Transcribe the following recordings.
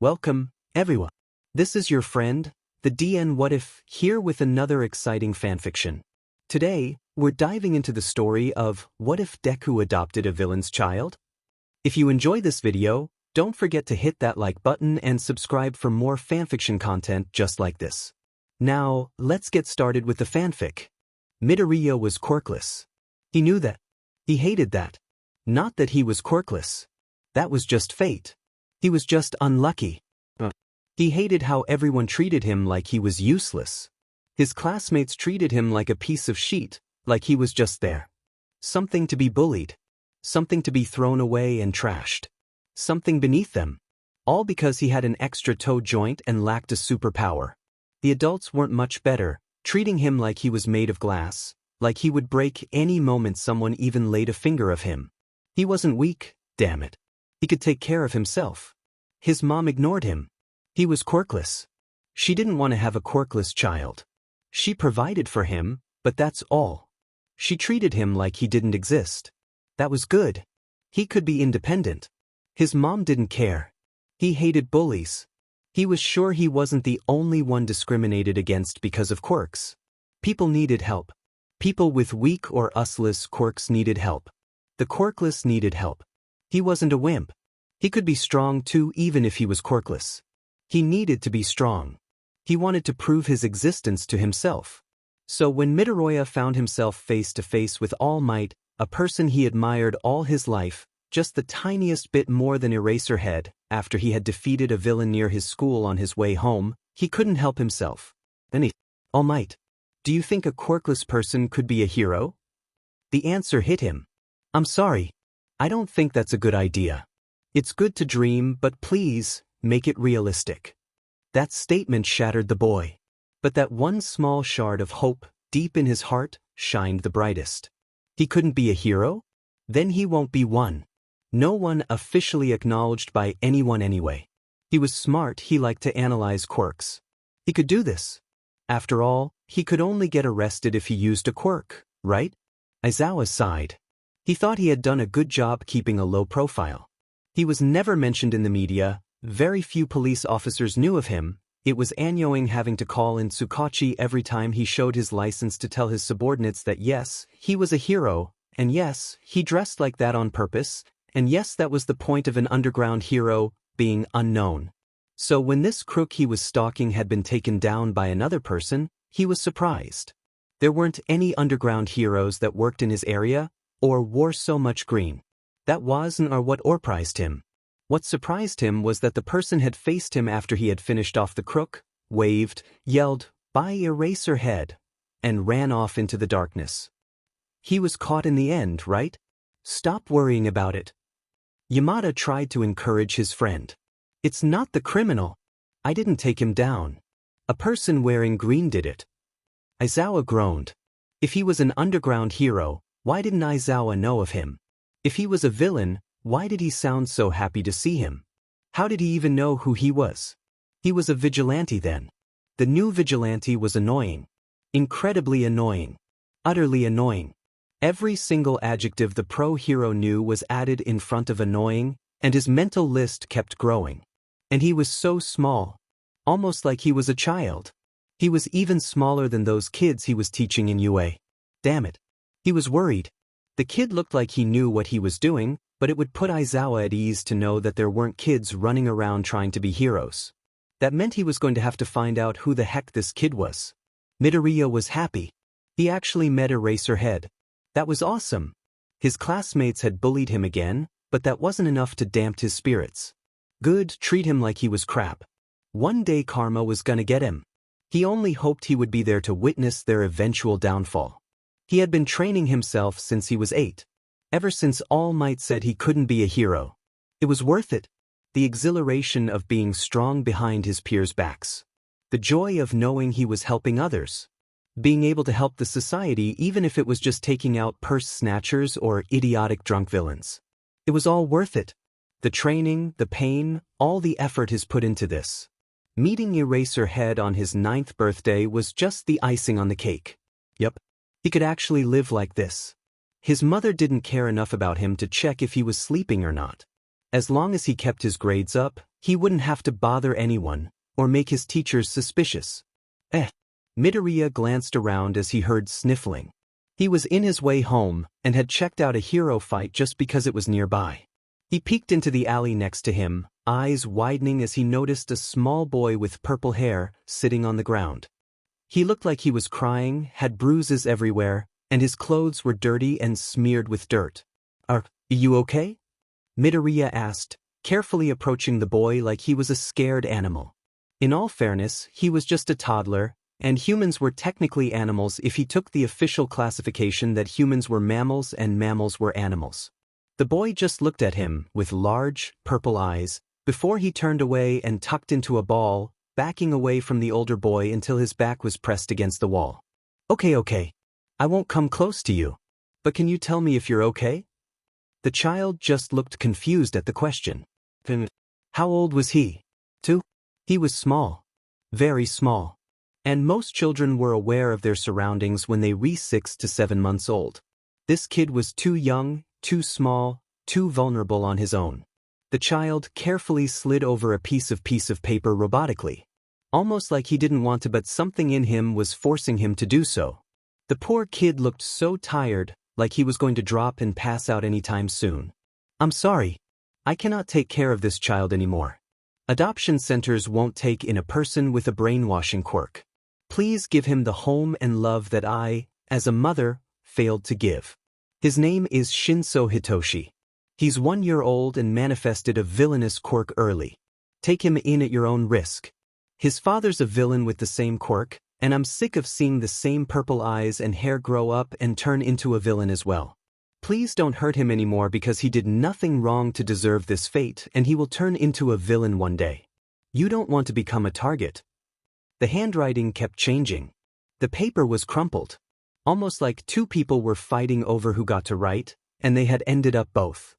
Welcome, everyone. This is your friend, the DN What If, here with another exciting fanfiction. Today, we're diving into the story of What If Deku Adopted a Villain's Child? If you enjoy this video, don't forget to hit that like button and subscribe for more fanfiction content just like this. Now, let's get started with the fanfic. Midoriya was quirkless. He knew that. He hated that. Not that he was quirkless. That was just fate. He was just unlucky. He hated how everyone treated him like he was useless. His classmates treated him like a piece of sheet, like he was just there. Something to be bullied. Something to be thrown away and trashed. Something beneath them. All because he had an extra toe joint and lacked a superpower. The adults weren't much better, treating him like he was made of glass, like he would break any moment someone even laid a finger of him. He wasn't weak, damn it. He could take care of himself. His mom ignored him. He was quirkless. She didn't want to have a quirkless child. She provided for him, but that's all. She treated him like he didn't exist. That was good. He could be independent. His mom didn't care. He hated bullies. He was sure he wasn't the only one discriminated against because of quirks. People needed help. People with weak or useless quirks needed help. The quirkless needed help. He wasn't a wimp. He could be strong too even if he was quirkless. He needed to be strong. He wanted to prove his existence to himself. So when Midoriya found himself face to face with All Might, a person he admired all his life, just the tiniest bit more than Eraserhead, after he had defeated a villain near his school on his way home, he couldn't help himself. Then he, All Might, do you think a quirkless person could be a hero? The answer hit him. I'm sorry. I don't think that's a good idea. It's good to dream, but please, make it realistic. That statement shattered the boy. But that one small shard of hope, deep in his heart, shined the brightest. He couldn't be a hero? Then he won't be one. No one officially acknowledged by anyone anyway. He was smart, he liked to analyze quirks. He could do this. After all, he could only get arrested if he used a quirk, right? Aizawa sighed. He thought he had done a good job keeping a low profile. He was never mentioned in the media, very few police officers knew of him. It was annoying having to call in Tsukachi every time he showed his license to tell his subordinates that yes, he was a hero, and yes, he dressed like that on purpose, and yes, that was the point of an underground hero, being unknown. So when this crook he was stalking had been taken down by another person, he was surprised. There weren't any underground heroes that worked in his area, or wore so much green. That wasn't what surprised him. What surprised him was that the person had faced him after he had finished off the crook, waved, yelled, "Bye Eraserhead," and ran off into the darkness. He was caught in the end, right? Stop worrying about it. Yamada tried to encourage his friend. It's not the criminal. I didn't take him down. A person wearing green did it. Aizawa groaned. If he was an underground hero, why didn't Aizawa know of him? If he was a villain, why did he sound so happy to see him? How did he even know who he was? He was a vigilante then. The new vigilante was annoying. Incredibly annoying. Utterly annoying. Every single adjective the pro-hero knew was added in front of annoying, and his mental list kept growing. And he was so small. Almost like he was a child. He was even smaller than those kids he was teaching in UA. Damn it. He was worried. The kid looked like he knew what he was doing, but it would put Aizawa at ease to know that there weren't kids running around trying to be heroes. That meant he was going to have to find out who the heck this kid was. Midoriya was happy. He actually met Eraserhead. That was awesome. His classmates had bullied him again, but that wasn't enough to damp his spirits. Good, treat him like he was crap. One day karma was gonna get him. He only hoped he would be there to witness their eventual downfall. He had been training himself since he was 8. Ever since All Might said he couldn't be a hero. It was worth it. The exhilaration of being strong behind his peers' backs. The joy of knowing he was helping others. Being able to help the society even if it was just taking out purse snatchers or idiotic drunk villains. It was all worth it. The training, the pain, all the effort is put into this. Meeting Eraserhead on his 9th birthday was just the icing on the cake. Yup. He could actually live like this. His mother didn't care enough about him to check if he was sleeping or not. As long as he kept his grades up, He wouldn't have to bother anyone, or make his teachers suspicious. Midoriya glanced around as he heard sniffling. He was in his way home, and had checked out a hero fight just because it was nearby. He peeked into the alley next to him, eyes widening as he noticed a small boy with purple hair sitting on the ground. He looked like he was crying, had bruises everywhere, and his clothes were dirty and smeared with dirt. Are you okay? Midoriya asked, carefully approaching the boy like he was a scared animal. In all fairness, he was just a toddler, and humans were technically animals if he took the official classification that humans were mammals and mammals were animals. The boy just looked at him with large, purple eyes, before he turned away and tucked into a ball, backing away from the older boy until his back was pressed against the wall. Okay. I won't come close to you. But can you tell me if you're okay? The child just looked confused at the question. How old was he? 2? He was small. Very small. And most children were aware of their surroundings when they reached 6 to 7 months old. This kid was too young, too small, too vulnerable on his own. The child carefully slid over a piece of paper robotically. Almost like he didn't want to, but something in him was forcing him to do so. The poor kid looked so tired, like he was going to drop and pass out anytime soon. I'm sorry. I cannot take care of this child anymore. Adoption centers won't take in a person with a brainwashing quirk. Please give him the home and love that I, as a mother, failed to give. His name is Shinso Hitoshi. He's 1 year old and manifested a villainous quirk early. Take him in at your own risk. His father's a villain with the same quirk, and I'm sick of seeing the same purple eyes and hair grow up and turn into a villain as well. Please don't hurt him anymore because he did nothing wrong to deserve this fate, and he will turn into a villain one day. You don't want to become a target. The handwriting kept changing. The paper was crumpled. Almost like 2 people were fighting over who got to write, and they had ended up both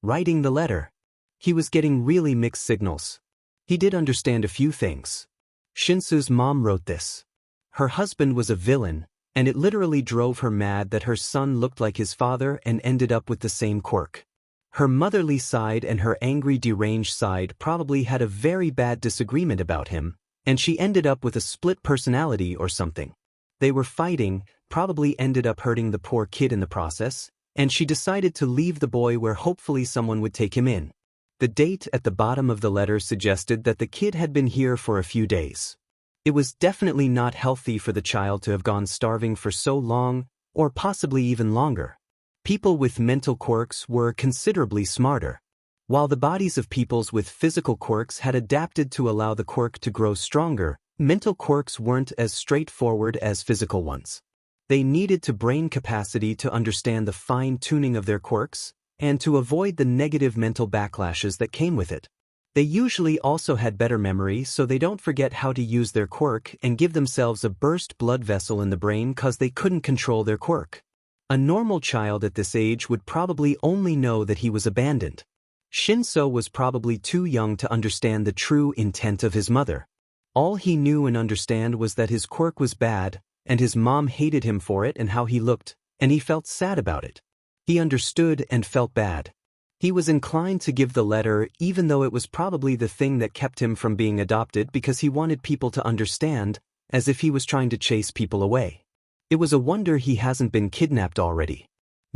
writing the letter. He was getting really mixed signals. He did understand a few things. Shinso's mom wrote this. Her husband was a villain, and it literally drove her mad that her son looked like his father and ended up with the same quirk. Her motherly side and her angry deranged side probably had a very bad disagreement about him, and she ended up with a split personality or something. They were fighting, probably ended up hurting the poor kid in the process, and she decided to leave the boy where hopefully someone would take him in. The date at the bottom of the letter suggested that the kid had been here for a few days. It was definitely not healthy for the child to have gone starving for so long, or possibly even longer. People with mental quirks were considerably smarter. While the bodies of peoples with physical quirks had adapted to allow the quirk to grow stronger, mental quirks weren't as straightforward as physical ones. They needed to brain capacity to understand the fine-tuning of their quirks, and to avoid the negative mental backlashes that came with it. They usually also had better memory so they don't forget how to use their quirk and give themselves a burst blood vessel in the brain cause they couldn't control their quirk. A normal child at this age would probably only know that he was abandoned. Shinso was probably too young to understand the true intent of his mother. All he knew and understand was that his quirk was bad, and his mom hated him for it and how he looked, and he felt sad about it. He understood and felt bad. He was inclined to give the letter even though it was probably the thing that kept him from being adopted because he wanted people to understand, as if he was trying to chase people away. It was a wonder he hasn't been kidnapped already.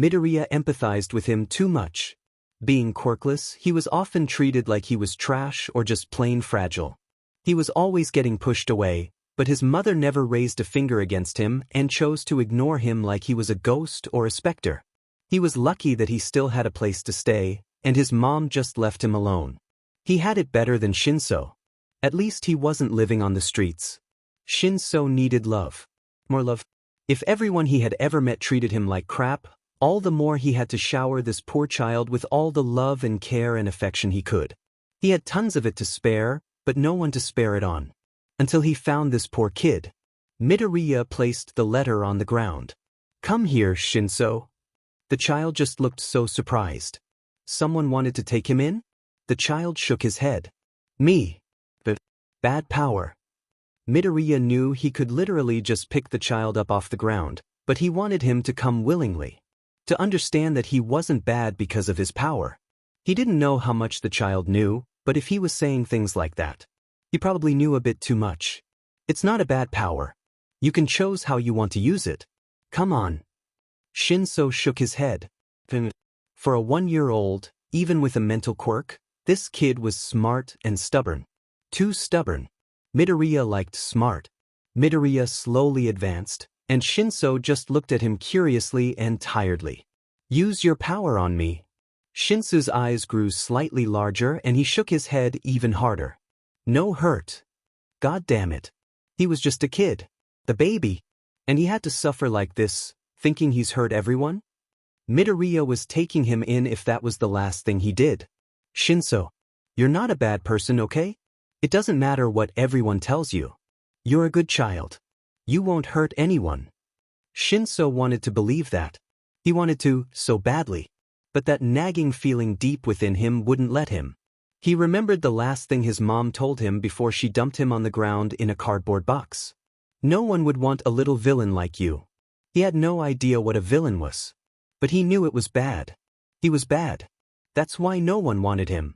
Midoriya empathized with him too much. Being quirkless, he was often treated like he was trash or just plain fragile. He was always getting pushed away, but his mother never raised a finger against him and chose to ignore him like he was a ghost or a specter. He was lucky that he still had a place to stay, and his mom just left him alone. He had it better than Shinso. At least he wasn't living on the streets. Shinso needed love. More love. If everyone he had ever met treated him like crap, all the more he had to shower this poor child with all the love and care and affection he could. He had tons of it to spare, but no one to spare it on. Until he found this poor kid. Midoriya placed the letter on the ground. Come here, Shinso. The child just looked so surprised. Someone wanted to take him in? The child shook his head. Me. But bad power. Midoriya knew he could literally just pick the child up off the ground, but he wanted him to come willingly. To understand that he wasn't bad because of his power. He didn't know how much the child knew, but if he was saying things like that, he probably knew a bit too much. It's not a bad power. You can choose how you want to use it. Come on. Shinso shook his head. For a 1-year-old, even with a mental quirk, this kid was smart and stubborn. Too stubborn. Midoriya liked smart. Midoriya slowly advanced, and Shinso just looked at him curiously and tiredly. Use your power on me. Shinso's eyes grew slightly larger and he shook his head even harder. No hurt. God damn it. He was just a kid. The baby. And he had to suffer like this, thinking he's hurt everyone? Midoriya was taking him in if that was the last thing he did. Shinso, you're not a bad person, okay? It doesn't matter what everyone tells you. You're a good child. You won't hurt anyone. Shinso wanted to believe that. He wanted to, so badly. But that nagging feeling deep within him wouldn't let him. He remembered the last thing his mom told him before she dumped him on the ground in a cardboard box. No one would want a little villain like you. He had no idea what a villain was. But he knew it was bad. He was bad. That's why no one wanted him.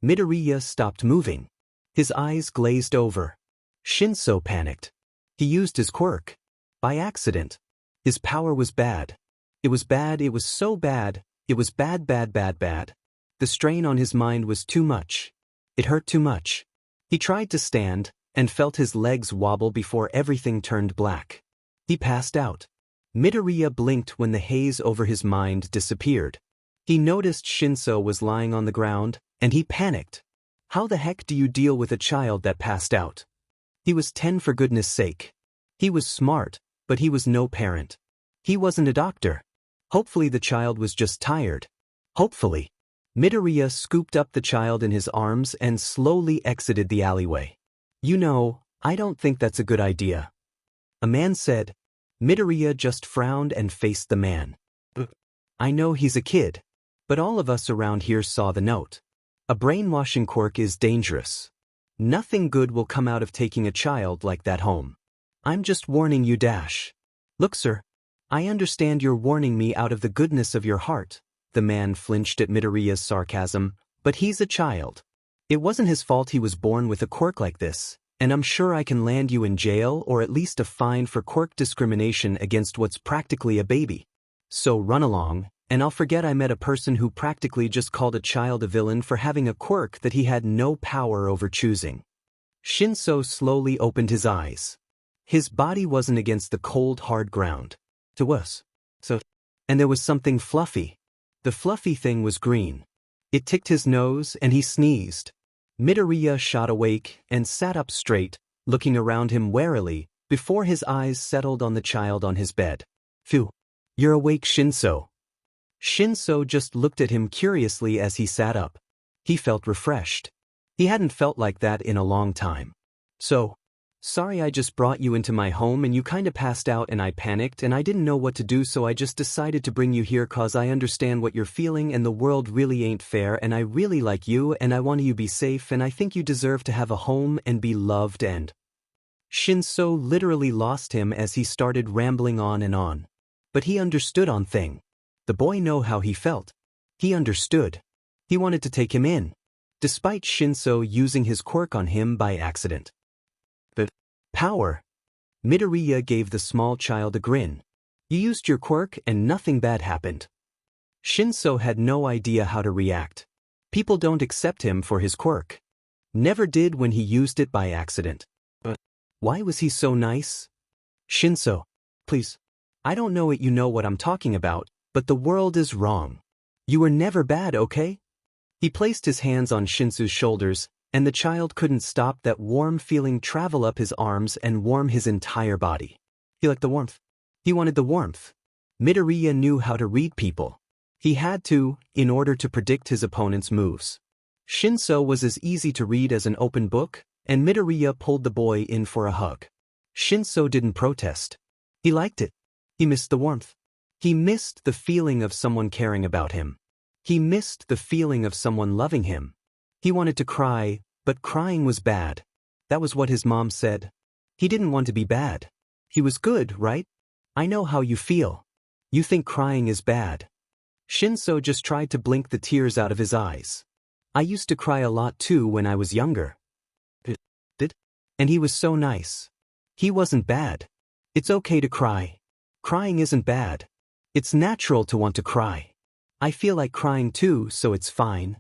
Midoriya stopped moving. His eyes glazed over. Shinso panicked. He used his quirk. By accident. His power was bad. It was bad, it was so bad, it was bad. The strain on his mind was too much. It hurt too much. He tried to stand, and felt his legs wobble before everything turned black. He passed out. Midoriya blinked when the haze over his mind disappeared. He noticed Shinso was lying on the ground, and he panicked. How the heck do you deal with a child that passed out? He was 10 for goodness sake. He was smart, but he was no parent. He wasn't a doctor. Hopefully the child was just tired. Hopefully. Midoriya scooped up the child in his arms and slowly exited the alleyway. You know, I don't think that's a good idea. A man said. Midoriya just frowned and faced the man. I know he's a kid, but all of us around here saw the note. A brainwashing quirk is dangerous. Nothing good will come out of taking a child like that home. I'm just warning you. Look, sir. I understand you're warning me out of the goodness of your heart. The man flinched at Midoriya's sarcasm, but he's a child. It wasn't his fault he was born with a quirk like this, and I'm sure I can land you in jail or at least a fine for quirk discrimination against what's practically a baby. So run along, and I'll forget I met a person who practically just called a child a villain for having a quirk that he had no power over choosing. Shinso slowly opened his eyes. His body wasn't against the cold, hard ground. It was. And there was something fluffy. The fluffy thing was green. It ticked his nose and he sneezed. Midoriya shot awake and sat up straight, looking around him warily, before his eyes settled on the child on his bed. Phew. You're awake, Shinso. Shinso just looked at him curiously as he sat up. He felt refreshed. He hadn't felt like that in a long time. Sorry I just brought you into my home and you kinda passed out and I panicked and I didn't know what to do, so I just decided to bring you here cause I understand what you're feeling and the world really ain't fair and I really like you and I want you to be safe and I think you deserve to have a home and be loved and... Shinso literally lost him as he started rambling on and on. But he understood on thing. The boy knew how he felt. He understood. He wanted to take him in. Despite Shinso using his quirk on him by accident. Power. Midoriya gave the small child a grin. You used your quirk and nothing bad happened. Shinso had no idea how to react. People don't accept him for his quirk. Never did when he used it by accident. But why was he so nice? Shinso, please. I don't know it, you know what I'm talking about, but the world is wrong. You were never bad, okay? He placed his hands on Shinso's shoulders, and the child couldn't stop that warm feeling travel up his arms and warm his entire body. He liked the warmth. He wanted the warmth. Midoriya knew how to read people. He had to, in order to predict his opponent's moves. Shinso was as easy to read as an open book, and Midoriya pulled the boy in for a hug. Shinso didn't protest. He liked it. He missed the warmth. He missed the feeling of someone caring about him. He missed the feeling of someone loving him. He wanted to cry, but crying was bad. That was what his mom said. He didn't want to be bad. He was good, right? I know how you feel. You think crying is bad. Shinso just tried to blink the tears out of his eyes. I used to cry a lot too when I was younger. Did? And he was so nice. He wasn't bad. It's okay to cry. Crying isn't bad. It's natural to want to cry. I feel like crying too, so it's fine.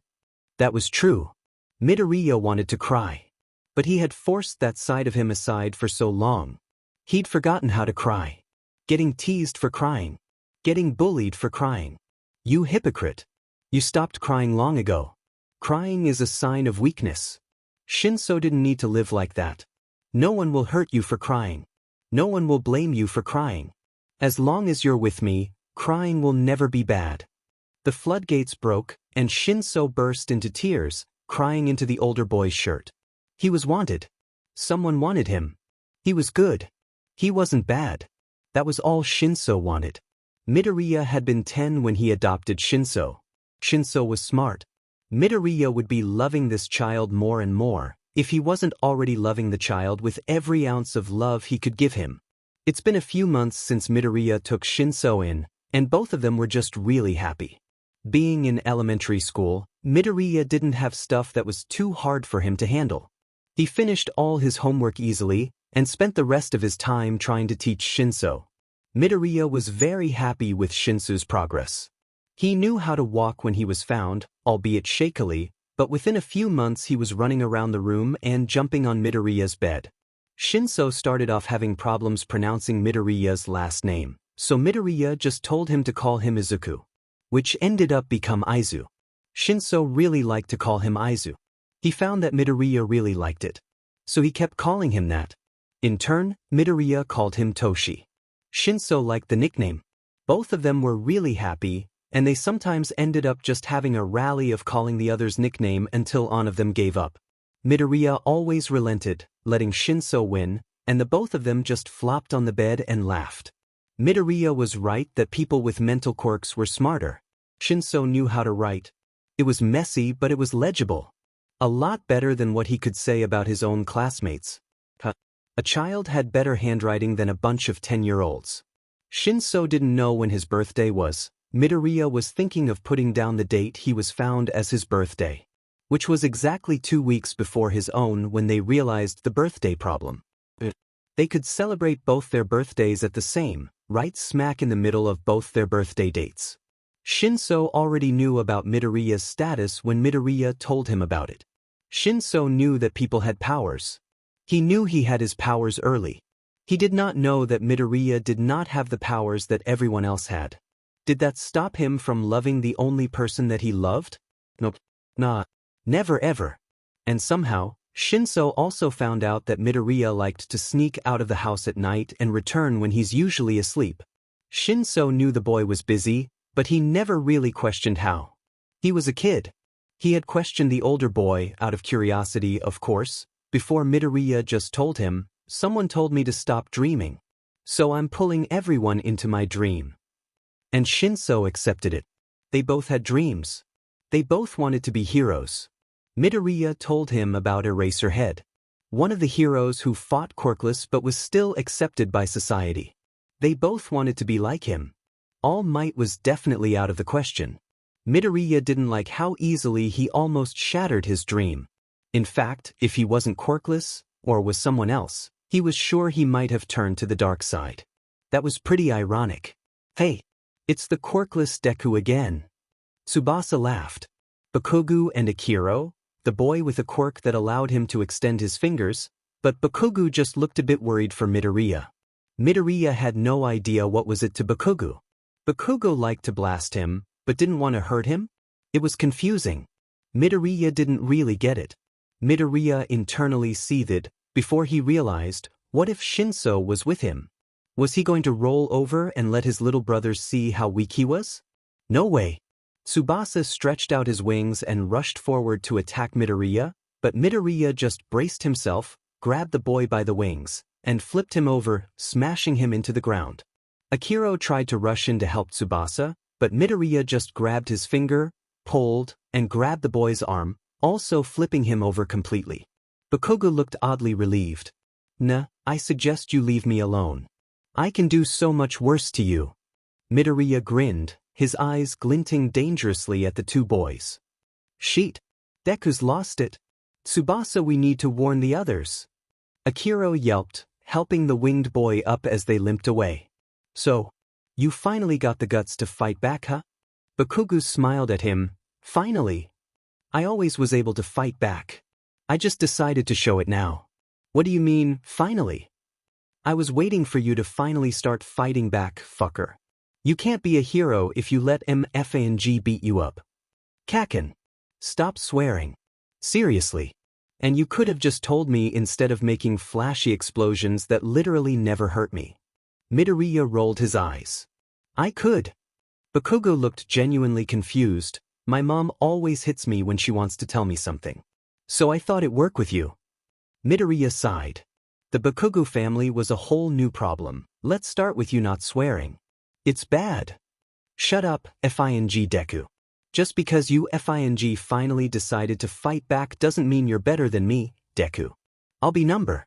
That was true. Midoriya wanted to cry. But he had forced that side of him aside for so long. He'd forgotten how to cry. Getting teased for crying. Getting bullied for crying. You hypocrite. You stopped crying long ago. Crying is a sign of weakness. Shinso didn't need to live like that. No one will hurt you for crying. No one will blame you for crying. As long as you're with me, crying will never be bad. The floodgates broke, and Shinso burst into tears, crying into the older boy's shirt. He was wanted. Someone wanted him. He was good. He wasn't bad. That was all Shinso wanted. Midoriya had been 10 when he adopted Shinso. Shinso was smart. Midoriya would be loving this child more and more, if he wasn't already loving the child with every ounce of love he could give him. It's been a few months since Midoriya took Shinso in, and both of them were just really happy. Being in elementary school, Midoriya didn't have stuff that was too hard for him to handle. He finished all his homework easily, and spent the rest of his time trying to teach Shinso. Midoriya was very happy with Shinso's progress. He knew how to walk when he was found, albeit shakily, but within a few months he was running around the room and jumping on Midoriya's bed. Shinso started off having problems pronouncing Midoriya's last name, so Midoriya just told him to call him Izuku, which ended up become Aizu. Shinso really liked to call him Aizu. He found that Midoriya really liked it, so he kept calling him that. In turn, Midoriya called him Toshi. Shinso liked the nickname. Both of them were really happy, and they sometimes ended up just having a rally of calling the other's nickname until one of them gave up. Midoriya always relented, letting Shinso win, and the both of them just flopped on the bed and laughed. Midoriya was right that people with mental quirks were smarter. Shinso knew how to write. It was messy, but it was legible. A lot better than what he could say about his own classmates. A child had better handwriting than a bunch of 10-year-olds. Shinso didn't know when his birthday was. Midoriya was thinking of putting down the date he was found as his birthday, which was exactly 2 weeks before his own when they realized the birthday problem. They could celebrate both their birthdays at the same, right smack in the middle of both their birthday dates. Shinso already knew about Midoriya's status when Midoriya told him about it. Shinso knew that people had powers. He knew he had his powers early. He did not know that Midoriya did not have the powers that everyone else had. Did that stop him from loving the only person that he loved? Nope. Nah. Never ever. And somehow, Shinso also found out that Midoriya liked to sneak out of the house at night and return when he's usually asleep. Shinso knew the boy was busy, but he never really questioned how. He was a kid. He had questioned the older boy out of curiosity, of course, before Midoriya just told him, "Someone told me to stop dreaming. So I'm pulling everyone into my dream." And Shinso accepted it. They both had dreams. They both wanted to be heroes. Midoriya told him about Eraserhead, one of the heroes who fought Quirkless but was still accepted by society. They both wanted to be like him. All Might was definitely out of the question. Midoriya didn't like how easily he almost shattered his dream. In fact, if he wasn't Quirkless, or was someone else, he was sure he might have turned to the dark side. That was pretty ironic. Hey, it's the Quirkless Deku again. Tsubasa laughed. Bakugo and Akiro, the boy with a quirk that allowed him to extend his fingers, but Bakugo just looked a bit worried for Midoriya. Midoriya had no idea what was it to Bakugo. Bakugo liked to blast him, but didn't want to hurt him? It was confusing. Midoriya didn't really get it. Midoriya internally seethed, before he realized, what if Shinso was with him? Was he going to roll over and let his little brothers see how weak he was? No way. Tsubasa stretched out his wings and rushed forward to attack Midoriya, but Midoriya just braced himself, grabbed the boy by the wings, and flipped him over, smashing him into the ground. Akiro tried to rush in to help Tsubasa, but Midoriya just grabbed his finger, pulled, and grabbed the boy's arm, also flipping him over completely. Bakugo looked oddly relieved. "Nah, I suggest you leave me alone. I can do so much worse to you." Midoriya grinned, his eyes glinting dangerously at the two boys. "Sheet. Deku's lost it. Tsubasa, we need to warn the others. Akiro yelped, helping the winged boy up as they limped away. So, you finally got the guts to fight back, huh? Bakugo smiled at him. Finally. I always was able to fight back. I just decided to show it now. What do you mean, finally? I was waiting for you to finally start fighting back, fucker. You can't be a hero if you let MFANG beat you up. Kaken. Stop swearing. Seriously. And you could have just told me instead of making flashy explosions that literally never hurt me. Midoriya rolled his eyes. I could. Bakugo looked genuinely confused. My mom always hits me when she wants to tell me something. So I thought it'd work with you. Midoriya sighed. The Bakugo family was a whole new problem. Let's start with you not swearing. It's bad. Shut up, FING Deku. Just because you FING finally decided to fight back doesn't mean you're better than me, Deku. I'll be number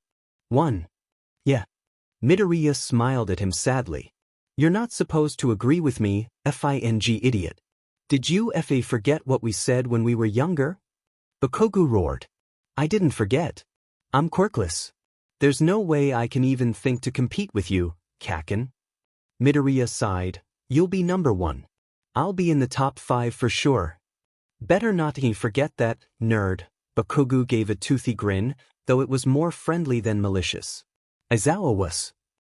1. Yeah. Midoriya smiled at him sadly. You're not supposed to agree with me, FING idiot. Did you FA forget what we said when we were younger? Bakugo roared. I didn't forget. I'm quirkless. There's no way I can even think to compete with you, Kaken. Midoriya sighed. You'll be number 1. I'll be in the top 5 for sure. Better not to forget that, nerd. Bakugo gave a toothy grin, though it was more friendly than malicious. Aizawa was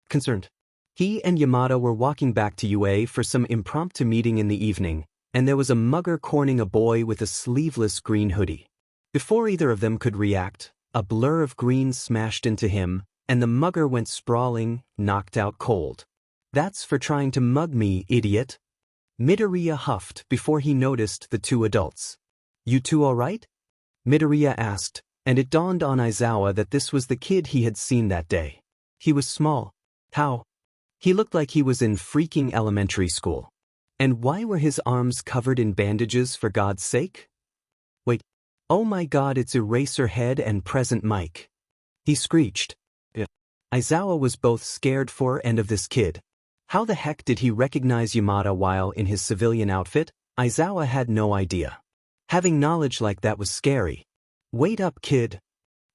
concerned. He and Yamada were walking back to UA for some impromptu meeting in the evening, and there was a mugger cornering a boy with a sleeveless green hoodie. Before either of them could react, a blur of green smashed into him, and the mugger went sprawling, knocked out cold. That's for trying to mug me, idiot. Midoriya huffed before he noticed the two adults. You two all right? Midoriya asked, and it dawned on Aizawa that this was the kid he had seen that day. He was small. How? He looked like he was in freaking elementary school. And why were his arms covered in bandages, for God's sake? Wait. Oh my God, it's Eraserhead and Present Mike. He screeched. Yeah. Aizawa was both scared for and of this kid. How the heck did he recognize Yamada while in his civilian outfit? Aizawa had no idea. Having knowledge like that was scary. Wait up, kid.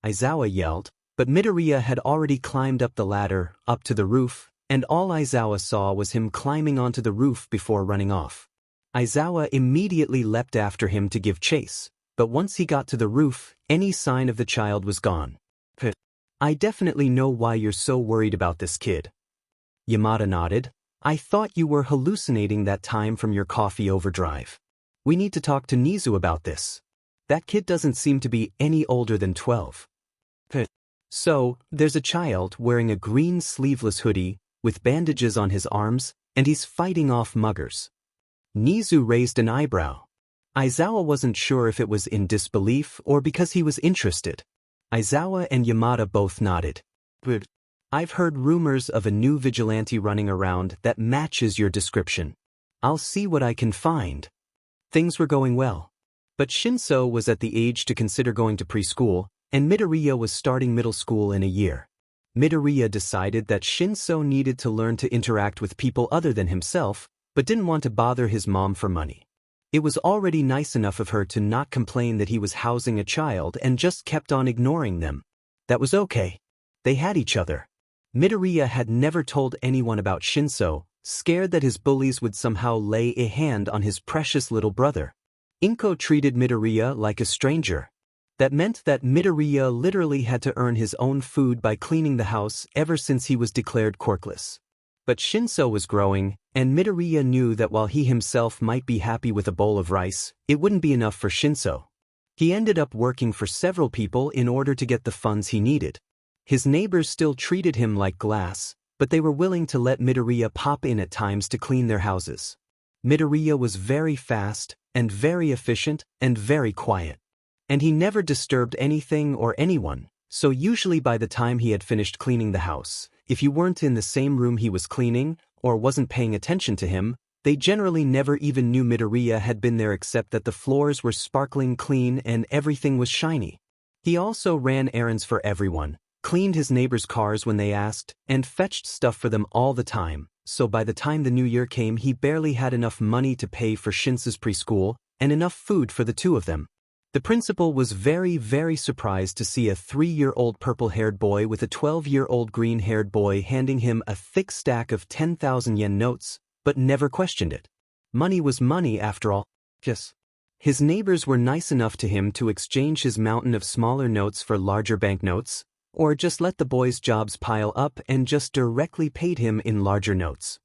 Aizawa yelled, but Midoriya had already climbed up the ladder, up to the roof, and all Aizawa saw was him climbing onto the roof before running off. Aizawa immediately leapt after him to give chase, but once he got to the roof, any sign of the child was gone. I definitely know why you're so worried about this kid. Yamada nodded. I thought you were hallucinating that time from your coffee overdrive. We need to talk to Nizu about this. That kid doesn't seem to be any older than 12. So, there's a child wearing a green sleeveless hoodie, with bandages on his arms, and he's fighting off muggers. Nizu raised an eyebrow. Aizawa wasn't sure if it was in disbelief or because he was interested. Aizawa and Yamada both nodded. I've heard rumors of a new vigilante running around that matches your description. I'll see what I can find. Things were going well. But Shinso was at the age to consider going to preschool, and Midoriya was starting middle school in a year. Midoriya decided that Shinso needed to learn to interact with people other than himself, but didn't want to bother his mom for money. It was already nice enough of her to not complain that he was housing a child and just kept on ignoring them. That was okay. They had each other. Midoriya had never told anyone about Shinso, scared that his bullies would somehow lay a hand on his precious little brother. Inko treated Midoriya like a stranger. That meant that Midoriya literally had to earn his own food by cleaning the house ever since he was declared quirkless. But Shinso was growing, and Midoriya knew that while he himself might be happy with a bowl of rice, it wouldn't be enough for Shinso. He ended up working for several people in order to get the funds he needed. His neighbors still treated him like glass, but they were willing to let Midoriya pop in at times to clean their houses. Midoriya was very fast, and very efficient, and very quiet. And he never disturbed anything or anyone, so usually by the time he had finished cleaning the house, if you weren't in the same room he was cleaning, or wasn't paying attention to him, they generally never even knew Midoriya had been there except that the floors were sparkling clean and everything was shiny. He also ran errands for everyone, cleaned his neighbors' cars when they asked, and fetched stuff for them all the time, so by the time the new year came he barely had enough money to pay for Shinso's preschool, and enough food for the two of them. The principal was very surprised to see a 3-year-old purple-haired boy with a 12-year-old green-haired boy handing him a thick stack of 10,000 yen notes, but never questioned it. Money was money after all. Yes. His neighbors were nice enough to him to exchange his mountain of smaller notes for larger banknotes, or just let the boy's jobs pile up and just directly paid him in larger notes.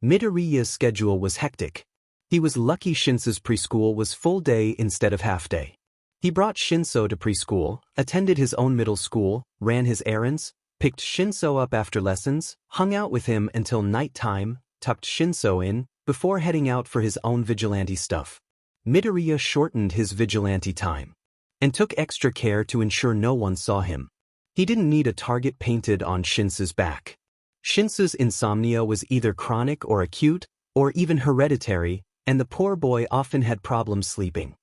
Midoriya's schedule was hectic. He was lucky Shinso's preschool was full day instead of half day. He brought Shinso to preschool, attended his own middle school, ran his errands, picked Shinso up after lessons, hung out with him until night time, tucked Shinso in, before heading out for his own vigilante stuff. Midoriya shortened his vigilante time and took extra care to ensure no one saw him. He didn't need a target painted on Shinso's back. Shinso's insomnia was either chronic or acute, or even hereditary, and the poor boy often had problems sleeping.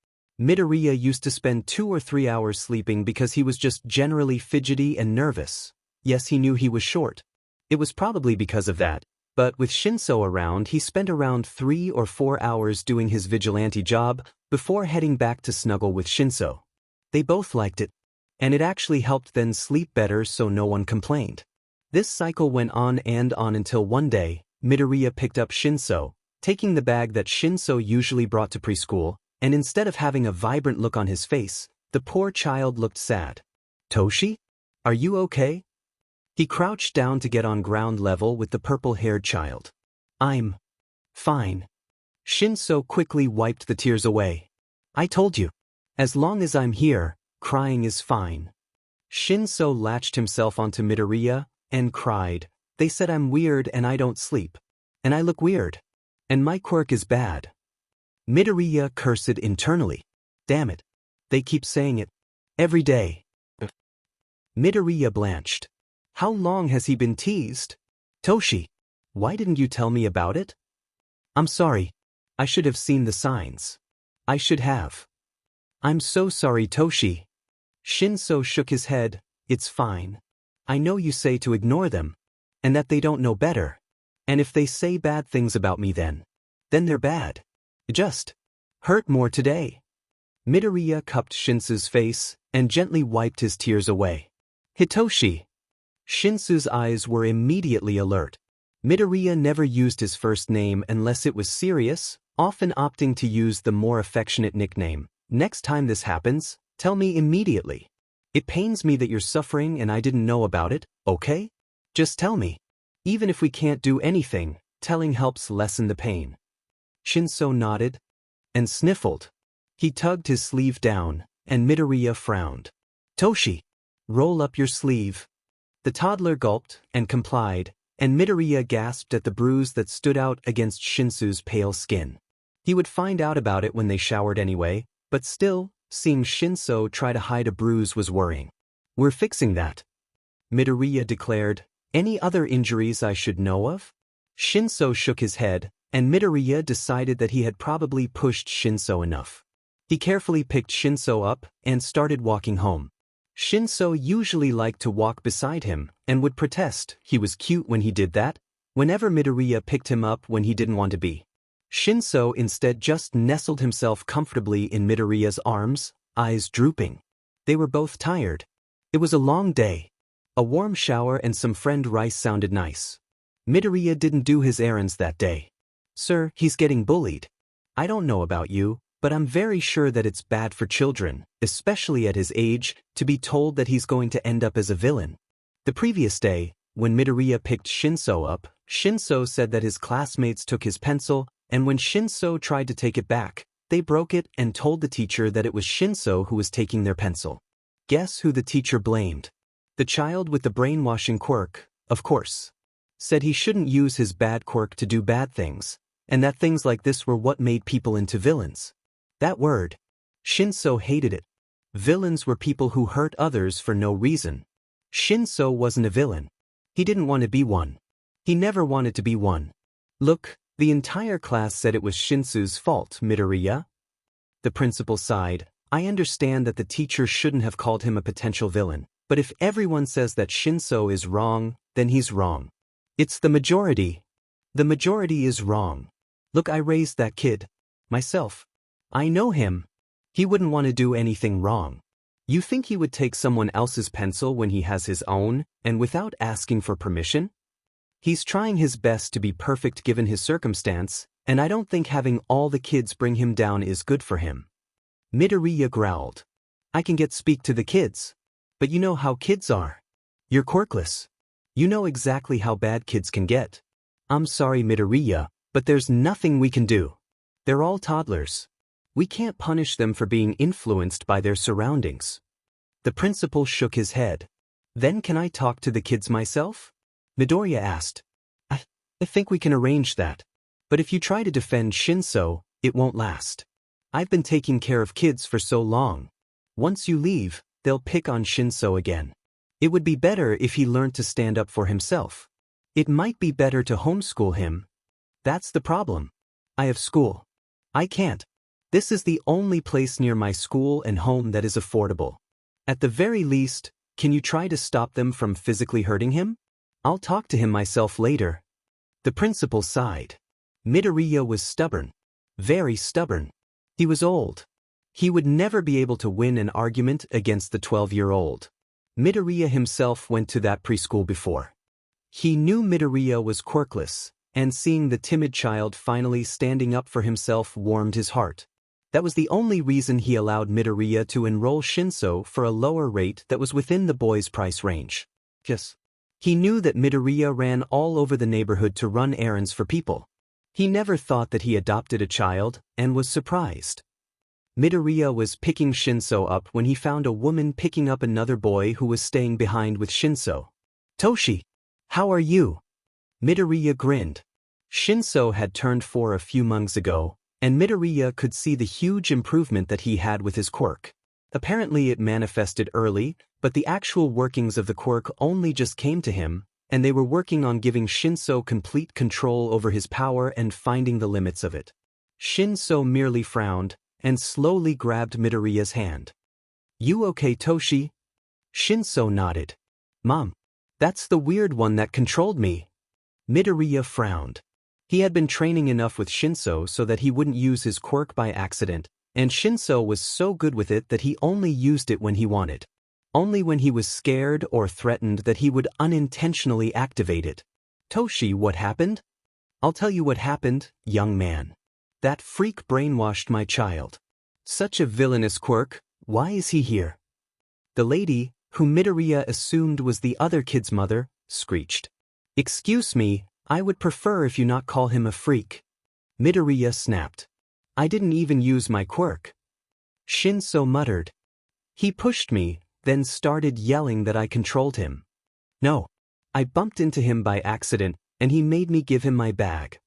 Midoriya used to spend 2 or 3 hours sleeping because he was just generally fidgety and nervous. Yes, he knew he was short. It was probably because of that, but with Shinso around he spent around 3 or 4 hours doing his vigilante job before heading back to snuggle with Shinso. They both liked it, and it actually helped them sleep better so no one complained. This cycle went on and on until one day, Midoriya picked up Shinso, taking the bag that Shinso usually brought to preschool, and instead of having a vibrant look on his face, the poor child looked sad. "Toshi? Are you okay?" He crouched down to get on ground level with the purple-haired child. "I'm fine." Shinso quickly wiped the tears away. "I told you. As long as I'm here, crying is fine." Shinso latched himself onto Midoriya and cried. "They said I'm weird and I don't sleep. And I look weird. And my quirk is bad." Midoriya cursed internally. Damn it. They keep saying it. Every day. Midoriya blanched. How long has he been teased? "Toshi, why didn't you tell me about it?" "I'm sorry. I should have seen the signs. I should have." "I'm so sorry, Toshi." Shinso shook his head. "It's fine. I know you say to ignore them, and that they don't know better. And if they say bad things about me then they're bad. Just hurt more today." Midoriya cupped Shinso's face and gently wiped his tears away. "Hitoshi." Shinso's eyes were immediately alert. Midoriya never used his first name unless it was serious, often opting to use the more affectionate nickname. "Next time this happens, tell me immediately. It pains me that you're suffering and I didn't know about it, okay? Just tell me. Even if we can't do anything, telling helps lessen the pain." Shinso nodded and sniffled. He tugged his sleeve down, and Midoriya frowned. "Toshi, roll up your sleeve." The toddler gulped and complied, and Midoriya gasped at the bruise that stood out against Shinso's pale skin. He would find out about it when they showered anyway, but still, seeing Shinso try to hide a bruise was worrying. "We're fixing that," Midoriya declared. "Any other injuries I should know of?" Shinso shook his head, and Midoriya decided that he had probably pushed Shinso enough. He carefully picked Shinso up and started walking home. Shinso usually liked to walk beside him and would protest he was cute when he did that, whenever Midoriya picked him up when he didn't want to be. Shinso instead just nestled himself comfortably in Midoriya's arms, eyes drooping. They were both tired. It was a long day. A warm shower and some fried rice sounded nice. Midoriya didn't do his errands that day. "Sir, he's getting bullied. I don't know about you, but I'm very sure that it's bad for children, especially at his age, to be told that he's going to end up as a villain." The previous day, when Midoriya picked Shinso up, Shinso said that his classmates took his pencil, and when Shinso tried to take it back, they broke it and told the teacher that it was Shinso who was taking their pencil. Guess who the teacher blamed? The child with the brainwashing quirk, of course. Said he shouldn't use his bad quirk to do bad things, and that things like this were what made people into villains. That word. Shinso hated it. Villains were people who hurt others for no reason. Shinso wasn't a villain. He didn't want to be one. He never wanted to be one. "Look, the entire class said it was Shinso's fault, Midoriya." The principal sighed. "I understand that the teacher shouldn't have called him a potential villain, but if everyone says that Shinso is wrong, then he's wrong. It's the majority. The majority is wrong. Look, I raised that kid. Myself. I know him. He wouldn't want to do anything wrong. You think he would take someone else's pencil when he has his own, and without asking for permission? He's trying his best to be perfect given his circumstance, and I don't think having all the kids bring him down is good for him. Midoriya growled. I can speak to the kids. But you know how kids are. You're quirkless. You know exactly how bad kids can get. I'm sorry, Midoriya, but there's nothing we can do. They're all toddlers. We can't punish them for being influenced by their surroundings. The principal shook his head. Then can I talk to the kids myself? Midoriya asked. I think we can arrange that. But if you try to defend Shinso, it won't last. I've been taking care of kids for so long. Once you leave, they'll pick on Shinso again. It would be better if he learned to stand up for himself. It might be better to homeschool him. That's the problem. I have school. I can't. This is the only place near my school and home that is affordable. At the very least, can you try to stop them from physically hurting him? I'll talk to him myself later. The principal sighed. Midoriya was stubborn. Very stubborn. He was old. He would never be able to win an argument against the 12-year-old. Midoriya himself went to that preschool before. He knew Midoriya was quirkless, and seeing the timid child finally standing up for himself warmed his heart. That was the only reason he allowed Midoriya to enroll Shinso for a lower rate that was within the boy's price range. Yes. He knew that Midoriya ran all over the neighborhood to run errands for people. He never thought that he adopted a child, and was surprised. Midoriya was picking Shinso up when he found a woman picking up another boy who was staying behind with Shinso. Toshi, how are you? Midoriya grinned. Shinso had turned 4 a few months ago, and Midoriya could see the huge improvement that he had with his quirk. Apparently it manifested early, but the actual workings of the quirk only just came to him, and they were working on giving Shinso complete control over his power and finding the limits of it. Shinso merely frowned, and slowly grabbed Midoriya's hand. You okay, Toshi? Shinso nodded. Mom, that's the weird one that controlled me. Midoriya frowned. He had been training enough with Shinso so that he wouldn't use his quirk by accident, and Shinso was so good with it that he only used it when he wanted. Only when he was scared or threatened that he would unintentionally activate it. Toshi, what happened? I'll tell you what happened, young man. That freak brainwashed my child. Such a villainous quirk, why is he here? The lady, whom Midoriya assumed was the other kid's mother, screeched. Excuse me, I would prefer if you not call him a freak. Midoriya snapped. I didn't even use my quirk. Shinso muttered. He pushed me, then started yelling that I controlled him. No. I bumped into him by accident, and he made me give him my bag.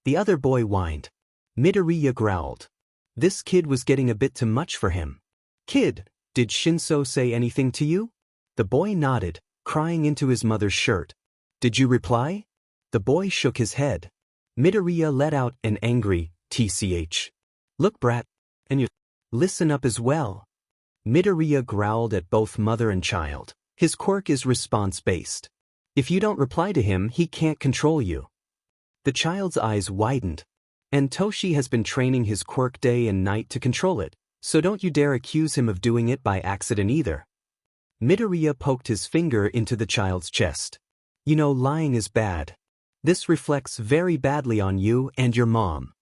The other boy whined. Midoriya growled. This kid was getting a bit too much for him. Kid, did Shinso say anything to you? The boy nodded, crying into his mother's shirt. Did you reply? The boy shook his head. Midoriya let out an angry, tch. Look, brat, and you listen up as well. Midoriya growled at both mother and child. His quirk is response-based. If you don't reply to him, he can't control you. The child's eyes widened. And Toshi has been training his quirk day and night to control it, so don't you dare accuse him of doing it by accident either. Midoriya poked his finger into the child's chest. You know, lying is bad. This reflects very badly on you and your mom.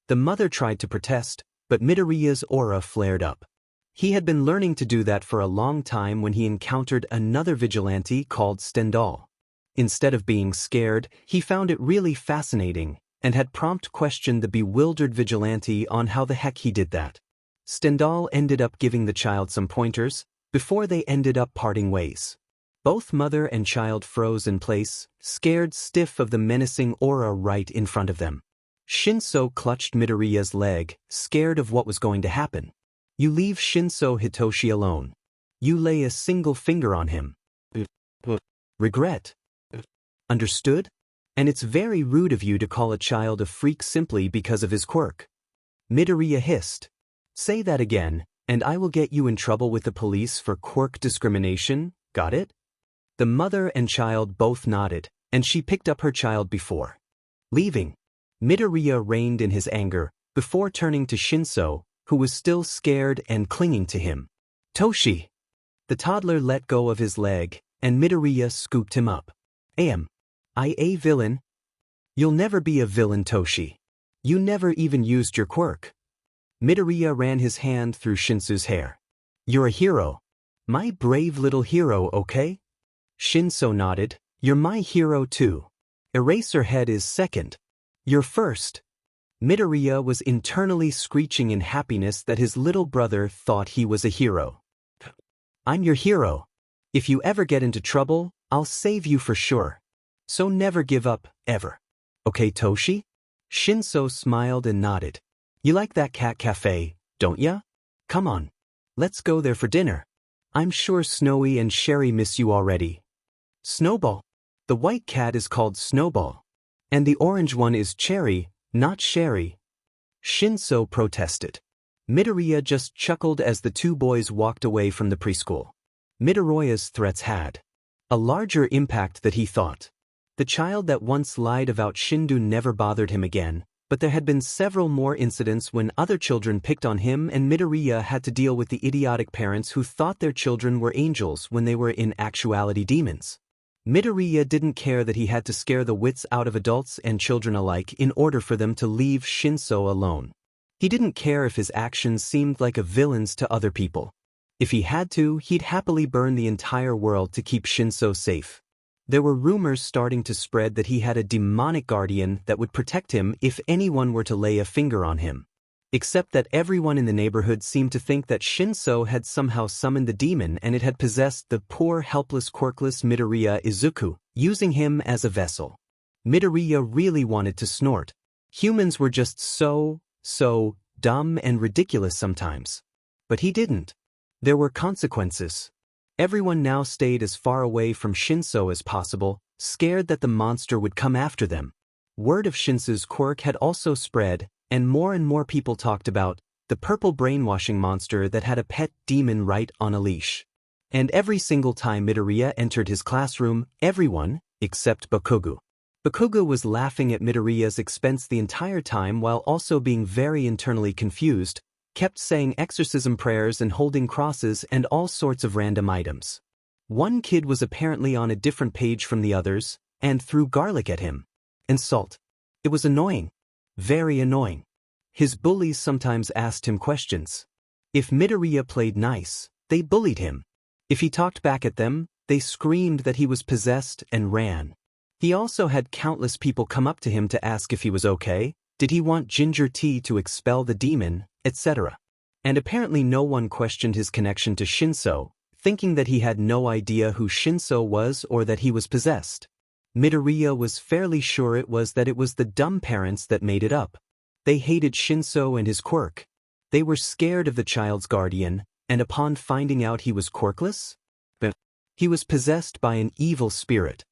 The mother tried to protest, but Midoriya's aura flared up. He had been learning to do that for a long time when he encountered another vigilante called Stendhal. Instead of being scared, he found it really fascinating, and had prompt questioned the bewildered vigilante on how the heck he did that. Stendhal ended up giving the child some pointers, before they ended up parting ways. Both mother and child froze in place, scared stiff of the menacing aura right in front of them. Shinso clutched Midoriya's leg, scared of what was going to happen. You leave Shinso Hitoshi alone. You lay a single finger on him. Regret. Understood? And it's very rude of you to call a child a freak simply because of his quirk. Midoriya hissed. Say that again, and I will get you in trouble with the police for quirk discrimination, got it? The mother and child both nodded, and she picked up her child before leaving. Midoriya reined in his anger, before turning to Shinso, who was still scared and clinging to him. Toshi! The toddler let go of his leg, and Midoriya scooped him up. I a villain? You'll never be a villain, Toshi. You never even used your quirk. Midoriya ran his hand through Shinso's hair. You're a hero. My brave little hero, okay? Shinso nodded. You're my hero too. Eraserhead is second. You're first. Midoriya was internally screeching in happiness that his little brother thought he was a hero. I'm your hero. If you ever get into trouble, I'll save you for sure. So never give up, ever. Okay, Toshi? Shinso smiled and nodded. You like that cat cafe, don't ya? Come on. Let's go there for dinner. I'm sure Snowy and Sherry miss you already. Snowball. The white cat is called Snowball. And the orange one is Cherry, not Sherry. Shinso protested. Midoriya just chuckled as the two boys walked away from the preschool. Midoriya's threats had a larger impact than he thought. The child that once lied about Shindu never bothered him again, but there had been several more incidents when other children picked on him and Midoriya had to deal with the idiotic parents who thought their children were angels when they were in actuality demons. Midoriya didn't care that he had to scare the wits out of adults and children alike in order for them to leave Shinso alone. He didn't care if his actions seemed like a villain's to other people. If he had to, he'd happily burn the entire world to keep Shinso safe. There were rumors starting to spread that he had a demonic guardian that would protect him if anyone were to lay a finger on him. Except that everyone in the neighborhood seemed to think that Shinso had somehow summoned the demon and it had possessed the poor helpless quirkless Midoriya Izuku, using him as a vessel. Midoriya really wanted to snort. Humans were just so dumb and ridiculous sometimes. But he didn't. There were consequences. Everyone now stayed as far away from Shinso as possible, scared that the monster would come after them. Word of Shinso's quirk had also spread, and more people talked about the purple brainwashing monster that had a pet demon right on a leash. And every single time Midoriya entered his classroom, everyone, except Bakugo. Bakugo was laughing at Midoriya's expense the entire time while also being very internally confused, kept saying exorcism prayers and holding crosses and all sorts of random items. One kid was apparently on a different page from the others, and threw garlic at him. And salt. It was annoying. Very annoying. His bullies sometimes asked him questions. If Midoriya played nice, they bullied him. If he talked back at them, they screamed that he was possessed and ran. He also had countless people come up to him to ask if he was okay, did he want ginger tea to expel the demon, etc. And apparently no one questioned his connection to Shinso, thinking that he had no idea who Shinso was or that he was possessed. Midoriya was fairly sure it was the dumb parents that made it up. They hated Shinso and his quirk. They were scared of the child's guardian, and upon finding out he was quirkless, he was possessed by an evil spirit.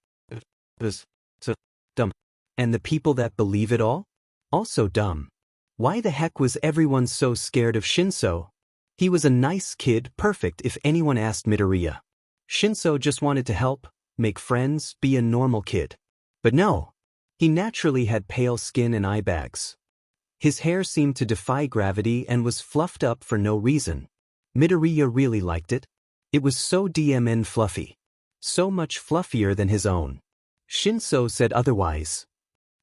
So dumb. And the people that believe it all? Also dumb. Why the heck was everyone so scared of Shinso? He was a nice kid, perfect if anyone asked Midoriya. Shinso just wanted to help, make friends, be a normal kid. But no. He naturally had pale skin and eye bags. His hair seemed to defy gravity and was fluffed up for no reason. Midoriya really liked it. It was so DMN fluffy. So much fluffier than his own. Shinso said otherwise.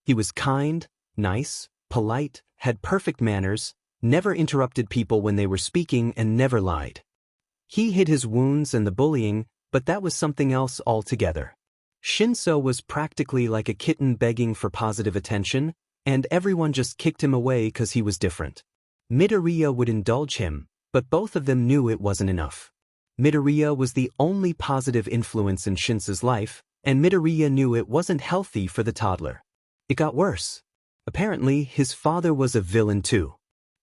He was kind, nice, polite, had perfect manners, never interrupted people when they were speaking and never lied. He hid his wounds and the bullying, but that was something else altogether. Shinso was practically like a kitten begging for positive attention, and everyone just kicked him away because he was different. Midoriya would indulge him, but both of them knew it wasn't enough. Midoriya was the only positive influence in Shinso's life, and Midoriya knew it wasn't healthy for the toddler. It got worse. Apparently, his father was a villain too.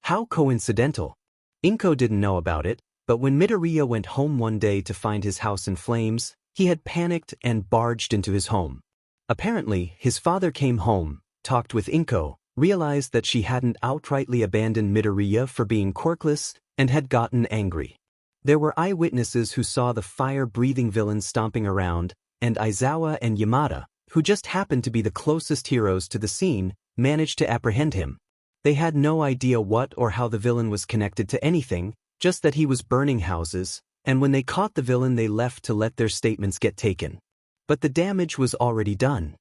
How coincidental. Inko didn't know about it, but when Midoriya went home one day to find his house in flames, he had panicked and barged into his home. Apparently, his father came home, talked with Inko, realized that she hadn't outrightly abandoned Midoriya for being quirkless, and had gotten angry. There were eyewitnesses who saw the fire-breathing villain stomping around, and Aizawa and Yamada, who just happened to be the closest heroes to the scene, managed to apprehend him. They had no idea what or how the villain was connected to anything, just that he was burning houses, and when they caught the villain they left to let their statements get taken. But the damage was already done.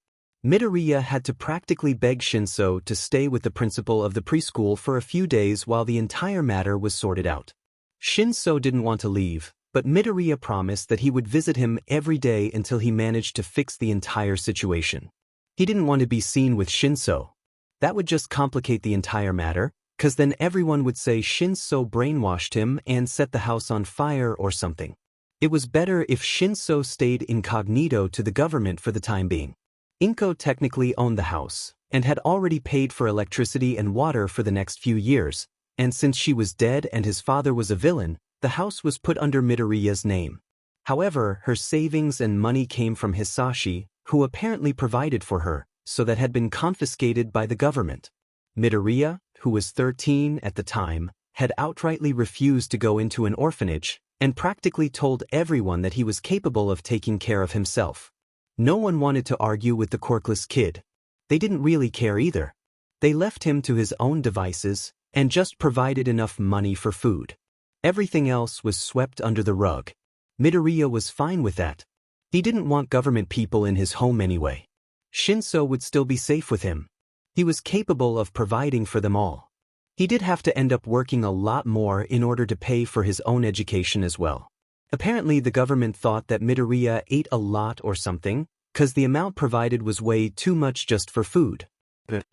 Midoriya had to practically beg Shinso to stay with the principal of the preschool for a few days while the entire matter was sorted out. Shinso didn't want to leave, but Midoriya promised that he would visit him every day until he managed to fix the entire situation. He didn't want to be seen with Shinso. That would just complicate the entire matter, cause then everyone would say Shinso brainwashed him and set the house on fire or something. It was better if Shinso stayed incognito to the government for the time being. Inko technically owned the house, and had already paid for electricity and water for the next few years, and since she was dead and his father was a villain, the house was put under Midoriya's name. However, her savings and money came from Hisashi, who apparently provided for her, so that had been confiscated by the government. Midoriya, who was 13 at the time, had outrightly refused to go into an orphanage, and practically told everyone that he was capable of taking care of himself. No one wanted to argue with the quirkless kid. They didn't really care either. They left him to his own devices, and just provided enough money for food. Everything else was swept under the rug. Midoriya was fine with that. He didn't want government people in his home anyway. Shinso would still be safe with him. He was capable of providing for them all. He did have to end up working a lot more in order to pay for his own education as well. Apparently the government thought that Midoriya ate a lot or something, cause the amount provided was way too much just for food. But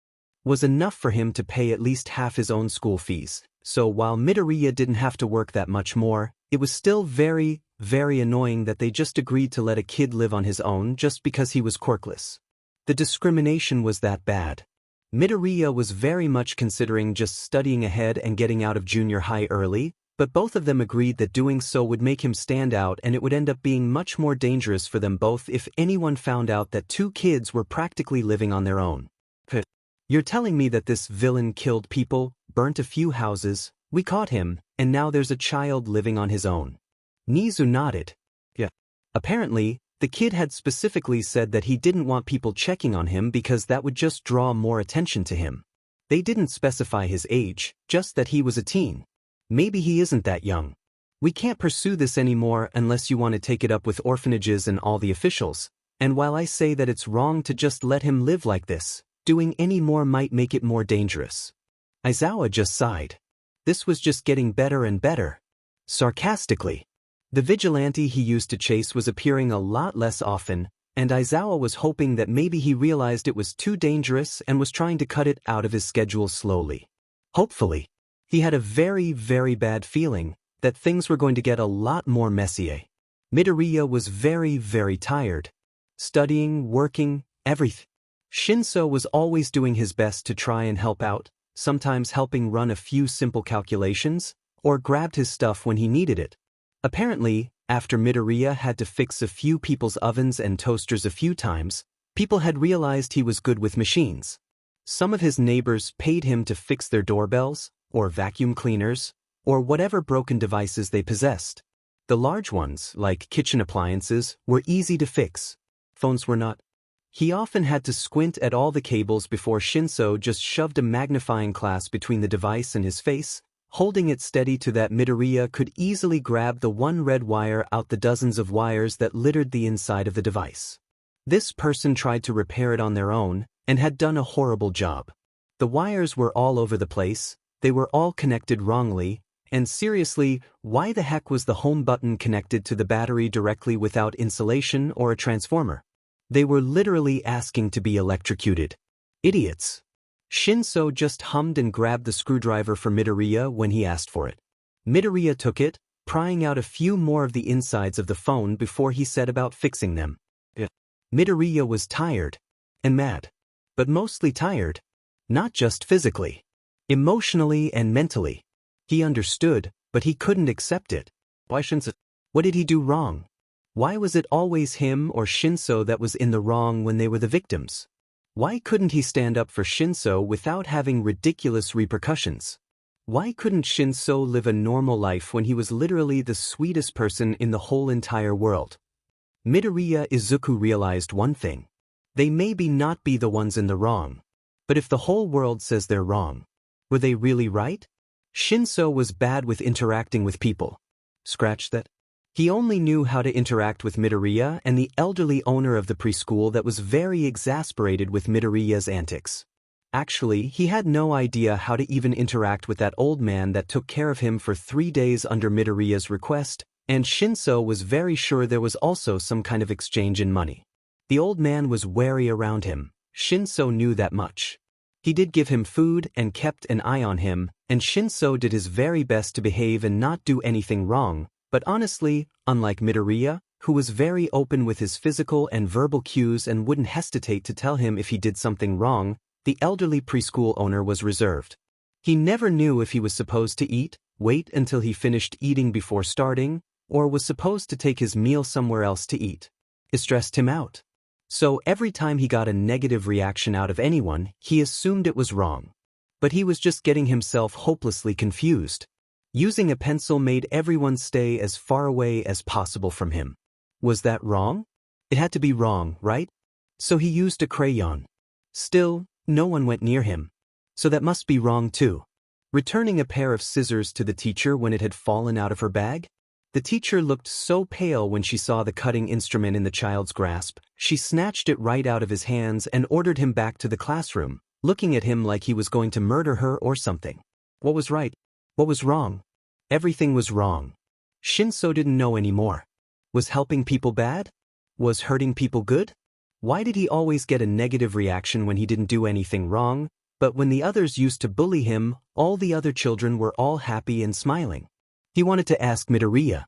was enough for him to pay at least half his own school fees, so while Midoriya didn't have to work that much more, it was still very, very annoying that they just agreed to let a kid live on his own just because he was quirkless. The discrimination was that bad. Midoriya was very much considering just studying ahead and getting out of junior high early, but both of them agreed that doing so would make him stand out and it would end up being much more dangerous for them both if anyone found out that two kids were practically living on their own. You're telling me that this villain killed people, burnt a few houses, we caught him, and now there's a child living on his own. Nizu nodded. Yeah. Apparently, the kid had specifically said that he didn't want people checking on him because that would just draw more attention to him. They didn't specify his age, just that he was a teen. Maybe he isn't that young. We can't pursue this anymore unless you want to take it up with orphanages and all the officials, and while I say that it's wrong to just let him live like this, doing any more might make it more dangerous. Aizawa just sighed. This was just getting better and better. Sarcastically. The vigilante he used to chase was appearing a lot less often, and Aizawa was hoping that maybe he realized it was too dangerous and was trying to cut it out of his schedule slowly. Hopefully. He had a very, very bad feeling that things were going to get a lot more messy. Midoriya was very, very tired. Studying, working, everything. Shinso was always doing his best to try and help out, sometimes helping run a few simple calculations, or grabbed his stuff when he needed it. Apparently, after Midoriya had to fix a few people's ovens and toasters a few times, people had realized he was good with machines. Some of his neighbors paid him to fix their doorbells, or vacuum cleaners, or whatever broken devices they possessed. The large ones, like kitchen appliances, were easy to fix. Phones were not. He often had to squint at all the cables before Shinso just shoved a magnifying glass between the device and his face, holding it steady so that Midoriya could easily grab the one red wire out the dozens of wires that littered the inside of the device. This person tried to repair it on their own, and had done a horrible job. The wires were all over the place, they were all connected wrongly, and seriously, why the heck was the home button connected to the battery directly without insulation or a transformer? They were literally asking to be electrocuted. Idiots. Shinso just hummed and grabbed the screwdriver for Midoriya when he asked for it. Midoriya took it, prying out a few more of the insides of the phone before he set about fixing them. Midoriya was tired. And mad. But mostly tired. Not just physically. Emotionally and mentally. He understood, but he couldn't accept it. Why Shinso? What did he do wrong? Why was it always him or Shinso that was in the wrong when they were the victims? Why couldn't he stand up for Shinso without having ridiculous repercussions? Why couldn't Shinso live a normal life when he was literally the sweetest person in the whole entire world? Midoriya Izuku realized one thing. They maybe not be the ones in the wrong. But if the whole world says they're wrong, Were they really right? Shinso was bad with interacting with people. Scratch that. He only knew how to interact with Midoriya and the elderly owner of the preschool that was very exasperated with Midoriya's antics. Actually, he had no idea how to even interact with that old man that took care of him for 3 days under Midoriya's request, and Shinso was very sure there was also some kind of exchange in money. The old man was wary around him. Shinso knew that much. He did give him food and kept an eye on him, and Shinso did his very best to behave and not do anything wrong, but honestly, unlike Midoriya, who was very open with his physical and verbal cues and wouldn't hesitate to tell him if he did something wrong, the elderly preschool owner was reserved. He never knew if he was supposed to eat, wait until he finished eating before starting, or was supposed to take his meal somewhere else to eat. It stressed him out. So every time he got a negative reaction out of anyone, he assumed it was wrong. But he was just getting himself hopelessly confused. Using a pencil made everyone stay as far away as possible from him. Was that wrong? It had to be wrong, right? So he used a crayon. Still, no one went near him. So that must be wrong too. Returning a pair of scissors to the teacher when it had fallen out of her bag? The teacher looked so pale when she saw the cutting instrument in the child's grasp, she snatched it right out of his hands and ordered him back to the classroom, looking at him like he was going to murder her or something. What was right? What was wrong? Everything was wrong. Shinso didn't know anymore. Was helping people bad? Was hurting people good? Why did he always get a negative reaction when he didn't do anything wrong, but when the others used to bully him, all the other children were all happy and smiling? He wanted to ask Midoriya.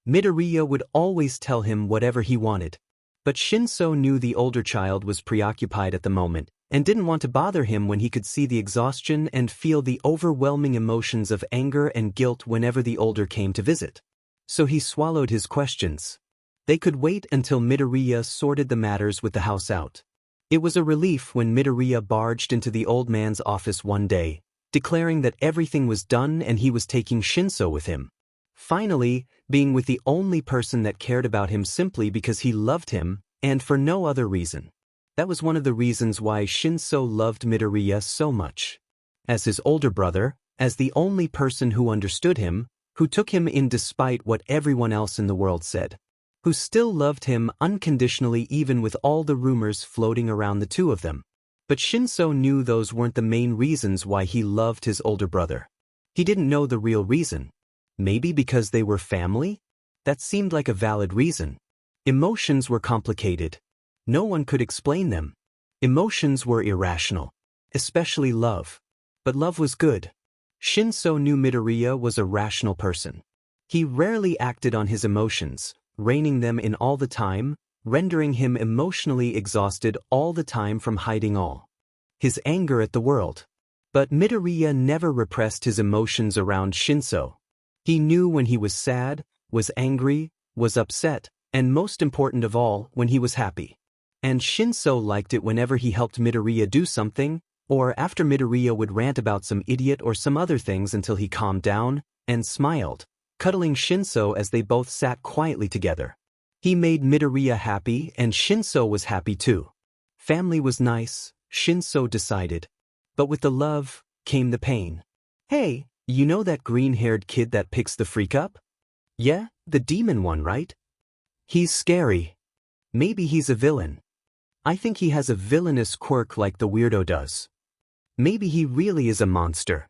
Midoriya would always tell him whatever he wanted. But Shinso knew the older child was preoccupied at the moment, and didn't want to bother him when he could see the exhaustion and feel the overwhelming emotions of anger and guilt whenever the older came to visit. So he swallowed his questions. They could wait until Midoriya sorted the matters with the house out. It was a relief when Midoriya barged into the old man's office one day, declaring that everything was done and he was taking Shinso with him. Finally, being with the only person that cared about him simply because he loved him, and for no other reason. That was one of the reasons why Shinso loved Midoriya so much. As his older brother, as the only person who understood him, who took him in despite what everyone else in the world said, who still loved him unconditionally even with all the rumors floating around the two of them. But Shinso knew those weren't the main reasons why he loved his older brother. He didn't know the real reason. Maybe because they were family? That seemed like a valid reason. Emotions were complicated. No one could explain them. Emotions were irrational. Especially love. But love was good. Shinso knew Midoriya was a rational person. He rarely acted on his emotions, reining them in all the time, rendering him emotionally exhausted all the time from hiding all his anger at the world. But Midoriya never repressed his emotions around Shinso. He knew when he was sad, was angry, was upset, and most important of all, when he was happy. And Shinso liked it whenever he helped Midoriya do something, or after Midoriya would rant about some idiot or some other things until he calmed down and smiled, cuddling Shinso as they both sat quietly together. He made Midoriya happy and Shinso was happy too. Family was nice, Shinso decided. But with the love, came the pain. Hey, you know that green-haired kid that picks the freak up? Yeah, the demon one, right? He's scary. Maybe he's a villain. I think he has a villainous quirk like the weirdo does. Maybe he really is a monster.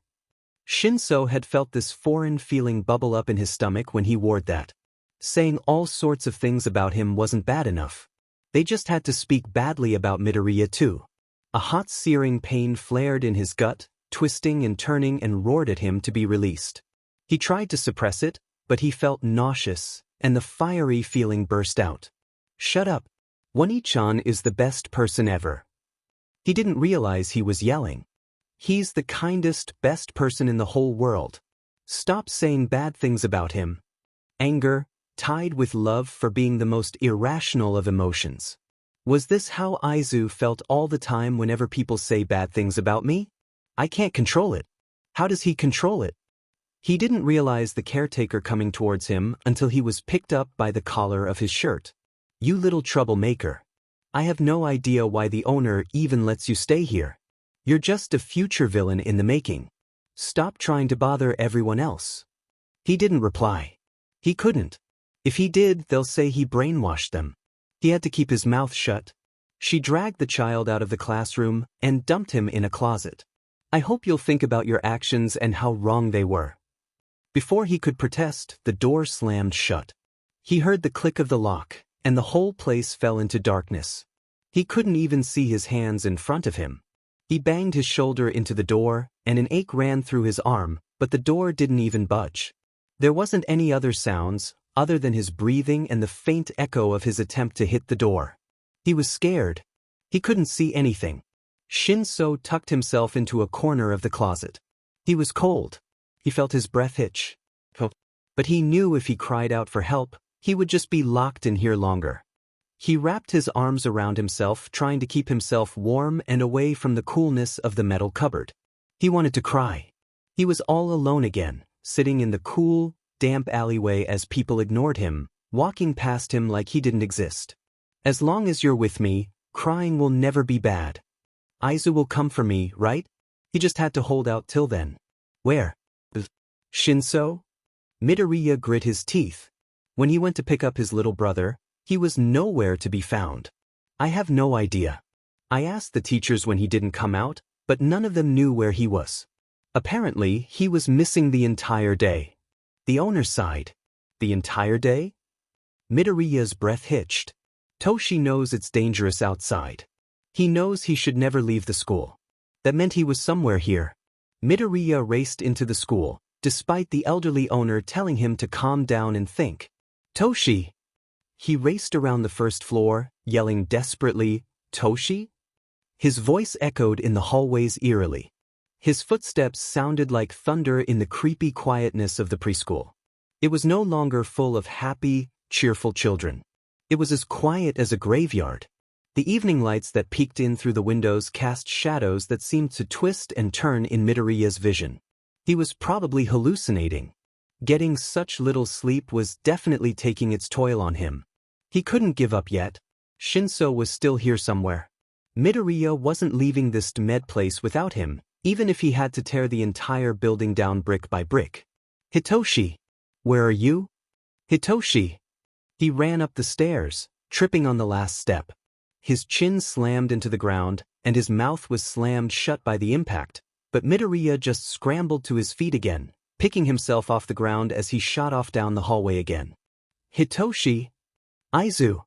Shinso had felt this foreign feeling bubble up in his stomach when he wore that. Saying all sorts of things about him wasn't bad enough. They just had to speak badly about Midoriya too. A hot searing pain flared in his gut, twisting and turning and roared at him to be released. He tried to suppress it, but he felt nauseous, and the fiery feeling burst out. Shut up. Wani-chan is the best person ever. He didn't realize he was yelling. He's the kindest, best person in the whole world. Stop saying bad things about him. Anger, tied with love for being the most irrational of emotions. Was this how Aizu felt all the time whenever people say bad things about me? I can't control it. How does he control it? He didn't realize the caretaker coming towards him until he was picked up by the collar of his shirt. You little troublemaker. I have no idea why the owner even lets you stay here. You're just a future villain in the making. Stop trying to bother everyone else. He didn't reply. He couldn't. If he did, they'll say he brainwashed them. He had to keep his mouth shut. She dragged the child out of the classroom and dumped him in a closet. I hope you'll think about your actions and how wrong they were. Before he could protest, the door slammed shut. He heard the click of the lock, and the whole place fell into darkness. He couldn't even see his hands in front of him. He banged his shoulder into the door, and an ache ran through his arm, but the door didn't even budge. There wasn't any other sounds, other than his breathing and the faint echo of his attempt to hit the door. He was scared. He couldn't see anything. Shinso tucked himself into a corner of the closet. He was cold. He felt his breath hitch. But he knew if he cried out for help, he would just be locked in here longer. He wrapped his arms around himself, trying to keep himself warm and away from the coolness of the metal cupboard. He wanted to cry. He was all alone again, sitting in the cool, damp alleyway as people ignored him, walking past him like he didn't exist. As long as you're with me, crying will never be bad. Aizu will come for me, right? He just had to hold out till then. Where? Shinso? Midoriya grit his teeth. When he went to pick up his little brother, he was nowhere to be found. I have no idea. I asked the teachers when he didn't come out, but none of them knew where he was. Apparently, he was missing the entire day. The owner sighed. The entire day? Midoriya's breath hitched. Toshi knows it's dangerous outside. He knows he should never leave the school. That meant he was somewhere here. Midoriya raced into the school, despite the elderly owner telling him to calm down and think. Toshi! He raced around the first floor, yelling desperately, Toshi? His voice echoed in the hallways eerily. His footsteps sounded like thunder in the creepy quietness of the preschool. It was no longer full of happy, cheerful children. It was as quiet as a graveyard. The evening lights that peeked in through the windows cast shadows that seemed to twist and turn in Midoriya's vision. He was probably hallucinating. Getting such little sleep was definitely taking its toll on him. He couldn't give up yet. Shinso was still here somewhere. Midoriya wasn't leaving this med place without him, even if he had to tear the entire building down brick by brick. Hitoshi! Where are you? Hitoshi! He ran up the stairs, tripping on the last step. His chin slammed into the ground, and his mouth was slammed shut by the impact, but Midoriya just scrambled to his feet again, picking himself off the ground as he shot off down the hallway again. Hitoshi! Aizu!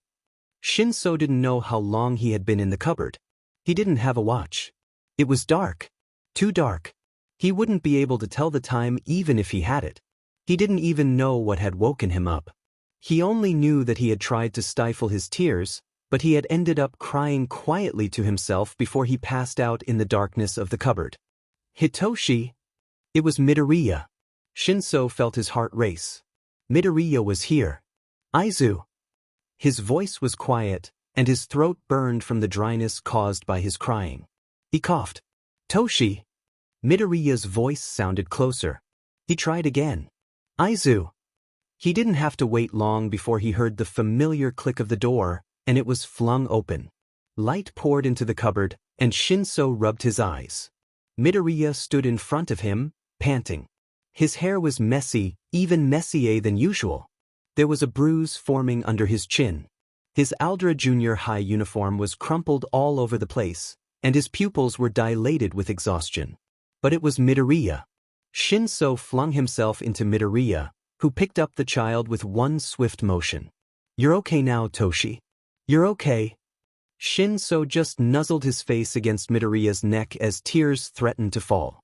Shinso didn't know how long he had been in the cupboard. He didn't have a watch. It was dark. Too dark. He wouldn't be able to tell the time even if he had it. He didn't even know what had woken him up. He only knew that he had tried to stifle his tears, but he had ended up crying quietly to himself before he passed out in the darkness of the cupboard. Hitoshi! It was Midoriya. Shinso felt his heart race. Midoriya was here. Aizu! His voice was quiet, and his throat burned from the dryness caused by his crying. He coughed. Toshi! Midoriya's voice sounded closer. He tried again. Aizu! He didn't have to wait long before he heard the familiar click of the door, and it was flung open. Light poured into the cupboard, and Shinso rubbed his eyes. Midoriya stood in front of him, panting. His hair was messy, even messier than usual. There was a bruise forming under his chin. His Aldra Junior High uniform was crumpled all over the place, and his pupils were dilated with exhaustion. But it was Midoriya. Shinso flung himself into Midoriya, who picked up the child with one swift motion. You're okay now, Toshi. You're okay. Shinso just nuzzled his face against Midoriya's neck as tears threatened to fall.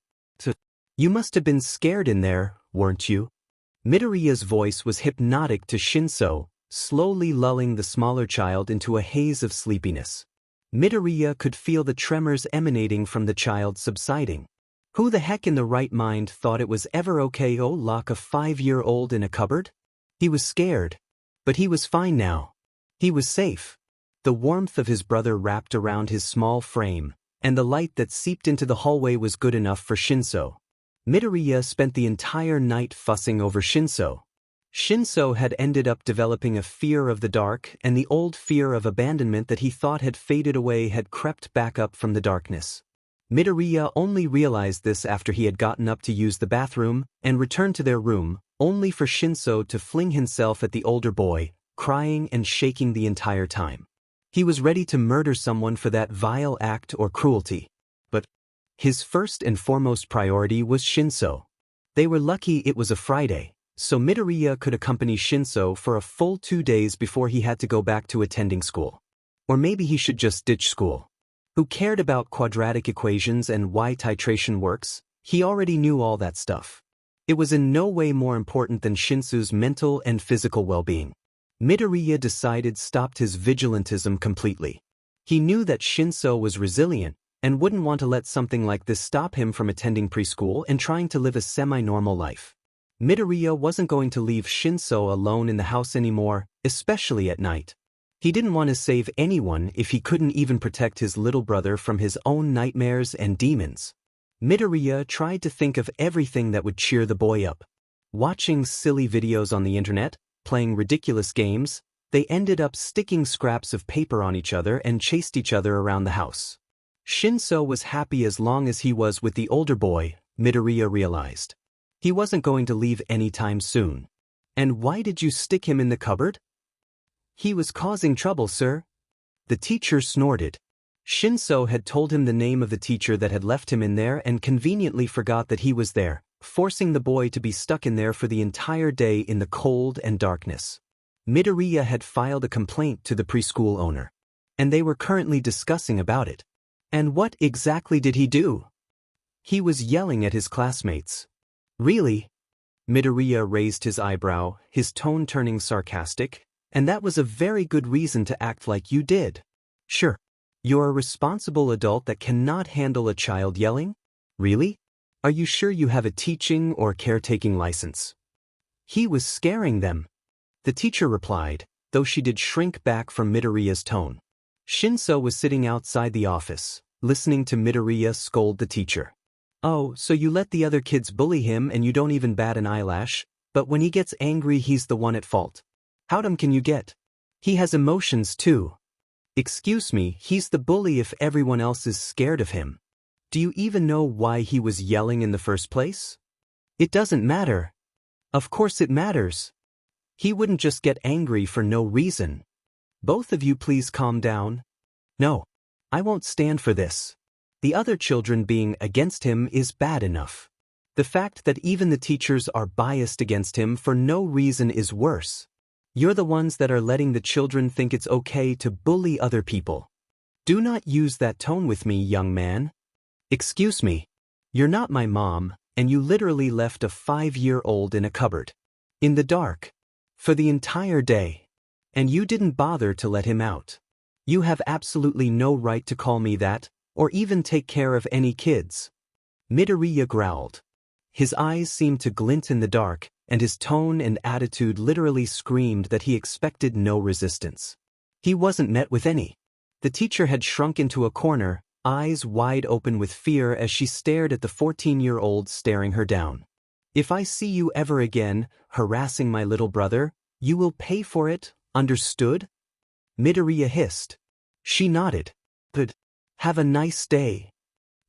You must have been scared in there, weren't you? Midoriya's voice was hypnotic to Shinso, slowly lulling the smaller child into a haze of sleepiness. Midoriya could feel the tremors emanating from the child subsiding. Who the heck in the right mind thought it was ever okay to lock a 5-year-old in a cupboard? He was scared. But he was fine now. He was safe. The warmth of his brother wrapped around his small frame, and the light that seeped into the hallway was good enough for Shinso. Midoriya spent the entire night fussing over Shinso. Shinso had ended up developing a fear of the dark, and the old fear of abandonment that he thought had faded away had crept back up from the darkness. Midoriya only realized this after he had gotten up to use the bathroom and returned to their room, only for Shinso to fling himself at the older boy, crying and shaking the entire time. He was ready to murder someone for that vile act or cruelty. But his first and foremost priority was Shinso. They were lucky it was a Friday, so Midoriya could accompany Shinso for a full 2 days before he had to go back to attending school. Or maybe he should just ditch school. Who cared about quadratic equations and why titration works? He already knew all that stuff. It was in no way more important than Shinso's mental and physical well-being. Midoriya decided stopped his vigilantism completely. He knew that Shinso was resilient and wouldn't want to let something like this stop him from attending preschool and trying to live a semi-normal life. Midoriya wasn't going to leave Shinso alone in the house anymore, especially at night. He didn't want to save anyone if he couldn't even protect his little brother from his own nightmares and demons. Midoriya tried to think of everything that would cheer the boy up. Watching silly videos on the internet, playing ridiculous games, they ended up sticking scraps of paper on each other and chased each other around the house. Shinso was happy as long as he was with the older boy, Midoriya realized. He wasn't going to leave anytime soon. And why did you stick him in the cupboard? He was causing trouble, sir. The teacher snorted. Shinso had told him the name of the teacher that had left him in there and conveniently forgot that he was there, forcing the boy to be stuck in there for the entire day in the cold and darkness. Midoriya had filed a complaint to the preschool owner, and they were currently discussing about it. And what exactly did he do? He was yelling at his classmates. Really? Midoriya raised his eyebrow, his tone turning sarcastic. And that was a very good reason to act like you did. Sure. You're a responsible adult that cannot handle a child yelling? Really? Are you sure you have a teaching or caretaking license? He was scaring them. The teacher replied, though she did shrink back from Midoriya's tone. Shinso was sitting outside the office, listening to Midoriya scold the teacher. Oh, so you let the other kids bully him and you don't even bat an eyelash, but when he gets angry he's the one at fault. How dumb can you get? He has emotions too. Excuse me, he's the bully if everyone else is scared of him. Do you even know why he was yelling in the first place? It doesn't matter. Of course it matters. He wouldn't just get angry for no reason. Both of you please calm down. No. I won't stand for this. The other children being against him is bad enough. The fact that even the teachers are biased against him for no reason is worse. You're the ones that are letting the children think it's okay to bully other people. Do not use that tone with me, young man. Excuse me. You're not my mom, and you literally left a 5-year-old in a cupboard. In the dark. For the entire day. And you didn't bother to let him out. You have absolutely no right to call me that, or even take care of any kids. Midoriya growled. His eyes seemed to glint in the dark, and his tone and attitude literally screamed that he expected no resistance. He wasn't met with any. The teacher had shrunk into a corner, eyes wide open with fear as she stared at the 14-year-old staring her down. If I see you ever again, harassing my little brother, you will pay for it, understood? Midoriya hissed. She nodded. Good. Have a nice day.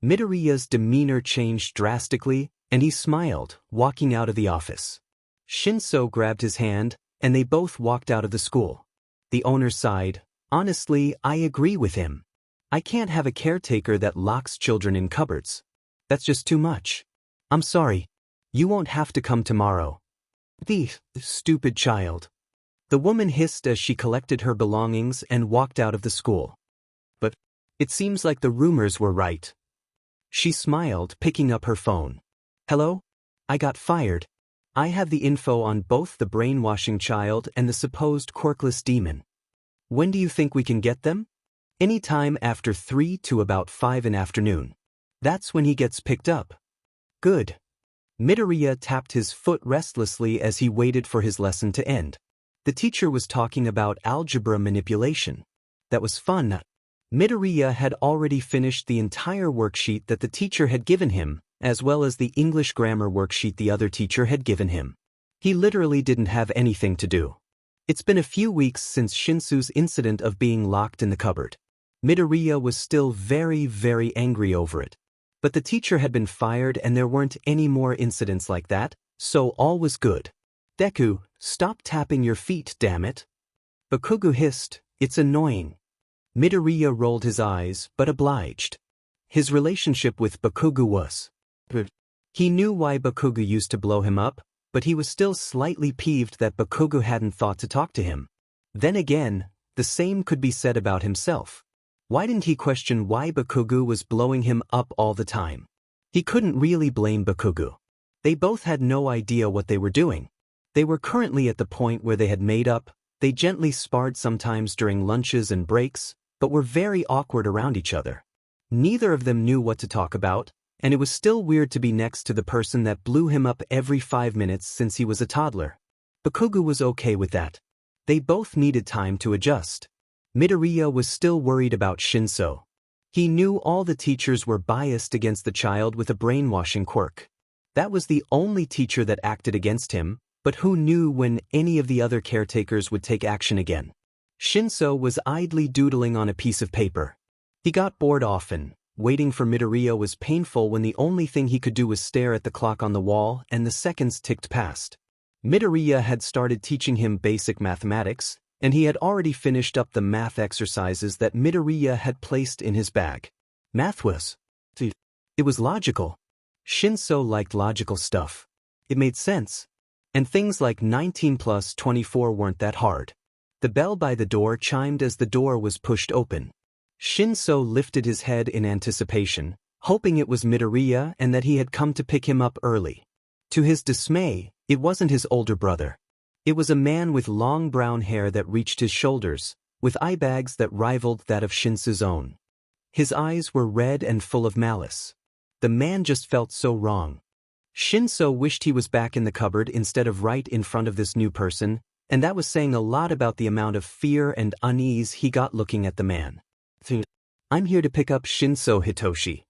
Midoriya's demeanor changed drastically, and he smiled, walking out of the office. Shinso grabbed his hand, and they both walked out of the school. The owner sighed. Honestly, I agree with him. I can't have a caretaker that locks children in cupboards. That's just too much. I'm sorry. You won't have to come tomorrow. The stupid child. The woman hissed as she collected her belongings and walked out of the school. But it seems like the rumors were right. She smiled, picking up her phone. Hello? I got fired. I have the info on both the brainwashing child and the supposed quirkless demon. When do you think we can get them? Any time after 3 to about 5 in afternoon. That's when he gets picked up. Good. Midoriya tapped his foot restlessly as he waited for his lesson to end. The teacher was talking about algebra manipulation. That was fun. Midoriya had already finished the entire worksheet that the teacher had given him, as well as the English grammar worksheet the other teacher had given him. He literally didn't have anything to do. It's been a few weeks since Shinso's incident of being locked in the cupboard. Midoriya was still very, very angry over it. But the teacher had been fired and there weren't any more incidents like that, so all was good. Deku, stop tapping your feet, damn it. Bakugo hissed, it's annoying. Midoriya rolled his eyes, but obliged. His relationship with Bakugo was. He knew why Bakugo used to blow him up, but he was still slightly peeved that Bakugo hadn't thought to talk to him. Then again, the same could be said about himself. Why didn't he question why Bakugo was blowing him up all the time? He couldn't really blame Bakugo. They both had no idea what they were doing. They were currently at the point where they had made up, they gently sparred sometimes during lunches and breaks, but were very awkward around each other. Neither of them knew what to talk about, and it was still weird to be next to the person that blew him up every 5 minutes since he was a toddler. Bakugo was okay with that. They both needed time to adjust. Midoriya was still worried about Shinso. He knew all the teachers were biased against the child with a brainwashing quirk. That was the only teacher that acted against him, but who knew when any of the other caretakers would take action again? Shinso was idly doodling on a piece of paper. He got bored often. Waiting for Midoriya was painful when the only thing he could do was stare at the clock on the wall and the seconds ticked past. Midoriya had started teaching him basic mathematics, and he had already finished up the math exercises that Midoriya had placed in his bag. Math was. It was logical. Shinso liked logical stuff. It made sense. And things like 19 plus 24 weren't that hard. The bell by the door chimed as the door was pushed open. Shinso lifted his head in anticipation, hoping it was Midoriya and that he had come to pick him up early. To his dismay, it wasn't his older brother. It was a man with long brown hair that reached his shoulders, with eye bags that rivaled that of Shinso's own. His eyes were red and full of malice. The man just felt so wrong. Shinso wished he was back in the cupboard instead of right in front of this new person, and that was saying a lot about the amount of fear and unease he got looking at the man. I'm here to pick up Shinso Hitoshi.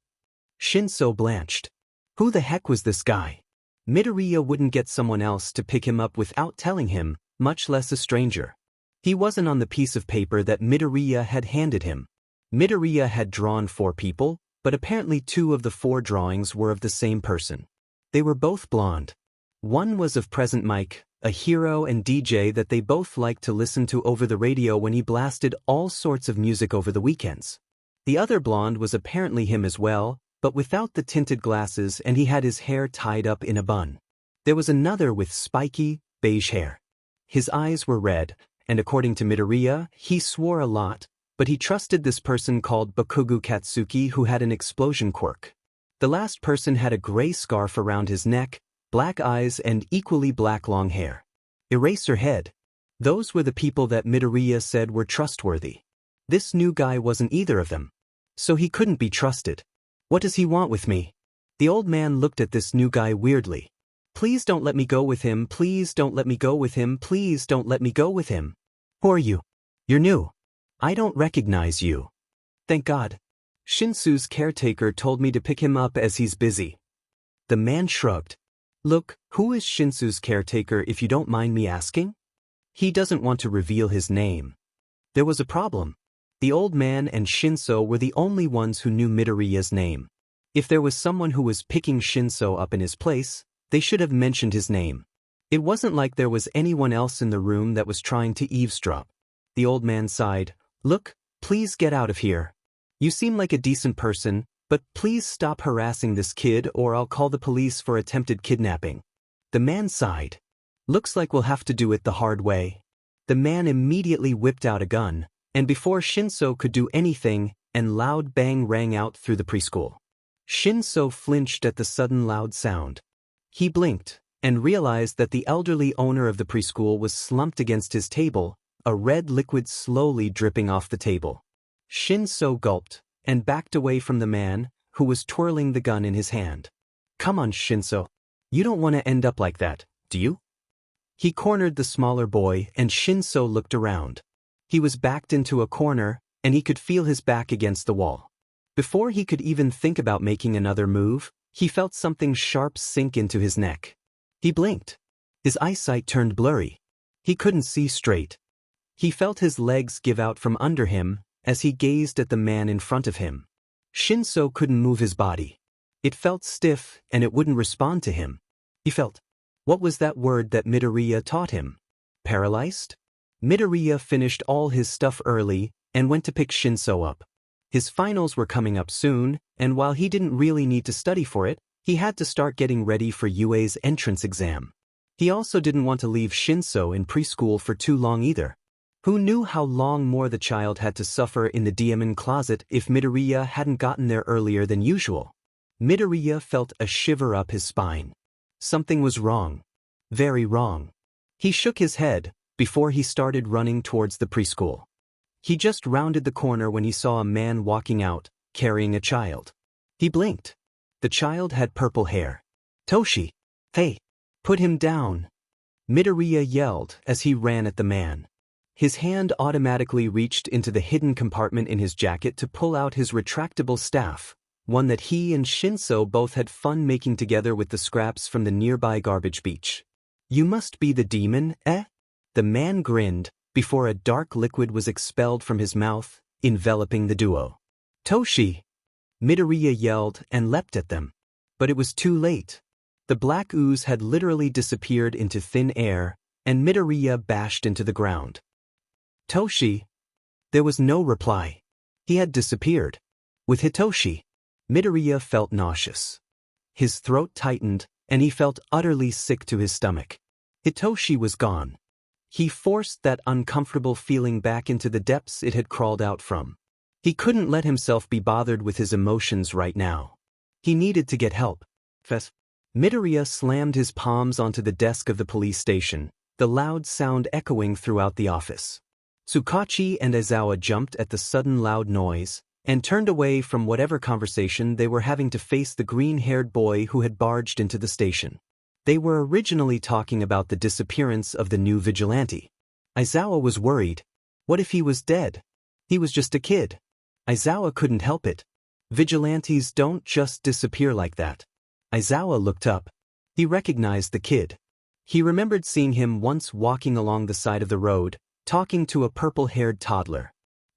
Shinso blanched. Who the heck was this guy? Midoriya wouldn't get someone else to pick him up without telling him, much less a stranger. He wasn't on the piece of paper that Midoriya had handed him. Midoriya had drawn 4 people, but apparently 2 of the 4 drawings were of the same person. They were both blonde. One was of Present Mike, a hero and DJ that they both liked to listen to over the radio when he blasted all sorts of music over the weekends. The other blonde was apparently him as well, but without the tinted glasses, and he had his hair tied up in a bun. There was another with spiky, beige hair. His eyes were red, and according to Midoriya, he swore a lot, but he trusted this person called Bakugo Katsuki who had an explosion quirk. The last person had a gray scarf around his neck, black eyes and equally black long hair. Eraserhead. Those were the people that Midoriya said were trustworthy. This new guy wasn't either of them. So he couldn't be trusted. What does he want with me? The old man looked at this new guy weirdly. Please don't let me go with him, please don't let me go with him, please don't let me go with him. Who are you? You're new. I don't recognize you. Thank God. Shinso's caretaker told me to pick him up as he's busy. The man shrugged. Look, who is Shinso's caretaker if you don't mind me asking? He doesn't want to reveal his name. There was a problem. The old man and Shinso were the only ones who knew Midoriya's name. If there was someone who was picking Shinso up in his place, they should have mentioned his name. It wasn't like there was anyone else in the room that was trying to eavesdrop. The old man sighed. Look, please get out of here. You seem like a decent person, but please stop harassing this kid or I'll call the police for attempted kidnapping. The man sighed. Looks like we'll have to do it the hard way. The man immediately whipped out a gun, and before Shinso could do anything, an loud bang rang out through the preschool. Shinso flinched at the sudden loud sound. He blinked, and realized that the elderly owner of the preschool was slumped against his table, a red liquid slowly dripping off the table. Shinso gulped, and backed away from the man, who was twirling the gun in his hand. Come on, Shinso. You don't want to end up like that, do you? He cornered the smaller boy, and Shinso looked around. He was backed into a corner, and he could feel his back against the wall. Before he could even think about making another move, he felt something sharp sink into his neck. He blinked. His eyesight turned blurry. He couldn't see straight. He felt his legs give out from under him as he gazed at the man in front of him. Shinso couldn't move his body. It felt stiff and it wouldn't respond to him. He felt. What was that word that Midoriya taught him? Paralyzed? Midoriya finished all his stuff early and went to pick Shinso up. His finals were coming up soon, and while he didn't really need to study for it, he had to start getting ready for UA's entrance exam. He also didn't want to leave Shinso in preschool for too long either. Who knew how long more the child had to suffer in the demon closet if Midoriya hadn't gotten there earlier than usual? Midoriya felt a shiver up his spine. Something was wrong. Very wrong. He shook his head before he started running towards the preschool. He just rounded the corner when he saw a man walking out, carrying a child. He blinked. The child had purple hair. Toshi! Hey! Put him down! Midoriya yelled as he ran at the man. His hand automatically reached into the hidden compartment in his jacket to pull out his retractable staff, one that he and Shinso both had fun making together with the scraps from the nearby garbage beach. You must be the demon, eh? The man grinned before a dark liquid was expelled from his mouth, enveloping the duo. Toshi! Midoriya yelled and leapt at them. But it was too late. The black ooze had literally disappeared into thin air, and Midoriya bashed into the ground. Toshi! There was no reply. He had disappeared. With Hitoshi, Midoriya felt nauseous. His throat tightened, and he felt utterly sick to his stomach. Hitoshi was gone. He forced that uncomfortable feeling back into the depths it had crawled out from. He couldn't let himself be bothered with his emotions right now. He needed to get help. Midoriya slammed his palms onto the desk of the police station, the loud sound echoing throughout the office. Tsukachi and Aizawa jumped at the sudden loud noise and turned away from whatever conversation they were having to face the green-haired boy who had barged into the station. They were originally talking about the disappearance of the new vigilante. Aizawa was worried. What if he was dead? He was just a kid. Aizawa couldn't help it. Vigilantes don't just disappear like that. Aizawa looked up. He recognized the kid. He remembered seeing him once walking along the side of the road, talking to a purple-haired toddler.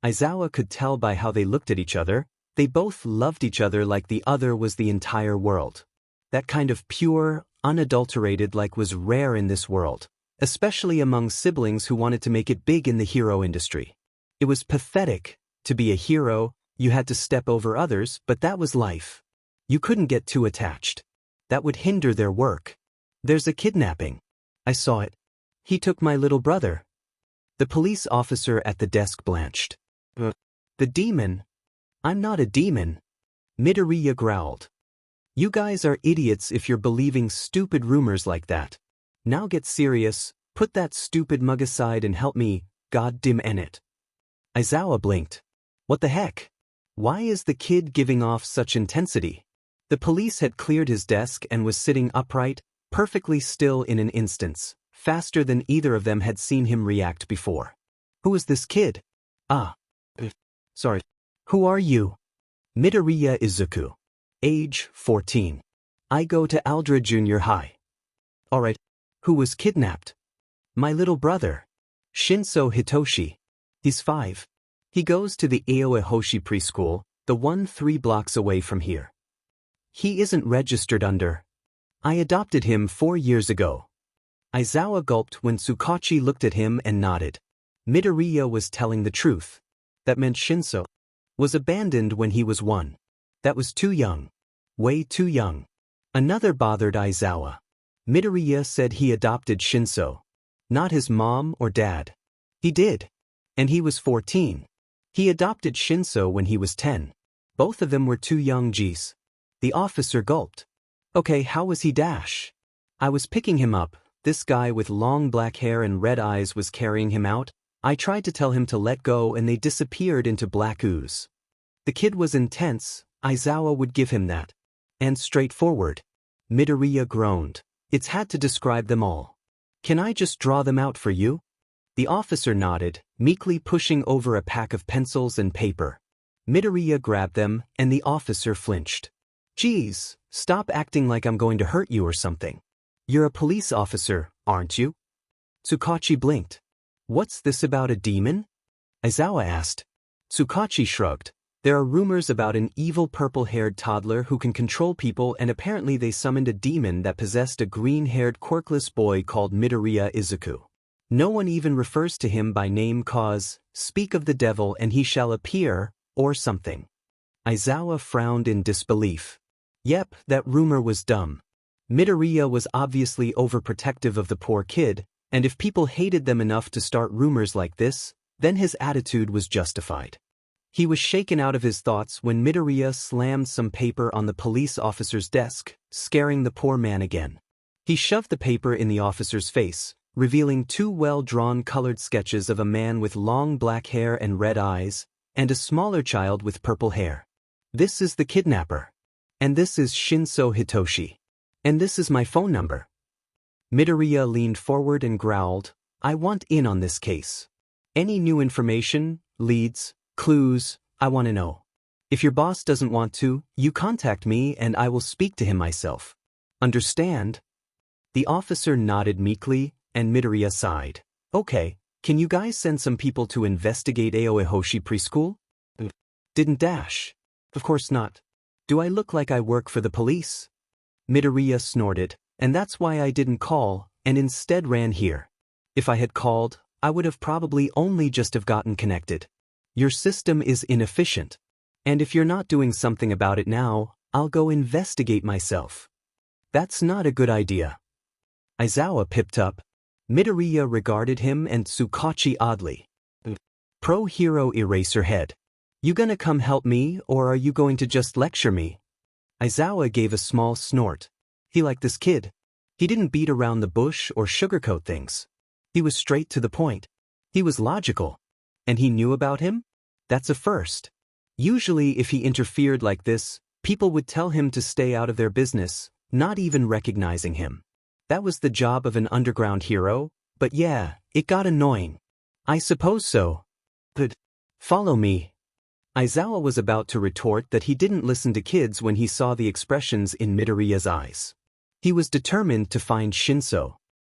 Aizawa could tell by how they looked at each other, they both loved each other like the other was the entire world. That kind of pure, unadulterated like was rare in this world, especially among siblings who wanted to make it big in the hero industry. It was pathetic. To be a hero, you had to step over others, but that was life. You couldn't get too attached. That would hinder their work. There's a kidnapping. I saw it. He took my little brother. The police officer at the desk blanched. The demon? I'm not a demon. Midoriya growled. You guys are idiots if you're believing stupid rumors like that. Now get serious, put that stupid mug aside and help me, goddamn it. Aizawa blinked. What the heck? Why is the kid giving off such intensity? The police had cleared his desk and was sitting upright, perfectly still in an instant, faster than either of them had seen him react before. Who is this kid? Sorry. Who are you? Midoriya Izuku. Age 14. I go to Aldra Junior High. Alright. Who was kidnapped? My little brother. Shinso Hitoshi. He's 5. He goes to the Aoehoshi preschool, the one 3 blocks away from here. He isn't registered under. I adopted him 4 years ago. Aizawa gulped when Tsukachi looked at him and nodded. Midoriya was telling the truth. That meant Shinso was abandoned when he was 1. That was too young. Way too young. Another bothered Aizawa. Midoriya said he adopted Shinso. Not his mom or dad. He did. And he was 14. He adopted Shinso when he was 10. Both of them were too young. Geez. The officer gulped. Okay, how was he dash? I was picking him up. This guy with long black hair and red eyes was carrying him out. I tried to tell him to let go and they disappeared into black ooze. The kid was intense, Aizawa would give him that. And straightforward. Midoriya groaned. It's had to describe them all. Can I just draw them out for you? The officer nodded, meekly pushing over a pack of pencils and paper. Midoriya grabbed them, and the officer flinched. Geez, stop acting like I'm going to hurt you or something. You're a police officer, aren't you? Tsukachi blinked. What's this about a demon? Aizawa asked. Tsukachi shrugged. There are rumors about an evil purple-haired toddler who can control people, and apparently they summoned a demon that possessed a green-haired quirkless boy called Midoriya Izuku. No one even refers to him by name cause, speak of the devil and he shall appear, or something. Aizawa frowned in disbelief. Yep, that rumor was dumb. Midoriya was obviously overprotective of the poor kid, and if people hated them enough to start rumors like this, then his attitude was justified. He was shaken out of his thoughts when Midoriya slammed some paper on the police officer's desk, scaring the poor man again. He shoved the paper in the officer's face, revealing two well-drawn colored sketches of a man with long black hair and red eyes, and a smaller child with purple hair. This is the kidnapper. And this is Shinso Hitoshi. And this is my phone number. Midoriya leaned forward and growled, I want in on this case. Any new information, leads, clues, I want to know. If your boss doesn't want to, you contact me and I will speak to him myself. Understand? The officer nodded meekly, and Midoriya sighed. Okay, can you guys send some people to investigate Aoihoshi preschool? Didn't dash. Of course not. Do I look like I work for the police? Midoriya snorted, and that's why I didn't call, and instead ran here. If I had called, I would have probably only just have gotten connected. Your system is inefficient. And if you're not doing something about it now, I'll go investigate myself. That's not a good idea. Aizawa pipped up. Midoriya regarded him and Tsukachi oddly. Pro-hero Eraserhead. You gonna come help me, or are you going to just lecture me? Aizawa gave a small snort. He liked this kid. He didn't beat around the bush or sugarcoat things. He was straight to the point. He was logical. And he knew about him? That's a first. Usually if he interfered like this, people would tell him to stay out of their business, not even recognizing him. That was the job of an underground hero, but yeah, it got annoying. I suppose so. But follow me. Aizawa was about to retort that he didn't listen to kids when he saw the expressions in Midoriya's eyes. He was determined to find Shinso.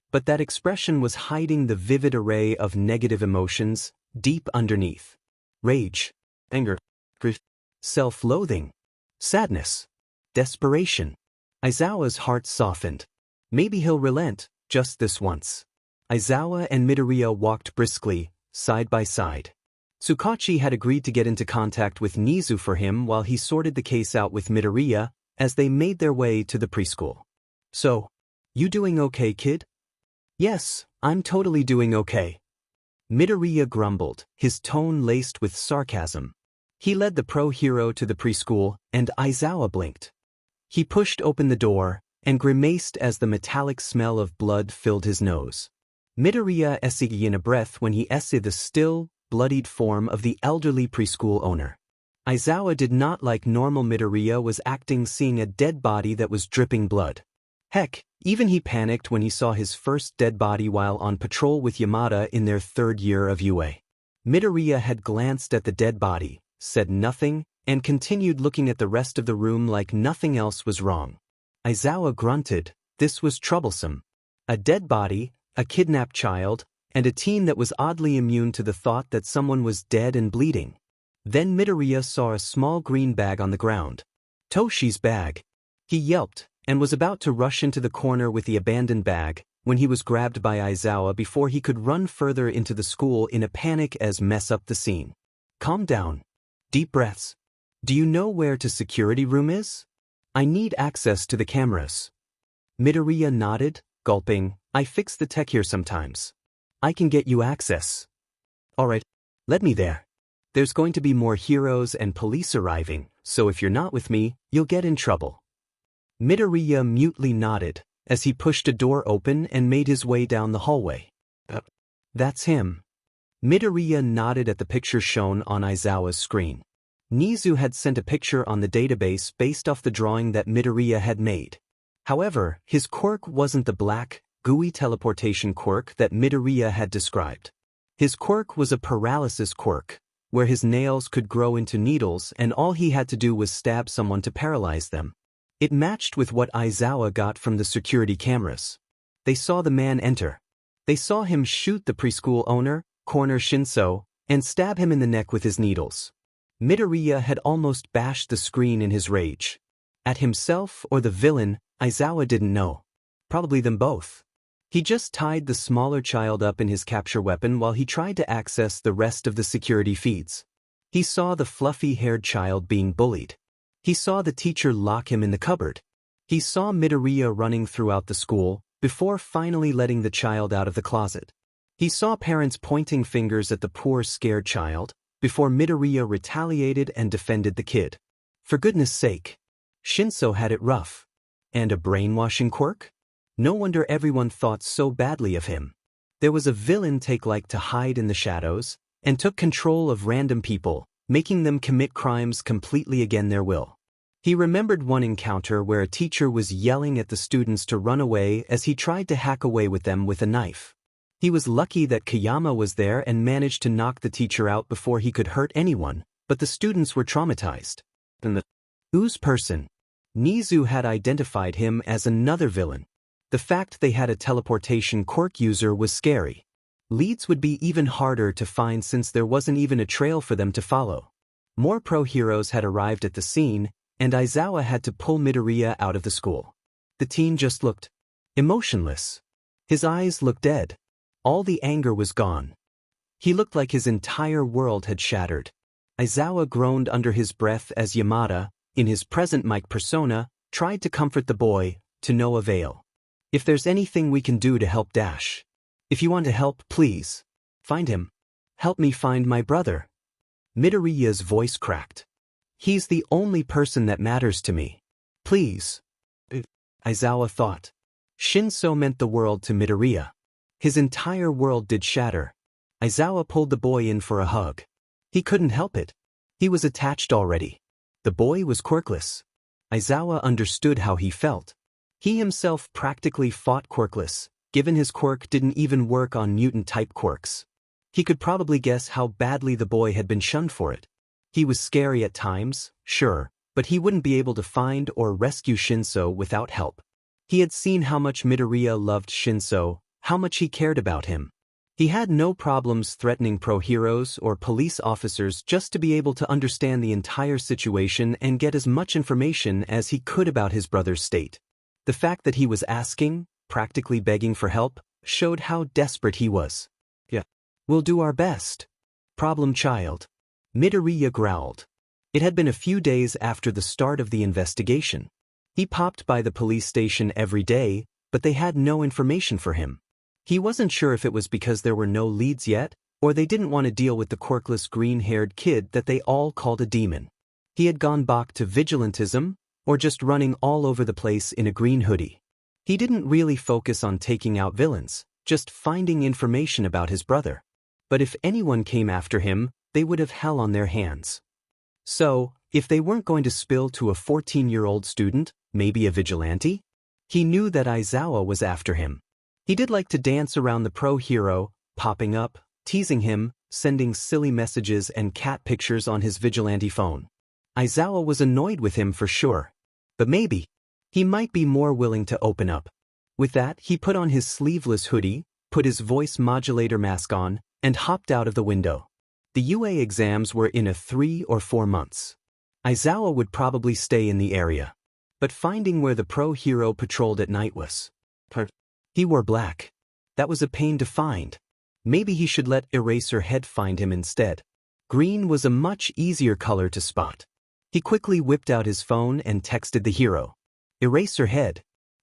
But that expression was hiding the vivid array of negative emotions deep underneath. Rage, anger, grief, self-loathing, sadness, desperation. Aizawa's heart softened. Maybe he'll relent, just this once. Aizawa and Midoriya walked briskly, side by side. Tsukachi had agreed to get into contact with Nizu for him while he sorted the case out with Midoriya as they made their way to the preschool. So, you doing okay, kid? Yes, I'm totally doing okay. Midoriya grumbled, his tone laced with sarcasm. He led the pro-hero to the preschool, and Aizawa blinked. He pushed open the door, and grimaced as the metallic smell of blood filled his nose. Midoriya essayed in a breath when he essayed the still, bloodied form of the elderly preschool owner. Aizawa did not like normal Midoriya was acting seeing a dead body that was dripping blood. Heck, even he panicked when he saw his first dead body while on patrol with Yamada in their third year of UA. Midoriya had glanced at the dead body, said nothing, and continued looking at the rest of the room like nothing else was wrong. Aizawa grunted. This was troublesome. A dead body, a kidnapped child, and a team that was oddly immune to the thought that someone was dead and bleeding. Then Midoriya saw a small green bag on the ground. Toshi's bag. He yelped, and was about to rush into the corner with the abandoned bag, when he was grabbed by Aizawa before he could run further into the school in a panic as mess up the scene. Calm down. Deep breaths. Do you know where to security room is? I need access to the cameras. Midoriya nodded, gulping. I fix the tech here sometimes. I can get you access. Alright, let me there. There's going to be more heroes and police arriving, so if you're not with me, you'll get in trouble. Midoriya mutely nodded, as he pushed a door open and made his way down the hallway. That's him. Midoriya nodded at the picture shown on Aizawa's screen. Nizu had sent a picture on the database based off the drawing that Midoriya had made. However, his quirk wasn't the black, gooey teleportation quirk that Midoriya had described. His quirk was a paralysis quirk, where his nails could grow into needles and all he had to do was stab someone to paralyze them. It matched with what Aizawa got from the security cameras. They saw the man enter. They saw him shoot the preschool owner, corner Shinso, and stab him in the neck with his needles. Midoriya had almost bashed the screen in his rage. At himself or the villain, Aizawa didn't know. Probably them both. He just tied the smaller child up in his capture weapon while he tried to access the rest of the security feeds. He saw the fluffy-haired child being bullied. He saw the teacher lock him in the cupboard. He saw Midoriya running throughout the school, before finally letting the child out of the closet. He saw parents pointing fingers at the poor scared child, before Midoriya retaliated and defended the kid. For goodness sake. Shinso had it rough. And a brainwashing quirk? No wonder everyone thought so badly of him. There was a villain like to hide in the shadows, and took control of random people, making them commit crimes completely against their will. He remembered one encounter where a teacher was yelling at the students to run away as he tried to hack away with them with a knife. He was lucky that Kayama was there and managed to knock the teacher out before he could hurt anyone, but the students were traumatized. And the ooze person. Nizu had identified him as another villain. The fact they had a teleportation quirk user was scary. Leads would be even harder to find since there wasn't even a trail for them to follow. More pro-heroes had arrived at the scene, and Aizawa had to pull Midoriya out of the school. The teen just looked emotionless. His eyes looked dead. All the anger was gone. He looked like his entire world had shattered. Aizawa groaned under his breath as Yamada, in his present mic persona, tried to comfort the boy, to no avail. If there's anything we can do to help Dash. If you want to help, please. Find him. Help me find my brother. Midoriya's voice cracked. He's the only person that matters to me. Please. Aizawa thought. Shinso meant the world to Midoriya. His entire world did shatter. Aizawa pulled the boy in for a hug. He couldn't help it. He was attached already. The boy was quirkless. Aizawa understood how he felt. He himself practically fought Quirkless, given his quirk didn't even work on mutant-type quirks. He could probably guess how badly the boy had been shunned for it. He was scary at times, sure, but he wouldn't be able to find or rescue Shinso without help. He had seen how much Midoriya loved Shinso, how much he cared about him. He had no problems threatening pro-heroes or police officers just to be able to understand the entire situation and get as much information as he could about his brother's state. The fact that he was asking, practically begging for help, showed how desperate he was. Yeah. We'll do our best. Problem child. Midoriya growled. It had been a few days after the start of the investigation. He popped by the police station every day, but they had no information for him. He wasn't sure if it was because there were no leads yet, or they didn't want to deal with the quirkless green-haired kid that they all called a demon. He had gone back to vigilantism, or just running all over the place in a green hoodie. He didn't really focus on taking out villains, just finding information about his brother. But if anyone came after him, they would have hell on their hands. So, if they weren't going to spill to a 14-year-old student, maybe a vigilante? He knew that Aizawa was after him. He did like to dance around the pro-hero, popping up, teasing him, sending silly messages and cat pictures on his vigilante phone. Aizawa was annoyed with him for sure. But maybe he might be more willing to open up. With that, he put on his sleeveless hoodie, put his voice modulator mask on, and hopped out of the window. The UA exams were in 3 or 4 months. Aizawa would probably stay in the area. But finding where the pro-hero patrolled at night was. He wore black. That was a pain to find. Maybe he should let Eraserhead find him instead. Green was a much easier color to spot. He quickly whipped out his phone and texted the hero. Eraserhead.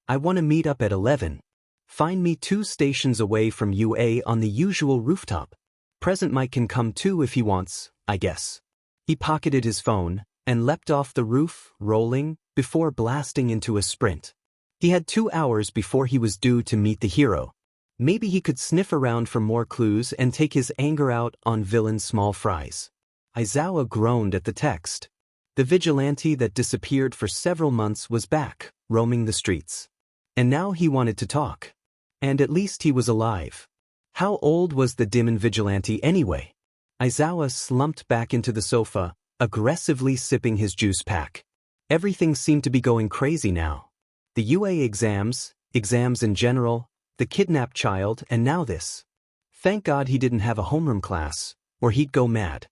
I want to meet up at 11. Find me 2 stations away from UA on the usual rooftop. Present Mike can come too if he wants, I guess. He pocketed his phone and leapt off the roof, rolling, before blasting into a sprint. He had 2 hours before he was due to meet the hero. Maybe he could sniff around for more clues and take his anger out on villain small fries. Aizawa groaned at the text. The vigilante that disappeared for several months was back, roaming the streets. And now he wanted to talk. And at least he was alive. How old was the demon vigilante anyway? Aizawa slumped back into the sofa, aggressively sipping his juice pack. Everything seemed to be going crazy now. The UA exams in general, the kidnapped child, and now this. Thank God he didn't have a homeroom class, or he'd go mad.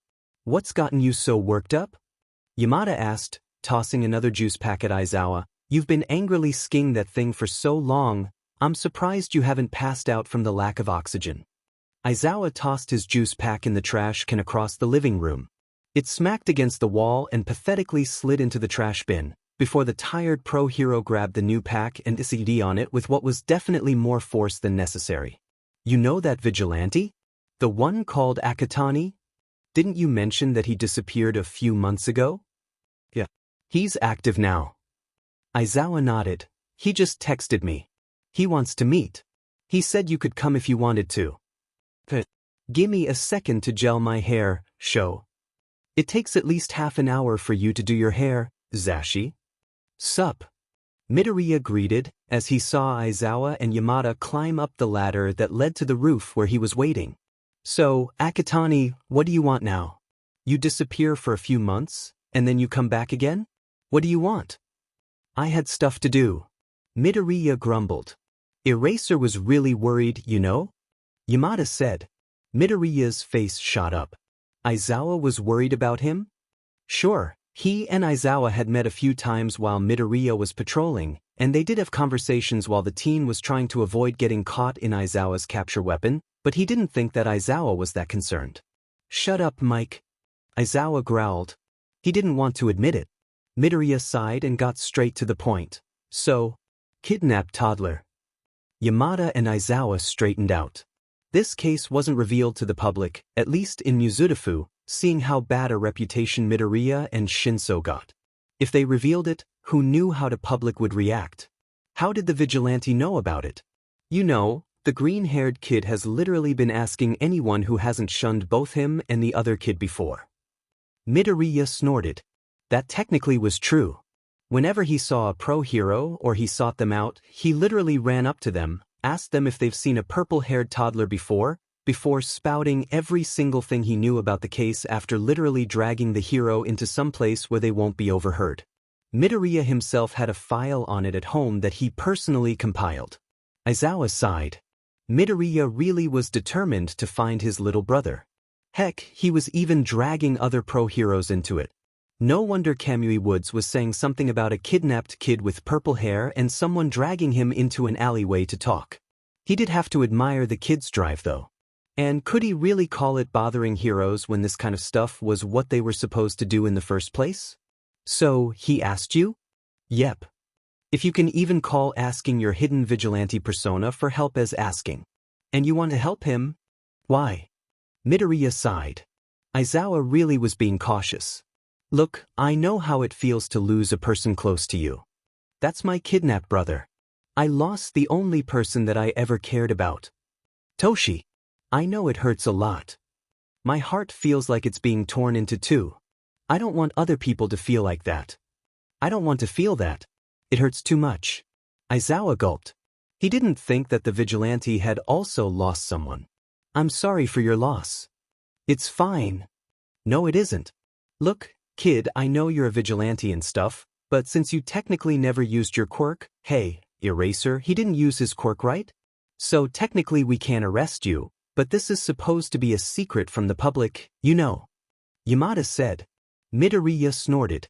What's gotten you so worked up? Yamada asked, tossing another juice pack at Aizawa. You've been angrily skiing that thing for so long, I'm surprised you haven't passed out from the lack of oxygen. Aizawa tossed his juice pack in the trash can across the living room. It smacked against the wall and pathetically slid into the trash bin, before the tired pro-hero grabbed the new pack and decided on it with what was definitely more force than necessary. You know that vigilante? The one called Akatani? Didn't you mention that he disappeared a few months ago? Yeah. He's active now. Aizawa nodded. He just texted me. He wants to meet. He said you could come if you wanted to. Gimme a second to gel my hair, Sho. It takes at least half an hour for you to do your hair, Zashi. Sup? Midoriya greeted, as he saw Aizawa and Yamada climb up the ladder that led to the roof where he was waiting. So, Akatani, what do you want now? You disappear for a few months, and then you come back again? What do you want? I had stuff to do. Midoriya grumbled. Eraser was really worried, you know? Yamada said. Midoriya's face shot up. Aizawa was worried about him? Sure, he and Aizawa had met a few times while Midoriya was patrolling, and they did have conversations while the teen was trying to avoid getting caught in Aizawa's capture weapon, but he didn't think that Aizawa was that concerned. Shut up, Mike. Aizawa growled. He didn't want to admit it. Midoriya sighed and got straight to the point. So, kidnapped toddler. Yamada and Aizawa straightened out. This case wasn't revealed to the public, at least in Mizudafu, seeing how bad a reputation Midoriya and Shinso got. If they revealed it, who knew how the public would react? How did the vigilante know about it? You know, the green-haired kid has literally been asking anyone who hasn't shunned both him and the other kid before. Midoriya snorted. That technically was true. Whenever he saw a pro-hero or he sought them out, he literally ran up to them, asked them if they've seen a purple-haired toddler before spouting every single thing he knew about the case after literally dragging the hero into some place where they won't be overheard. Midoriya himself had a file on it at home that he personally compiled. Aizawa sighed. Midoriya really was determined to find his little brother. Heck, he was even dragging other pro-heroes into it. No wonder Kamui Woods was saying something about a kidnapped kid with purple hair and someone dragging him into an alleyway to talk. He did have to admire the kid's drive though. And could he really call it bothering heroes when this kind of stuff was what they were supposed to do in the first place? So, he asked you? Yep. If you can even call asking your hidden vigilante persona for help as asking. And you want to help him? Why? Midoriya sighed. Aizawa really was being cautious. Look, I know how it feels to lose a person close to you. That's my kidnapped brother. I lost the only person that I ever cared about. Toshi. I know it hurts a lot. My heart feels like it's being torn into two. I don't want other people to feel like that. I don't want to feel that. It hurts too much. Aizawa gulped. He didn't think that the vigilante had also lost someone. I'm sorry for your loss. It's fine. No, it isn't. Look, kid, I know you're a vigilante and stuff, but since you technically never used your quirk, hey, Eraser, he didn't use his quirk, right? So technically we can't arrest you, but this is supposed to be a secret from the public, you know. Yamada said. Midoriya snorted.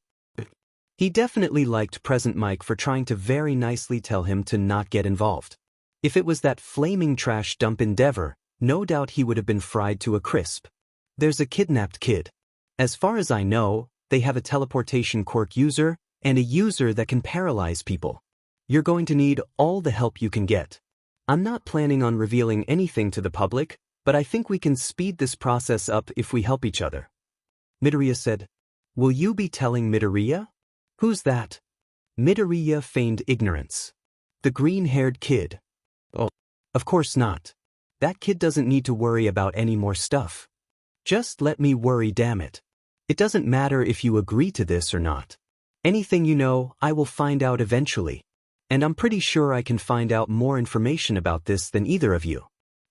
He definitely liked Present Mike for trying to very nicely tell him to not get involved. If it was that flaming trash dump endeavor, no doubt he would have been fried to a crisp. There's a kidnapped kid. As far as I know, they have a teleportation quirk user and a user that can paralyze people. You're going to need all the help you can get. I'm not planning on revealing anything to the public, but I think we can speed this process up if we help each other. Midoriya said. Will you be telling Midoriya? Who's that? Midoriya feigned ignorance. The green-haired kid. Oh, of course not. That kid doesn't need to worry about any more stuff. Just let me worry, damn it. It doesn't matter if you agree to this or not. Anything you know, I will find out eventually. And I'm pretty sure I can find out more information about this than either of you.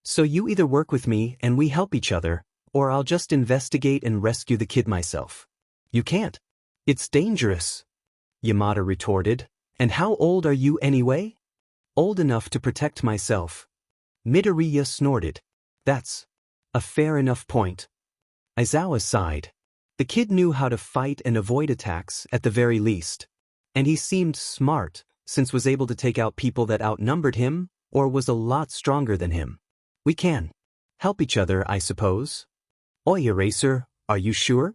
So you either work with me and we help each other, or I'll just investigate and rescue the kid myself. You can't. It's dangerous. Yamada retorted. And how old are you anyway? Old enough to protect myself. Midoriya snorted. That's a fair enough point. Aizawa sighed. The kid knew how to fight and avoid attacks at the very least. And he seemed smart, since was able to take out people that outnumbered him, or was a lot stronger than him. We can help each other, I suppose. Oi, Eraser, are you sure?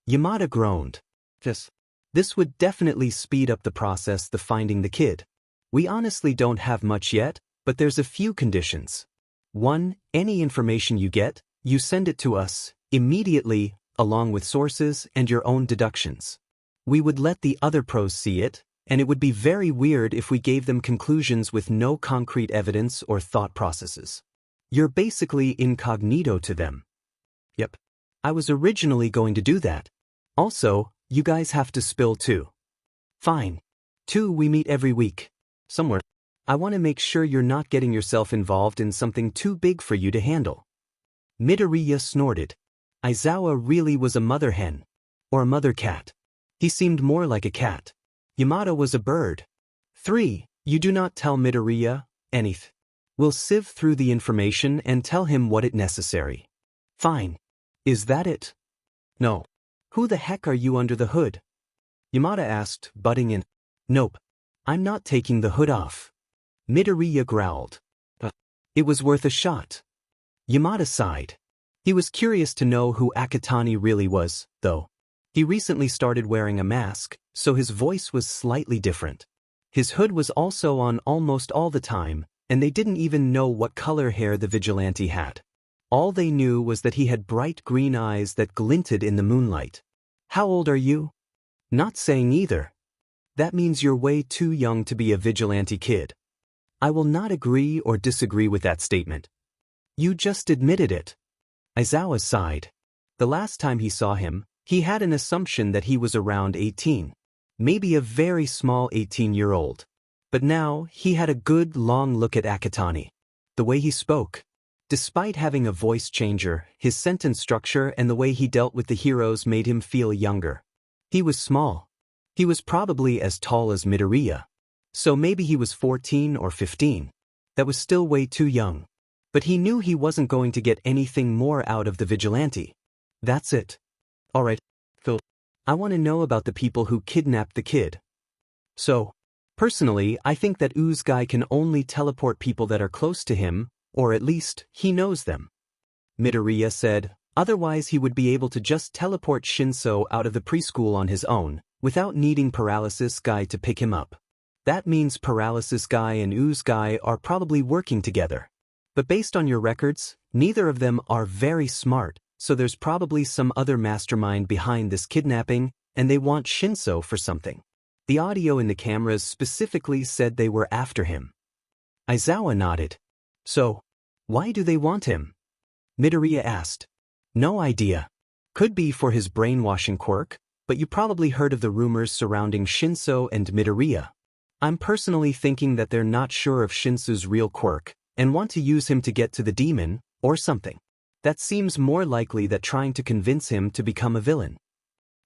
Yamada groaned. Yes. This would definitely speed up the process of finding the kid. We honestly don't have much yet, but there's a few conditions. 1. Any information you get, you send it to us, immediately, along with sources and your own deductions. We would let the other pros see it, and it would be very weird if we gave them conclusions with no concrete evidence or thought processes. You're basically incognito to them. Yep. I was originally going to do that. Also, you guys have to spill too. Fine. 2. We meet every week. Somewhere. I want to make sure you're not getting yourself involved in something too big for you to handle. Midoriya snorted. Aizawa really was a mother hen. Or a mother cat. He seemed more like a cat. Yamada was a bird. 3. You do not tell Midoriya anything. We'll sieve through the information and tell him what is necessary. Fine. Is that it? No. Who the heck are you under the hood? Yamada asked, butting in. Nope. I'm not taking the hood off. Midoriya growled. It was worth a shot. Yamada sighed. He was curious to know who Akatani really was, though. He recently started wearing a mask, so his voice was slightly different. His hood was also on almost all the time, and they didn't even know what color hair the vigilante had. All they knew was that he had bright green eyes that glinted in the moonlight. How old are you? Not saying either. That means you're way too young to be a vigilante kid. I will not agree or disagree with that statement. You just admitted it. Aizawa sighed. The last time he saw him, he had an assumption that he was around 18. Maybe a very small 18-year-old. But now, he had a good long look at Akatani. The way he spoke. Despite having a voice changer, his sentence structure and the way he dealt with the heroes made him feel younger. He was small. He was probably as tall as Midoriya. So maybe he was 14 or 15. That was still way too young. But he knew he wasn't going to get anything more out of the vigilante. That's it. Alright, Phil. I want to know about the people who kidnapped the kid. So, personally, I think that Ooze guy can only teleport people that are close to him, or at least, he knows them. Midoriya said, otherwise he would be able to just teleport Shinso out of the preschool on his own, without needing Paralysis Guy to pick him up. That means Paralysis Guy and Ooze Guy are probably working together. But based on your records, neither of them are very smart, so there's probably some other mastermind behind this kidnapping, and they want Shinso for something. The audio in the cameras specifically said they were after him. Aizawa nodded. So, why do they want him? Midoriya asked. No idea. Could be for his brainwashing quirk, but you probably heard of the rumors surrounding Shinso and Midoriya. I'm personally thinking that they're not sure of Shinso's real quirk, and want to use him to get to the demon, or something. That seems more likely than trying to convince him to become a villain.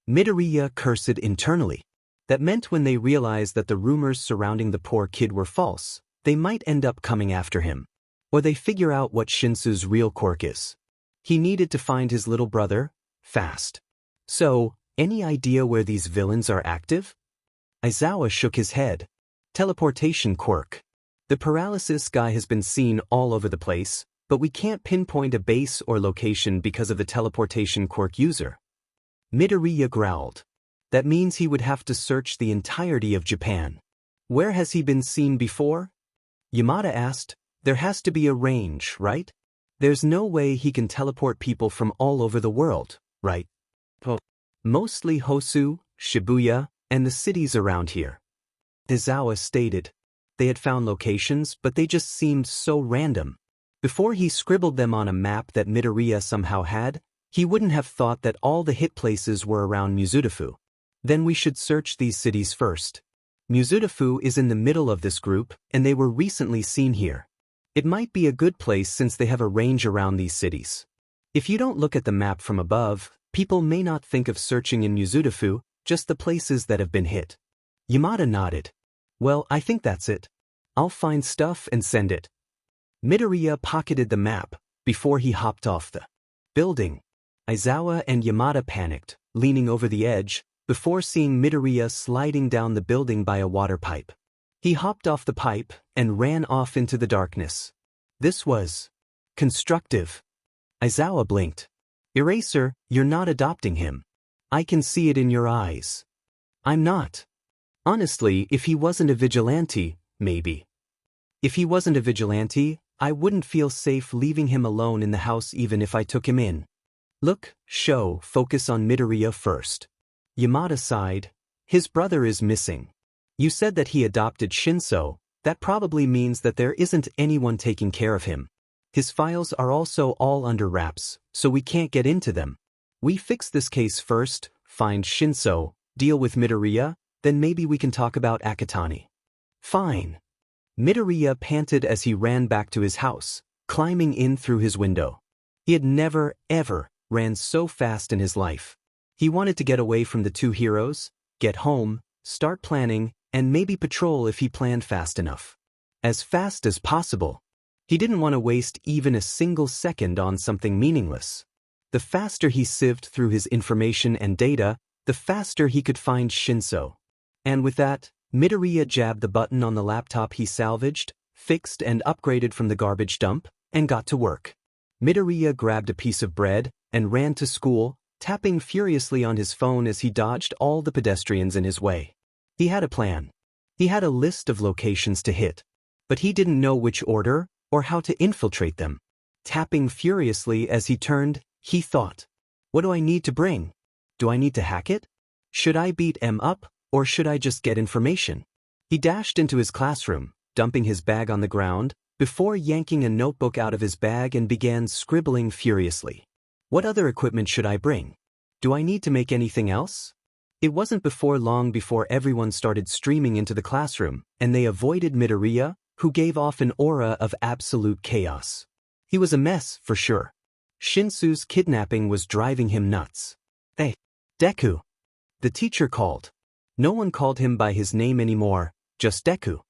Midoriya cursed internally. That meant when they realized that the rumors surrounding the poor kid were false, they might end up coming after him. Or they figure out what Shinso's real quirk is. He needed to find his little brother, fast. So, any idea where these villains are active? Aizawa shook his head. Teleportation quirk. The Paralysis Guy has been seen all over the place, but we can't pinpoint a base or location because of the teleportation quirk user. Midoriya growled. That means he would have to search the entirety of Japan. Where has he been seen before? Yamada asked. There has to be a range, right? There's no way he can teleport people from all over the world, right? Mostly Hosu, Shibuya, and the cities around here. Aizawa stated. They had found locations, but they just seemed so random. Before he scribbled them on a map that Midoriya somehow had, he wouldn't have thought that all the hit places were around Mizudafu. Then we should search these cities first. Mizudafu is in the middle of this group, and they were recently seen here. It might be a good place since they have a range around these cities. If you don't look at the map from above, people may not think of searching in Mizudafu, just the places that have been hit. Yamada nodded. Well, I think that's it. I'll find stuff and send it. Midoriya pocketed the map before he hopped off the building. Aizawa and Yamada panicked. leaning over the edge, before seeing Midoriya sliding down the building by a water pipe. He hopped off the pipe and ran off into the darkness. This was constructive. Aizawa blinked. Eraser, you're not adopting him. I can see it in your eyes. I'm not. Honestly, if he wasn't a vigilante, maybe. If he wasn't a vigilante, I wouldn't feel safe leaving him alone in the house even if I took him in. Look, focus on Midoriya first. Yamada sighed. His brother is missing. You said that he adopted Shinso. That probably means that there isn't anyone taking care of him. His files are also all under wraps, so we can't get into them. We fix this case first, find Shinso, deal with Midoriya, then maybe we can talk about Akatani. Fine. Midoriya panted as he ran back to his house, climbing in through his window. He had never, ever, ran so fast in his life. He wanted to get away from the two heroes, get home, start planning, and maybe patrol if he planned fast enough. As fast as possible. He didn't want to waste even a single second on something meaningless. The faster he sieved through his information and data, the faster he could find Shinso. And with that, Midoriya jabbed the button on the laptop he salvaged, fixed and upgraded from the garbage dump, and got to work. Midoriya grabbed a piece of bread and ran to school, tapping furiously on his phone as he dodged all the pedestrians in his way. He had a plan. He had a list of locations to hit, but he didn't know which order or how to infiltrate them. Tapping furiously as he turned, he thought, what do I need to bring? Do I need to hack it? Should I beat M up, or should I just get information? He dashed into his classroom, dumping his bag on the ground, before yanking a notebook out of his bag and began scribbling furiously. What other equipment should I bring? Do I need to make anything else? It wasn't long before everyone started streaming into the classroom, and they avoided Midoriya, who gave off an aura of absolute chaos. He was a mess, for sure. Shinso's kidnapping was driving him nuts. Hey, Deku. The teacher called. No one called him by his name anymore, just Deku.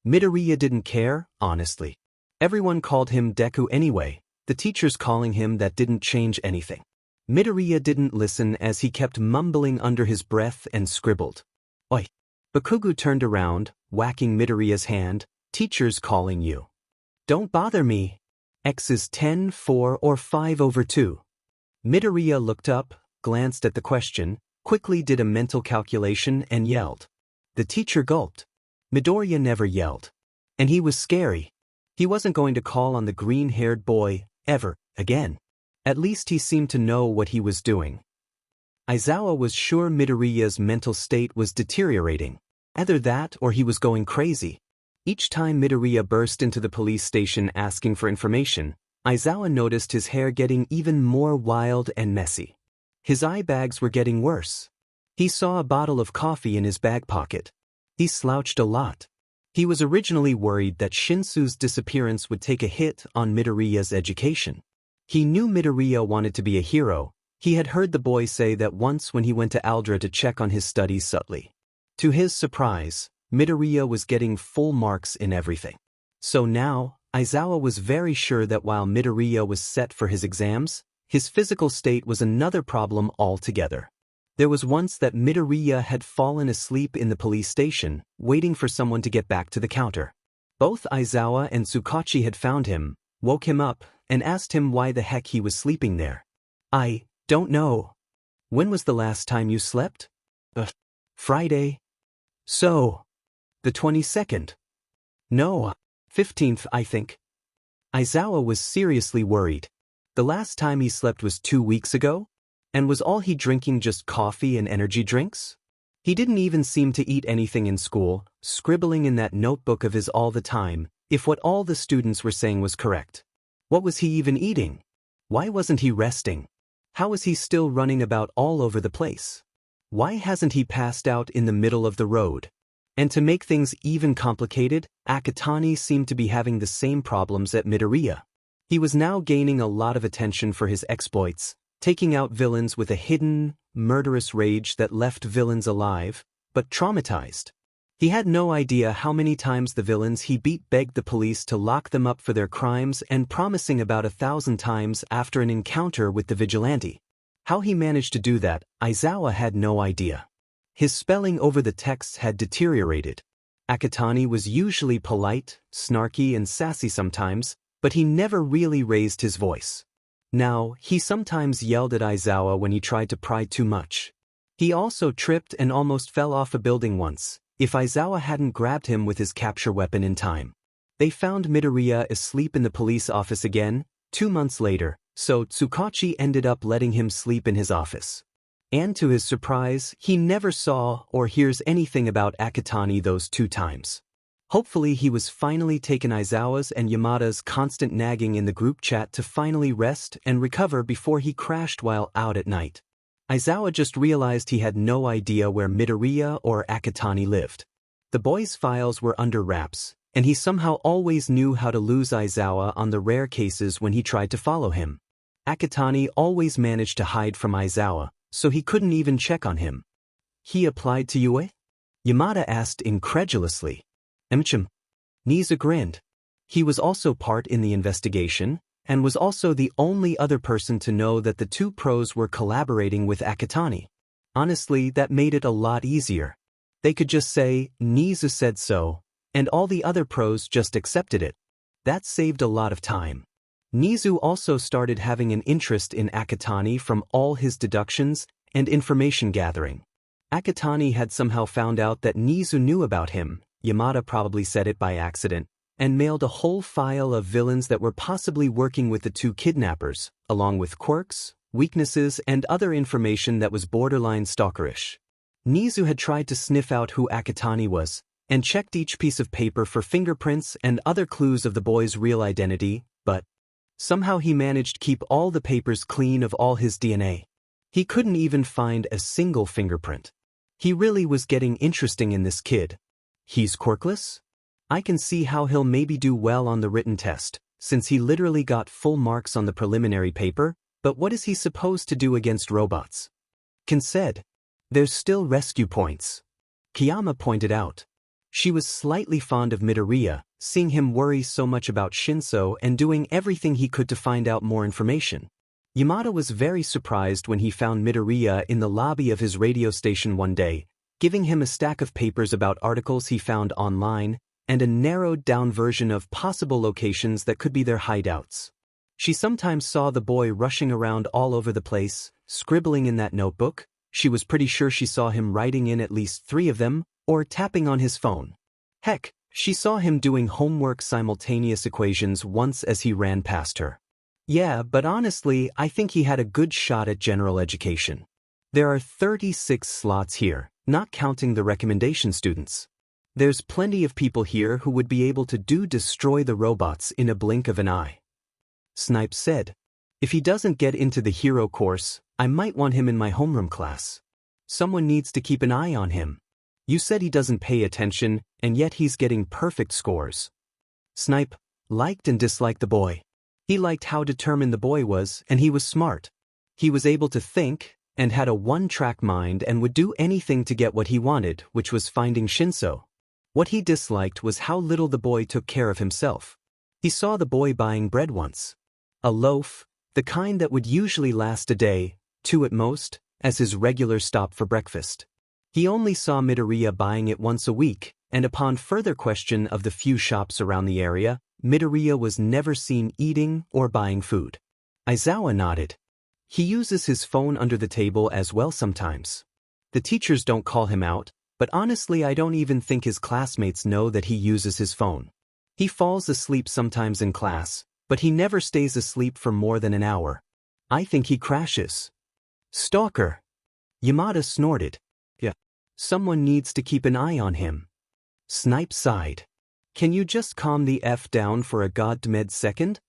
Midoriya didn't care, honestly. Everyone called him Deku anyway, the teachers calling him that didn't change anything. Midoriya didn't listen as he kept mumbling under his breath and scribbled. Oi. Bakugo turned around, whacking Midoriya's hand. Teacher's calling you. Don't bother me. X is 10, 4, or 5/2. Midoriya looked up, glanced at the question, quickly did a mental calculation and yelled. The teacher gulped. Midoriya never yelled. And he was scary. He wasn't going to call on the green-haired boy, ever, again. At least he seemed to know what he was doing. Aizawa was sure Midoriya's mental state was deteriorating. Either that or he was going crazy. Each time Midoriya burst into the police station asking for information, Aizawa noticed his hair getting even more wild and messy. His eye bags were getting worse. He saw a bottle of coffee in his bag pocket. He slouched a lot. He was originally worried that Shinso's disappearance would take a hit on Midoriya's education. He knew Midoriya wanted to be a hero. He had heard the boy say that once when he went to Aldra to check on his studies subtly. To his surprise, Midoriya was getting full marks in everything. So now, Aizawa was very sure that while Midoriya was set for his exams, his physical state was another problem altogether. There was once that Midoriya had fallen asleep in the police station, waiting for someone to get back to the counter. Both Aizawa and Tsukachi had found him, woke him up, and asked him why the heck he was sleeping there. I don't know. When was the last time you slept? Friday. So. The 22nd. No, 15th, I think. Aizawa was seriously worried. The last time he slept was 2 weeks ago? And was all he drinking just coffee and energy drinks? He didn't even seem to eat anything in school, scribbling in that notebook of his all the time, if what all the students were saying was correct. What was he even eating? Why wasn't he resting? How was he still running about all over the place? Why hasn't he passed out in the middle of the road? And to make things even complicated, Akatani seemed to be having the same problems at Midoriya. He was now gaining a lot of attention for his exploits, taking out villains with a hidden, murderous rage that left villains alive, but traumatized. He had no idea how many times the villains he beat begged the police to lock them up for their crimes and promising about 1,000 times after an encounter with the vigilante. How he managed to do that, Aizawa had no idea. His spelling over the texts had deteriorated. Akatani was usually polite, snarky and sassy sometimes, but he never really raised his voice. Now, he sometimes yelled at Aizawa when he tried to pry too much. He also tripped and almost fell off a building once, if Aizawa hadn't grabbed him with his capture weapon in time. They found Midoriya asleep in the police office again, 2 months later, so Tsukachi ended up letting him sleep in his office. And to his surprise, he never saw or hears anything about Akatani those 2 times. Hopefully he was finally taken Aizawa's and Yamada's constant nagging in the group chat to finally rest and recover before he crashed while out at night. Aizawa just realized he had no idea where Midoriya or Akatani lived. The boy's files were under wraps, and he somehow always knew how to lose Aizawa on the rare cases when he tried to follow him. Akatani always managed to hide from Aizawa, so he couldn't even check on him. He applied to Yue? Yamada asked incredulously. Nizu grinned. He was also part in the investigation, and was also the only other person to know that the 2 pros were collaborating with Akatani. Honestly, that made it a lot easier. They could just say, Nizu said so, and all the other pros just accepted it. That saved a lot of time. Nizu also started having an interest in Akatani from all his deductions and information gathering. Akatani had somehow found out that Nizu knew about him, Yamada probably said it by accident, and mailed a whole file of villains that were possibly working with the 2 kidnappers, along with quirks, weaknesses and other information that was borderline stalkerish. Nizu had tried to sniff out who Akatani was, and checked each piece of paper for fingerprints and other clues of the boy's real identity, but somehow he managed to keep all the papers clean of all his DNA. He couldn't even find a single fingerprint. He really was getting interesting in this kid. He's quirkless? I can see how he'll maybe do well on the written test, since he literally got full marks on the preliminary paper, but what is he supposed to do against robots? Ken said. There's still rescue points. Kiyama pointed out. She was slightly fond of Midoriya, seeing him worry so much about Shinso and doing everything he could to find out more information. Yamada was very surprised when he found Midoriya in the lobby of his radio station one day, giving him a stack of papers about articles he found online, and a narrowed-down version of possible locations that could be their hideouts. She sometimes saw the boy rushing around all over the place, scribbling in that notebook. She was pretty sure she saw him writing in at least 3 of them, or tapping on his phone. Heck, she saw him doing homework simultaneous equations once as he ran past her. Yeah, but honestly, I think he had a good shot at general education. There are 36 slots here, not counting the recommendation students. There's plenty of people here who would be able to destroy the robots in a blink of an eye. Snipes said. If he doesn't get into the hero course, I might want him in my homeroom class. Someone needs to keep an eye on him. You said he doesn't pay attention, and yet he's getting perfect scores. Snipe liked and disliked the boy. He liked how determined the boy was, and he was smart. He was able to think, and had a one-track mind and would do anything to get what he wanted, which was finding Shinso. What he disliked was how little the boy took care of himself. He saw the boy buying bread once. A loaf, the kind that would usually last a day, 2 at most, as his regular stop for breakfast. He only saw Midoriya buying it once a week, and upon further question of the few shops around the area, Midoriya was never seen eating or buying food. Aizawa nodded. He uses his phone under the table as well sometimes. The teachers don't call him out, but honestly I don't even think his classmates know that he uses his phone. He falls asleep sometimes in class, but he never stays asleep for more than an hour. I think he crashes. Stalker. Yamada snorted. Yeah. Someone needs to keep an eye on him. Snipe sighed. Can you just calm the F down for a goddamn second?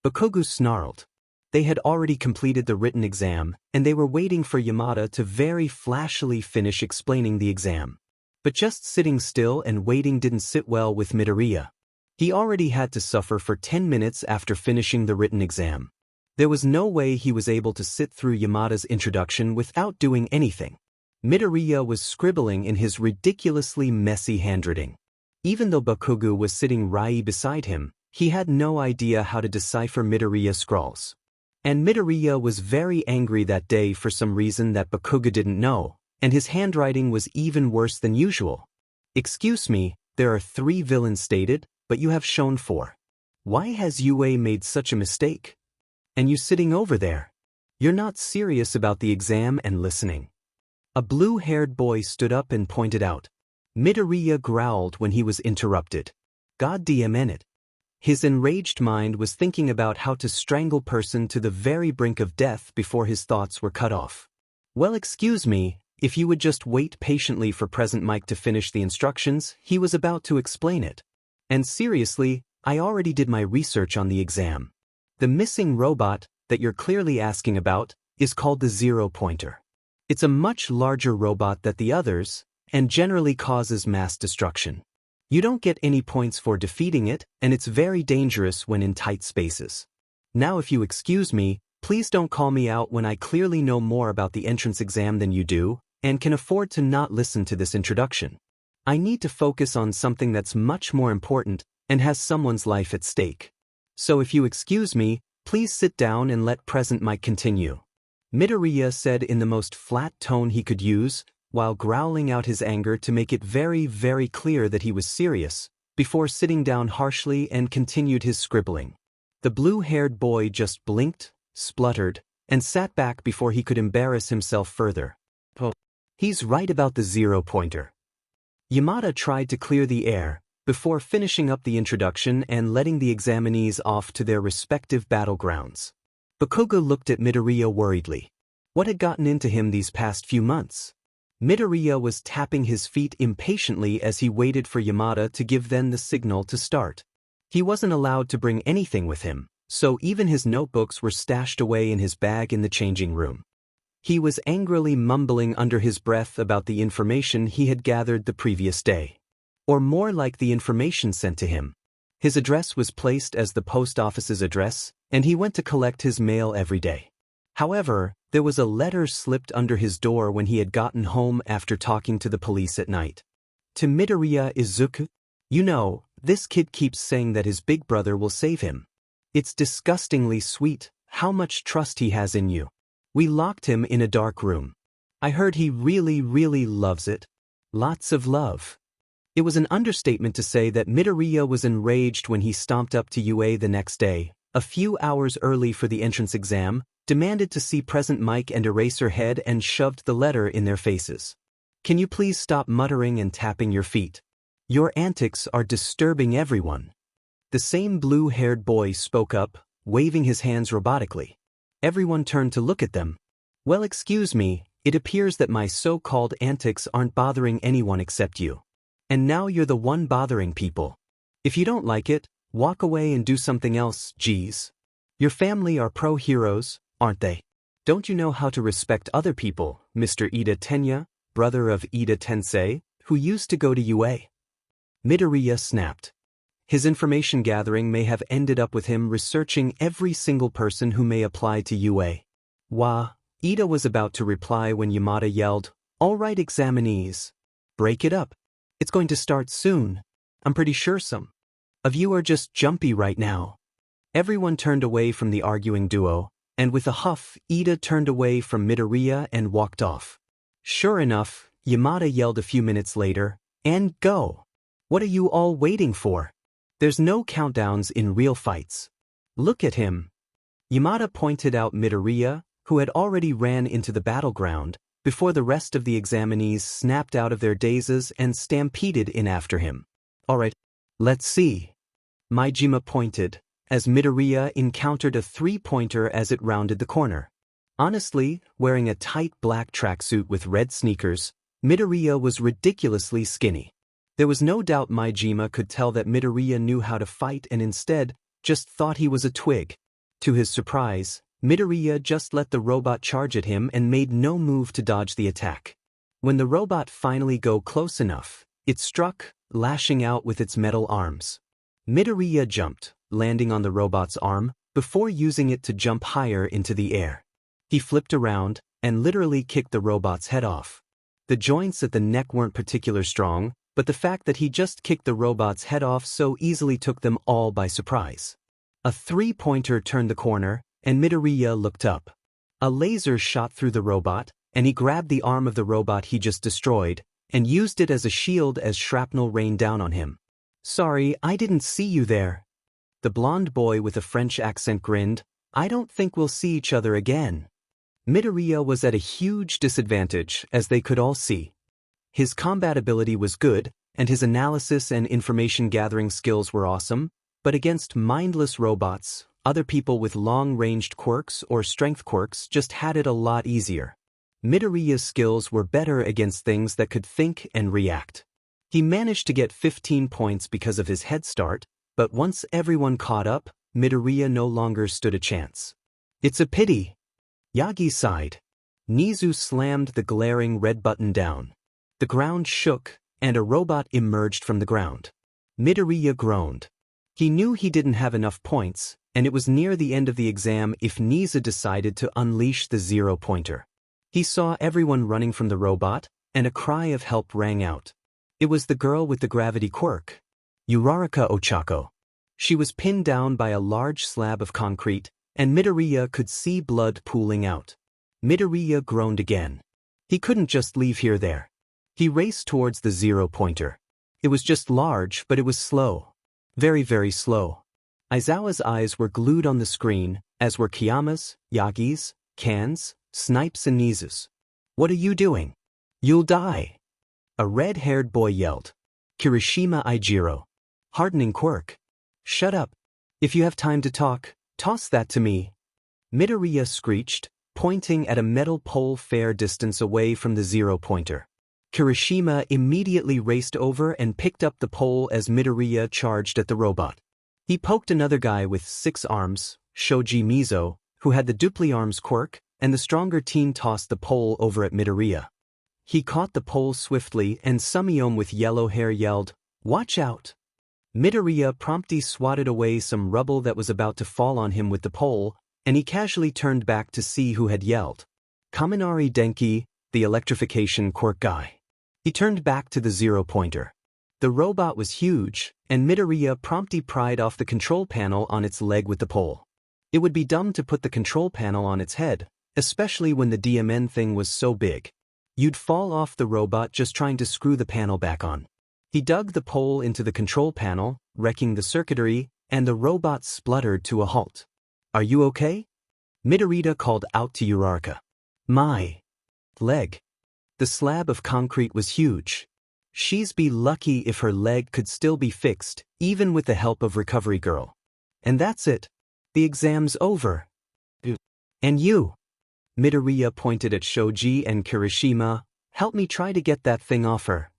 Bakugu snarled. They had already completed the written exam, and they were waiting for Yamada to very flashily finish explaining the exam. But just sitting still and waiting didn't sit well with Midoriya. He already had to suffer for 10 minutes after finishing the written exam. There was no way he was able to sit through Yamada's introduction without doing anything. Midoriya was scribbling in his ridiculously messy handwriting. Even though Bakugu was sitting right beside him, he had no idea how to decipher Midoriya's scrawls. And Midoriya was very angry that day for some reason that Bakuga didn't know, and his handwriting was even worse than usual. Excuse me, there are 3 villains stated, but you have shown 4. Why has UA made such a mistake? And you sitting over there? You're not serious about the exam and listening. A blue-haired boy stood up and pointed out. Midoriya growled when he was interrupted. God damn it. His enraged mind was thinking about how to strangle person to the very brink of death before his thoughts were cut off. Well, excuse me, if you would just wait patiently for Present Mike to finish the instructions, he was about to explain it. And seriously, I already did my research on the exam. The missing robot that you're clearly asking about is called the Zero Pointer. It's a much larger robot than the others, and generally causes mass destruction. You don't get any points for defeating it, and it's very dangerous when in tight spaces. Now if you excuse me, please don't call me out when I clearly know more about the entrance exam than you do, and can afford to not listen to this introduction. I need to focus on something that's much more important and has someone's life at stake. So if you excuse me, please sit down and let Present Mike continue. Midoriya said in the most flat tone he could use, while growling out his anger to make it very, very clear that he was serious, before sitting down harshly and continued his scribbling. The blue-haired boy just blinked, spluttered, and sat back before he could embarrass himself further. Oh, he's right about the Zero Pointer. Yamada tried to clear the air, before finishing up the introduction and letting the examinees off to their respective battlegrounds. Bakuga looked at Midoriya worriedly. What had gotten into him these past few months? Midoriya was tapping his feet impatiently as he waited for Yamada to give them the signal to start. He wasn't allowed to bring anything with him, so even his notebooks were stashed away in his bag in the changing room. He was angrily mumbling under his breath about the information he had gathered the previous day. Or more like the information sent to him. His address was placed as the post office's address, and he went to collect his mail every day. However, there was a letter slipped under his door when he had gotten home after talking to the police at night. To Midoriya Izuku, you know, this kid keeps saying that his big brother will save him. It's disgustingly sweet, how much trust he has in you. We locked him in a dark room. I heard he really, really loves it. Lots of love. It was an understatement to say that Midoriya was enraged when he stomped up to UA the next day, a few hours early for the entrance exam, demanded to see Present Mike and Eraserhead and shoved the letter in their faces. Can you please stop muttering and tapping your feet? Your antics are disturbing everyone. The same blue-haired boy spoke up, waving his hands robotically. Everyone turned to look at them. Well, excuse me, it appears that my so-called antics aren't bothering anyone except you. And now you're the one bothering people. If you don't like it, walk away and do something else, geez. Your family are pro-heroes, aren't they? Don't you know how to respect other people, Mr. Ida Tenya, brother of Ida Tensei, who used to go to UA? Midoriya snapped. His information gathering may have ended up with him researching every single person who may apply to UA. Wah, Ida was about to reply when Yamada yelled, "All right, examinees. Break it up. It's going to start soon. I'm pretty sure some of you are just jumpy right now." Everyone turned away from the arguing duo, and with a huff, Ida turned away from Midoriya and walked off. Sure enough, Yamada yelled a few minutes later, "And go! What are you all waiting for? There's no countdowns in real fights. Look at him." Yamada pointed out Midoriya, who had already ran into the battleground, before the rest of the examinees snapped out of their dazes and stampeded in after him. "All right, let's see." Maijima pointed, as Midoriya encountered a three-pointer as it rounded the corner. Honestly, wearing a tight black tracksuit with red sneakers, Midoriya was ridiculously skinny. There was no doubt Maijima could tell that Midoriya knew how to fight and instead just thought he was a twig. To his surprise, Midoriya just let the robot charge at him and made no move to dodge the attack. When the robot finally got close enough, it struck, lashing out with its metal arms. Midoriya jumped, landing on the robot's arm, before using it to jump higher into the air. He flipped around, and literally kicked the robot's head off. The joints at the neck weren't particularly strong, but the fact that he just kicked the robot's head off so easily took them all by surprise. A three-pointer turned the corner, and Midoriya looked up. A laser shot through the robot, and he grabbed the arm of the robot he just destroyed, and used it as a shield as shrapnel rained down on him. "Sorry, I didn't see you there." The blonde boy with a French accent grinned. "I don't think we'll see each other again." Midoriya was at a huge disadvantage, as they could all see. His combat ability was good, and his analysis and information gathering skills were awesome, but against mindless robots, other people with long-ranged quirks or strength quirks just had it a lot easier. Midoriya's skills were better against things that could think and react. He managed to get 15 points because of his head start, but once everyone caught up, Midoriya no longer stood a chance. "It's a pity." Yagi sighed. Nizu slammed the glaring red button down. The ground shook, and a robot emerged from the ground. Midoriya groaned. He knew he didn't have enough points, and it was near the end of the exam if Nizu decided to unleash the zero-pointer. He saw everyone running from the robot, and a cry of help rang out. It was the girl with the gravity quirk, Uraraka Ochako. She was pinned down by a large slab of concrete, and Midoriya could see blood pooling out. Midoriya groaned again. He couldn't just leave her there. He raced towards the zero-pointer. It was just large, but it was slow. Very, very slow. Aizawa's eyes were glued on the screen, as were Kiyama's, Yagi's, Kan's, Snipe's and Nizu's. "What are you doing? You'll die!" A red-haired boy yelled. "Kirishima Ijiro. Hardening quirk. Shut up. If you have time to talk, toss that to me." Midoriya screeched, pointing at a metal pole fair distance away from the zero-pointer. Kirishima immediately raced over and picked up the pole as Midoriya charged at the robot. He poked another guy with 6 arms, Shoji Mizo, who had the dupli arms quirk, and the stronger teen tossed the pole over at Midoriya. He caught the pole swiftly, and Sumiome with yellow hair yelled, "Watch out!" Midoriya promptly swatted away some rubble that was about to fall on him with the pole, and he casually turned back to see who had yelled. Kaminari Denki, the electrification quirk guy. He turned back to the zero-pointer. The robot was huge, and Midoriya promptly pried off the control panel on its leg with the pole. It would be dumb to put the control panel on its head, especially when the DMN thing was so big. You'd fall off the robot just trying to screw the panel back on. He dug the pole into the control panel, wrecking the circuitry, and the robot spluttered to a halt. "Are you okay?" Midoriya called out to Uraraka. "My leg." The slab of concrete was huge. She'd be lucky if her leg could still be fixed, even with the help of Recovery Girl. "And that's it. The exam's over." "And you?" Midoriya pointed at Shoji and Kirishima. "Help me try to get that thing off her."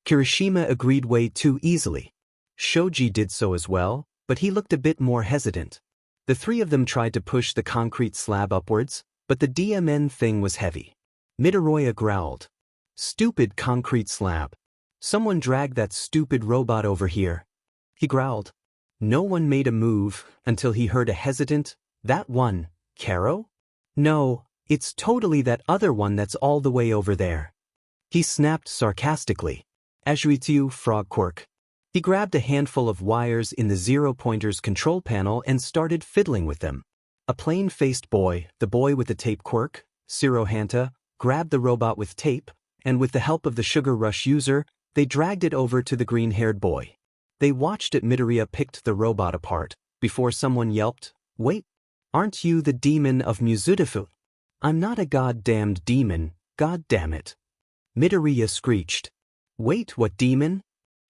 Kirishima agreed way too easily. Shoji did so as well, but he looked a bit more hesitant. The 3 of them tried to push the concrete slab upwards, but the DMN thing was heavy. Midoriya growled. "Stupid concrete slab. Someone dragged that stupid robot over here." He growled. No one made a move until he heard a hesitant, "That one, Karo?" "No, it's totally that other one that's all the way over there." He snapped sarcastically. "Ajuitiu frog quirk." He grabbed a handful of wires in the zero-pointer's control panel and started fiddling with them. A plain-faced boy, the boy with the tape quirk, Sirohanta, grabbed the robot with tape, and with the help of the Sugar Rush user, they dragged it over to the green-haired boy. They watched as Midoriya picked the robot apart, before someone yelped, "Wait, aren't you the demon of Mizudafu?" "I'm not a goddamned demon, goddammit." Midoriya screeched. "Wait, what demon?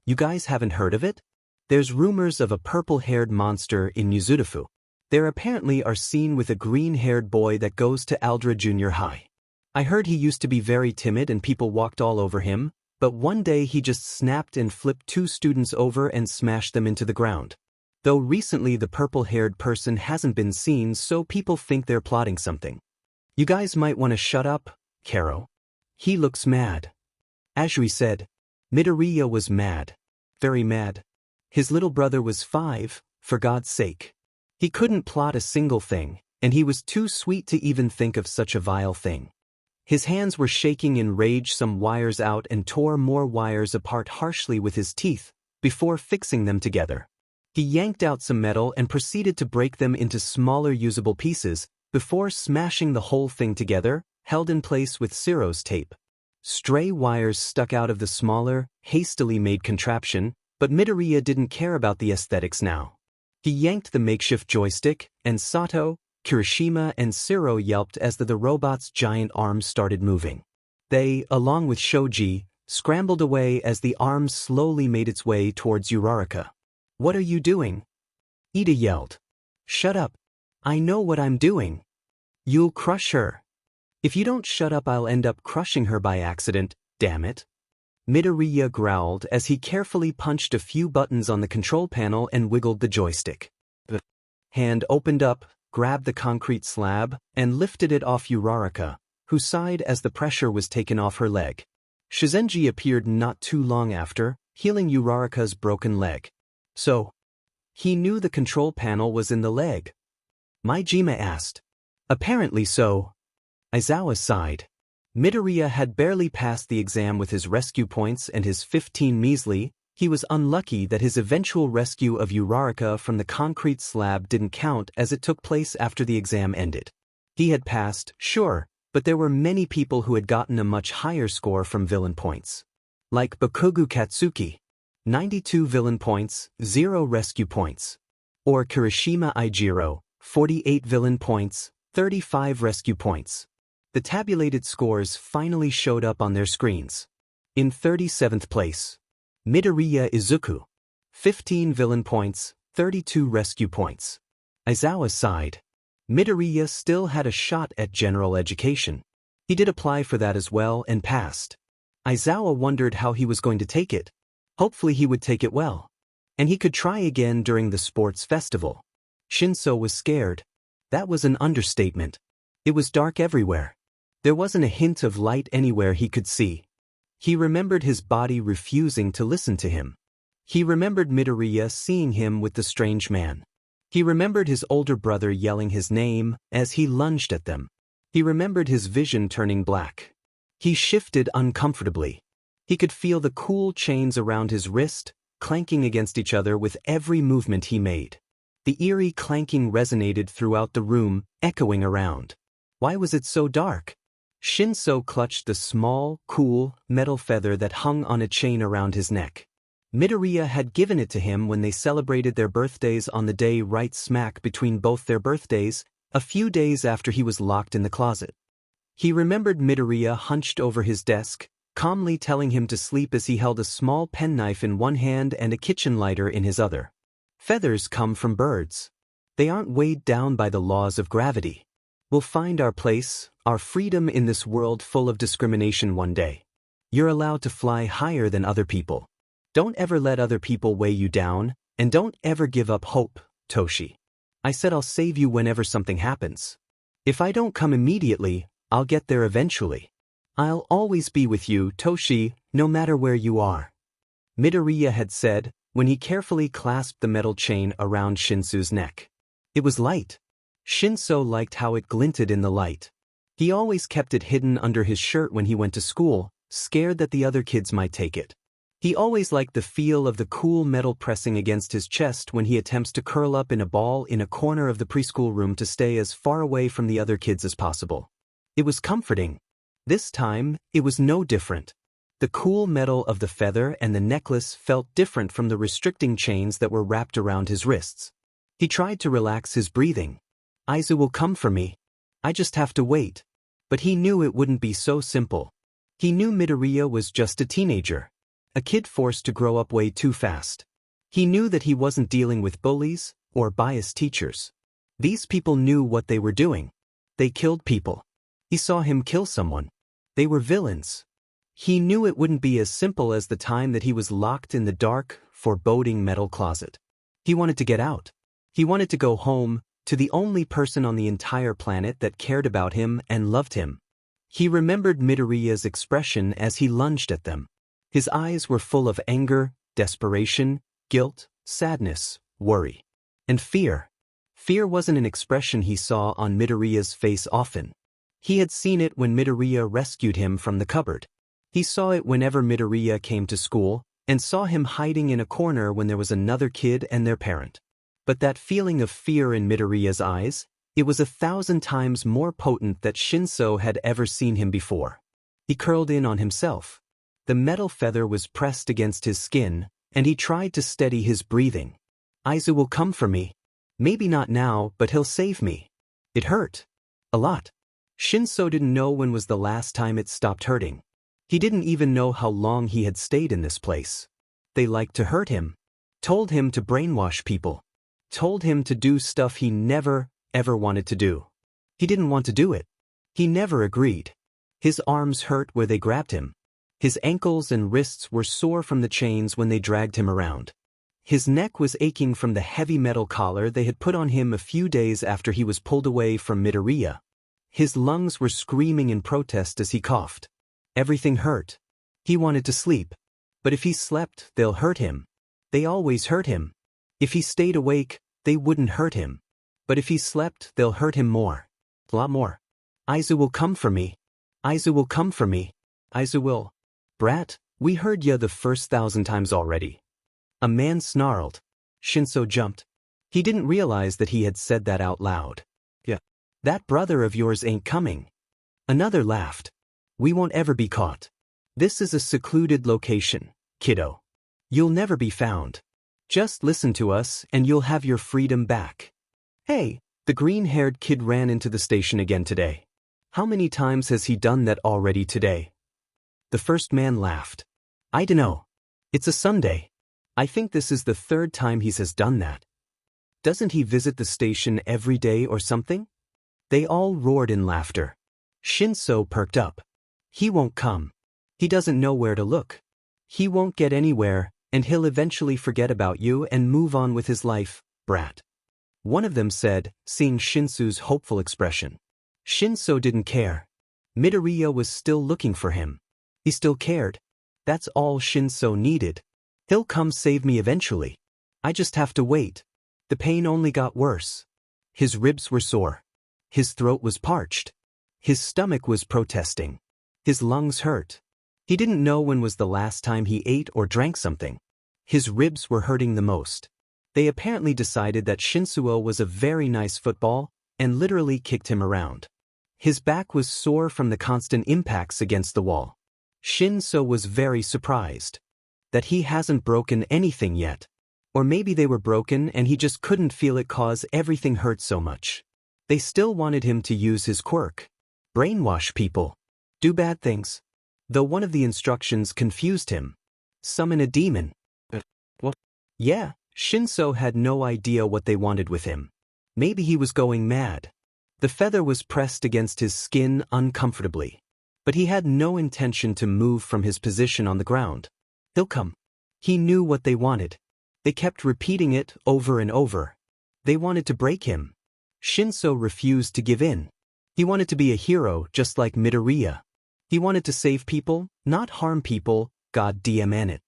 You guys haven't heard of it? There's rumors of a purple-haired monster in Mizudafu. There apparently are seen with a green-haired boy that goes to Aldra Junior High. I heard he used to be very timid and people walked all over him, but one day he just snapped and flipped 2 students over and smashed them into the ground. Though recently the purple-haired person hasn't been seen, so people think they're plotting something. You guys might want to shut up, Karo. He looks mad." Ashui said. Midoriya was mad. Very mad. His little brother was 5, for God's sake. He couldn't plot a single thing, and he was too sweet to even think of such a vile thing. His hands were shaking in rage, some wires out and tore more wires apart harshly with his teeth, before fixing them together. He yanked out some metal and proceeded to break them into smaller usable pieces before smashing the whole thing together, held in place with Ciro's tape. Stray wires stuck out of the smaller, hastily made contraption, but Midoriya didn't care about the aesthetics now. He yanked the makeshift joystick, and Sato, Kirishima and Ciro yelped as the robot's giant arms started moving. They, along with Shoji, scrambled away as the arm slowly made its way towards Uraraka. "What are you doing?" Ida yelled. "Shut up. I know what I'm doing." "You'll crush her." "If you don't shut up, I'll end up crushing her by accident, damn it." Midoriya growled as he carefully punched a few buttons on the control panel and wiggled the joystick. The hand opened up, grabbed the concrete slab, and lifted it off Uraraka, who sighed as the pressure was taken off her leg. Shizenji appeared not too long after, healing Uraraka's broken leg. "So, he knew the control panel was in the leg?" Maijima asked. "Apparently so." Aizawa sighed. Midoriya had barely passed the exam with his rescue points and his 15 measly. He was unlucky that his eventual rescue of Uraraka from the concrete slab didn't count as it took place after the exam ended. He had passed, sure, but there were many people who had gotten a much higher score from villain points. Like Bakugo Katsuki. 92 villain points, 0 rescue points. Or Kirishima Ijiro, 48 villain points, 35 rescue points. The tabulated scores finally showed up on their screens. In 37th place, Midoriya Izuku. 15 villain points, 32 rescue points. Aizawa sighed. Midoriya still had a shot at general education. He did apply for that as well and passed. Aizawa wondered how he was going to take it. Hopefully he would take it well. And he could try again during the sports festival. Shinso was scared. That was an understatement. It was dark everywhere. There wasn't a hint of light anywhere he could see. He remembered his body refusing to listen to him. He remembered Midoriya seeing him with the strange man. He remembered his older brother yelling his name as he lunged at them. He remembered his vision turning black. He shifted uncomfortably. He could feel the cool chains around his wrist, clanking against each other with every movement he made. The eerie clanking resonated throughout the room, echoing around. Why was it so dark? Shinso clutched the small, cool, metal feather that hung on a chain around his neck. Midoriya had given it to him when they celebrated their birthdays on the day right smack between both their birthdays, a few days after he was locked in the closet. He remembered Midoriya hunched over his desk, calmly telling him to sleep as he held a small penknife in one hand and a kitchen lighter in his other. Feathers come from birds. They aren't weighed down by the laws of gravity. We'll find our place, our freedom in this world full of discrimination one day. You're allowed to fly higher than other people. Don't ever let other people weigh you down, and don't ever give up hope, Toshi. I said I'll save you whenever something happens. If I don't come immediately, I'll get there eventually. I'll always be with you, Toshi, no matter where you are. Midoriya had said, when he carefully clasped the metal chain around Shinso's neck. It was light. Shinso liked how it glinted in the light. He always kept it hidden under his shirt when he went to school, scared that the other kids might take it. He always liked the feel of the cool metal pressing against his chest when he attempts to curl up in a ball in a corner of the preschool room to stay as far away from the other kids as possible. It was comforting. This time, it was no different. The cool metal of the feather and the necklace felt different from the restricting chains that were wrapped around his wrists. He tried to relax his breathing. Aizu will come for me. I just have to wait. But he knew it wouldn't be so simple. He knew Midoriya was just a teenager. A kid forced to grow up way too fast. He knew that he wasn't dealing with bullies or biased teachers. These people knew what they were doing. They killed people. He saw him kill someone. They were villains. He knew it wouldn't be as simple as the time that he was locked in the dark, foreboding metal closet. He wanted to get out. He wanted to go home, to the only person on the entire planet that cared about him and loved him. He remembered Midoriya's expression as he lunged at them. His eyes were full of anger, desperation, guilt, sadness, worry, and fear. Fear wasn't an expression he saw on Midoriya's face often. He had seen it when Midoriya rescued him from the cupboard. He saw it whenever Midoriya came to school, and saw him hiding in a corner when there was another kid and their parent. But that feeling of fear in Midoriya's eyes, it was 1,000 times more potent that Shinso had ever seen him before. He curled in on himself. The metal feather was pressed against his skin, and he tried to steady his breathing. Aizu will come for me. Maybe not now, but he'll save me. It hurt. A lot. Shinso didn't know when was the last time it stopped hurting. He didn't even know how long he had stayed in this place. They liked to hurt him. Told him to brainwash people. Told him to do stuff he never, ever wanted to do. He didn't want to do it. He never agreed. His arms hurt where they grabbed him. His ankles and wrists were sore from the chains when they dragged him around. His neck was aching from the heavy metal collar they had put on him a few days after he was pulled away from Midoriya. His lungs were screaming in protest as he coughed. Everything hurt. He wanted to sleep. But if he slept, they'll hurt him. They always hurt him. If he stayed awake, they wouldn't hurt him. But if he slept, they'll hurt him more. A lot more. Aizu will come for me. Aizu will come for me. Aizu will. Brat, we heard ya the first 1,000 times already. A man snarled. Shinso jumped. He didn't realize that he had said that out loud. Yeah. That brother of yours ain't coming. Another laughed. We won't ever be caught. This is a secluded location, kiddo. You'll never be found. Just listen to us and you'll have your freedom back. Hey, the green-haired kid ran into the station again today. How many times has he done that already today? The first man laughed. I dunno. It's a Sunday. I think this is the 3rd time he has done that. Doesn't he visit the station every day or something? They all roared in laughter. Shinso perked up. He won't come. He doesn't know where to look. He won't get anywhere, and he'll eventually forget about you and move on with his life, brat. One of them said, seeing Shinso's hopeful expression. Shinso didn't care. Midoriya was still looking for him. He still cared. That's all Shinso needed. He'll come save me eventually. I just have to wait. The pain only got worse. His ribs were sore. His throat was parched. His stomach was protesting. His lungs hurt. He didn't know when was the last time he ate or drank something. His ribs were hurting the most. They apparently decided that Shinsuo was a very nice football and literally kicked him around. His back was sore from the constant impacts against the wall. Shinso was very surprised that he hasn't broken anything yet. Or maybe they were broken and he just couldn't feel it cause everything hurt so much. They still wanted him to use his quirk. Brainwash people. Do bad things. Though one of the instructions confused him. Summon a demon. What? Yeah, Shinso had no idea what they wanted with him. Maybe he was going mad. The feather was pressed against his skin uncomfortably. But he had no intention to move from his position on the ground. He'll come. He knew what they wanted. They kept repeating it over and over. They wanted to break him. Shinso refused to give in. He wanted to be a hero just like Midoriya. He wanted to save people, not harm people, god damn it.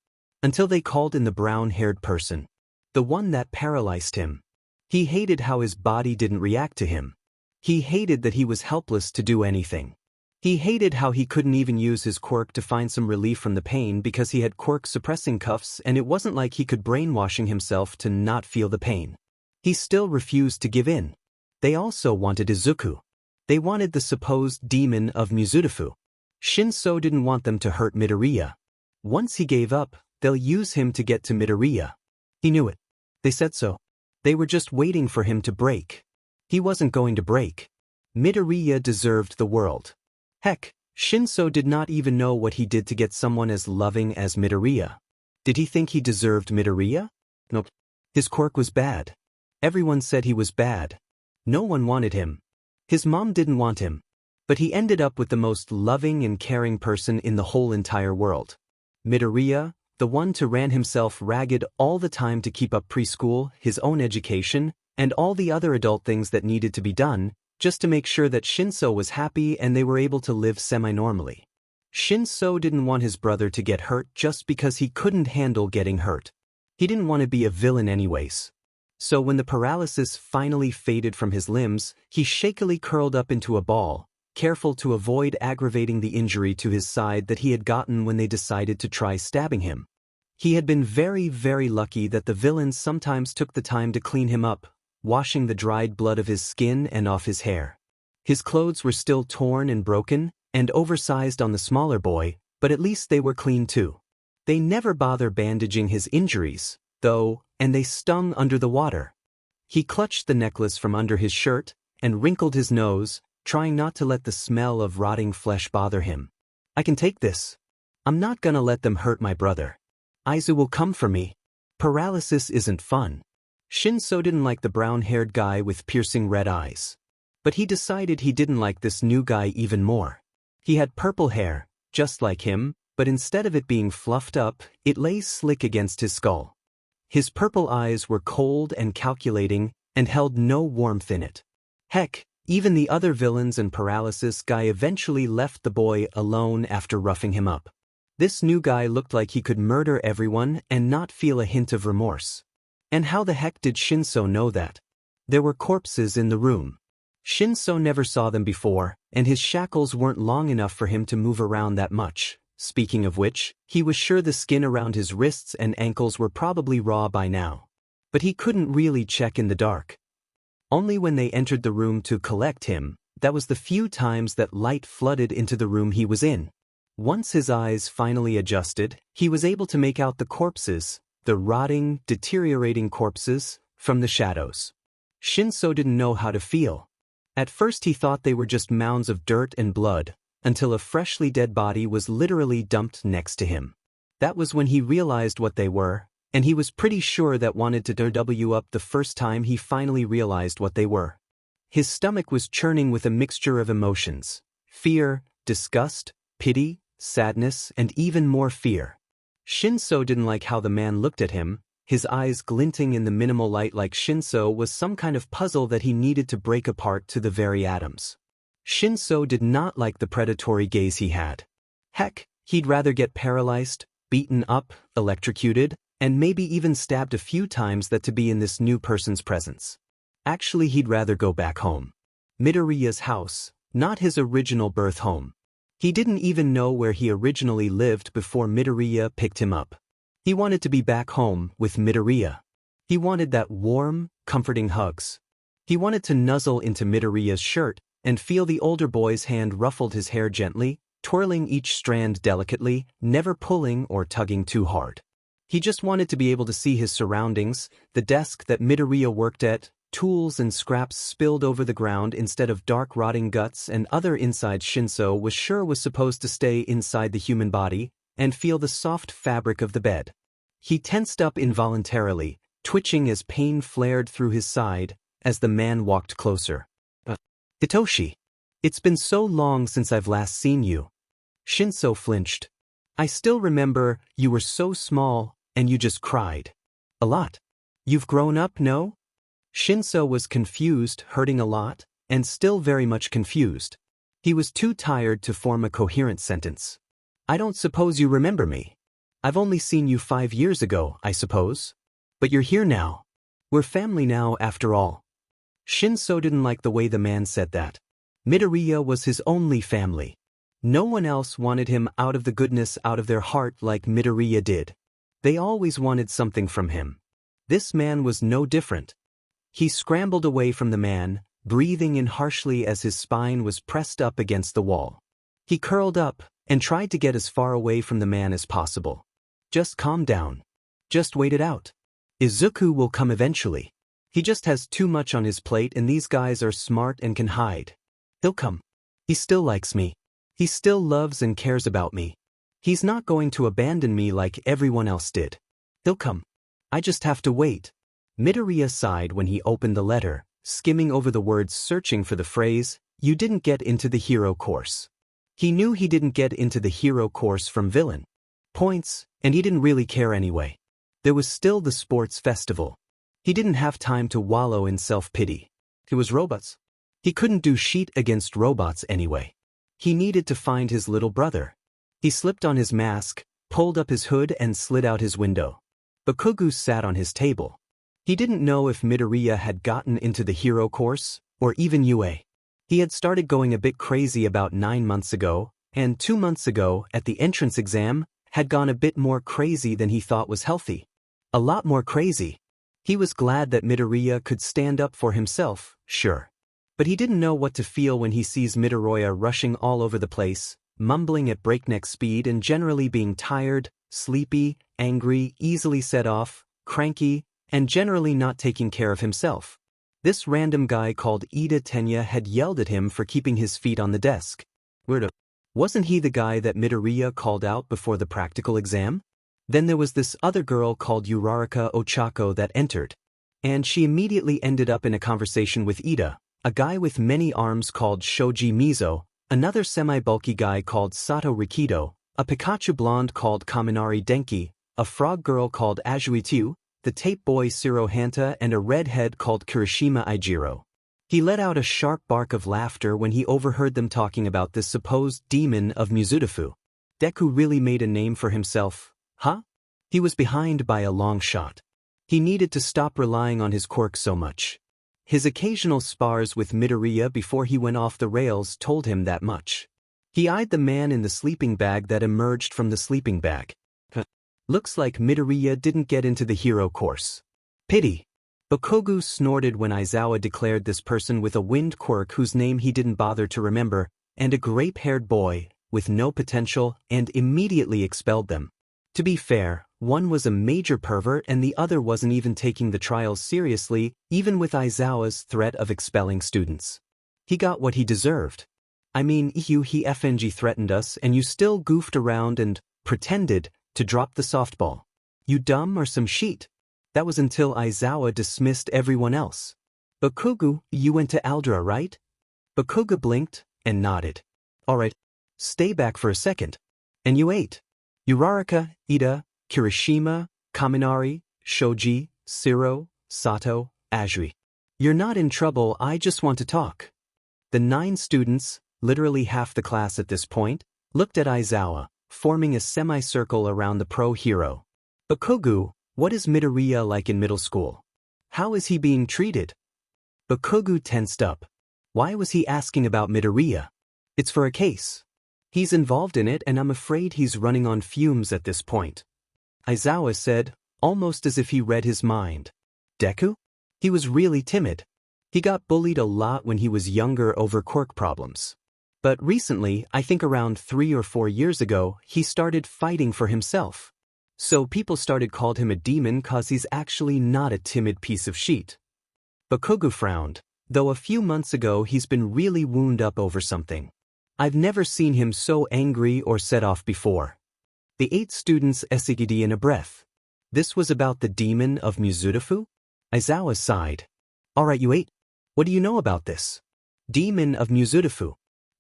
Until they called in the brown-haired person. The one that paralyzed him. He hated how his body didn't react to him. He hated that he was helpless to do anything. He hated how he couldn't even use his quirk to find some relief from the pain because he had quirk suppressing cuffs and it wasn't like he could brainwashing himself to not feel the pain. He still refused to give in. They also wanted Izuku. They wanted the supposed demon of Mizutofu. Shinso didn't want them to hurt Midoriya. Once he gave up, they'll use him to get to Midoriya. He knew it. They said so. They were just waiting for him to break. He wasn't going to break. Midoriya deserved the world. Heck, Shinso did not even know what he did to get someone as loving as Midoriya. Did he think he deserved Midoriya? Nope. His quirk was bad. Everyone said he was bad. No one wanted him. His mom didn't want him. But he ended up with the most loving and caring person in the whole entire world. Midoriya, the one who ran himself ragged all the time to keep up preschool, his own education, and all the other adult things that needed to be done, just to make sure that Shinso was happy and they were able to live semi-normally. Shinso didn't want his brother to get hurt just because he couldn't handle getting hurt. He didn't want to be a villain anyways. So when the paralysis finally faded from his limbs, he shakily curled up into a ball, careful to avoid aggravating the injury to his side that he had gotten when they decided to try stabbing him. He had been very lucky that the villains sometimes took the time to clean him up, washing the dried blood of his skin and off his hair. His clothes were still torn and broken, and oversized on the smaller boy, but at least they were clean too. They never bother bandaging his injuries, though, and they stung under the water. He clutched the necklace from under his shirt, and wrinkled his nose, trying not to let the smell of rotting flesh bother him. I can take this. I'm not gonna let them hurt my brother. Aizu will come for me. Paralysis isn't fun. Shinso didn't like the brown-haired guy with piercing red eyes. But he decided he didn't like this new guy even more. He had purple hair, just like him, but instead of it being fluffed up, it lay slick against his skull. His purple eyes were cold and calculating, and held no warmth in it. Heck, even the other villains and paralysis guy eventually left the boy alone after roughing him up. This new guy looked like he could murder everyone and not feel a hint of remorse. And how the heck did Shinso know that? There were corpses in the room. Shinso never saw them before, and his shackles weren't long enough for him to move around that much. Speaking of which, he was sure the skin around his wrists and ankles were probably raw by now. But he couldn't really check in the dark. Only when they entered the room to collect him, that was the few times that light flooded into the room he was in. Once his eyes finally adjusted, he was able to make out the corpses, the rotting, deteriorating corpses, from the shadows. Shinso didn't know how to feel. At first he thought they were just mounds of dirt and blood, until a freshly dead body was literally dumped next to him. That was when he realized what they were, and he was pretty sure that wanted to W up the first time he finally realized what they were. His stomach was churning with a mixture of emotions: fear, disgust, pity, sadness, and even more fear. Shinso didn't like how the man looked at him. His eyes glinting in the minimal light like Shinso was some kind of puzzle that he needed to break apart to the very atoms. Shinso did not like the predatory gaze he had. Heck, he'd rather get paralyzed, beaten up, electrocuted, and maybe even stabbed a few times than to be in this new person's presence. Actually, he'd rather go back home. Midoriya's house, not his original birth home. He didn't even know where he originally lived before Midoriya picked him up. He wanted to be back home with Midoriya. He wanted that warm, comforting hugs. He wanted to nuzzle into Midoriya's shirt and feel the older boy's hand ruffled his hair gently, twirling each strand delicately, never pulling or tugging too hard. He just wanted to be able to see his surroundings, the desk that Midoriya worked at, tools and scraps spilled over the ground instead of dark rotting guts and other insides Shinso was sure was supposed to stay inside the human body, and feel the soft fabric of the bed. He tensed up involuntarily, twitching as pain flared through his side, as the man walked closer. Hitoshi, it's been so long since I've last seen you. Shinso flinched. I still remember, you were so small, and you just cried. A lot. You've grown up, no? Shinso was confused, hurting a lot, and still very much confused. He was too tired to form a coherent sentence. I don't suppose you remember me. I've only seen you 5 years ago, I suppose. But you're here now. We're family now, after all. Shinso didn't like the way the man said that. Midoriya was his only family. No one else wanted him out of the goodness out of their heart like Midoriya did. They always wanted something from him. This man was no different. He scrambled away from the man, breathing in harshly as his spine was pressed up against the wall. He curled up and tried to get as far away from the man as possible. Just calm down. Just wait it out. Izuku will come eventually. He just has too much on his plate and these guys are smart and can hide. He'll come. He still likes me. He still loves and cares about me. He's not going to abandon me like everyone else did. He'll come. I just have to wait. Midoriya sighed when he opened the letter, skimming over the words searching for the phrase, "You didn't get into the hero course." He knew he didn't get into the hero course from villain points, and he didn't really care anyway. There was still the sports festival. He didn't have time to wallow in self-pity. It was robots. He couldn't do shit against robots anyway. He needed to find his little brother. He slipped on his mask, pulled up his hood and slid out his window. Bakugu sat on his table. He didn't know if Midoriya had gotten into the hero course, or even UA. He had started going a bit crazy about 9 months ago, and 2 months ago, at the entrance exam, had gone a bit more crazy than he thought was healthy. A lot more crazy. He was glad that Midoriya could stand up for himself, sure. But he didn't know what to feel when he sees Midoriya rushing all over the place, mumbling at breakneck speed and generally being tired, sleepy, angry, easily set off, cranky, and generally not taking care of himself. This random guy called Ida Tenya had yelled at him for keeping his feet on the desk. Wasn't he the guy that Midoriya called out before the practical exam? Then there was this other girl called Uraraka Ochako that entered. And she immediately ended up in a conversation with Ida, a guy with many arms called Shoji Mizo, another semi-bulky guy called Sato Rikido, a Pikachu blonde called Kaminari Denki, a frog girl called Azuitiu, the tape boy Shiro Hanta and a redhead called Kirishima Ijiro. He let out a sharp bark of laughter when he overheard them talking about this supposed demon of Mizutofu. Deku really made a name for himself, huh? He was behind by a long shot. He needed to stop relying on his quirk so much. His occasional spars with Midoriya before he went off the rails told him that much. He eyed the man in the sleeping bag that emerged from the sleeping bag. Looks like Midoriya didn't get into the hero course. Pity. Bakugo snorted when Aizawa declared this person with a wind quirk whose name he didn't bother to remember, and a grape-haired boy, with no potential, and immediately expelled them. To be fair, one was a major pervert and the other wasn't even taking the trials seriously, even with Aizawa's threat of expelling students. He got what he deserved. I mean, he FNG threatened us and you still goofed around and pretended to drop the softball. You dumb or some sheet. That was until Aizawa dismissed everyone else. Bakugo, you went to Aldra, right? Bakugo blinked and nodded. Alright, stay back for a second. And you ate. Uraraka, Ida, Kirishima, Kaminari, Shoji, Shiro, Sato, Azui. You're not in trouble, I just want to talk. The 9 students, literally half the class at this point, looked at Aizawa, forming a semicircle around the pro-hero. Bakugo, what is Midoriya like in middle school? How is he being treated? Bakugo tensed up. Why was he asking about Midoriya? It's for a case. He's involved in it and I'm afraid he's running on fumes at this point. Aizawa said, almost as if he read his mind. Deku? He was really timid. He got bullied a lot when he was younger over quirk problems. But recently, I think around 3 or 4 years ago, he started fighting for himself. So people started called him a demon cause he's actually not a timid piece of shit. Bakugo frowned, though a few months ago he's been really wound up over something. I've never seen him so angry or set off before. The 8 students essayed in a breath. This was about the demon of Mizutofu? Aizawa sighed. Alright you 8. What do you know about this? Demon of Mizutofu.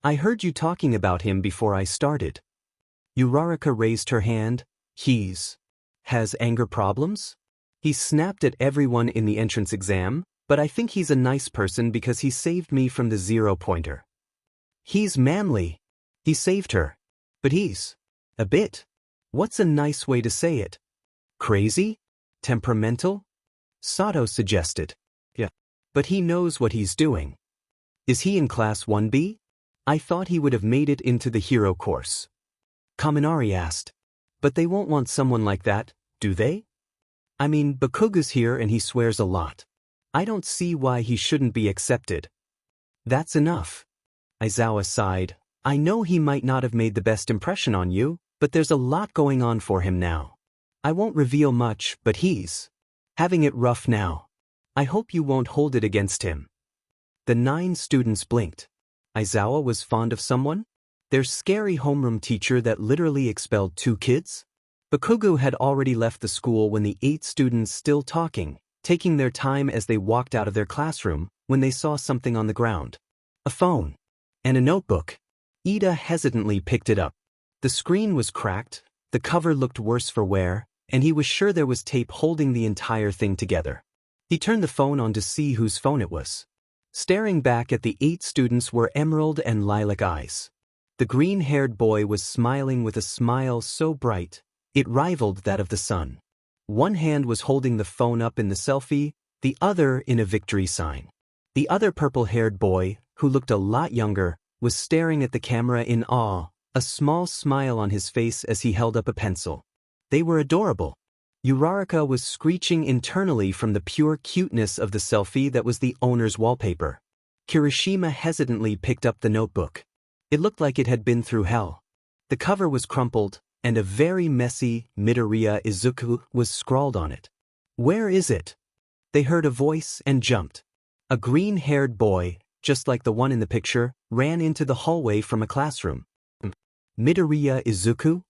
I heard you talking about him before I started. Uraraka raised her hand. Has anger problems? He snapped at everyone in the entrance exam, but I think he's a nice person because he saved me from the 0-pointer. He's manly. He saved her. But he's a bit. What's a nice way to say it? Crazy? Temperamental? Sato suggested. Yeah. But he knows what he's doing. Is he in class 1B? I thought he would have made it into the hero course. Kaminari asked. But they won't want someone like that, do they? I mean, Bakugo's here and he swears a lot. I don't see why he shouldn't be accepted. That's enough. Aizawa sighed. I know he might not have made the best impression on you, but there's a lot going on for him now. I won't reveal much, but he's having it rough now. I hope you won't hold it against him. The 9 students blinked. Aizawa was fond of someone? Their scary homeroom teacher that literally expelled 2 kids? Bakugo had already left the school when the 8 students still talking, taking their time as they walked out of their classroom, when they saw something on the ground. A phone. And a notebook. Ida hesitantly picked it up. The screen was cracked, the cover looked worse for wear, and he was sure there was tape holding the entire thing together. He turned the phone on to see whose phone it was. Staring back at the 8 students were emerald and lilac eyes. The green-haired boy was smiling with a smile so bright, it rivaled that of the sun. One hand was holding the phone up in the selfie, the other in a victory sign. The other purple-haired boy, who looked a lot younger, was staring at the camera in awe, a small smile on his face as he held up a pencil. They were adorable. Uraraka was screeching internally from the pure cuteness of the selfie that was the owner's wallpaper. Kirishima hesitantly picked up the notebook. It looked like it had been through hell. The cover was crumpled, and a very messy Midoriya Izuku was scrawled on it. "Where is it?" They heard a voice and jumped. A green-haired boy, just like the one in the picture, ran into the hallway from a classroom. "Midoriya Izuku?"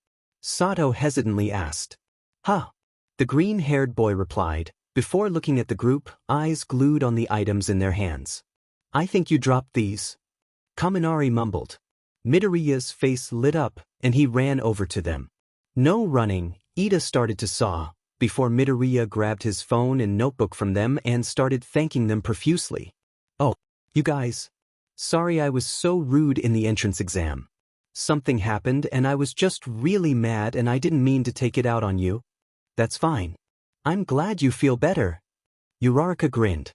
Sato hesitantly asked. "Huh." The green-haired boy replied, before looking at the group, eyes glued on the items in their hands. "I think you dropped these." Kaminari mumbled. Midoriya's face lit up, and he ran over to them. No running, Ida started to saw, before Midoriya grabbed his phone and notebook from them and started thanking them profusely. "Oh, you guys. Sorry I was so rude in the entrance exam. Something happened and I was just really mad and I didn't mean to take it out on you." "That's fine. I'm glad you feel better." Uraraka grinned.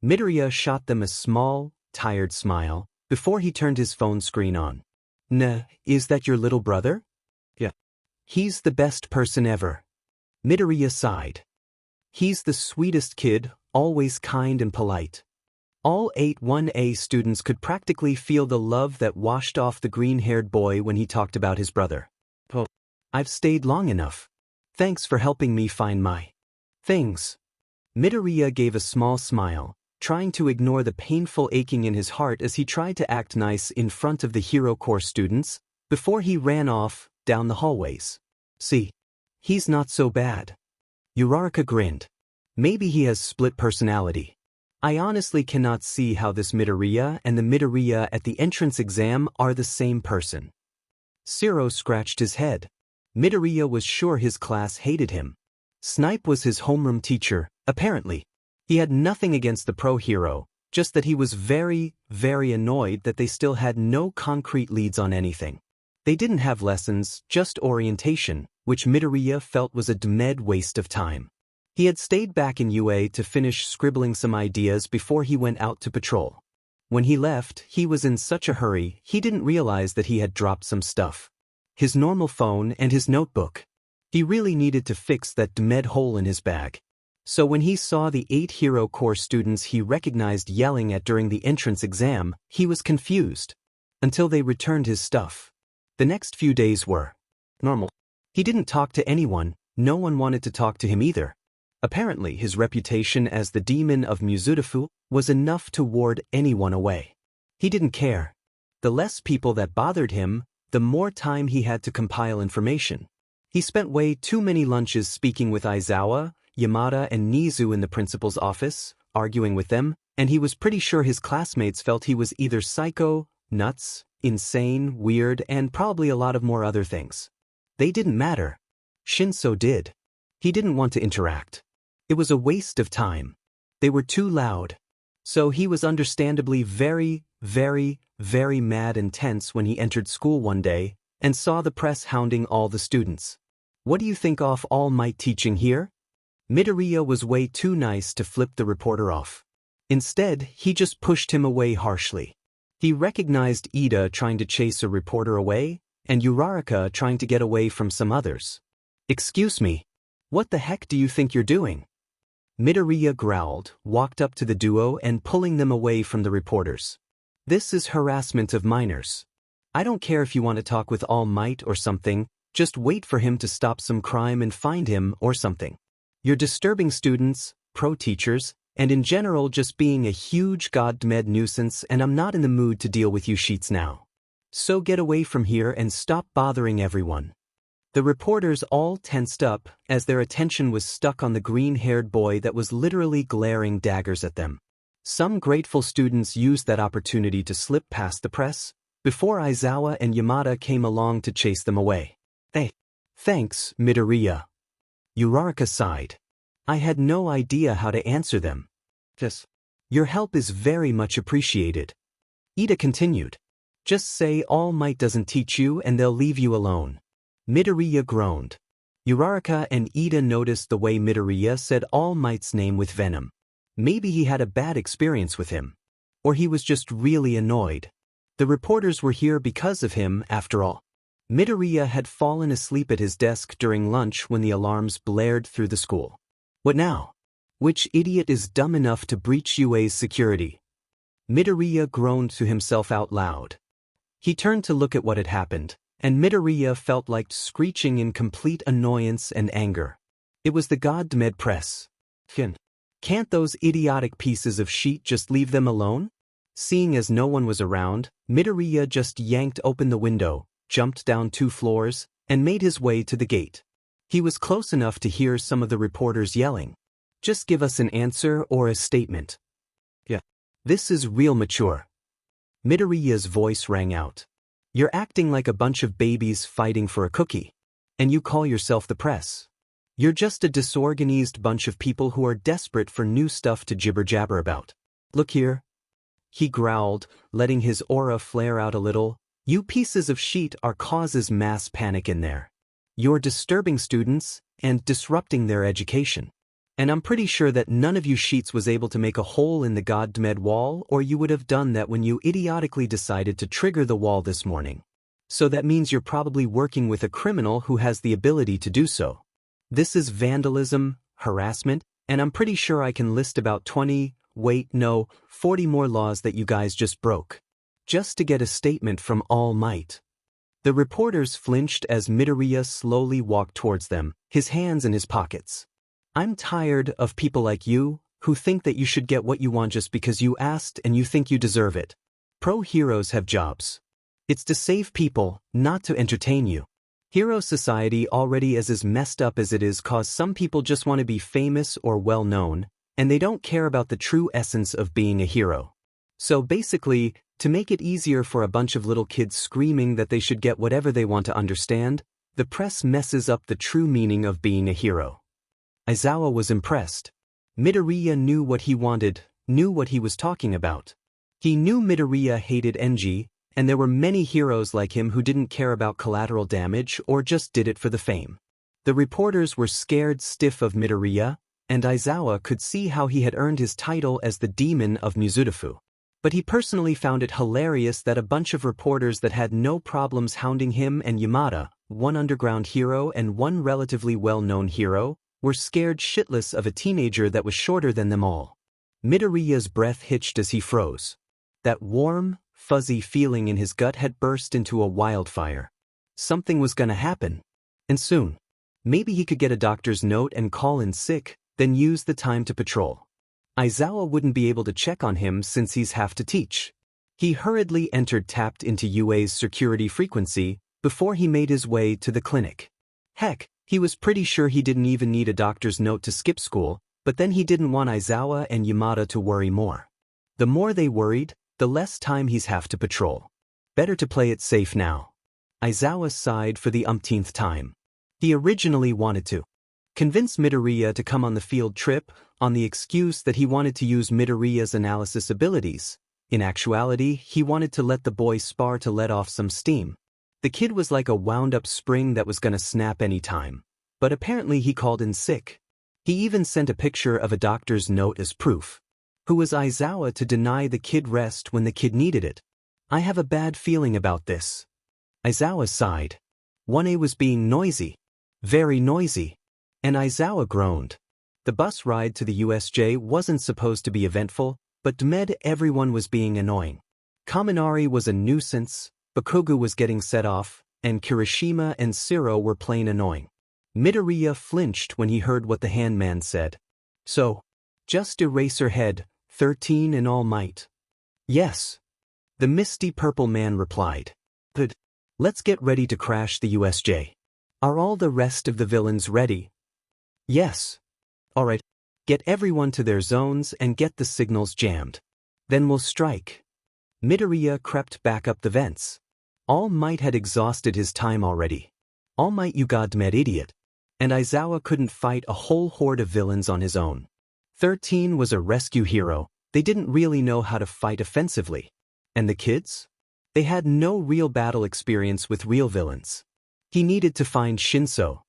Midoriya shot them a small, tired smile, before he turned his phone screen on. "Nah, is that your little brother?" "Yeah. He's the best person ever." Midoriya sighed. "He's the sweetest kid, always kind and polite." All 8-1A students could practically feel the love that washed off the green-haired boy when he talked about his brother. "Oh, I've stayed long enough. Thanks for helping me find my things." Midoriya gave a small smile, trying to ignore the painful aching in his heart as he tried to act nice in front of the Hero Corps students, before he ran off, down the hallways. "See? He's not so bad." Uraraka grinned. "Maybe he has split personality. I honestly cannot see how this Midoriya and the Midoriya at the entrance exam are the same person." Zero scratched his head. Midoriya was sure his class hated him. Snipe was his homeroom teacher, apparently. He had nothing against the pro hero, just that he was very, very annoyed that they still had no concrete leads on anything. They didn't have lessons, just orientation, which Midoriya felt was a dead waste of time. He had stayed back in UA to finish scribbling some ideas before he went out to patrol. When he left, he was in such a hurry he didn't realize that he had dropped some stuff. His normal phone and his notebook. He really needed to fix that dead hole in his bag. So when he saw the 8 Hero Corps students he recognized yelling at during the entrance exam, he was confused. Until they returned his stuff. The next few days were normal. He didn't talk to anyone, no one wanted to talk to him either. Apparently his reputation as the demon of Muzutafu was enough to ward anyone away. He didn't care. The less people that bothered him, the more time he had to compile information. He spent way too many lunches speaking with Aizawa, Yamada and Nizu in the principal's office, arguing with them, and he was pretty sure his classmates felt he was either psycho, nuts, insane, weird, and probably a lot of more other things. They didn't matter. Shinso did. He didn't want to interact. It was a waste of time. They were too loud. So he was understandably very, very, very mad and tense when he entered school one day and saw the press hounding all the students. "What do you think off All Might teaching here?" Midoriya was way too nice to flip the reporter off. Instead, he just pushed him away harshly. He recognized Ida trying to chase a reporter away, and Uraraka trying to get away from some others. "Excuse me. What the heck do you think you're doing?" Midoriya growled, walked up to the duo and pulling them away from the reporters. "This is harassment of minors. I don't care if you want to talk with All Might or something, just wait for him to stop some crime and find him or something. You're disturbing students, pro teachers, and in general just being a huge goddamn nuisance, and I'm not in the mood to deal with you sheets now. So get away from here and stop bothering everyone." The reporters all tensed up as their attention was stuck on the green-haired boy that was literally glaring daggers at them. Some grateful students used that opportunity to slip past the press, before Aizawa and Yamada came along to chase them away. "Hey, thanks, Midoriya." Uraraka sighed. "I had no idea how to answer them." "Yes. Your help is very much appreciated." Ida continued. "Just say All Might doesn't teach you and they'll leave you alone." Midoriya groaned. Uraraka and Ida noticed the way Midoriya said All Might's name with venom. Maybe he had a bad experience with him. Or he was just really annoyed. The reporters were here because of him, after all. Midoriya had fallen asleep at his desk during lunch when the alarms blared through the school. What now? Which idiot is dumb enough to breach UA's security? Midoriya groaned to himself out loud. He turned to look at what had happened, and Midoriya felt like screeching in complete annoyance and anger. It was the god Med press. Can't those idiotic pieces of sheet just leave them alone? Seeing as no one was around, Midoriya just yanked open the window, jumped down 2 floors, and made his way to the gate. He was close enough to hear some of the reporters yelling. Just give us an answer or a statement. Yeah. This is real mature. Midoriya's voice rang out. You're acting like a bunch of babies fighting for a cookie. And you call yourself the press. You're just a disorganized bunch of people who are desperate for new stuff to jibber-jabber about. Look here. He growled, letting his aura flare out a little. You pieces of sheet are causes mass panic in there. You're disturbing students and disrupting their education. And I'm pretty sure that none of you sheets was able to make a hole in the god Med wall, or you would have done that when you idiotically decided to trigger the wall this morning. So that means you're probably working with a criminal who has the ability to do so. This is vandalism, harassment, and I'm pretty sure I can list about 40 more laws that you guys just broke. Just to get a statement from All Might. The reporters flinched as Midoriya slowly walked towards them, his hands in his pockets. I'm tired of people like you, who think that you should get what you want just because you asked and you think you deserve it. Pro heroes have jobs. It's to save people, not to entertain you. Hero society already is as messed up as it is cause some people just want to be famous or well-known, and they don't care about the true essence of being a hero. So basically, to make it easier for a bunch of little kids screaming that they should get whatever they want to understand, the press messes up the true meaning of being a hero. Aizawa was impressed. Midoriya knew what he wanted, knew what he was talking about. He knew Midoriya hated Enji, and there were many heroes like him who didn't care about collateral damage or just did it for the fame. The reporters were scared stiff of Midoriya, and Aizawa could see how he had earned his title as the demon of Mizurufu. But he personally found it hilarious that a bunch of reporters that had no problems hounding him and Yamada, one underground hero and one relatively well-known hero, were scared shitless of a teenager that was shorter than them all. Midoriya's breath hitched as he froze. That warm, fuzzy feeling in his gut had burst into a wildfire. Something was gonna happen. And soon. Maybe he could get a doctor's note and call in sick, then use the time to patrol. Aizawa wouldn't be able to check on him since he's have to teach. He hurriedly tapped into UA's security frequency before he made his way to the clinic. Heck, he was pretty sure he didn't even need a doctor's note to skip school, but then he didn't want Aizawa and Yamada to worry more. The more they worried, the less time he's have to patrol. Better to play it safe now. Aizawa sighed for the umpteenth time. He originally wanted to convince Midoriya to come on the field trip on the excuse that he wanted to use Midoriya's analysis abilities. In actuality, he wanted to let the boy spar to let off some steam. The kid was like a wound-up spring that was gonna snap any time. But apparently he called in sick. He even sent a picture of a doctor's note as proof. Who was Aizawa to deny the kid rest when the kid needed it? I have a bad feeling about this. Aizawa sighed. 1A was being noisy. Very noisy. And Aizawa groaned. The bus ride to the USJ wasn't supposed to be eventful, but Med everyone was being annoying. Kaminari was a nuisance, Bakugo was getting set off, and Kirishima and Siro were plain annoying. Midoriya flinched when he heard what the handman said. So, just Eraserhead, 13 and All Might. Yes. The misty purple man replied. Good. Let's get ready to crash the USJ. Are all the rest of the villains ready? Yes. Alright. Get everyone to their zones and get the signals jammed. Then we'll strike. Midoriya crept back up the vents. All Might had exhausted his time already. All Might, you god-mad idiot. And Aizawa couldn't fight a whole horde of villains on his own. 13 was a rescue hero. They didn't really know how to fight offensively. And the kids? They had no real battle experience with real villains. He needed to find Shinso.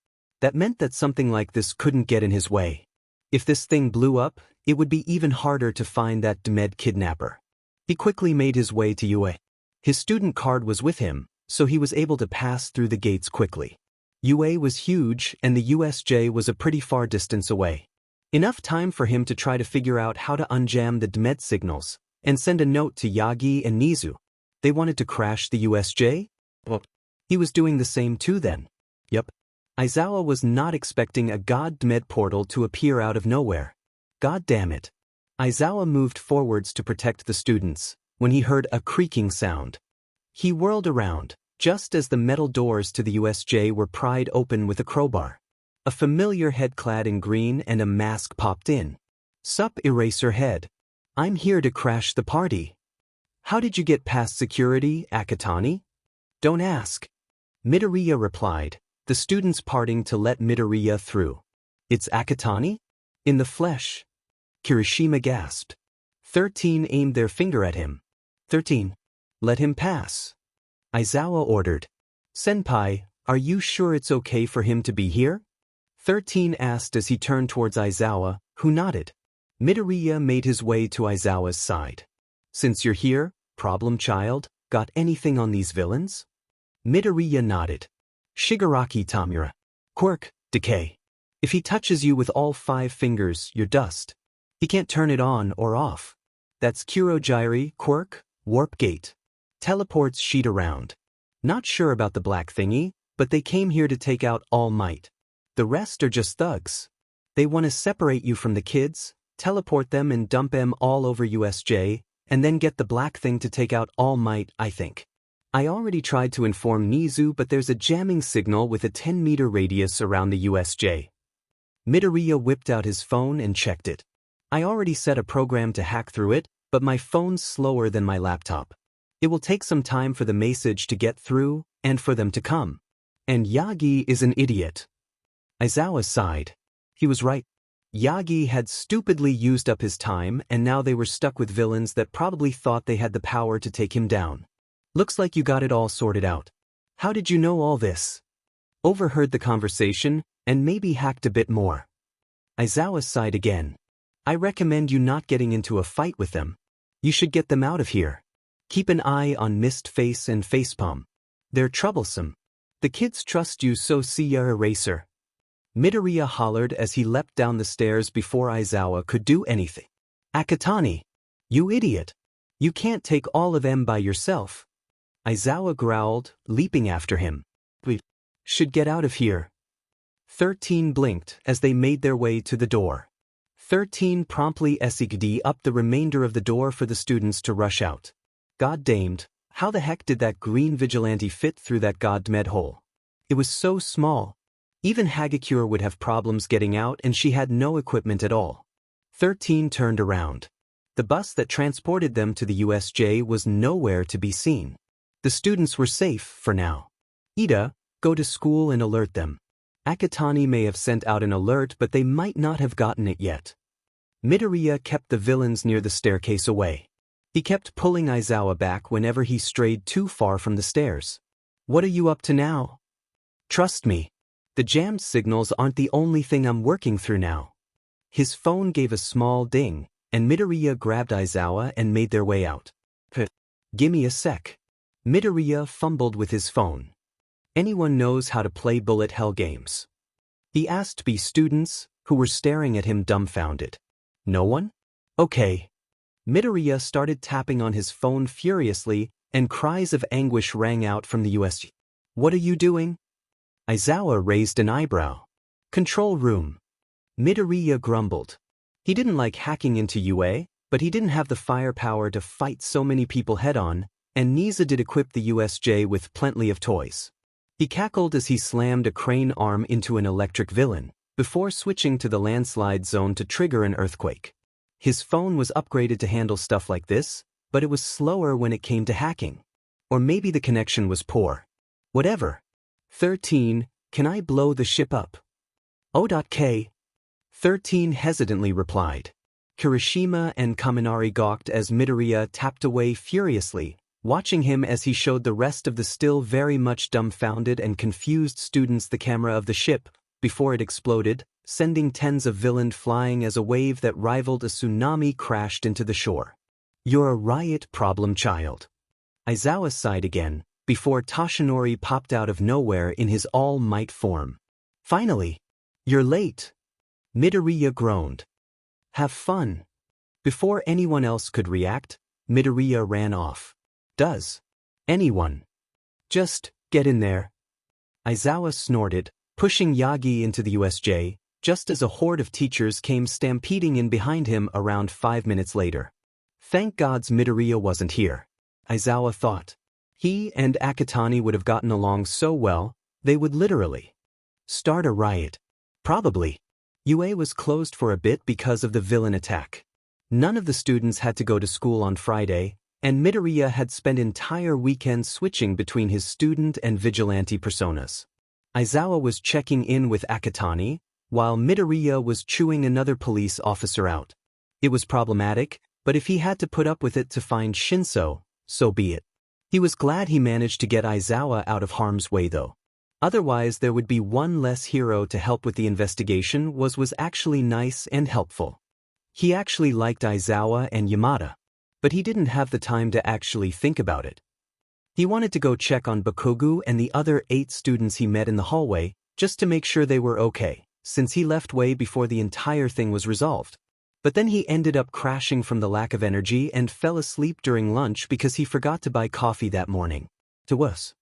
That meant that something like this couldn't get in his way. If this thing blew up, it would be even harder to find that Med kidnapper. He quickly made his way to UA. His student card was with him, so he was able to pass through the gates quickly. UA was huge and the USJ was a pretty far distance away. Enough time for him to try to figure out how to unjam the DMED signals and send a note to Yagi and Nizu. They wanted to crash the USJ? Well, he was doing the same too then. Yup. Aizawa was not expecting a god DMED portal to appear out of nowhere. God damn it. Aizawa moved forwards to protect the students when he heard a creaking sound. He whirled around, just as the metal doors to the USJ were pried open with a crowbar. A familiar head clad in green and a mask popped in. Sup, Eraser Head. I'm here to crash the party. How did you get past security, Akatani? Don't ask. Midoriya replied, the students parting to let Midoriya through. It's Akatani? In the flesh. Kirishima gasped. 13 aimed their finger at him. 13. Let him pass. Aizawa ordered. Senpai, are you sure it's okay for him to be here? 13 asked as he turned towards Aizawa, who nodded. Midoriya made his way to Aizawa's side. Since you're here, problem child, got anything on these villains? Midoriya nodded. Shigaraki Tamura. Quirk, decay. If he touches you with all 5 fingers, you're dust. He can't turn it on or off. That's Kurogiri, Quirk, Warp Gate. Teleports sheet around. Not sure about the black thingy, but they came here to take out All Might. The rest are just thugs. They want to separate you from the kids, teleport them and dump them all over USJ, and then get the black thing to take out All Might, I think. I already tried to inform Nizu, but there's a jamming signal with a 10-meter radius around the USJ. Midoriya whipped out his phone and checked it. I already set a program to hack through it, but my phone's slower than my laptop. It will take some time for the message to get through, and for them to come. And Yagi is an idiot. Aizawa sighed. He was right. Yagi had stupidly used up his time and now they were stuck with villains that probably thought they had the power to take him down. Looks like you got it all sorted out. How did you know all this? Overheard the conversation and maybe hacked a bit more. Aizawa sighed again. I recommend you not getting into a fight with them. You should get them out of here. Keep an eye on Mist Face and Facepalm. They're troublesome. The kids trust you, so see ya, Eraser. Midoriya hollered as he leapt down the stairs before Aizawa could do anything. Akatani! You idiot! You can't take all of them by yourself. Aizawa growled, leaping after him. We should get out of here. 13 blinked as they made their way to the door. 13 promptly exited up the remainder of the door for the students to rush out. God damned, how the heck did that green vigilante fit through that god-med hole? It was so small. Even Hagakure would have problems getting out and she had no equipment at all. 13 turned around. The bus that transported them to the USJ was nowhere to be seen. The students were safe for now. Ida, go to school and alert them. Akatani may have sent out an alert, but they might not have gotten it yet. Midoriya kept the villains near the staircase away. He kept pulling Aizawa back whenever he strayed too far from the stairs. What are you up to now? Trust me. The jammed signals aren't the only thing I'm working through now. His phone gave a small ding, and Midoriya grabbed Aizawa and made their way out. Gimme a sec. Midoriya fumbled with his phone. Anyone knows how to play bullet hell games? He asked B students, who were staring at him dumbfounded. No one? Okay. Midoriya started tapping on his phone furiously, and cries of anguish rang out from the USJ. What are you doing? Aizawa raised an eyebrow. Control room. Midoriya grumbled. He didn't like hacking into UA, but he didn't have the firepower to fight so many people head-on, and Niza did equip the USJ with plenty of toys. He cackled as he slammed a crane arm into an electric villain, before switching to the landslide zone to trigger an earthquake. His phone was upgraded to handle stuff like this, but it was slower when it came to hacking. Or maybe the connection was poor. Whatever. 13, can I blow the ship up? O.K. 13 hesitantly replied. Kirishima and Kaminari gawked as Midoriya tapped away furiously, watching him as he showed the rest of the still very much dumbfounded and confused students the camera of the ship, before it exploded, sending tens of villains flying as a wave that rivaled a tsunami crashed into the shore. You're a riot problem child. Aizawa sighed again, before Toshinori popped out of nowhere in his all-might form. Finally! You're late! Midoriya groaned. Have fun! Before anyone else could react, Midoriya ran off. Does anyone just get in there? Aizawa snorted, pushing Yagi into the USJ, just as a horde of teachers came stampeding in behind him around 5 minutes later. Thank gods Midoriya wasn't here, Aizawa thought. He and Akatani would have gotten along so well, they would literally start a riot. Probably. UA was closed for a bit because of the villain attack. None of the students had to go to school on Friday, and Midoriya had spent entire weekends switching between his student and vigilante personas. Aizawa was checking in with Akatani, while Midoriya was chewing another police officer out. It was problematic, but if he had to put up with it to find Shinso, so be it. He was glad he managed to get Aizawa out of harm's way though. Otherwise there would be one less hero to help with the investigation was actually nice and helpful. He actually liked Aizawa and Yamada, but he didn't have the time to actually think about it. He wanted to go check on Bakugo and the other 8 students he met in the hallway, just to make sure they were okay, since he left way before the entire thing was resolved. But then he ended up crashing from the lack of energy and fell asleep during lunch because he forgot to buy coffee that morning. It was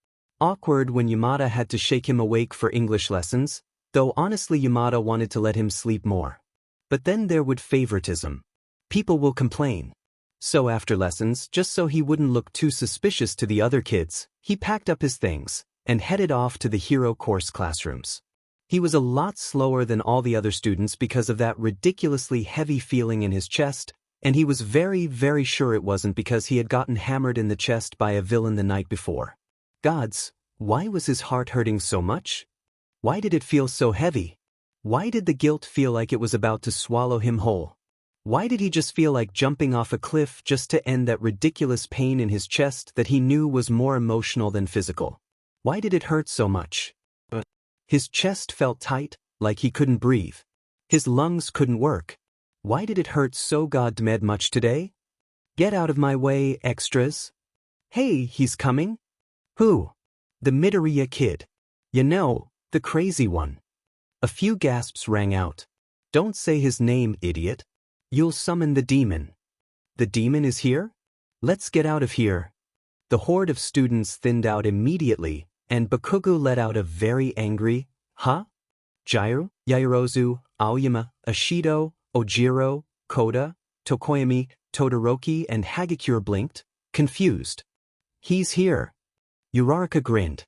awkward when Yamada had to shake him awake for English lessons, though honestly Yamada wanted to let him sleep more. But then there would favoritism. People will complain. So after lessons, just so he wouldn't look too suspicious to the other kids, he packed up his things and headed off to the hero course classrooms. He was a lot slower than all the other students because of that ridiculously heavy feeling in his chest, and he was very sure it wasn't because he had gotten hammered in the chest by a villain the night before. Gods, why was his heart hurting so much? Why did it feel so heavy? Why did the guilt feel like it was about to swallow him whole? Why did he just feel like jumping off a cliff just to end that ridiculous pain in his chest that he knew was more emotional than physical? Why did it hurt so much? His chest felt tight, like he couldn't breathe. His lungs couldn't work. Why did it hurt so goddamn much today? Get out of my way, extras. Hey, he's coming? Who? The Midoriya kid. You know, the crazy one. A few gasps rang out. Don't say his name, idiot. You'll summon the demon. The demon is here? Let's get out of here. The horde of students thinned out immediately, and Bakugo let out a very angry, huh? Jiro, Yairozu, Aoyama, Ashido, Ojiro, Koda, Tokoyami, Todoroki and Hagakure blinked, confused. He's here. Uraraka grinned.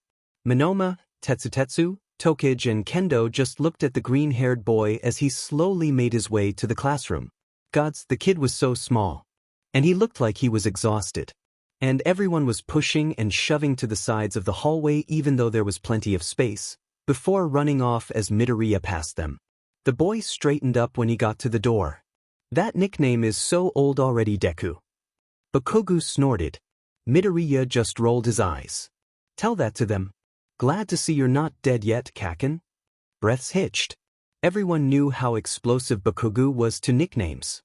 Minoma, Tetsutetsu, Tokage and Kendo just looked at the green-haired boy as he slowly made his way to the classroom. Gods, the kid was so small. And he looked like he was exhausted. And everyone was pushing and shoving to the sides of the hallway even though there was plenty of space, before running off as Midoriya passed them. The boy straightened up when he got to the door. That nickname is so old already, Deku. Bakugo snorted. Midoriya just rolled his eyes. Tell that to them. Glad to see you're not dead yet, Kaken. Breaths hitched. Everyone knew how explosive Bakugo was to nicknames.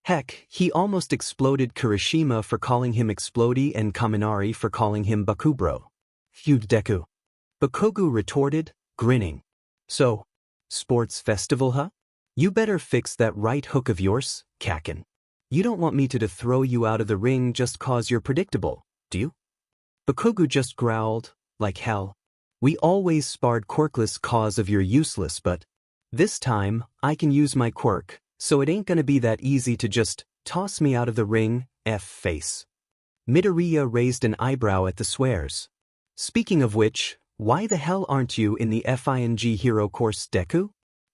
Heck, he almost exploded Kirishima for calling him Explody and Kaminari for calling him Bakubro. Phew, Deku. Bakugo retorted, grinning. So, sports festival, huh? You better fix that right hook of yours, Kaken. You don't want me to throw you out of the ring just cause you're predictable, do you? Bakugo just growled, like hell. We always sparred Quirkless cause of you're useless, but this time, I can use my quirk. So it ain't gonna be that easy to just toss me out of the ring, F-face. Midoriya raised an eyebrow at the swears. Speaking of which, why the hell aren't you in the FING hero course, Deku?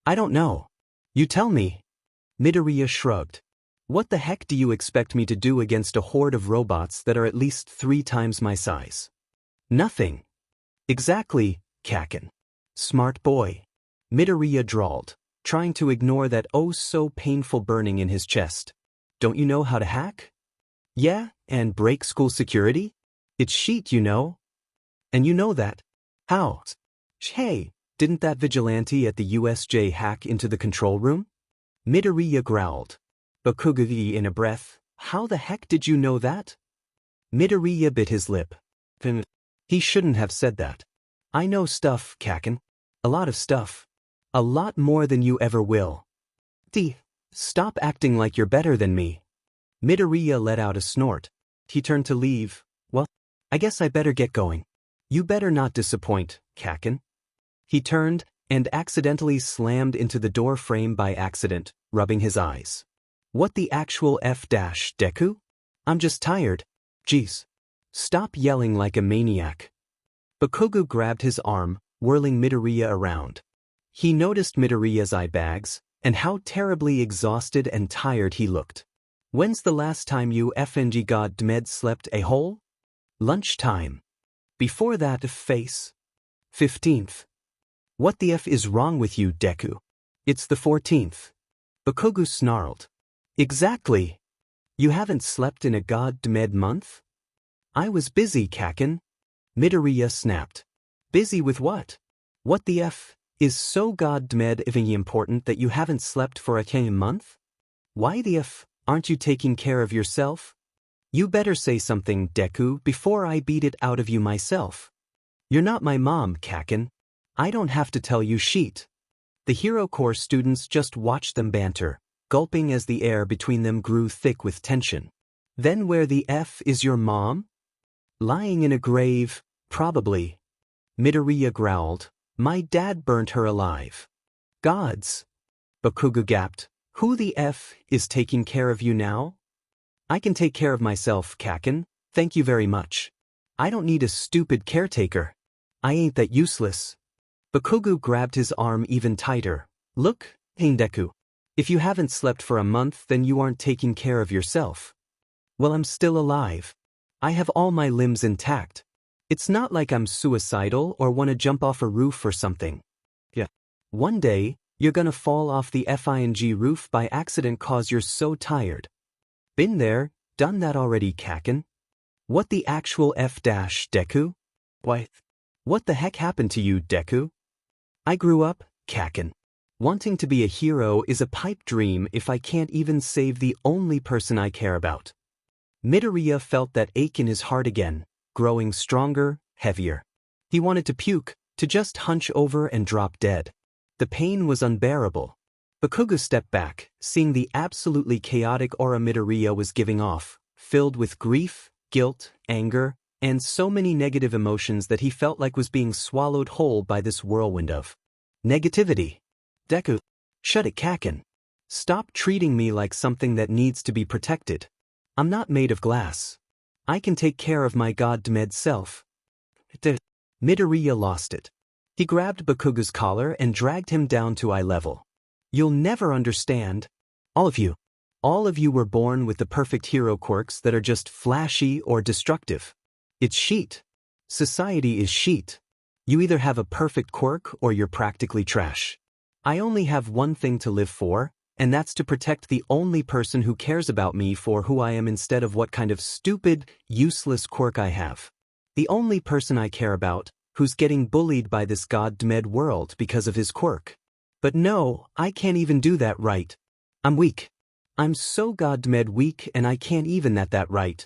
I don't know. You tell me. Midoriya shrugged. What the heck do you expect me to do against a horde of robots that are at least 3 times my size? Nothing. Exactly, Kaken. Smart boy. Midoriya drawled, trying to ignore that oh-so-painful burning in his chest. Don't you know how to hack? Yeah, and break school security? It's sheet, you know. And you know that. How? Hey, didn't that vigilante at the USJ hack into the control room? Midoriya growled. Bakugo in a breath, how the heck did you know that? Midoriya bit his lip. He shouldn't have said that. I know stuff, Kaken. A lot of stuff. A lot more than you ever will. Stop acting like you're better than me. Midoriya let out a snort. He turned to leave. Well, I guess I better get going. You better not disappoint, Kaken. He turned and accidentally slammed into the door frame by accident, rubbing his eyes. What the actual Deku? I'm just tired. Jeez. Stop yelling like a maniac. Bakugo grabbed his arm, whirling Midoriya around. He noticed Midoriya's eye bags, and how terribly exhausted and tired he looked. When's the last time you FNG God Dmed slept a whole? Lunchtime. Before that face. 15th. What the F is wrong with you, Deku? It's the 14th. Bakugo snarled. Exactly. You haven't slept in a God Dmed month? I was busy, Kaken. Midoriya snapped. Busy with what? What the F is so God Dmed even important that you haven't slept for a month? Why the F aren't you taking care of yourself? You better say something, Deku, before I beat it out of you myself. You're not my mom, Kaken. I don't have to tell you shit. The Hero Corps students just watched them banter, gulping as the air between them grew thick with tension. Then where the F is your mom? Lying in a grave, probably. Midoriya growled. My dad burnt her alive. Gods. Bakugo gasped. Who the F is taking care of you now? I can take care of myself, Kaken. Thank you very much. I don't need a stupid caretaker. I ain't that useless. Bakugo grabbed his arm even tighter. Look, Deku. If you haven't slept for a month, then you aren't taking care of yourself. Well, I'm still alive. I have all my limbs intact. It's not like I'm suicidal or want to jump off a roof or something. Yeah. One day, you're gonna fall off the FING roof by accident cause you're so tired. Been there, done that already, Kaken. What the actual Deku? Why? What the heck happened to you, Deku? I grew up, Kaken. Wanting to be a hero is a pipe dream if I can't even save the only person I care about. Midoriya felt that ache in his heart again, growing stronger, heavier. He wanted to puke, to just hunch over and drop dead. The pain was unbearable. Bakugo stepped back, seeing the absolutely chaotic aura Midoriya was giving off, filled with grief, guilt, anger, and so many negative emotions that he felt like was being swallowed whole by this whirlwind of negativity. Deku, shut it, Kaken. Stop treating me like something that needs to be protected. I'm not made of glass. I can take care of my God Dmed self. Midoriya lost it. He grabbed Bakugo's collar and dragged him down to eye level. You'll never understand. All of you were born with the perfect hero quirks that are just flashy or destructive. It's sheet. Society is sheet. You either have a perfect quirk or you're practically trash. I only have one thing to live for, and that's to protect the only person who cares about me for who I am instead of what kind of stupid, useless quirk I have. The only person I care about, who's getting bullied by this God Dmed world because of his quirk. But no, I can't even do that right. I'm weak. I'm so God Dmed weak and I can't even that right.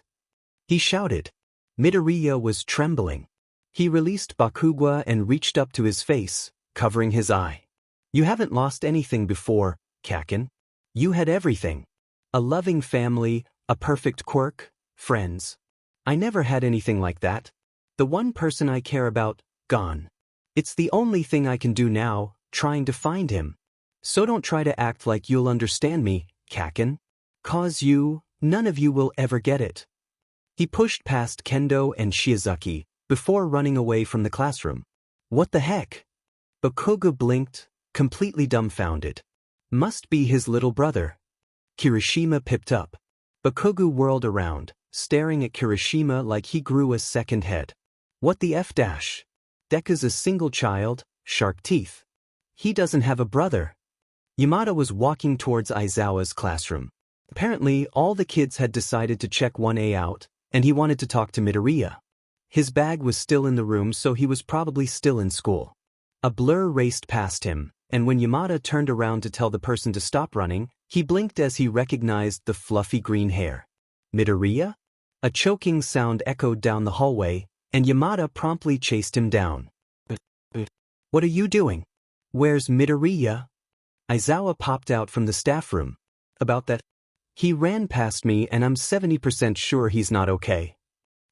He shouted. Midoriya was trembling. He released Bakugo and reached up to his face, covering his eye. You haven't lost anything before, Kaken. You had everything. A loving family, a perfect quirk, friends. I never had anything like that. The one person I care about, gone. It's the only thing I can do now, trying to find him. So don't try to act like you'll understand me, Kaken. Cause none of you will ever get it. He pushed past Kendo and Shiozaki, before running away from the classroom. What the heck? Bakugo blinked, completely dumbfounded. Must be his little brother. Kirishima pipped up. Bakugo whirled around, staring at Kirishima like he grew a second head. What the F dash? Deku's a single child, shark teeth. He doesn't have a brother. Yamada was walking towards Aizawa's classroom. Apparently, all the kids had decided to check 1A out, and he wanted to talk to Midoriya. His bag was still in the room, so he was probably still in school. A blur raced past him, and when Yamada turned around to tell the person to stop running, he blinked as he recognized the fluffy green hair. Midoriya? A choking sound echoed down the hallway, and Yamada promptly chased him down. But what are you doing? Where's Midoriya? Aizawa popped out from the staff room. About that? He ran past me and I'm 70% sure he's not okay.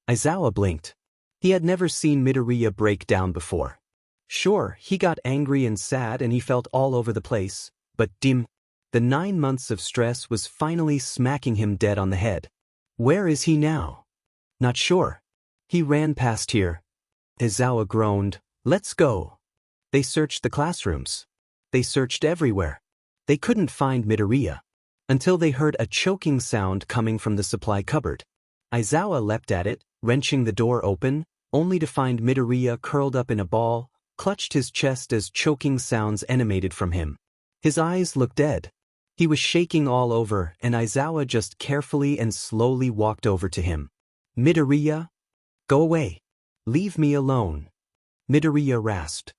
Aizawa blinked. He had never seen Midoriya break down before. Sure, he got angry and sad and he felt all over the place, but the 9 months of stress was finally smacking him dead on the head. Where is he now? Not sure. He ran past here. Aizawa groaned. Let's go. They searched the classrooms. They searched everywhere. They couldn't find Midoriya. Until they heard a choking sound coming from the supply cupboard. Aizawa leapt at it, wrenching the door open, only to find Midoriya curled up in a ball, clutched his chest as choking sounds emanated from him. His eyes looked dead. He was shaking all over, and Aizawa just carefully and slowly walked over to him. Midoriya? Go away. Leave me alone. Midoriya rasped.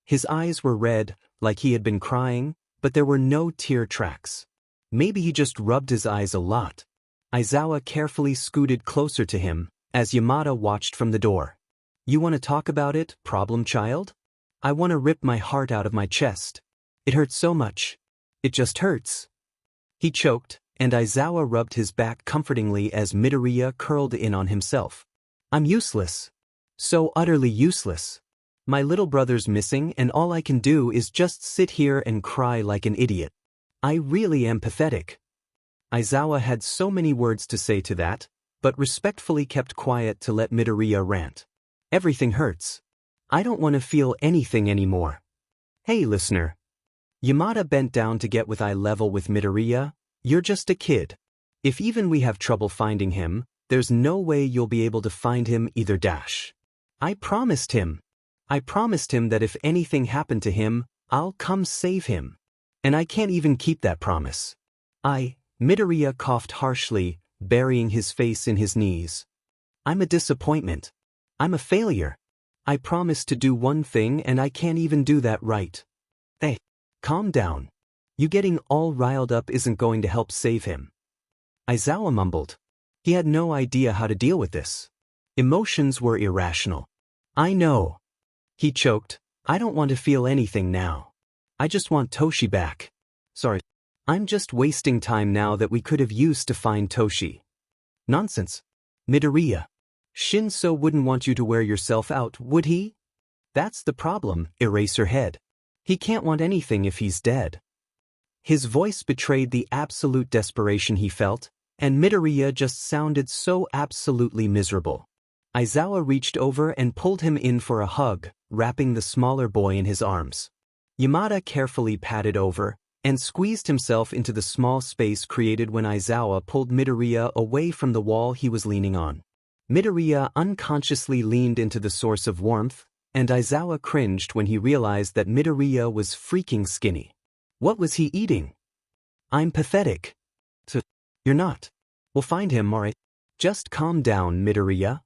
His eyes were red, like he had been crying, but there were no tear tracks. Maybe he just rubbed his eyes a lot. Aizawa carefully scooted closer to him, as Yamada watched from the door. You want to talk about it, problem child? I want to rip my heart out of my chest. It hurts so much. It just hurts. He choked, and Aizawa rubbed his back comfortingly as Midoriya curled in on himself. I'm useless. So utterly useless. My little brother's missing and all I can do is just sit here and cry like an idiot. I really am pathetic. Aizawa had so many words to say to that, but respectfully kept quiet to let Midoriya rant. Everything hurts. I don't want to feel anything anymore. Hey listener. Yamada bent down to get with eye level with Midoriya. You're just a kid. If even we have trouble finding him, there's no way you'll be able to find him either dash. I promised him that if anything happened to him, I'll come save him. And I can't even keep that promise. Midoriya coughed harshly, burying his face in his knees. I'm a disappointment. I'm a failure. I promised to do one thing and I can't even do that right. Hey, calm down. You getting all riled up isn't going to help save him. Aizawa mumbled. He had no idea how to deal with this. Emotions were irrational. I know. He choked. I don't want to feel anything now. I just want Toshi back. Sorry. I'm just wasting time now that we could have used to find Toshi. Nonsense. Midoriya. Shinso wouldn't want you to wear yourself out, would he? That's the problem, Eraserhead. He can't want anything if he's dead. His voice betrayed the absolute desperation he felt, and Midoriya just sounded so absolutely miserable. Aizawa reached over and pulled him in for a hug, wrapping the smaller boy in his arms. Yamada carefully padded over and squeezed himself into the small space created when Aizawa pulled Midoriya away from the wall he was leaning on. Midoriya unconsciously leaned into the source of warmth, and Aizawa cringed when he realized that Midoriya was freaking skinny. What was he eating? I'm pathetic. You're not. We'll find him, alright? Just calm down, Midoriya.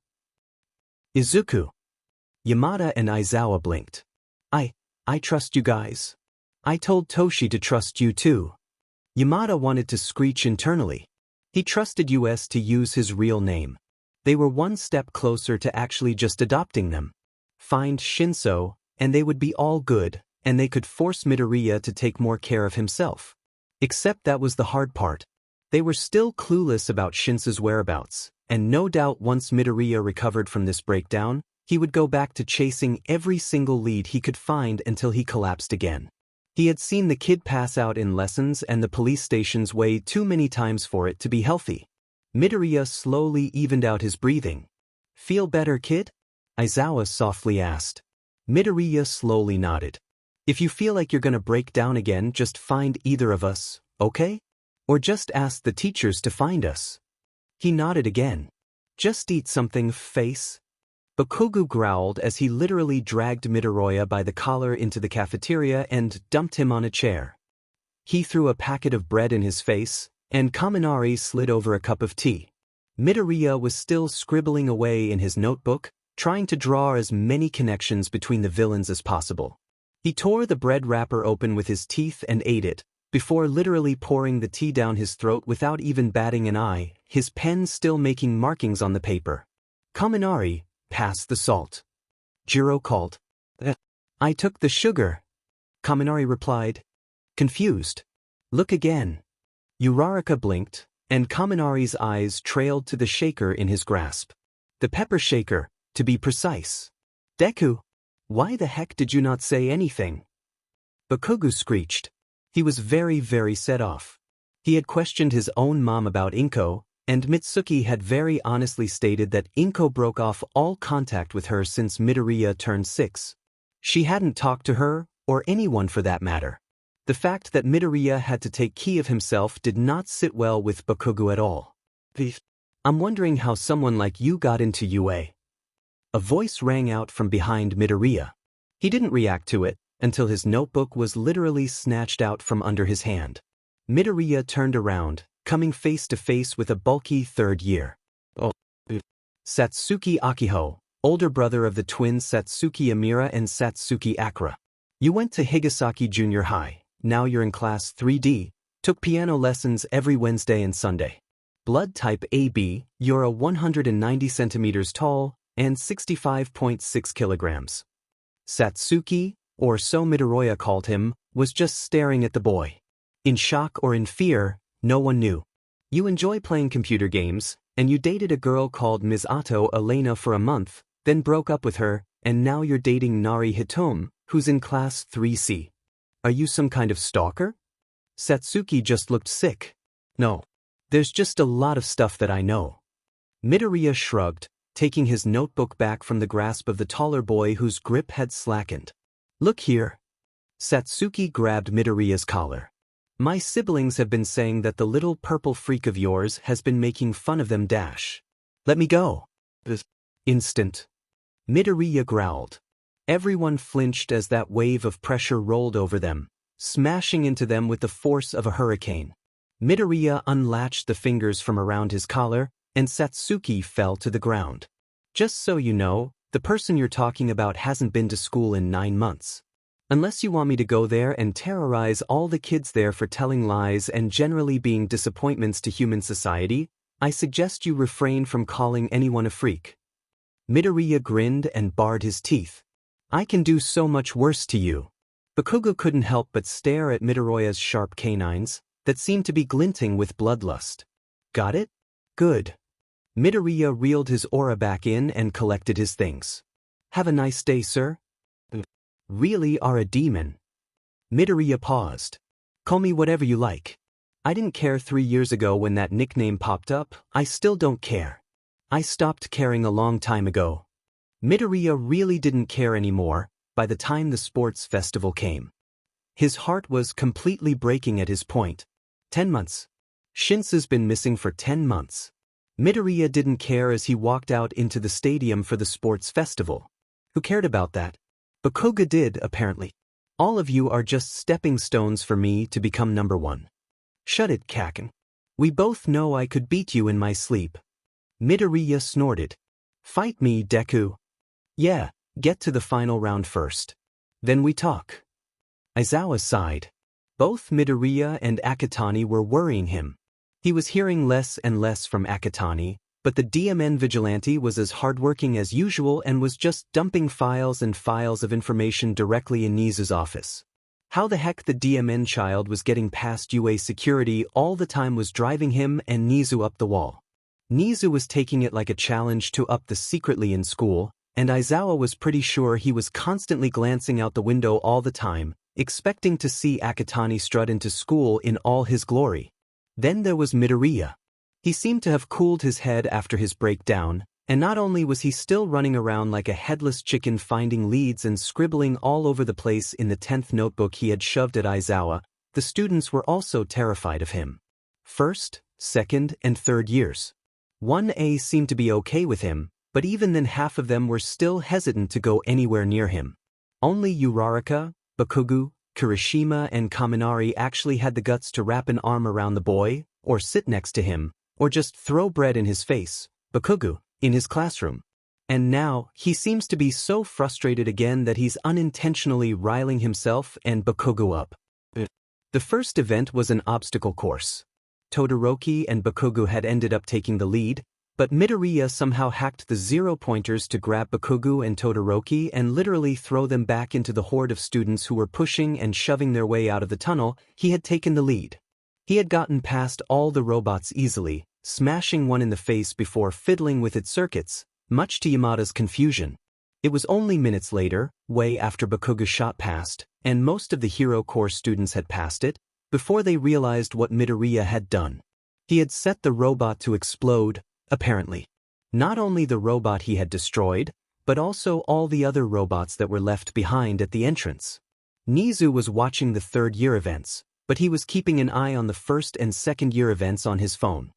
Izuku. Yamada and Aizawa blinked. I trust you guys. I told Toshi to trust you too. Yamada wanted to screech internally. He trusted US to use his real name. They were one step closer to actually just adopting them. Find Shinso, and they would be all good, and they could force Midoriya to take more care of himself. Except that was the hard part. They were still clueless about Shinso's whereabouts, and no doubt once Midoriya recovered from this breakdown, he would go back to chasing every single lead he could find until he collapsed again. He had seen the kid pass out in lessons and the police stations way too many times for it to be healthy. Midoriya slowly evened out his breathing. Feel better, kid? Aizawa softly asked. Midoriya slowly nodded. If you feel like you're gonna break down again, just find either of us, okay? Or just ask the teachers to find us. He nodded again. Just eat something, face. Bakugo growled as he literally dragged Midoriya by the collar into the cafeteria and dumped him on a chair. He threw a packet of bread in his face, and Kaminari slid over a cup of tea. Midoriya was still scribbling away in his notebook, trying to draw as many connections between the villains as possible. He tore the bread wrapper open with his teeth and ate it, before literally pouring the tea down his throat without even batting an eye, his pen still making markings on the paper. Kaminari, pass the salt. Jiro called. I took the sugar, Kaminari replied. Confused. Look again. Uraraka blinked, and Kaminari's eyes trailed to the shaker in his grasp. The pepper shaker, to be precise. Deku, why the heck did you not say anything? Bakugo screeched. He was very set off. He had questioned his own mom about Inko, and Mitsuki had very honestly stated that Inko broke off all contact with her since Midoriya turned 6. She hadn't talked to her, or anyone for that matter. The fact that Midoriya had to take key of himself did not sit well with Bakugo at all. I'm wondering how someone like you got into UA. A voice rang out from behind Midoriya. He didn't react to it until his notebook was literally snatched out from under his hand. Midoriya turned around, coming face to face with a bulky third year. Satsuki Akiho, older brother of the twins Satsuki Amira and Satsuki Akira. You went to Higasaki Junior High, now you're in class 3D, took piano lessons every Wednesday and Sunday. Blood type AB, you're a 190 centimeters tall and 65.6 kilograms. Satsuki, or so Midoriya called him, was just staring at the boy. In shock or in fear, no one knew. You enjoy playing computer games, and you dated a girl called Misato Elena for a month, then broke up with her, and now you're dating Nari Hitome, who's in class 3C. Are you some kind of stalker? Satsuki just looked sick. No. There's just a lot of stuff that I know. Midoriya shrugged, taking his notebook back from the grasp of the taller boy whose grip had slackened. Look here. Satsuki grabbed Midoriya's collar. My siblings have been saying that the little purple freak of yours has been making fun of them. Let me go. Instant. Midoriya growled. Everyone flinched as that wave of pressure rolled over them, smashing into them with the force of a hurricane. Midoriya unlatched the fingers from around his collar, and Satsuki fell to the ground. Just so you know, the person you're talking about hasn't been to school in 9 months. Unless you want me to go there and terrorize all the kids there for telling lies and generally being disappointments to human society, I suggest you refrain from calling anyone a freak. Midoriya grinned and bared his teeth. I can do so much worse to you. Bakugo couldn't help but stare at Midoriya's sharp canines, that seemed to be glinting with bloodlust. Got it? Good. Midoriya reeled his aura back in and collected his things. Have a nice day, sir. Really are a demon. Midoriya paused. Call me whatever you like. I didn't care 3 years ago when that nickname popped up, I still don't care. I stopped caring a long time ago. Midoriya really didn't care anymore by the time the sports festival came. His heart was completely breaking at his point. 10 months. Shinso's been missing for 10 months. Midoriya didn't care as he walked out into the stadium for the sports festival. Who cared about that? Bakugo did, apparently. All of you are just stepping stones for me to become number 1. Shut it, Kaken. We both know I could beat you in my sleep. Midoriya snorted. Fight me, Deku. Yeah, get to the final round first. Then we talk. Aizawa sighed. Both Midoriya and Akitani were worrying him. He was hearing less and less from Akitani, but the DMN vigilante was as hardworking as usual and was just dumping files and files of information directly in Nizu's office. How the heck the DMN child was getting past UA security all the time was driving him and Nizu up the wall. Nizu was taking it like a challenge to up the secretly in school, and Aizawa was pretty sure he was constantly glancing out the window all the time, expecting to see Akitani strut into school in all his glory. Then there was Midoriya. He seemed to have cooled his head after his breakdown, and not only was he still running around like a headless chicken finding leads and scribbling all over the place in the 10th notebook he had shoved at Aizawa, the students were also terrified of him. First, second, and third years. 1A seemed to be okay with him, but even then half of them were still hesitant to go anywhere near him. Only Uraraka, Bakugo, Kirishima, and Kaminari actually had the guts to wrap an arm around the boy, or sit next to him, or just throw bread in his face, Bakugo, in his classroom. And now, he seems to be so frustrated again that he's unintentionally riling himself and Bakugo up. The first event was an obstacle course. Todoroki and Bakugo had ended up taking the lead, But Midoriya somehow hacked the zero-pointers to grab Bakugo and Todoroki and literally throw them back into the horde of students who were pushing and shoving their way out of the tunnel. He had taken the lead. He had gotten past all the robots easily, smashing one in the face before fiddling with its circuits, much to Yamada's confusion. It was only minutes later, way after Bakugo shot past, and most of the Hero Corps students had passed it, before they realized what Midoriya had done. He had set the robot to explode, apparently. Not only the robot he had destroyed, but also all the other robots that were left behind at the entrance. Nizu was watching the third-year events, but he was keeping an eye on the first and second-year events on his phone.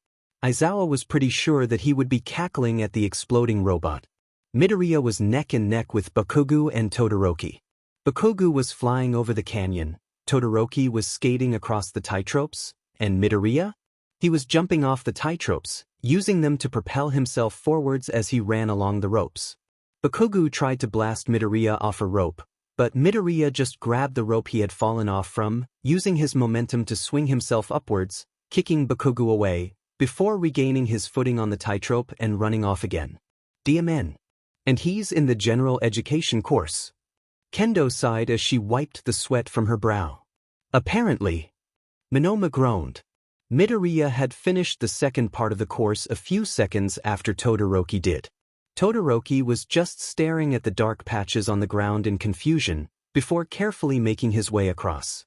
Aizawa was pretty sure that he would be cackling at the exploding robot. Midoriya was neck and neck with Bakugo and Todoroki. Bakugo was flying over the canyon, Todoroki was skating across the tightropes, and Midoriya? He was jumping off the tightropes, using them to propel himself forwards as he ran along the ropes. Bakugo tried to blast Midoriya off a rope, but Midoriya just grabbed the rope he had fallen off from, using his momentum to swing himself upwards, kicking Bakugo away, before regaining his footing on the tightrope and running off again. DMN. And he's in the general education course. Kendo sighed as she wiped the sweat from her brow. Apparently. Monoma groaned. Midoriya had finished the second part of the course a few seconds after Todoroki did. Todoroki was just staring at the dark patches on the ground in confusion, before carefully making his way across.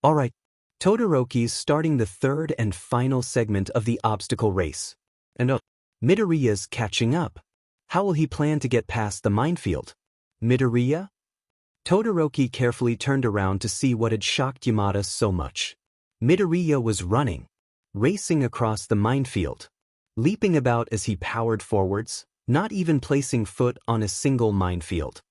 Alright. Todoroki's starting the third and final segment of the obstacle race. And Midoriya's catching up. How will he plan to get past the minefield? Midoriya? Todoroki carefully turned around to see what had shocked Yamada so much. Midoriya was running, racing across the minefield, leaping about as he powered forwards, not even placing foot on a single minefield.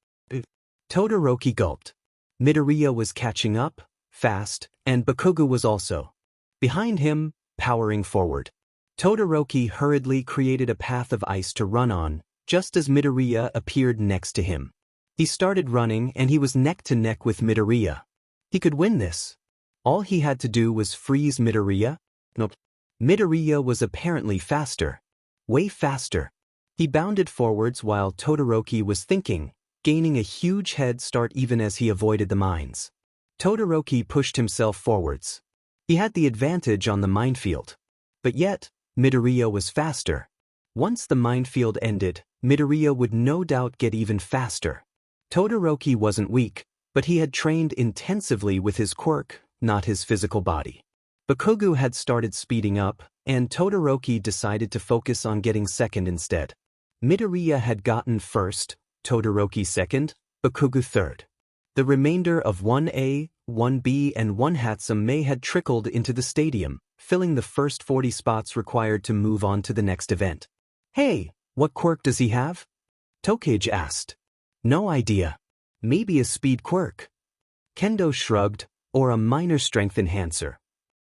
Todoroki gulped. Midoriya was catching up, fast, and Bakugo was also. Behind him, powering forward. Todoroki hurriedly created a path of ice to run on, just as Midoriya appeared next to him. He started running and he was neck to neck with Midoriya. He could win this. All he had to do was freeze Midoriya. Nope. Midoriya was apparently faster. Way faster. He bounded forwards while Todoroki was thinking, gaining a huge head start even as he avoided the mines. Todoroki pushed himself forwards. He had the advantage on the minefield. But yet, Midoriya was faster. Once the minefield ended, Midoriya would no doubt get even faster. Todoroki wasn't weak, but he had trained intensively with his quirk, not his physical body. Bakugo had started speeding up, and Todoroki decided to focus on getting second instead. Midoriya had gotten first, Todoroki second, Bakugo third. The remainder of 1A, 1B and 1 Hatsume had trickled into the stadium, filling the first 40 spots required to move on to the next event. Hey, what quirk does he have? Tokage asked. No idea. Maybe a speed quirk. Kendo shrugged, or a minor strength enhancer.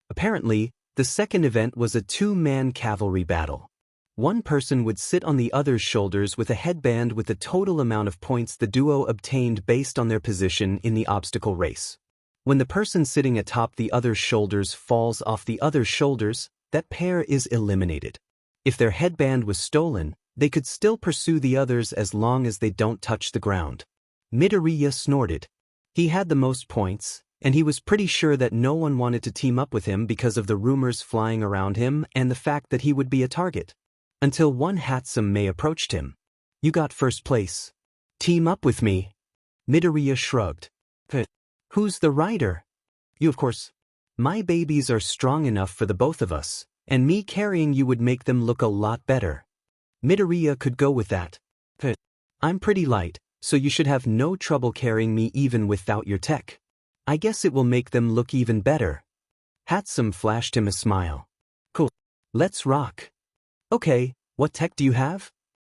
Apparently, the second event was a two-man cavalry battle. One person would sit on the other's shoulders with a headband with the total amount of points the duo obtained based on their position in the obstacle race. When the person sitting atop the other's shoulders falls off the other's shoulders, that pair is eliminated. If their headband was stolen, they could still pursue the others as long as they don't touch the ground. Midoriya snorted. He had the most points, and he was pretty sure that no one wanted to team up with him because of the rumors flying around him and the fact that he would be a target. Until one Hatsume approached him. You got first place. Team up with me. Midoriya shrugged. Who's the rider? You, of course. My babies are strong enough for the both of us, and me carrying you would make them look a lot better. Midoriya could go with that. I'm pretty light, so you should have no trouble carrying me even without your tech. I guess it will make them look even better. Hatsume flashed him a smile. Cool. Let's rock. Okay, what tech do you have?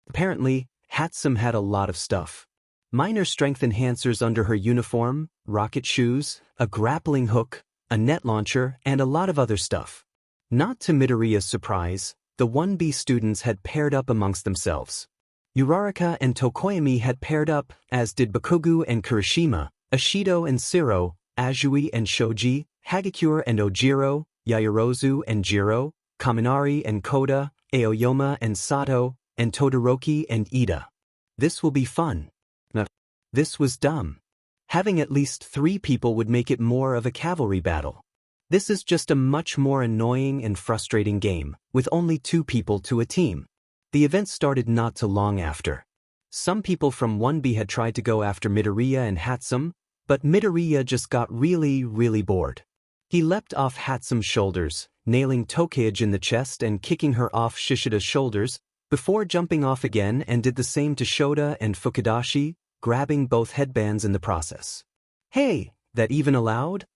Apparently, Hatsume had a lot of stuff. Minor strength enhancers under her uniform, rocket shoes, a grappling hook, a net launcher, and a lot of other stuff. Not to Midoriya's surprise, the 1B students had paired up amongst themselves. Uraraka and Tokoyami had paired up, as did Bakugo and Kirishima, Ashido and Siro, Azui and Shoji, Hagakure and Ojiro, Yaoyorozu and Jiro, Kaminari and Koda, Aoyama and Sato, and Todoroki and Ida. This will be fun. No. This was dumb. Having at least 3 people would make it more of a cavalry battle. This is just a much more annoying and frustrating game, with only 2 people to a team. The event started not too long after. Some people from 1B had tried to go after Midoriya and Hatsum, but Midoriya just got really bored. He leapt off Hatsum's shoulders, nailing Tokage in the chest and kicking her off Shishida's shoulders, before jumping off again and did the same to Shoda and Fukudashi, grabbing both headbands in the process. "Hey, that even allowed?"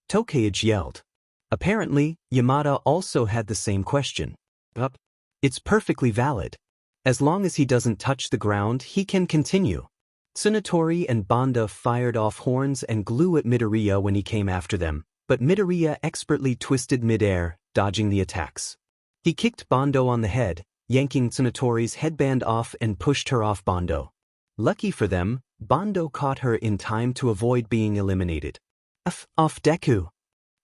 Tokage yelled. Apparently, Yamada also had the same question. It's perfectly valid. As long as he doesn't touch the ground, he can continue. Tsunatori and Banda fired off horns and glue at Midoriya when he came after them, but Midoriya expertly twisted mid-air, dodging the attacks. He kicked Bando on the head, yanking Tsunatori's headband off and pushed her off Bando. Lucky for them, Bando caught her in time to avoid being eliminated. Off Deku.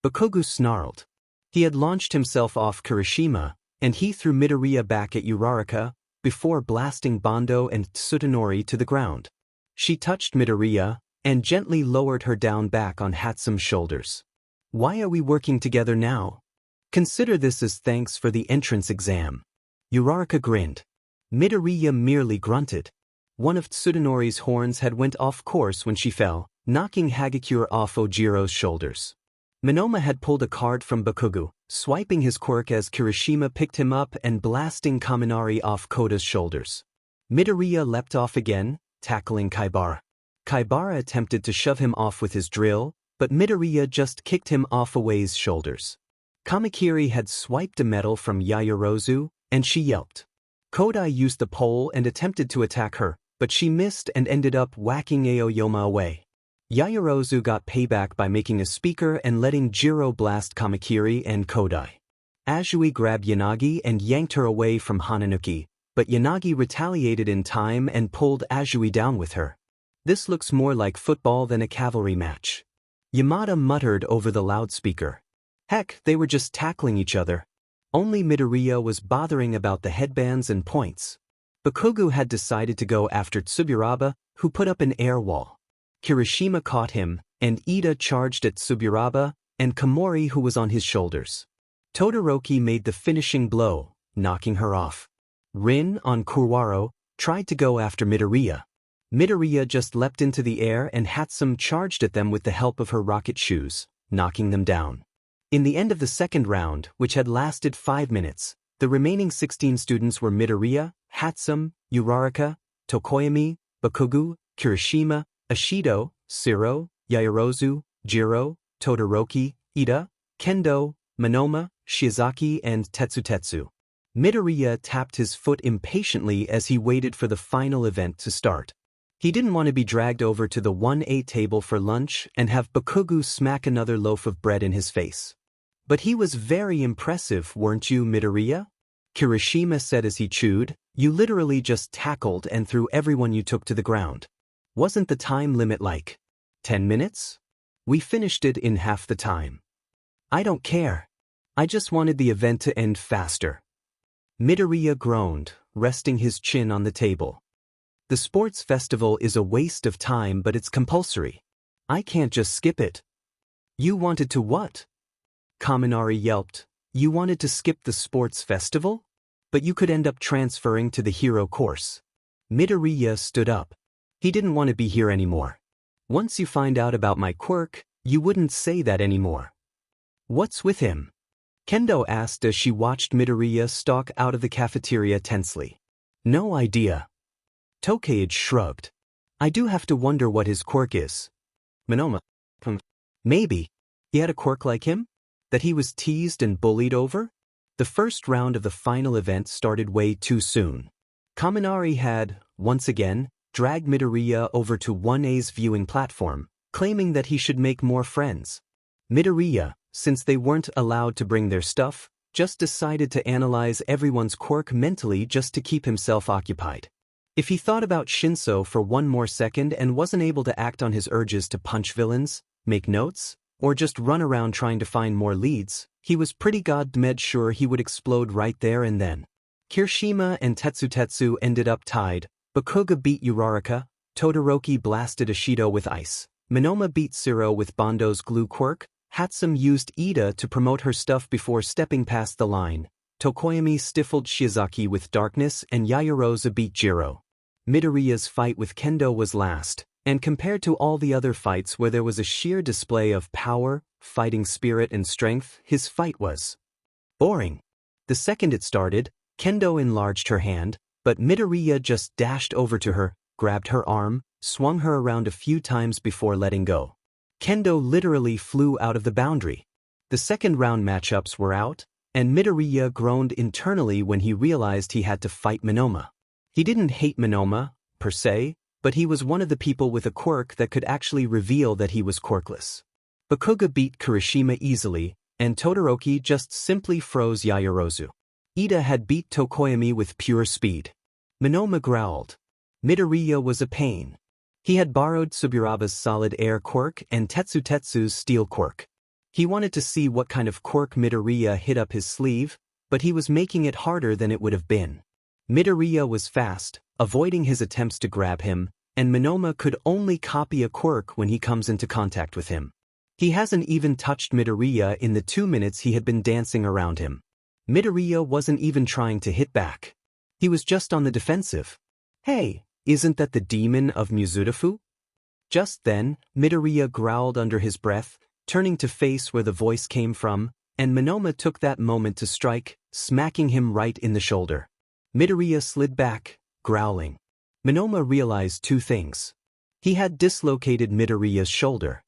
Bakugo snarled. He had launched himself off Kirishima, and he threw Midoriya back at Uraraka, before blasting Bando and Tsutanori to the ground. She touched Midoriya, and gently lowered her down back on Hatsum's shoulders. "Why are we working together now? Consider this as thanks for the entrance exam." Uraraka grinned. Midoriya merely grunted. One of Tsutanori's horns had went off course when she fell, knocking Hagakure off Ojiro's shoulders. Monoma had pulled a card from Bakugo, swiping his quirk as Kirishima picked him up and blasting Kaminari off Koda's shoulders. Midoriya leapt off again, tackling Kaibara. Kaibara attempted to shove him off with his drill, but Midoriya just kicked him off Away's shoulders. Kamakiri had swiped a medal from Yaoyorozu, and she yelped. Kodai used the pole and attempted to attack her, but she missed and ended up whacking Aoyama away. Yaoyorozu got payback by making a speaker and letting Jiro blast Kamakiri and Kodai. Azui grabbed Yanagi and yanked her away from Hananuki, but Yanagi retaliated in time and pulled Azui down with her. This looks more like football than a cavalry match. Yamada muttered over the loudspeaker. Heck, they were just tackling each other. Only Midoriya was bothering about the headbands and points. Bakugo had decided to go after Tsuburaba, who put up an air wall. Kirishima caught him, and Ida charged at Tsuburaba, and Komori who was on his shoulders. Todoroki made the finishing blow, knocking her off. Rin, on Kurwaro, tried to go after Midoriya. Midoriya just leapt into the air and Hatsum charged at them with the help of her rocket shoes, knocking them down. In the end of the second round, which had lasted 5 minutes, the remaining 16 students were Midoriya, Hatsum, Uraraka, Tokoyami, Bakugo, Kirishima, Ashido, Siro, Yaoyorozu, Jiro, Todoroki, Ida, Kendo, Monoma, Shiozaki and Tetsutetsu. Midoriya tapped his foot impatiently as he waited for the final event to start. He didn't want to be dragged over to the 1A table for lunch and have Bakugo smack another loaf of bread in his face. But he was very impressive, weren't you, Midoriya? Kirishima said as he chewed. You literally just tackled and threw everyone you took to the ground. Wasn't the time limit like 10 minutes? We finished it in half the time. I don't care. I just wanted the event to end faster. Midoriya groaned, resting his chin on the table. The sports festival is a waste of time, but it's compulsory. I can't just skip it. You wanted to what? Kaminari yelped. You wanted to skip the sports festival? But you could end up transferring to the hero course. Midoriya stood up. He didn't want to be here anymore. Once you find out about my quirk, you wouldn't say that anymore. What's with him? Kendo asked as she watched Midoriya stalk out of the cafeteria tensely. No idea. Tokage shrugged. I do have to wonder what his quirk is. Monoma. Maybe. He had a quirk like him? That he was teased and bullied over? The first round of the final event started way too soon. Kaminari had, once again, dragged Midoriya over to 1A's viewing platform, claiming that he should make more friends. Midoriya, since they weren't allowed to bring their stuff, just decided to analyze everyone's quirk mentally just to keep himself occupied. If he thought about Shinso for one more second and wasn't able to act on his urges to punch villains, make notes, or just run around trying to find more leads, he was pretty goddamn sure he would explode right there and then. Kirishima and Tetsutetsu ended up tied, Bakuga beat Uraraka, Todoroki blasted Ashido with ice, Minoma beat Zero with Bando's glue quirk, Hatsum used Ida to promote her stuff before stepping past the line, Tokoyami stifled Shiozaki with darkness and Yaoyorozu beat Jiro. Midoriya's fight with Kendo was last, and compared to all the other fights where there was a sheer display of power, fighting spirit and strength, his fight was boring. The second it started, Kendo enlarged her hand, but Midoriya just dashed over to her, grabbed her arm, swung her around a few times before letting go. Kendo literally flew out of the boundary. The second round matchups were out, and Midoriya groaned internally when he realized he had to fight Minoma. He didn't hate Minoma, per se, but he was one of the people with a quirk that could actually reveal that he was quirkless. Bakuga beat Kirishima easily, and Todoroki just simply froze Yaoyorozu. Ida had beat Tokoyami with pure speed. Minoma growled. Midoriya was a pain. He had borrowed Suburaba's solid air quirk and Tetsutetsu's steel quirk. He wanted to see what kind of quirk Midoriya hid up his sleeve, but he was making it harder than it would have been. Midoriya was fast, avoiding his attempts to grab him, and Minoma could only copy a quirk when he comes into contact with him. He hasn't even touched Midoriya in the 2 minutes he had been dancing around him. Midoriya wasn't even trying to hit back. He was just on the defensive. Hey, isn't that the demon of Mizudafu? Just then, Midoriya growled under his breath, turning to face where the voice came from, and Minoma took that moment to strike, smacking him right in the shoulder. Midoriya slid back, growling. Minoma realized two things. He had dislocated Midoriya's shoulder.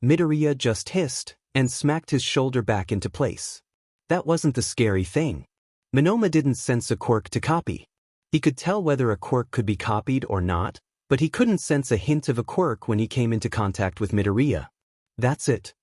Midoriya just hissed, and smacked his shoulder back into place. That wasn't the scary thing. Minoma didn't sense a quirk to copy. He could tell whether a quirk could be copied or not, but he couldn't sense a hint of a quirk when he came into contact with Midoriya. That's it.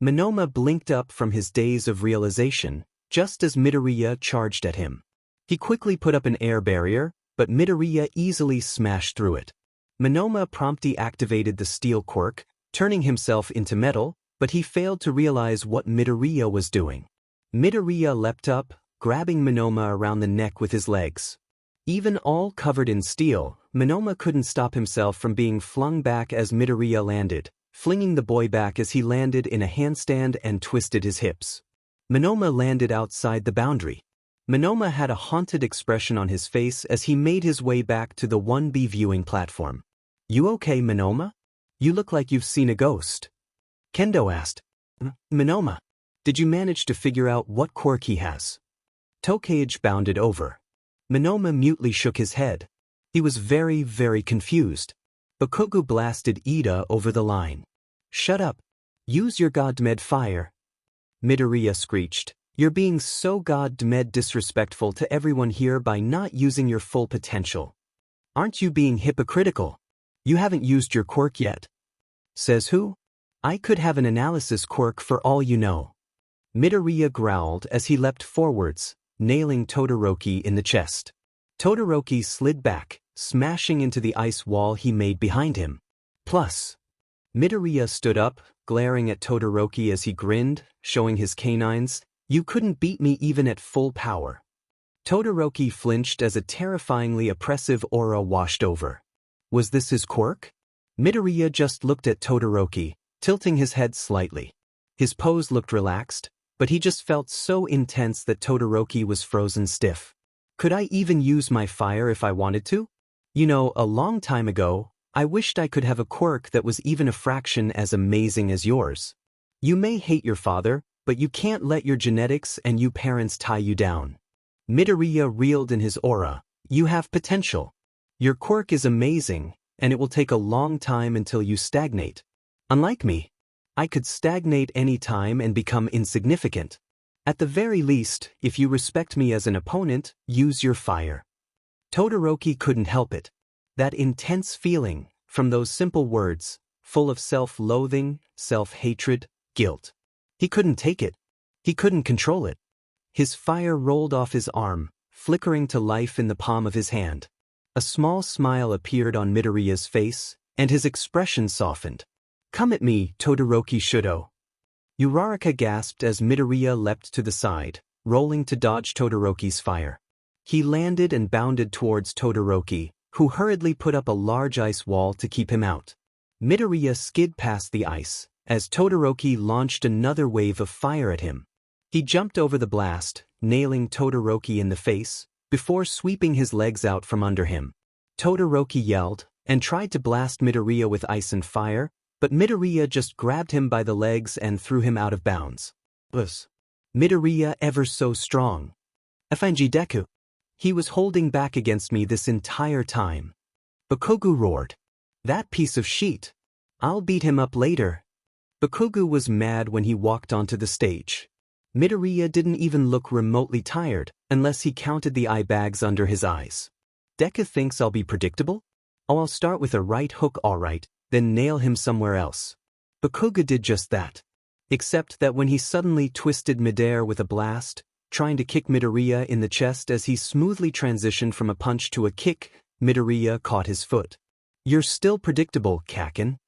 Minoma blinked up from his daze of realization, just as Midoriya charged at him. He quickly put up an air barrier, but Midoriya easily smashed through it. Minoma promptly activated the steel quirk, turning himself into metal, but he failed to realize what Midoriya was doing. Midoriya leapt up, grabbing Minoma around the neck with his legs. Even all covered in steel, Minoma couldn't stop himself from being flung back as Midoriya landed, flinging the boy back as he landed in a handstand and twisted his hips. Minoma landed outside the boundary. Minoma had a haunted expression on his face as he made his way back to the 1B viewing platform. "You okay, Minoma? You look like you've seen a ghost." Kendo asked. "Minoma, did you manage to figure out what quirk he has?" Tokage bounded over. Minoma mutely shook his head. He was very, very confused. Bakugo blasted Ida over the line. "Shut up. Use your godmed fire." Midoriya screeched. "You're being so godmed disrespectful to everyone here by not using your full potential. Aren't you being hypocritical? You haven't used your quirk yet." "Says who? I could have an analysis quirk for all you know." Midoriya growled as he leapt forwards, nailing Todoroki in the chest. Todoroki slid back, smashing into the ice wall he made behind him. Plus. Midoriya stood up, glaring at Todoroki as he grinned, showing his canines. "You couldn't beat me even at full power." Todoroki flinched as a terrifyingly oppressive aura washed over. Was this his quirk? Midoriya just looked at Todoroki, tilting his head slightly. His pose looked relaxed, but he just felt so intense that Todoroki was frozen stiff. "Could I even use my fire if I wanted to? You know, a long time ago, I wished I could have a quirk that was even a fraction as amazing as yours. You may hate your father, but you can't let your genetics and you parents tie you down." Midoriya reeled in his aura. "You have potential. Your quirk is amazing, and it will take a long time until you stagnate. Unlike me, I could stagnate any time and become insignificant. At the very least, if you respect me as an opponent, use your fire." Todoroki couldn't help it. That intense feeling, from those simple words, full of self-loathing, self-hatred, guilt. He couldn't take it. He couldn't control it. His fire rolled off his arm, flickering to life in the palm of his hand. A small smile appeared on Midoriya's face, and his expression softened. "Come at me, Todoroki Shudo." Uraraka gasped as Midoriya leapt to the side, rolling to dodge Todoroki's fire. He landed and bounded towards Todoroki, who hurriedly put up a large ice wall to keep him out. Midoriya skid past the ice, as Todoroki launched another wave of fire at him. He jumped over the blast, nailing Todoroki in the face, before sweeping his legs out from under him. Todoroki yelled, and tried to blast Midoriya with ice and fire, but Midoriya just grabbed him by the legs and threw him out of bounds. Was Midoriya ever so strong? FNG Deku. He was holding back against me this entire time. Bakugo roared. That piece of shit. I'll beat him up later. Bakugo was mad when he walked onto the stage. Midoriya didn't even look remotely tired, unless he counted the eye bags under his eyes. Deku thinks I'll be predictable? Oh, I'll start with a right hook alright, then nail him somewhere else. Bakugo did just that. Except that when he suddenly twisted midair with a blast, trying to kick Midoriya in the chest as he smoothly transitioned from a punch to a kick, Midoriya caught his foot. You're still predictable, Kakin.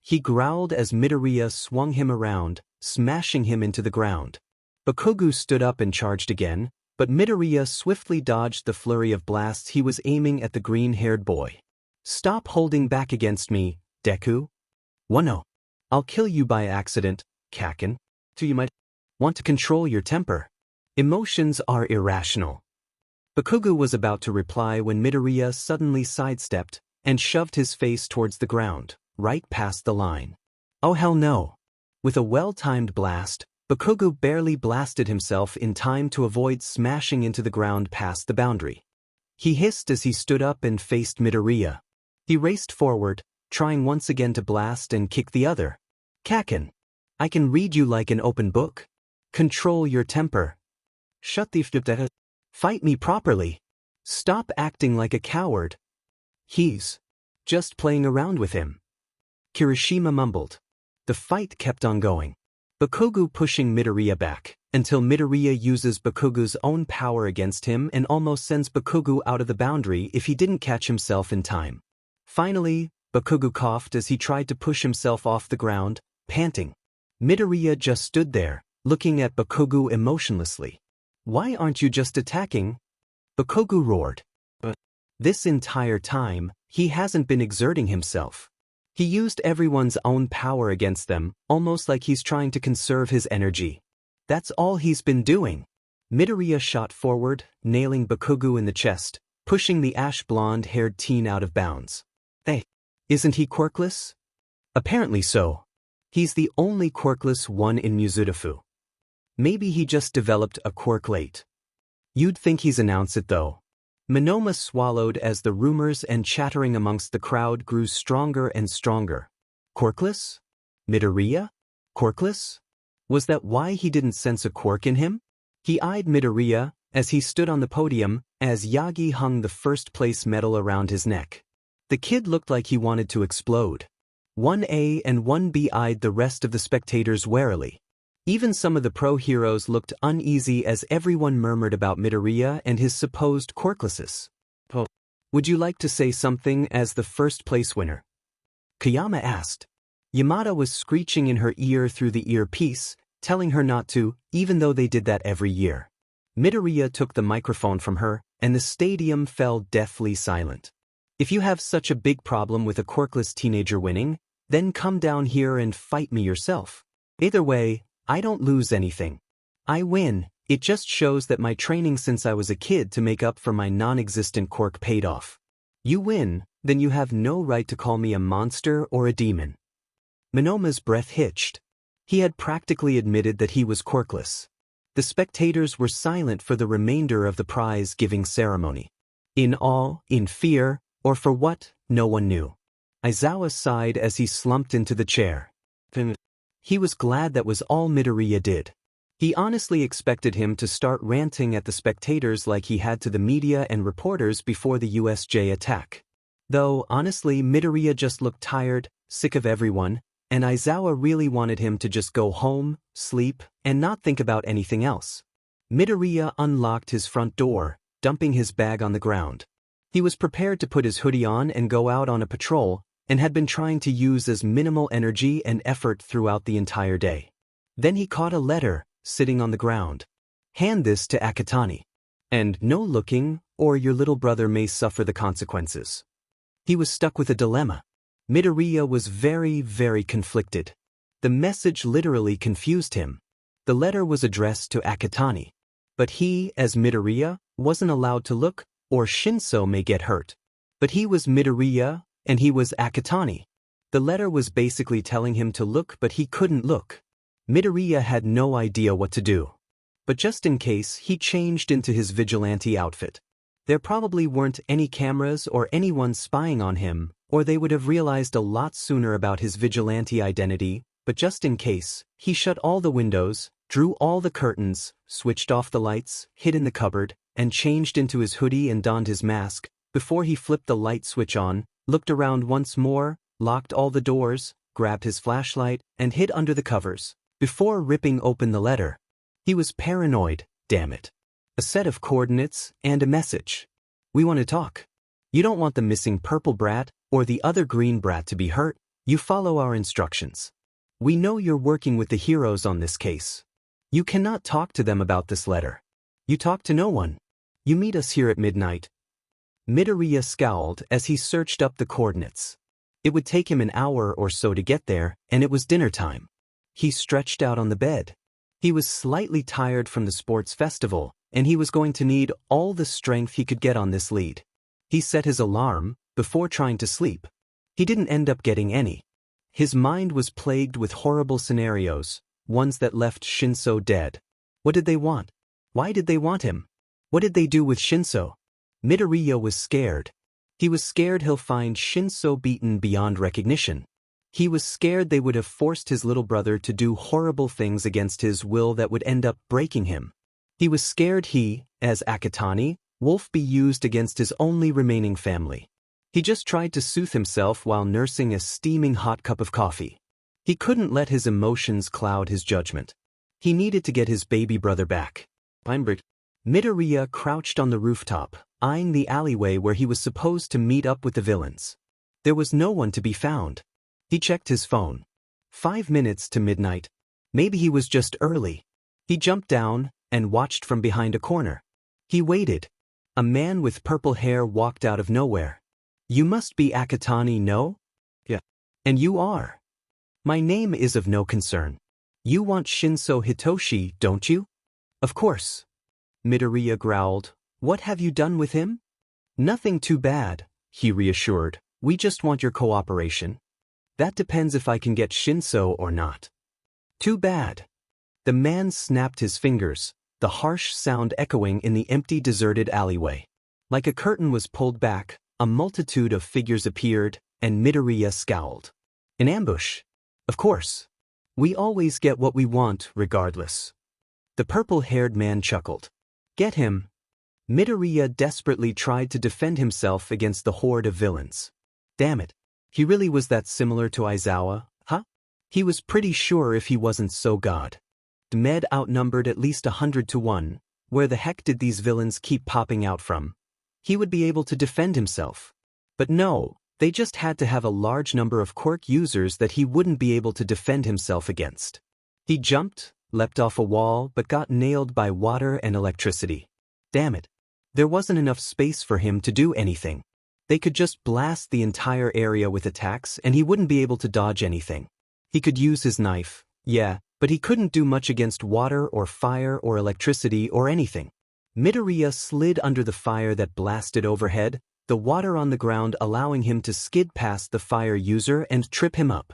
He growled as Midoriya swung him around, smashing him into the ground. Bakugo stood up and charged again, but Midoriya swiftly dodged the flurry of blasts he was aiming at the green-haired boy. Stop holding back against me, Deku. Wano. I'll kill you by accident, Kakin. So you might want to control your temper. Emotions are irrational. Bakugo was about to reply when Midoriya suddenly sidestepped and shoved his face towards the ground, right past the line. Oh hell no. With a well-timed blast, Bakugo barely blasted himself in time to avoid smashing into the ground past the boundary. He hissed as he stood up and faced Midoriya. He raced forward, trying once again to blast and kick the other. Kakin. I can read you like an open book. Control your temper. Shut the f*** up. Fight me properly. Stop acting like a coward. He's just playing around with him. Kirishima mumbled. The fight kept on going. Bakugo pushing Midoriya back, until Midoriya uses Bakugo's own power against him and almost sends Bakugo out of the boundary if he didn't catch himself in time. Finally, Bakugo coughed as he tried to push himself off the ground, panting. Midoriya just stood there, looking at Bakugo emotionlessly. Why aren't you just attacking? Bakugo roared. But this entire time, he hasn't been exerting himself. He used everyone's own power against them, almost like he's trying to conserve his energy. That's all he's been doing. Midoriya shot forward, nailing Bakugo in the chest, pushing the ash-blonde-haired teen out of bounds. Hey, isn't he quirkless? Apparently so. He's the only quirkless one in Mizudafu. Maybe he just developed a quirk late. You'd think he's announced it though. Monoma swallowed as the rumors and chattering amongst the crowd grew stronger and stronger. Quirkless? Midoriya? Quirkless? Was that why he didn't sense a quirk in him? He eyed Midoriya as he stood on the podium as Yagi hung the first-place medal around his neck. The kid looked like he wanted to explode. 1A and 1B eyed the rest of the spectators warily. Even some of the pro-heroes looked uneasy as everyone murmured about Midoriya and his supposed quirklessness. Would you like to say something as the first-place winner? Kayama asked. Yamada was screeching in her ear through the earpiece, telling her not to, even though they did that every year. Midoriya took the microphone from her, and the stadium fell deathly silent. If you have such a big problem with a quirkless teenager winning, then come down here and fight me yourself. Either way, I don't lose anything. I win. It just shows that my training since I was a kid to make up for my non-existent quirk paid off. You win, then you have no right to call me a monster or a demon. Monoma's breath hitched. He had practically admitted that he was quirkless. The spectators were silent for the remainder of the prize-giving ceremony. In awe, in fear, or for what, no one knew. Aizawa sighed as he slumped into the chair. He was glad that was all Midoriya did. He honestly expected him to start ranting at the spectators like he had to the media and reporters before the USJ attack. Though, honestly, Midoriya just looked tired, sick of everyone, and Aizawa really wanted him to just go home, sleep, and not think about anything else. Midoriya unlocked his front door, dumping his bag on the ground. He was prepared to put his hoodie on and go out on a patrol, and had been trying to use as minimal energy and effort throughout the entire day. Then he caught a letter, sitting on the ground. Hand this to Akatani. And no looking, or your little brother may suffer the consequences. He was stuck with a dilemma. Midoriya was very, very conflicted. The message literally confused him. The letter was addressed to Akatani. But he, as Midoriya, wasn't allowed to look, or Shinso may get hurt. But he was Midoriya, and he was Akatani. The letter was basically telling him to look, but he couldn't look. Midoriya had no idea what to do. But just in case, he changed into his vigilante outfit. There probably weren't any cameras or anyone spying on him, or they would have realized a lot sooner about his vigilante identity, but just in case, he shut all the windows, drew all the curtains, switched off the lights, hid in the cupboard, and changed into his hoodie and donned his mask, before he flipped the light switch on, looked around once more, locked all the doors, grabbed his flashlight, and hid under the covers, before ripping open the letter. He was paranoid, damn it. A set of coordinates and a message. We want to talk. You don't want the missing purple brat or the other green brat to be hurt. You follow our instructions. We know you're working with the heroes on this case. You cannot talk to them about this letter. You talk to no one. You meet us here at midnight. Midoriya scowled as he searched up the coordinates. It would take him an hour or so to get there, and it was dinner time. He stretched out on the bed. He was slightly tired from the sports festival, and he was going to need all the strength he could get on this lead. He set his alarm before trying to sleep. He didn't end up getting any. His mind was plagued with horrible scenarios, ones that left Shinso dead. What did they want? Why did they want him? What did they do with Shinso? Midoriya was scared. He was scared he'll find Shinso beaten beyond recognition. He was scared they would have forced his little brother to do horrible things against his will that would end up breaking him. He was scared he, as Akatani, Wolf be used against his only remaining family. He just tried to soothe himself while nursing a steaming hot cup of coffee. He couldn't let his emotions cloud his judgment. He needed to get his baby brother back. Midoriya crouched on the rooftop, eyeing the alleyway where he was supposed to meet up with the villains. There was no one to be found. He checked his phone. 5 minutes to midnight. Maybe he was just early. He jumped down and watched from behind a corner. He waited. A man with purple hair walked out of nowhere. You must be Akatani, no? Yeah. And you are. My name is of no concern. You want Shinso Hitoshi, don't you? Of course. Midoriya growled. What have you done with him? Nothing too bad, he reassured. We just want your cooperation. That depends if I can get Shinso or not. Too bad. The man snapped his fingers, the harsh sound echoing in the empty, deserted alleyway. Like a curtain was pulled back, a multitude of figures appeared, and Midoriya scowled. An ambush. Of course. We always get what we want, regardless. The purple-haired man chuckled. Get him. Midoriya desperately tried to defend himself against the horde of villains. Damn it. He really was that similar to Aizawa, huh? He was pretty sure if he wasn't so god. Med outnumbered at least 100 to 1. Where the heck did these villains keep popping out from? He would be able to defend himself. But no, they just had to have a large number of quirk users that he wouldn't be able to defend himself against. He jumped, leapt off a wall, but got nailed by water and electricity. Damn it. There wasn't enough space for him to do anything. They could just blast the entire area with attacks and he wouldn't be able to dodge anything. He could use his knife, yeah, but he couldn't do much against water or fire or electricity or anything. Midoriya slid under the fire that blasted overhead, the water on the ground allowing him to skid past the fire user and trip him up.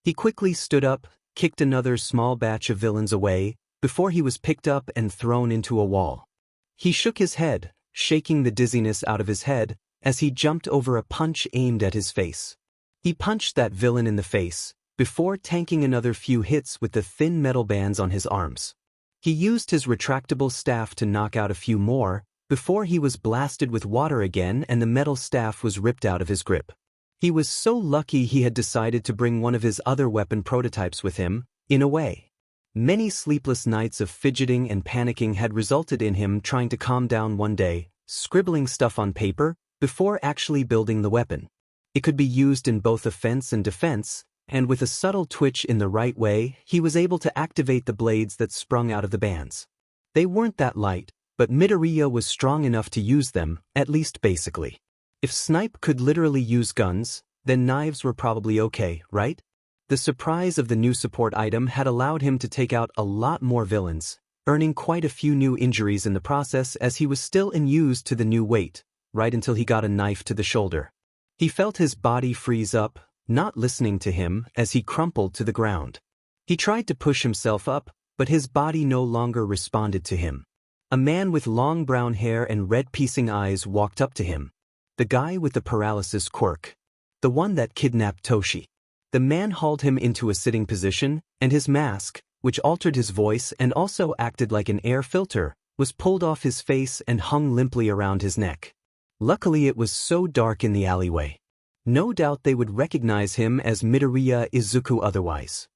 He quickly stood up, kicked another small batch of villains away, before he was picked up and thrown into a wall. He shook his head, shaking the dizziness out of his head, as he jumped over a punch aimed at his face. He punched that villain in the face, before tanking another few hits with the thin metal bands on his arms. He used his retractable staff to knock out a few more, before he was blasted with water again and the metal staff was ripped out of his grip. He was so lucky he had decided to bring one of his other weapon prototypes with him, in a way. Many sleepless nights of fidgeting and panicking had resulted in him trying to calm down one day, scribbling stuff on paper, before actually building the weapon. It could be used in both offense and defense, And with a subtle twitch in the right way, he was able to activate the blades that sprung out of the bands. They weren't that light, but Midoriya was strong enough to use them, at least basically. If Snipe could literally use guns, then knives were probably okay, right? The surprise of the new support item had allowed him to take out a lot more villains, earning quite a few new injuries in the process as he was still unused to the new weight, right until he got a knife to the shoulder. He felt his body freeze up, not listening to him, as he crumpled to the ground. He tried to push himself up, but his body no longer responded to him. A man with long brown hair and red-piercing eyes walked up to him. The guy with the paralysis quirk. The one that kidnapped Toshi. The man hauled him into a sitting position, and his mask, which altered his voice and also acted like an air filter, was pulled off his face and hung limply around his neck. Luckily it was so dark in the alleyway. No doubt they would recognize him as Midoriya Izuku otherwise.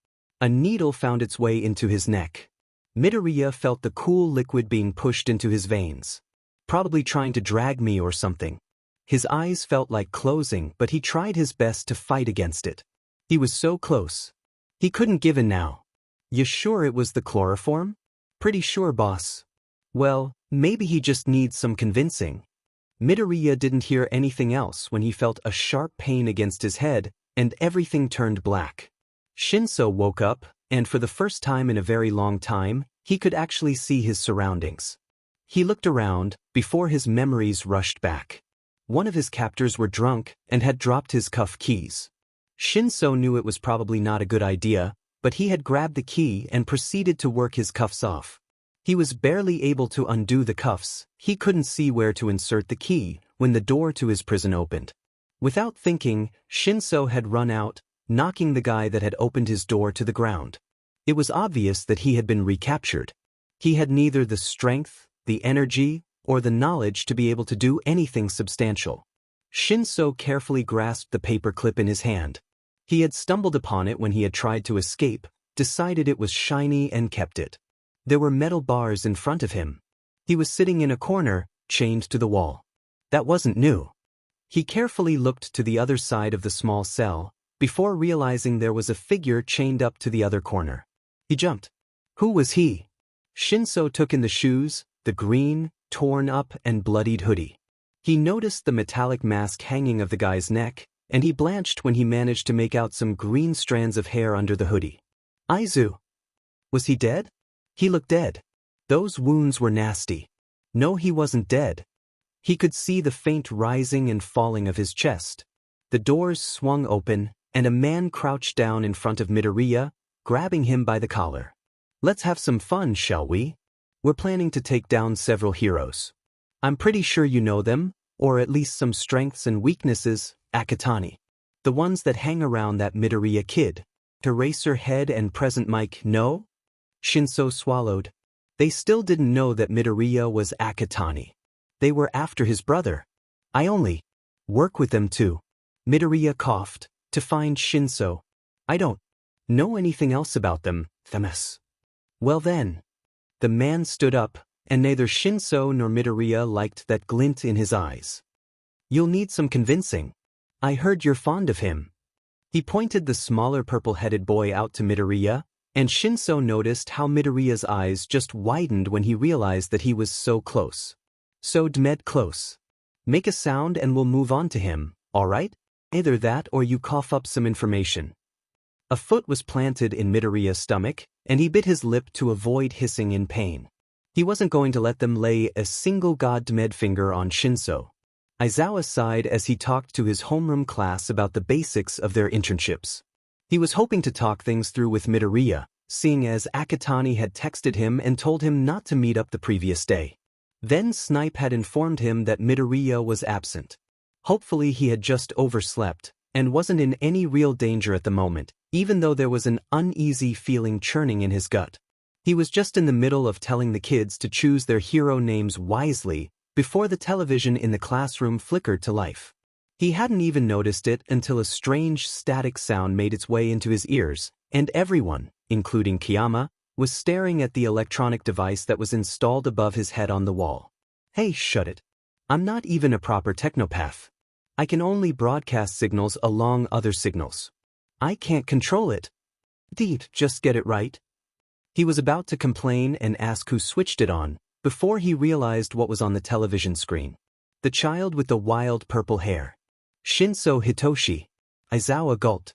A needle found its way into his neck. Midoriya felt the cool liquid being pushed into his veins. Probably trying to drag me or something. His eyes felt like closing, but he tried his best to fight against it. He was so close. He couldn't give in now. You sure it was the chloroform? Pretty sure, boss. Well, maybe he just needs some convincing. Midoriya didn't hear anything else when he felt a sharp pain against his head, and everything turned black. Shinso woke up, and for the first time in a very long time, he could actually see his surroundings. He looked around, before his memories rushed back. One of his captors were drunk, and had dropped his cuff keys. Shinso knew it was probably not a good idea, but he had grabbed the key and proceeded to work his cuffs off. He was barely able to undo the cuffs. He couldn't see where to insert the key when the door to his prison opened. Without thinking, Shinso had run out, knocking the guy that had opened his door to the ground. It was obvious that he had been recaptured. He had neither the strength, the energy, or the knowledge to be able to do anything substantial. Shinso carefully grasped the paper clip in his hand. He had stumbled upon it when he had tried to escape, decided it was shiny and kept it. There were metal bars in front of him. He was sitting in a corner, chained to the wall. That wasn't new. He carefully looked to the other side of the small cell, before realizing there was a figure chained up to the other corner. He jumped. Who was he? Shinso took in the shoes, the green, torn up and bloodied hoodie. He noticed the metallic mask hanging of the guy's neck, and he blanched when he managed to make out some green strands of hair under the hoodie. Aizu. Was he dead? He looked dead. Those wounds were nasty. No, he wasn't dead. He could see the faint rising and falling of his chest. The doors swung open, and a man crouched down in front of Midoriya, grabbing him by the collar. Let's have some fun, shall we? We're planning to take down several heroes. I'm pretty sure you know them, or at least some strengths and weaknesses, Akatani. The ones that hang around that Midoriya kid. Eraser Head and Present Mike, no? Shinso swallowed. They still didn't know that Midoriya was Akatani. They were after his brother. I only work with them too. Midoriya coughed, to find Shinso. I don't know anything else about them, Themis. Well then. The man stood up, and neither Shinso nor Midoriya liked that glint in his eyes. You'll need some convincing. I heard you're fond of him. He pointed the smaller purple-headed boy out to Midoriya, and Shinso noticed how Midoriya's eyes just widened when he realized that he was so close. So dead close. Make a sound and we'll move on to him, alright? Either that or you cough up some information. A foot was planted in Midoriya's stomach, and he bit his lip to avoid hissing in pain. He wasn't going to let them lay a single god-med finger on Shinso. Aizawa sighed as he talked to his homeroom class about the basics of their internships. He was hoping to talk things through with Midoriya, seeing as Akatani had texted him and told him not to meet up the previous day. Then Snipe had informed him that Midoriya was absent. Hopefully he had just overslept, and wasn't in any real danger at the moment, even though there was an uneasy feeling churning in his gut. He was just in the middle of telling the kids to choose their hero names wisely, before the television in the classroom flickered to life. He hadn't even noticed it until a strange static sound made its way into his ears, and everyone, including Kiyama, was staring at the electronic device that was installed above his head on the wall. Hey, shut it. I'm not even a proper technopath. I can only broadcast signals along other signals. I can't control it. Just get it right. He was about to complain and ask who switched it on, before he realized what was on the television screen. The child with the wild purple hair. Shinso Hitoshi. Aizawa gulped.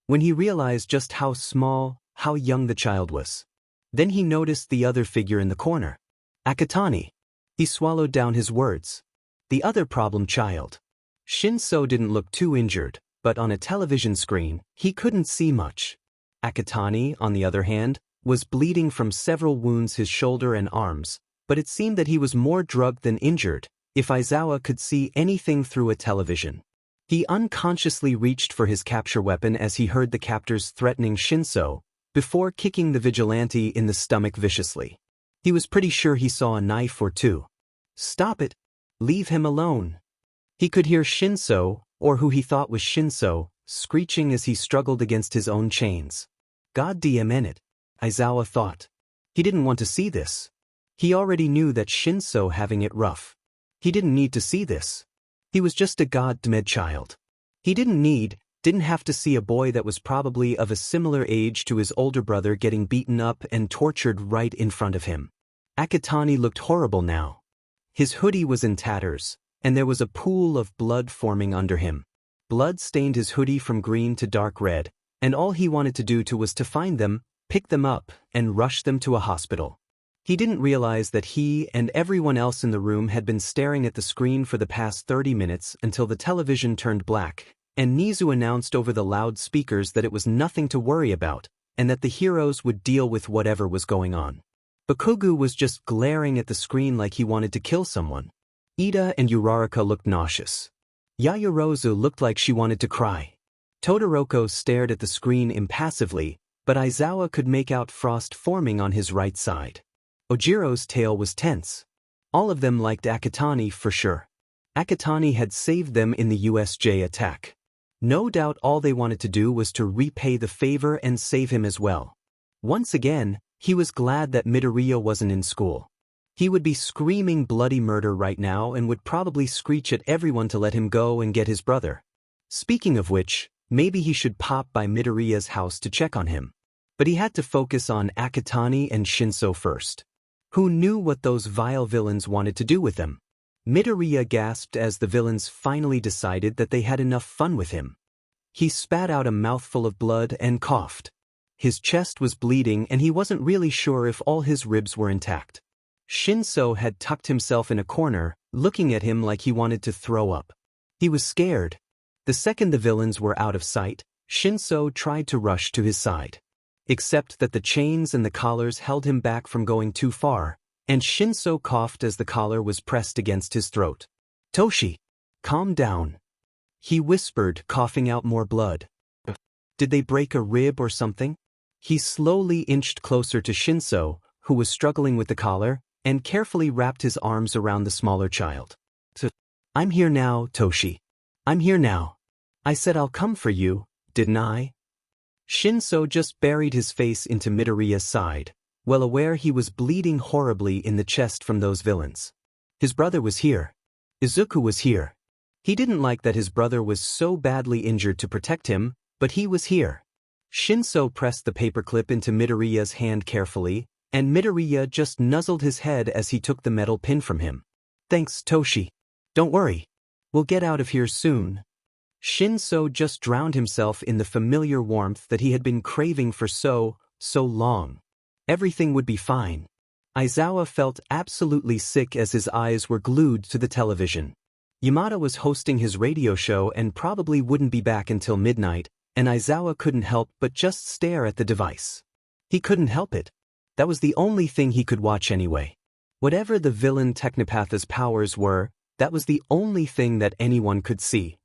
When he realized just how small, how young the child was. Then he noticed the other figure in the corner. Akatani. He swallowed down his words. The other problem child. Shinso didn't look too injured, but on a television screen, he couldn't see much. Akatani, on the other hand, was bleeding from several wounds his shoulder and arms, but it seemed that he was more drugged than injured, if Aizawa could see anything through a television. He unconsciously reached for his capture weapon as he heard the captors threatening Shinso, before kicking the vigilante in the stomach viciously. He was pretty sure he saw a knife or two. Stop it! Leave him alone! He could hear Shinso, or who he thought was Shinso, screeching as he struggled against his own chains. God damn it, Aizawa thought. He didn't want to see this. He already knew that Shinso having it rough. He didn't need to see this. He was just a goddamn child. He didn't have to see a boy that was probably of a similar age to his older brother getting beaten up and tortured right in front of him. Akatani looked horrible now. His hoodie was in tatters, and there was a pool of blood forming under him. Blood stained his hoodie from green to dark red, and all he wanted to do was to find them, pick them up, and rush them to a hospital. He didn't realize that he and everyone else in the room had been staring at the screen for the past 30 minutes until the television turned black, and Nizu announced over the loudspeakers that it was nothing to worry about, and that the heroes would deal with whatever was going on. Bakugo was just glaring at the screen like he wanted to kill someone. Ida and Uraraka looked nauseous. Yayorozu looked like she wanted to cry. Todoroko stared at the screen impassively, but Aizawa could make out frost forming on his right side. Ojiro's tail was tense. All of them liked Akatani for sure. Akatani had saved them in the USJ attack. No doubt all they wanted to do was to repay the favor and save him as well. Once again, he was glad that Midoriya wasn't in school. He would be screaming bloody murder right now and would probably screech at everyone to let him go and get his brother. Speaking of which, maybe he should pop by Midoriya's house to check on him. But he had to focus on Akatani and Shinso first. Who knew what those vile villains wanted to do with them? Midoriya gasped as the villains finally decided that they had enough fun with him. He spat out a mouthful of blood and coughed. His chest was bleeding and he wasn't really sure if all his ribs were intact. Shinso had tucked himself in a corner, looking at him like he wanted to throw up. He was scared. The second the villains were out of sight, Shinso tried to rush to his side. Except that the chains and the collars held him back from going too far, and Shinso coughed as the collar was pressed against his throat. Toshi, calm down. He whispered, coughing out more blood. Did they break a rib or something? He slowly inched closer to Shinso, who was struggling with the collar, and carefully wrapped his arms around the smaller child. I'm here now, Toshi. I'm here now. I said I'll come for you, didn't I? Shinso just buried his face into Midoriya's side, well aware he was bleeding horribly in the chest from those villains. His brother was here. Izuku was here. He didn't like that his brother was so badly injured to protect him, but he was here. Shinso pressed the paperclip into Midoriya's hand carefully, and Midoriya just nuzzled his head as he took the metal pin from him. Thanks, Toshi. Don't worry. We'll get out of here soon. Shinso just drowned himself in the familiar warmth that he had been craving for so long. Everything would be fine. Aizawa felt absolutely sick as his eyes were glued to the television. Yamada was hosting his radio show and probably wouldn't be back until midnight, and Aizawa couldn't help but just stare at the device. He couldn't help it. That was the only thing he could watch anyway. Whatever the villain Technopatha's powers were, that was the only thing that anyone could see.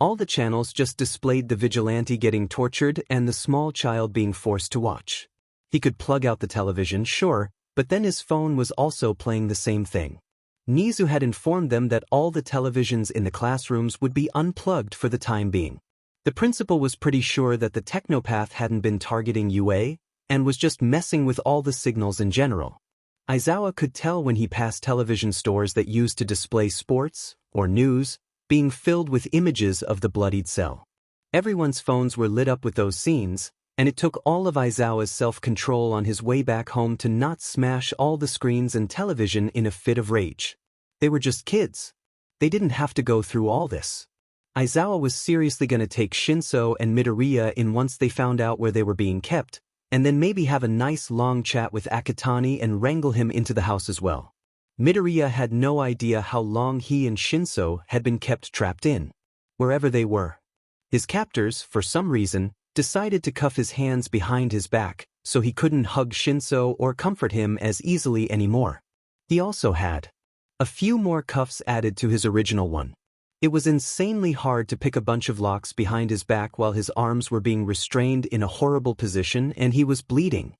All the channels just displayed the vigilante getting tortured and the small child being forced to watch. He could plug out the television, sure, but then his phone was also playing the same thing. Nizu had informed them that all the televisions in the classrooms would be unplugged for the time being. The principal was pretty sure that the Technopath hadn't been targeting UA, and was just messing with all the signals in general. Aizawa could tell when he passed television stores that used to display sports, or news, being filled with images of the bloodied cell. Everyone's phones were lit up with those scenes, and it took all of Aizawa's self-control on his way back home to not smash all the screens and television in a fit of rage. They were just kids. They didn't have to go through all this. Aizawa was seriously gonna take Shinso and Midoriya in once they found out where they were being kept, and then maybe have a nice long chat with Akatani and wrangle him into the house as well. Midoriya had no idea how long he and Shinso had been kept trapped in, wherever they were. His captors, for some reason, decided to cuff his hands behind his back so he couldn't hug Shinso or comfort him as easily anymore. He also had a few more cuffs added to his original one. It was insanely hard to pick a bunch of locks behind his back while his arms were being restrained in a horrible position and he was bleeding.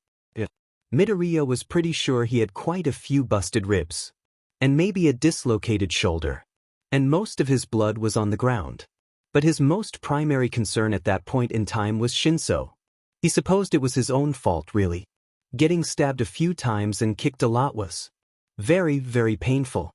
Midoriya was pretty sure he had quite a few busted ribs. And maybe a dislocated shoulder. And most of his blood was on the ground. But his most primary concern at that point in time was Shinso. He supposed it was his own fault, really. Getting stabbed a few times and kicked a lot was very, very painful.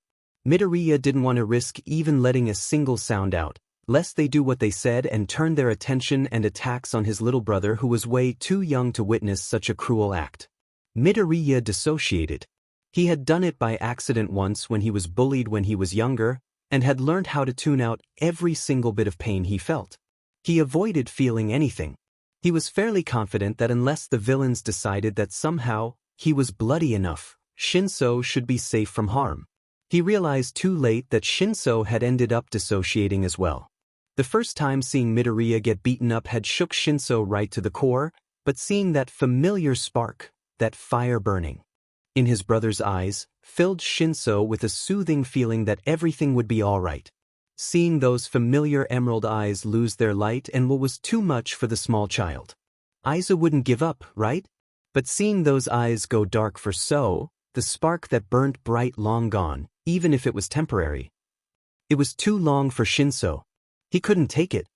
Midoriya didn't want to risk even letting a single sound out, lest they do what they said and turn their attention and attacks on his little brother who was way too young to witness such a cruel act. Midoriya dissociated. He had done it by accident once when he was bullied when he was younger, and had learned how to tune out every single bit of pain he felt. He avoided feeling anything. He was fairly confident that unless the villains decided that somehow he was bloody enough, Shinso should be safe from harm. He realized too late that Shinso had ended up dissociating as well. The first time seeing Midoriya get beaten up had shook Shinso right to the core, but seeing that familiar spark, that fire burning in his brother's eyes, filled Shinso with a soothing feeling that everything would be all right. Seeing those familiar emerald eyes lose their light and what was too much for the small child. Aiza wouldn't give up, right? But seeing those eyes go dark for so, the spark that burnt bright long gone, even if it was temporary. It was too long for Shinso. He couldn't take it.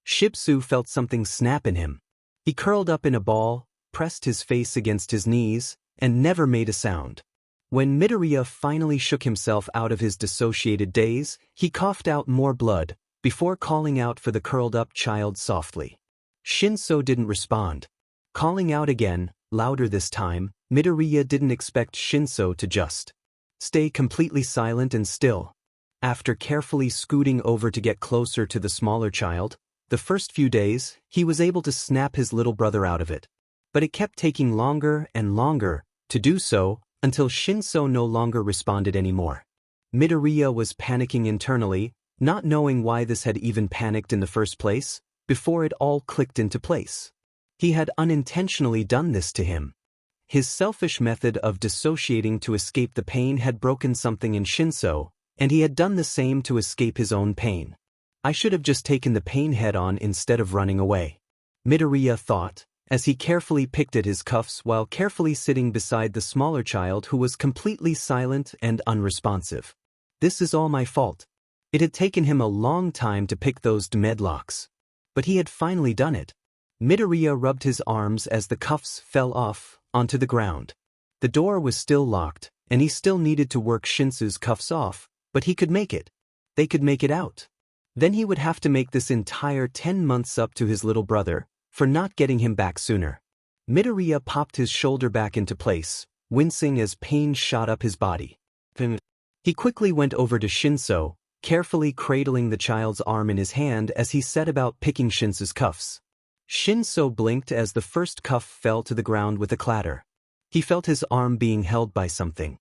Shibsu felt something snap in him. He curled up in a ball, pressed his face against his knees, and never made a sound. When Midoriya finally shook himself out of his dissociated daze, he coughed out more blood, before calling out for the curled-up child softly. Shinso didn't respond. Calling out again, louder this time, Midoriya didn't expect Shinso to just stay completely silent and still. After carefully scooting over to get closer to the smaller child, the first few days, he was able to snap his little brother out of it. But it kept taking longer and longer to do so, until Shinso no longer responded anymore. Midoriya was panicking internally, not knowing why this had even panicked in the first place, before it all clicked into place. He had unintentionally done this to him. His selfish method of dissociating to escape the pain had broken something in Shinso, and he had done the same to escape his own pain. I should have just taken the pain head-on instead of running away. Midoriya thought, as he carefully picked at his cuffs while carefully sitting beside the smaller child who was completely silent and unresponsive. This is all my fault. It had taken him a long time to pick those medlocks. But he had finally done it. Midoriya rubbed his arms as the cuffs fell off onto the ground. The door was still locked, and he still needed to work Shinso's cuffs off, but he could make it. They could make it out. Then he would have to make this entire 10 months up to his little brother, for not getting him back sooner. Midoriya popped his shoulder back into place, wincing as pain shot up his body. He quickly went over to Shinso, carefully cradling the child's arm in his hand as he set about picking Shinso's cuffs. Shinso blinked as the first cuff fell to the ground with a clatter. He felt his arm being held by something.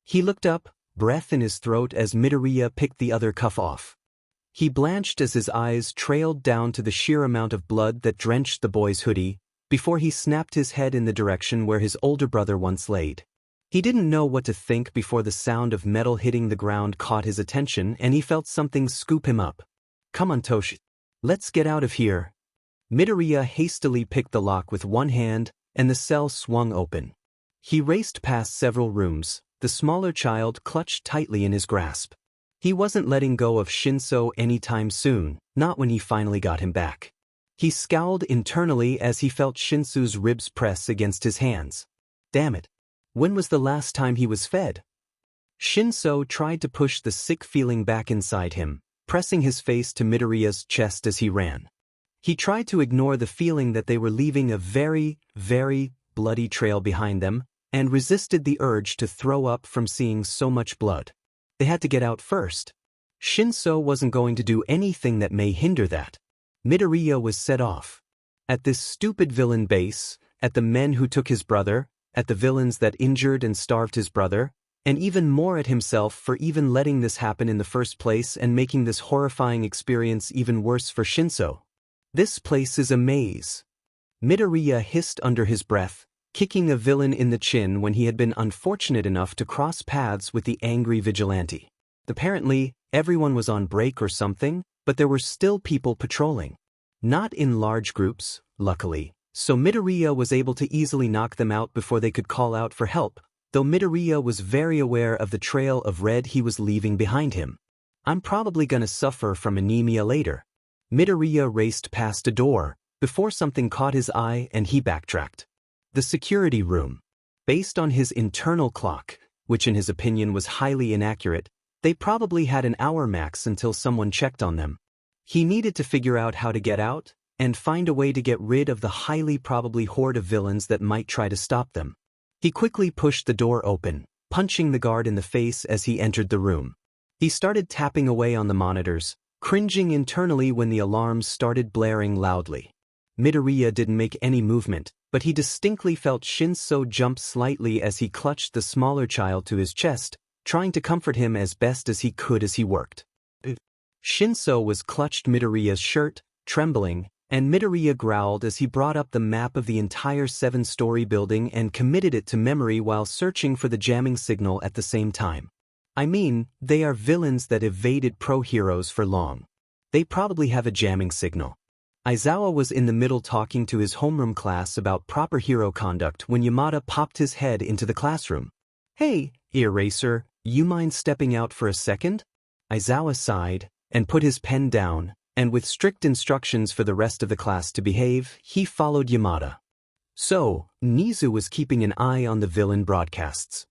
He looked up, breath in his throat as Midoriya picked the other cuff off. He blanched as his eyes trailed down to the sheer amount of blood that drenched the boy's hoodie, before he snapped his head in the direction where his older brother once laid. He didn't know what to think before the sound of metal hitting the ground caught his attention and he felt something scoop him up. Come on, Toshi. Let's get out of here. Midoriya hastily picked the lock with one hand, and the cell swung open. He raced past several rooms, the smaller child clutched tightly in his grasp. He wasn't letting go of Shinso anytime soon, not when he finally got him back. He scowled internally as he felt Shinso's ribs press against his hands. Damn it. When was the last time he was fed? Shinso tried to push the sick feeling back inside him, pressing his face to Midoriya's chest as he ran. He tried to ignore the feeling that they were leaving a very, very bloody trail behind them, and resisted the urge to throw up from seeing so much blood. They had to get out first. Shinso wasn't going to do anything that may hinder that. Midoriya was set off. At this stupid villain base, at the men who took his brother, at the villains that injured and starved his brother, and even more at himself for even letting this happen in the first place and making this horrifying experience even worse for Shinso. This place is a maze. Midoriya hissed under his breath, kicking a villain in the chin when he had been unfortunate enough to cross paths with the angry vigilante. Apparently, everyone was on break or something, but there were still people patrolling. Not in large groups, luckily, so Midoriya was able to easily knock them out before they could call out for help, though Midoriya was very aware of the trail of red he was leaving behind him. I'm probably gonna suffer from anemia later. Midoriya raced past a door, before something caught his eye and he backtracked. The security room. Based on his internal clock, which in his opinion was highly inaccurate, they probably had an hour max until someone checked on them. He needed to figure out how to get out, and find a way to get rid of the highly probably horde of villains that might try to stop them. He quickly pushed the door open, punching the guard in the face as he entered the room. He started tapping away on the monitors, cringing internally when the alarms started blaring loudly. Midoriya didn't make any movement, but he distinctly felt Shinso jump slightly as he clutched the smaller child to his chest, trying to comfort him as best as he could as he worked. Shinso was clutched Midoriya's shirt, trembling, and Midoriya growled as he brought up the map of the entire 7-story building and committed it to memory while searching for the jamming signal at the same time. I mean, they are villains that evaded pro-heroes for long. They probably have a jamming signal. Aizawa was in the middle talking to his homeroom class about proper hero conduct when Yamada popped his head into the classroom. "Hey, Eraser, you mind stepping out for a second?" Aizawa sighed, and put his pen down, and with strict instructions for the rest of the class to behave, he followed Yamada. So, Nizu was keeping an eye on the villain broadcasts.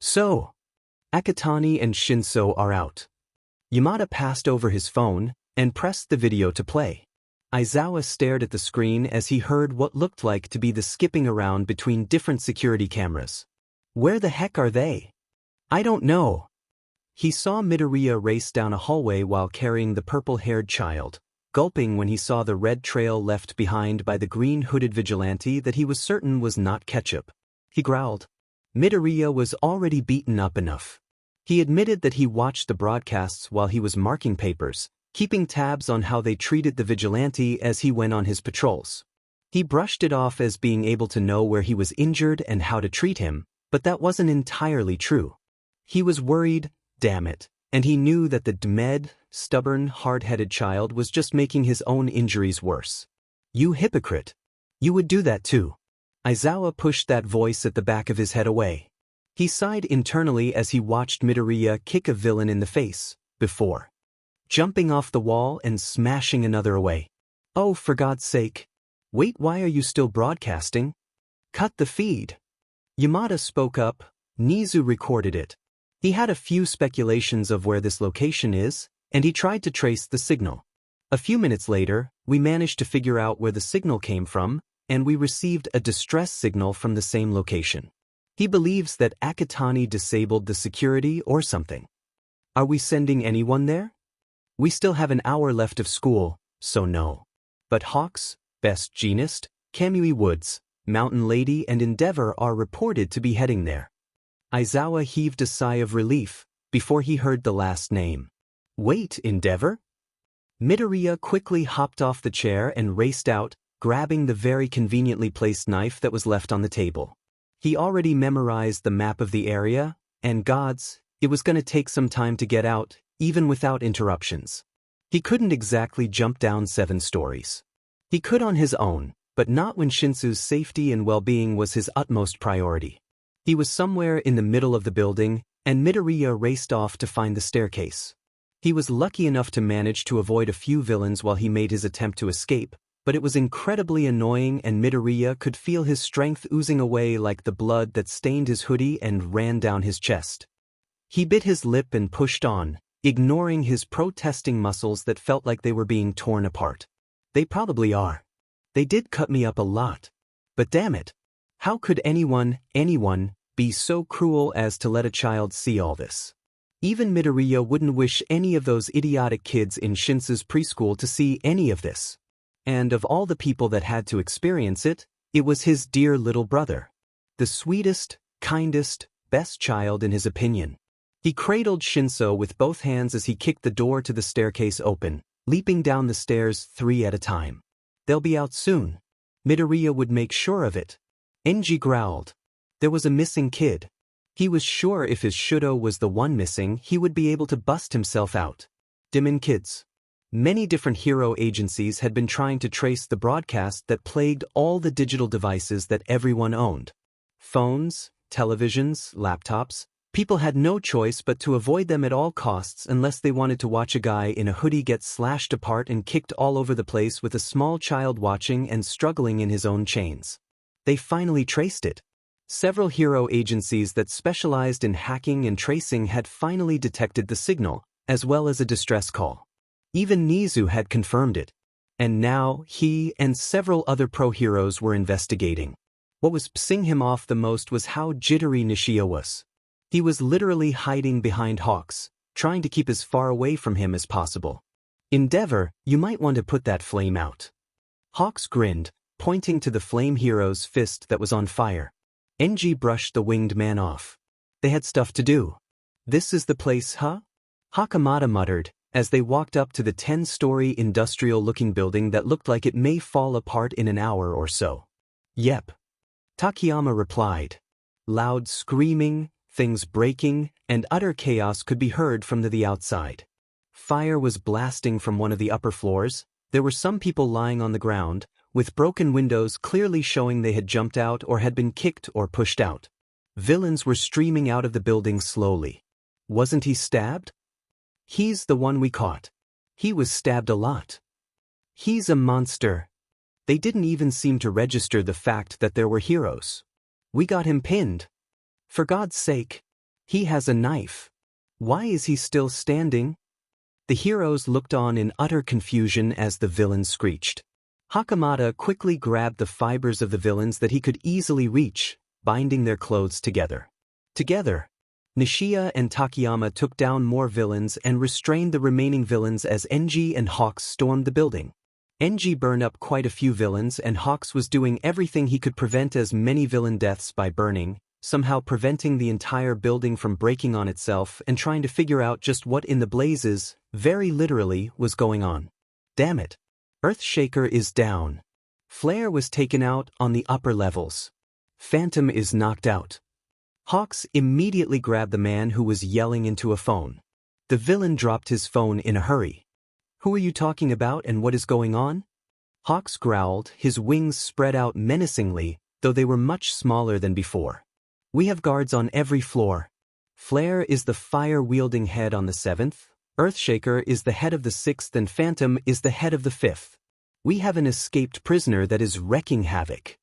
So, Akatani and Shinso are out. Yamada passed over his phone, and pressed the video to play. Aizawa stared at the screen as he heard what looked like to be the skipping around between different security cameras. Where the heck are they? I don't know. He saw Midoriya race down a hallway while carrying the purple-haired child, gulping when he saw the red trail left behind by the green-hooded vigilante that he was certain was not ketchup. He growled. Midoriya was already beaten up enough. He admitted that he watched the broadcasts while he was marking papers, keeping tabs on how they treated the vigilante as he went on his patrols. He brushed it off as being able to know where he was injured and how to treat him, but that wasn't entirely true. He was worried, damn it, and he knew that the stubborn, hard-headed child was just making his own injuries worse. You hypocrite. You would do that too. Aizawa pushed that voice at the back of his head away. He sighed internally as he watched Midoriya kick a villain in the face, before jumping off the wall and smashing another away. Oh, for God's sake. Wait, why are you still broadcasting? Cut the feed. Yamada spoke up. Nizu recorded it. He had a few speculations of where this location is, and he tried to trace the signal. A few minutes later, we managed to figure out where the signal came from, and we received a distress signal from the same location. He believes that Akatani disabled the security or something. Are we sending anyone there? We still have an hour left of school, so no. But Hawks, Best Jeanist, Kamui Woods, Mountain Lady and Endeavor are reported to be heading there. Aizawa heaved a sigh of relief before he heard the last name. Wait, Endeavor? Midoriya quickly hopped off the chair and raced out, grabbing the very conveniently placed knife that was left on the table. He already memorized the map of the area, and gods, it was going to take some time to get out, even without interruptions. He couldn't exactly jump down 7 stories. He could on his own, but not when Shinso's safety and well-being was his utmost priority. He was somewhere in the middle of the building, and Midoriya raced off to find the staircase. He was lucky enough to manage to avoid a few villains while he made his attempt to escape, but it was incredibly annoying and Midoriya could feel his strength oozing away like the blood that stained his hoodie and ran down his chest. He bit his lip and pushed on, ignoring his protesting muscles that felt like they were being torn apart. They probably are. They did cut me up a lot. But damn it. How could anyone, be so cruel as to let a child see all this? Even Midoriya wouldn't wish any of those idiotic kids in Shinso's preschool to see any of this. And of all the people that had to experience it, it was his dear little brother. The sweetest, kindest, best child in his opinion. He cradled Shinso with both hands as he kicked the door to the staircase open, leaping down the stairs 3 at a time. They'll be out soon. Midoriya would make sure of it. Enji growled. There was a missing kid. He was sure if his Shudo was the one missing, he would be able to bust himself out. Demon kids. Many different hero agencies had been trying to trace the broadcast that plagued all the digital devices that everyone owned. Phones, televisions, laptops. People had no choice but to avoid them at all costs unless they wanted to watch a guy in a hoodie get slashed apart and kicked all over the place with a small child watching and struggling in his own chains. They finally traced it. Several hero agencies that specialized in hacking and tracing had finally detected the signal, as well as a distress call. Even Nizu had confirmed it. And now he and several other pro-heroes were investigating. What was pissing him off the most was how jittery Nishiya was. He was literally hiding behind Hawks, trying to keep as far away from him as possible. Endeavor, you might want to put that flame out. Hawks grinned, pointing to the flame hero's fist that was on fire. Enji brushed the winged man off. They had stuff to do. This is the place, huh? Hakamata muttered, as they walked up to the 10-story industrial-looking building that looked like it may fall apart in an hour or so. Yep. Takayama replied. Loud screaming, things breaking, and utter chaos could be heard from the outside. Fire was blasting from one of the upper floors. There were some people lying on the ground, with broken windows clearly showing they had jumped out or had been kicked or pushed out. Villains were streaming out of the building slowly. Wasn't he stabbed? He's the one we caught. He was stabbed a lot. He's a monster. They didn't even seem to register the fact that there were heroes. We got him pinned. For God's sake. He has a knife. Why is he still standing? The heroes looked on in utter confusion as the villain screeched. Hakamata quickly grabbed the fibers of the villains that he could easily reach, binding their clothes together. Together, Nishiya and Takayama took down more villains and restrained the remaining villains as Enji and Hawks stormed the building. Enji burned up quite a few villains and Hawks was doing everything he could prevent as many villain deaths by burning, somehow preventing the entire building from breaking on itself and trying to figure out just what in the blazes, very literally, was going on. Damn it. Earthshaker is down. Flare was taken out on the upper levels. Phantom is knocked out. Hawks immediately grabbed the man who was yelling into a phone. The villain dropped his phone in a hurry. Who are you talking about and what is going on? Hawks growled, his wings spread out menacingly, though they were much smaller than before. We have guards on every floor. Flare is the fire-wielding head on the 7th, Earthshaker is the head of the 6th and Phantom is the head of the 5th. We have an escaped prisoner that is wrecking havoc.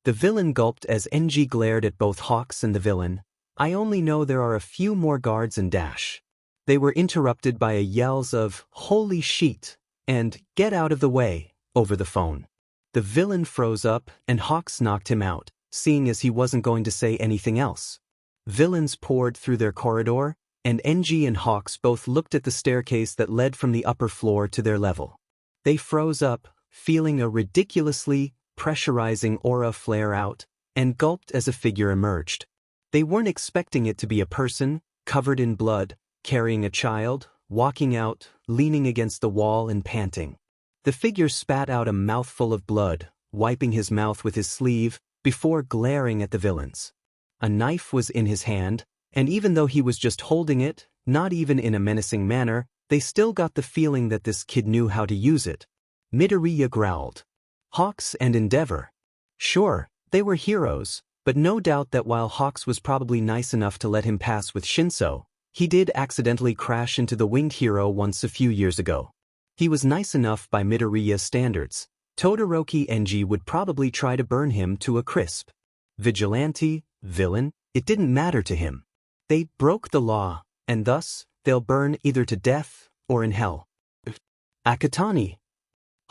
The villain gulped as Enji glared at both Hawks and the villain. I only know there are a few more guards and dash. They were interrupted by yells of, holy shit, and get out of the way, over the phone. The villain froze up and Hawks knocked him out, seeing as he wasn't going to say anything else. Villains poured through their corridor, and Enji and Hawks both looked at the staircase that led from the upper floor to their level. They froze up, feeling a ridiculously pressurizing aura flare out, and gulped as a figure emerged. They weren't expecting it to be a person, covered in blood, carrying a child, walking out, leaning against the wall and panting. The figure spat out a mouthful of blood, wiping his mouth with his sleeve, before glaring at the villains. A knife was in his hand, and even though he was just holding it, not even in a menacing manner, they still got the feeling that this kid knew how to use it. Midoriya growled. Hawks and Endeavor. Sure, they were heroes, but no doubt that while Hawks was probably nice enough to let him pass with Shinso, he did accidentally crash into the winged hero once a few years ago. He was nice enough by Midoriya standards. Todoroki Enji would probably try to burn him to a crisp. Vigilante, villain, it didn't matter to him. They broke the law, and thus, they'll burn either to death or in hell. Akatani.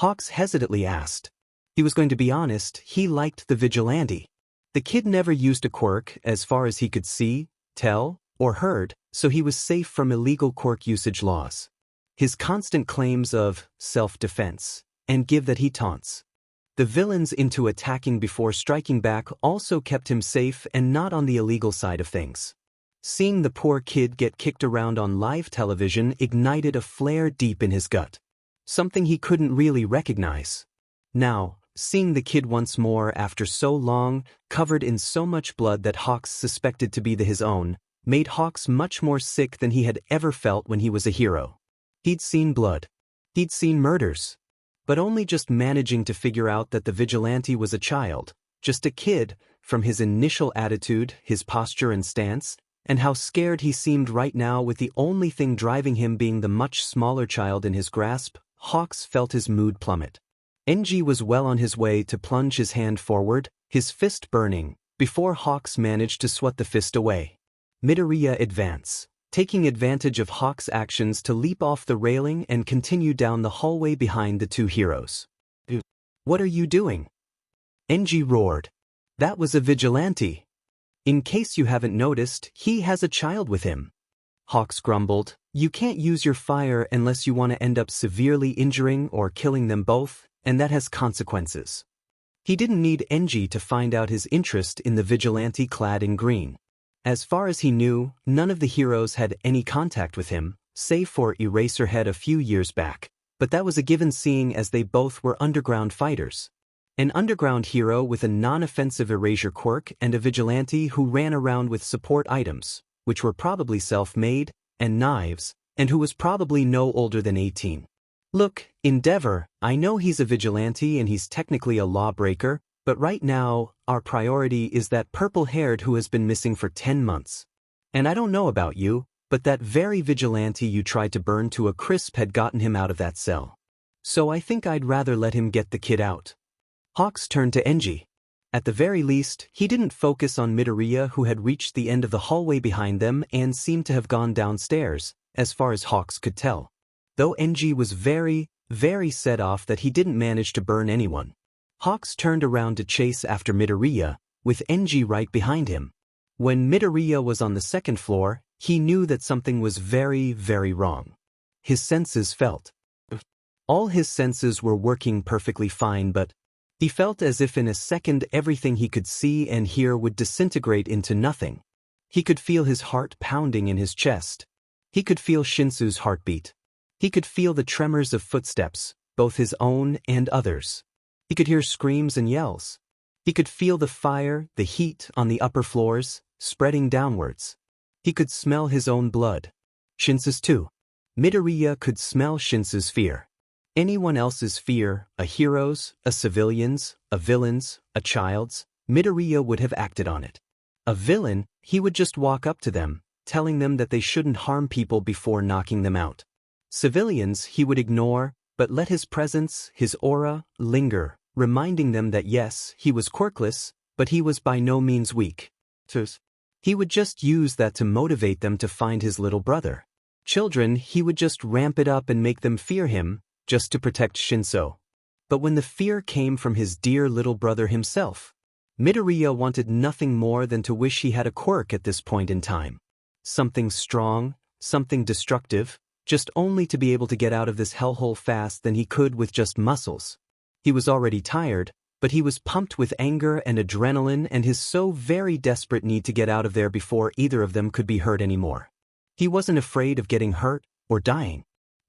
Hawks hesitantly asked. He was going to be honest, he liked the vigilante. The kid never used a quirk as far as he could see, tell, or heard, so he was safe from illegal quirk usage laws. His constant claims of self-defense and give that he taunts the villains into attacking before striking back also kept him safe and not on the illegal side of things. Seeing the poor kid get kicked around on live television ignited a flare deep in his gut. Something he couldn't really recognize. Now, seeing the kid once more after so long, covered in so much blood that Hawks suspected to be his own, made Hawks much more sick than he had ever felt when he was a hero. He'd seen blood. He'd seen murders. But only just managing to figure out that the vigilante was a child, just a kid, from his initial attitude, his posture and stance, and how scared he seemed right now with the only thing driving him being the much smaller child in his grasp, Hawks felt his mood plummet. NG was well on his way to plunge his hand forward, his fist burning, before Hawks managed to swat the fist away. Midoriya advance, taking advantage of Hawks' actions to leap off the railing and continue down the hallway behind the two heroes. "What are you doing?" NG roared. "That was a vigilante. In case you haven't noticed, he has a child with him." Hawks grumbled, "You can't use your fire unless you want to end up severely injuring or killing them both, and that has consequences." He didn't need NG to find out his interest in the vigilante clad in green. As far as he knew, none of the heroes had any contact with him, save for Eraserhead a few years back, but that was a given seeing as they both were underground fighters. An underground hero with a non-offensive erasure quirk and a vigilante who ran around with support items, which were probably self-made, and knives, and who was probably no older than 18. "Look, Endeavor, I know he's a vigilante and he's technically a lawbreaker, but right now, our priority is that purple-haired who has been missing for 10 months. And I don't know about you, but that very vigilante you tried to burn to a crisp had gotten him out of that cell. So I think I'd rather let him get the kid out." Hawks turned to NG. At the very least, he didn't focus on Midoriya who had reached the end of the hallway behind them and seemed to have gone downstairs, as far as Hawks could tell. Though NG was very set off that he didn't manage to burn anyone. Hawks turned around to chase after Midoriya, with NG right behind him. When Midoriya was on the second floor, he knew that something was very wrong. His senses felt. All his senses were working perfectly fine, but he felt as if in a second everything he could see and hear would disintegrate into nothing. He could feel his heart pounding in his chest. He could feel Shinso's heartbeat. He could feel the tremors of footsteps, both his own and others. He could hear screams and yells. He could feel the fire, the heat on the upper floors, spreading downwards. He could smell his own blood. Shinso's too. Midoriya could smell Shinso's fear. Anyone else's fear, a hero's, a civilian's, a villain's, a child's, Midoriya would have acted on it. A villain, he would just walk up to them, telling them that they shouldn't harm people before knocking them out. Civilians he would ignore, but let his presence, his aura, linger, reminding them that yes, he was quirkless, but he was by no means weak. He would just use that to motivate them to find his little brother. Children, he would just ramp it up and make them fear him, just to protect Shinso. But when the fear came from his dear little brother himself, Midoriya wanted nothing more than to wish he had a quirk at this point in time. Something strong, something destructive, just only to be able to get out of this hellhole fast than he could with just muscles. He was already tired, but he was pumped with anger and adrenaline and his so very desperate need to get out of there before either of them could be hurt anymore. He wasn't afraid of getting hurt or dying.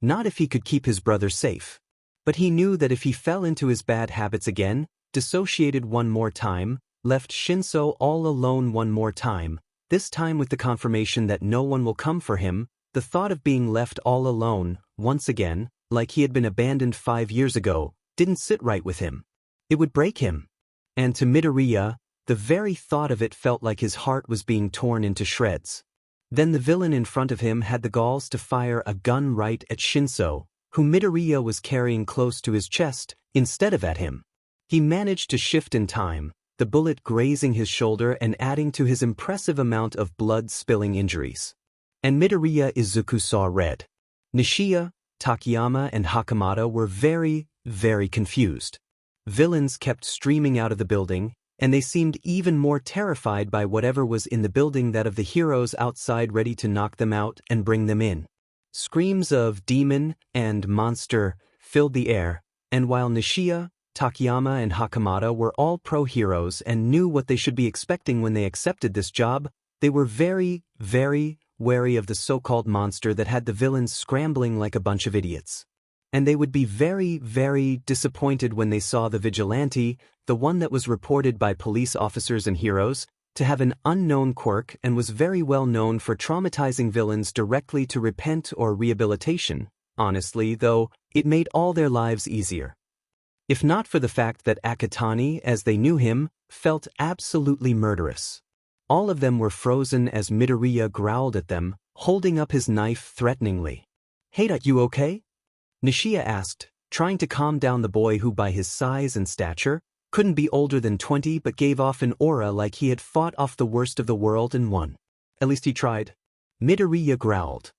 Not if he could keep his brother safe. But he knew that if he fell into his bad habits again, dissociated one more time, left Shinso all alone one more time, this time with the confirmation that no one will come for him, the thought of being left all alone, once again, like he had been abandoned 5 years ago, didn't sit right with him. It would break him. And to Midoriya, the very thought of it felt like his heart was being torn into shreds. Then the villain in front of him had the galls to fire a gun right at Shinso, who Midoriya was carrying close to his chest, instead of at him. He managed to shift in time, the bullet grazing his shoulder and adding to his impressive amount of blood-spilling injuries. And Midoriya Izuku saw red. Nishiya, Takayama and Hakamata were very very confused. Villains kept streaming out of the building, and they seemed even more terrified by whatever was in the building than of the heroes outside ready to knock them out and bring them in. Screams of demon and monster filled the air, and while Nishiya, Takayama and Hakamata were all pro-heroes and knew what they should be expecting when they accepted this job, they were very, very wary of the so-called monster that had the villains scrambling like a bunch of idiots. And they would be very, very disappointed when they saw the vigilante, the one that was reported by police officers and heroes, to have an unknown quirk and was very well known for traumatizing villains directly to repent or rehabilitation. Honestly, though, it made all their lives easier. If not for the fact that Akatani, as they knew him, felt absolutely murderous. All of them were frozen as Midoriya growled at them, holding up his knife threateningly. "Hey, you okay?" Nishiya asked, trying to calm down the boy who by his size and stature, couldn't be older than 20 but gave off an aura like he had fought off the worst of the world and won. At least he tried. Midoriya growled.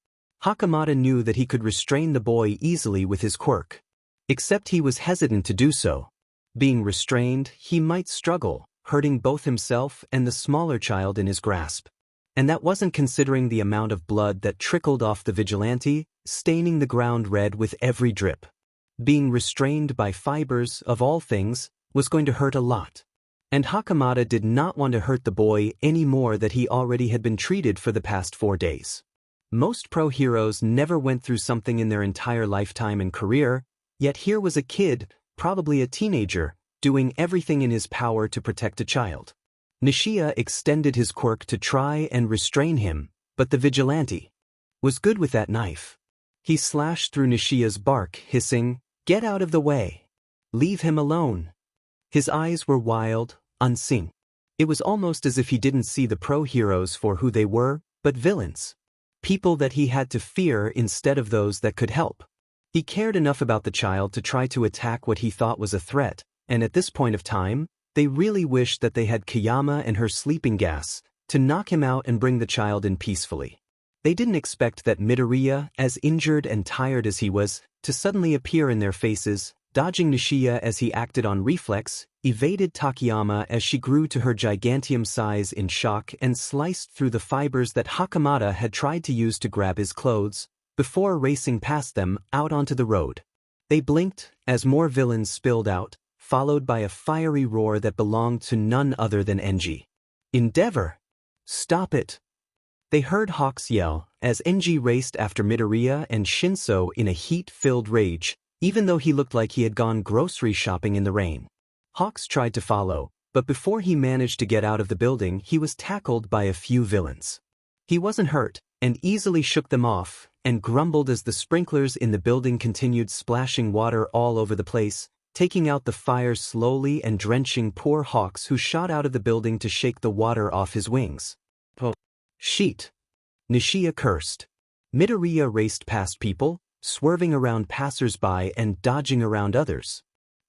Hakamata knew that he could restrain the boy easily with his quirk. Except he was hesitant to do so. Being restrained, he might struggle, hurting both himself and the smaller child in his grasp. And that wasn't considering the amount of blood that trickled off the vigilante, staining the ground red with every drip. Being restrained by fibers, of all things, was going to hurt a lot. And Hakamata did not want to hurt the boy any more than he already had been treated for the past 4 days. Most pro-heroes never went through something in their entire lifetime and career, yet here was a kid, probably a teenager, doing everything in his power to protect a child. Nishiya extended his quirk to try and restrain him, but the vigilante was good with that knife. He slashed through Nishiya's bark, hissing, "Get out of the way! Leave him alone!" His eyes were wild, unseen. It was almost as if he didn't see the pro-heroes for who they were, but villains. People that he had to fear instead of those that could help. He cared enough about the child to try to attack what he thought was a threat, and at this point of time, they really wished that they had Kayama and her sleeping gas to knock him out and bring the child in peacefully. They didn't expect that Midoriya, as injured and tired as he was, to suddenly appear in their faces, dodging Nishiya as he acted on reflex, evaded Takayama as she grew to her gigantium size in shock and sliced through the fibers that Hakamata had tried to use to grab his clothes, before racing past them out onto the road. They blinked as more villains spilled out, followed by a fiery roar that belonged to none other than Enji. "Endeavor! Stop it!" They heard Hawks yell as Enji raced after Midoriya and Shinso in a heat-filled rage, even though he looked like he had gone grocery shopping in the rain. Hawks tried to follow, but before he managed to get out of the building he was tackled by a few villains. He wasn't hurt, and easily shook them off, and grumbled as the sprinklers in the building continued splashing water all over the place, taking out the fire slowly and drenching poor Hawks who shot out of the building to shake the water off his wings. "Oh, sheet!" Nishiya cursed. Midoriya raced past people, swerving around passers-by and dodging around others.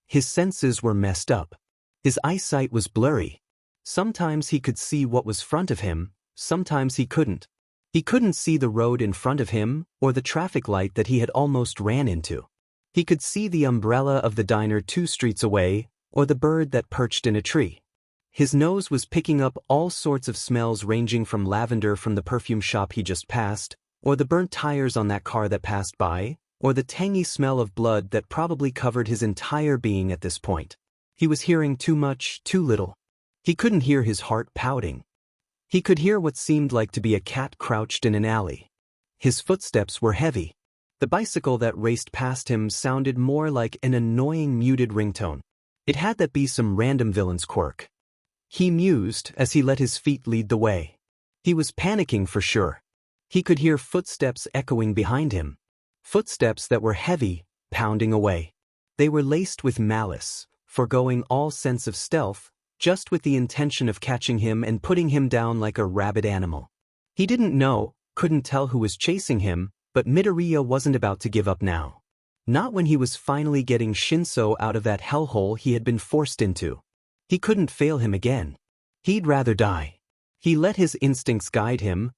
His senses were messed up. His eyesight was blurry. Sometimes he could see what was front of him, sometimes he couldn't. He couldn't see the road in front of him or the traffic light that he had almost ran into. He could see the umbrella of the diner 2 streets away or the bird that perched in a tree. His nose was picking up all sorts of smells ranging from lavender from the perfume shop he just passed, or the burnt tires on that car that passed by, or the tangy smell of blood that probably covered his entire being at this point. He was hearing too much, too little. He couldn't hear his heart pounding. He could hear what seemed like to be a cat crouched in an alley. His footsteps were heavy. The bicycle that raced past him sounded more like an annoying muted ringtone. It had that be some random villain's quirk. He mused as he let his feet lead the way. He was panicking for sure. He could hear footsteps echoing behind him. Footsteps that were heavy, pounding away. They were laced with malice, forgoing all sense of stealth, just with the intention of catching him and putting him down like a rabid animal. He didn't know, couldn't tell who was chasing him, but Midoriya wasn't about to give up now. Not when he was finally getting Shinso out of that hellhole he had been forced into. He couldn't fail him again. He'd rather die. He let his instincts guide him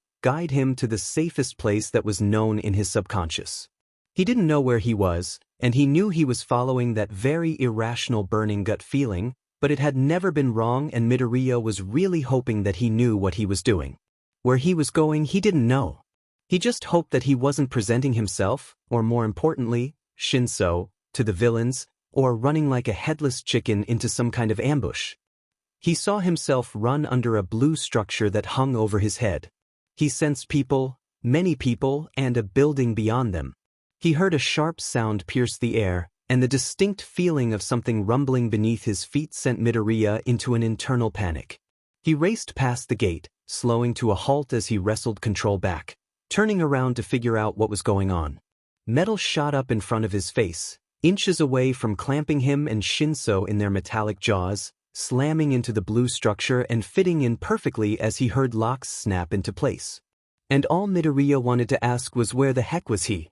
to the safest place that was known in his subconscious. He didn't know where he was, and he knew he was following that very irrational burning gut feeling, but it had never been wrong, and Midoriya was really hoping that he knew what he was doing. Where he was going, he didn't know. He just hoped that he wasn't presenting himself, or more importantly, Shinso, to the villains, or running like a headless chicken into some kind of ambush. He saw himself run under a blue structure that hung over his head. He sensed people, many people, and a building beyond them. He heard a sharp sound pierce the air, and the distinct feeling of something rumbling beneath his feet sent Midoriya into an internal panic. He raced past the gate, slowing to a halt as he wrestled control back, turning around to figure out what was going on. Metal shot up in front of his face, inches away from clamping him and Shinso in their metallic jaws, slamming into the blue structure and fitting in perfectly as he heard locks snap into place. And all Midoriya wanted to ask was, where the heck was he?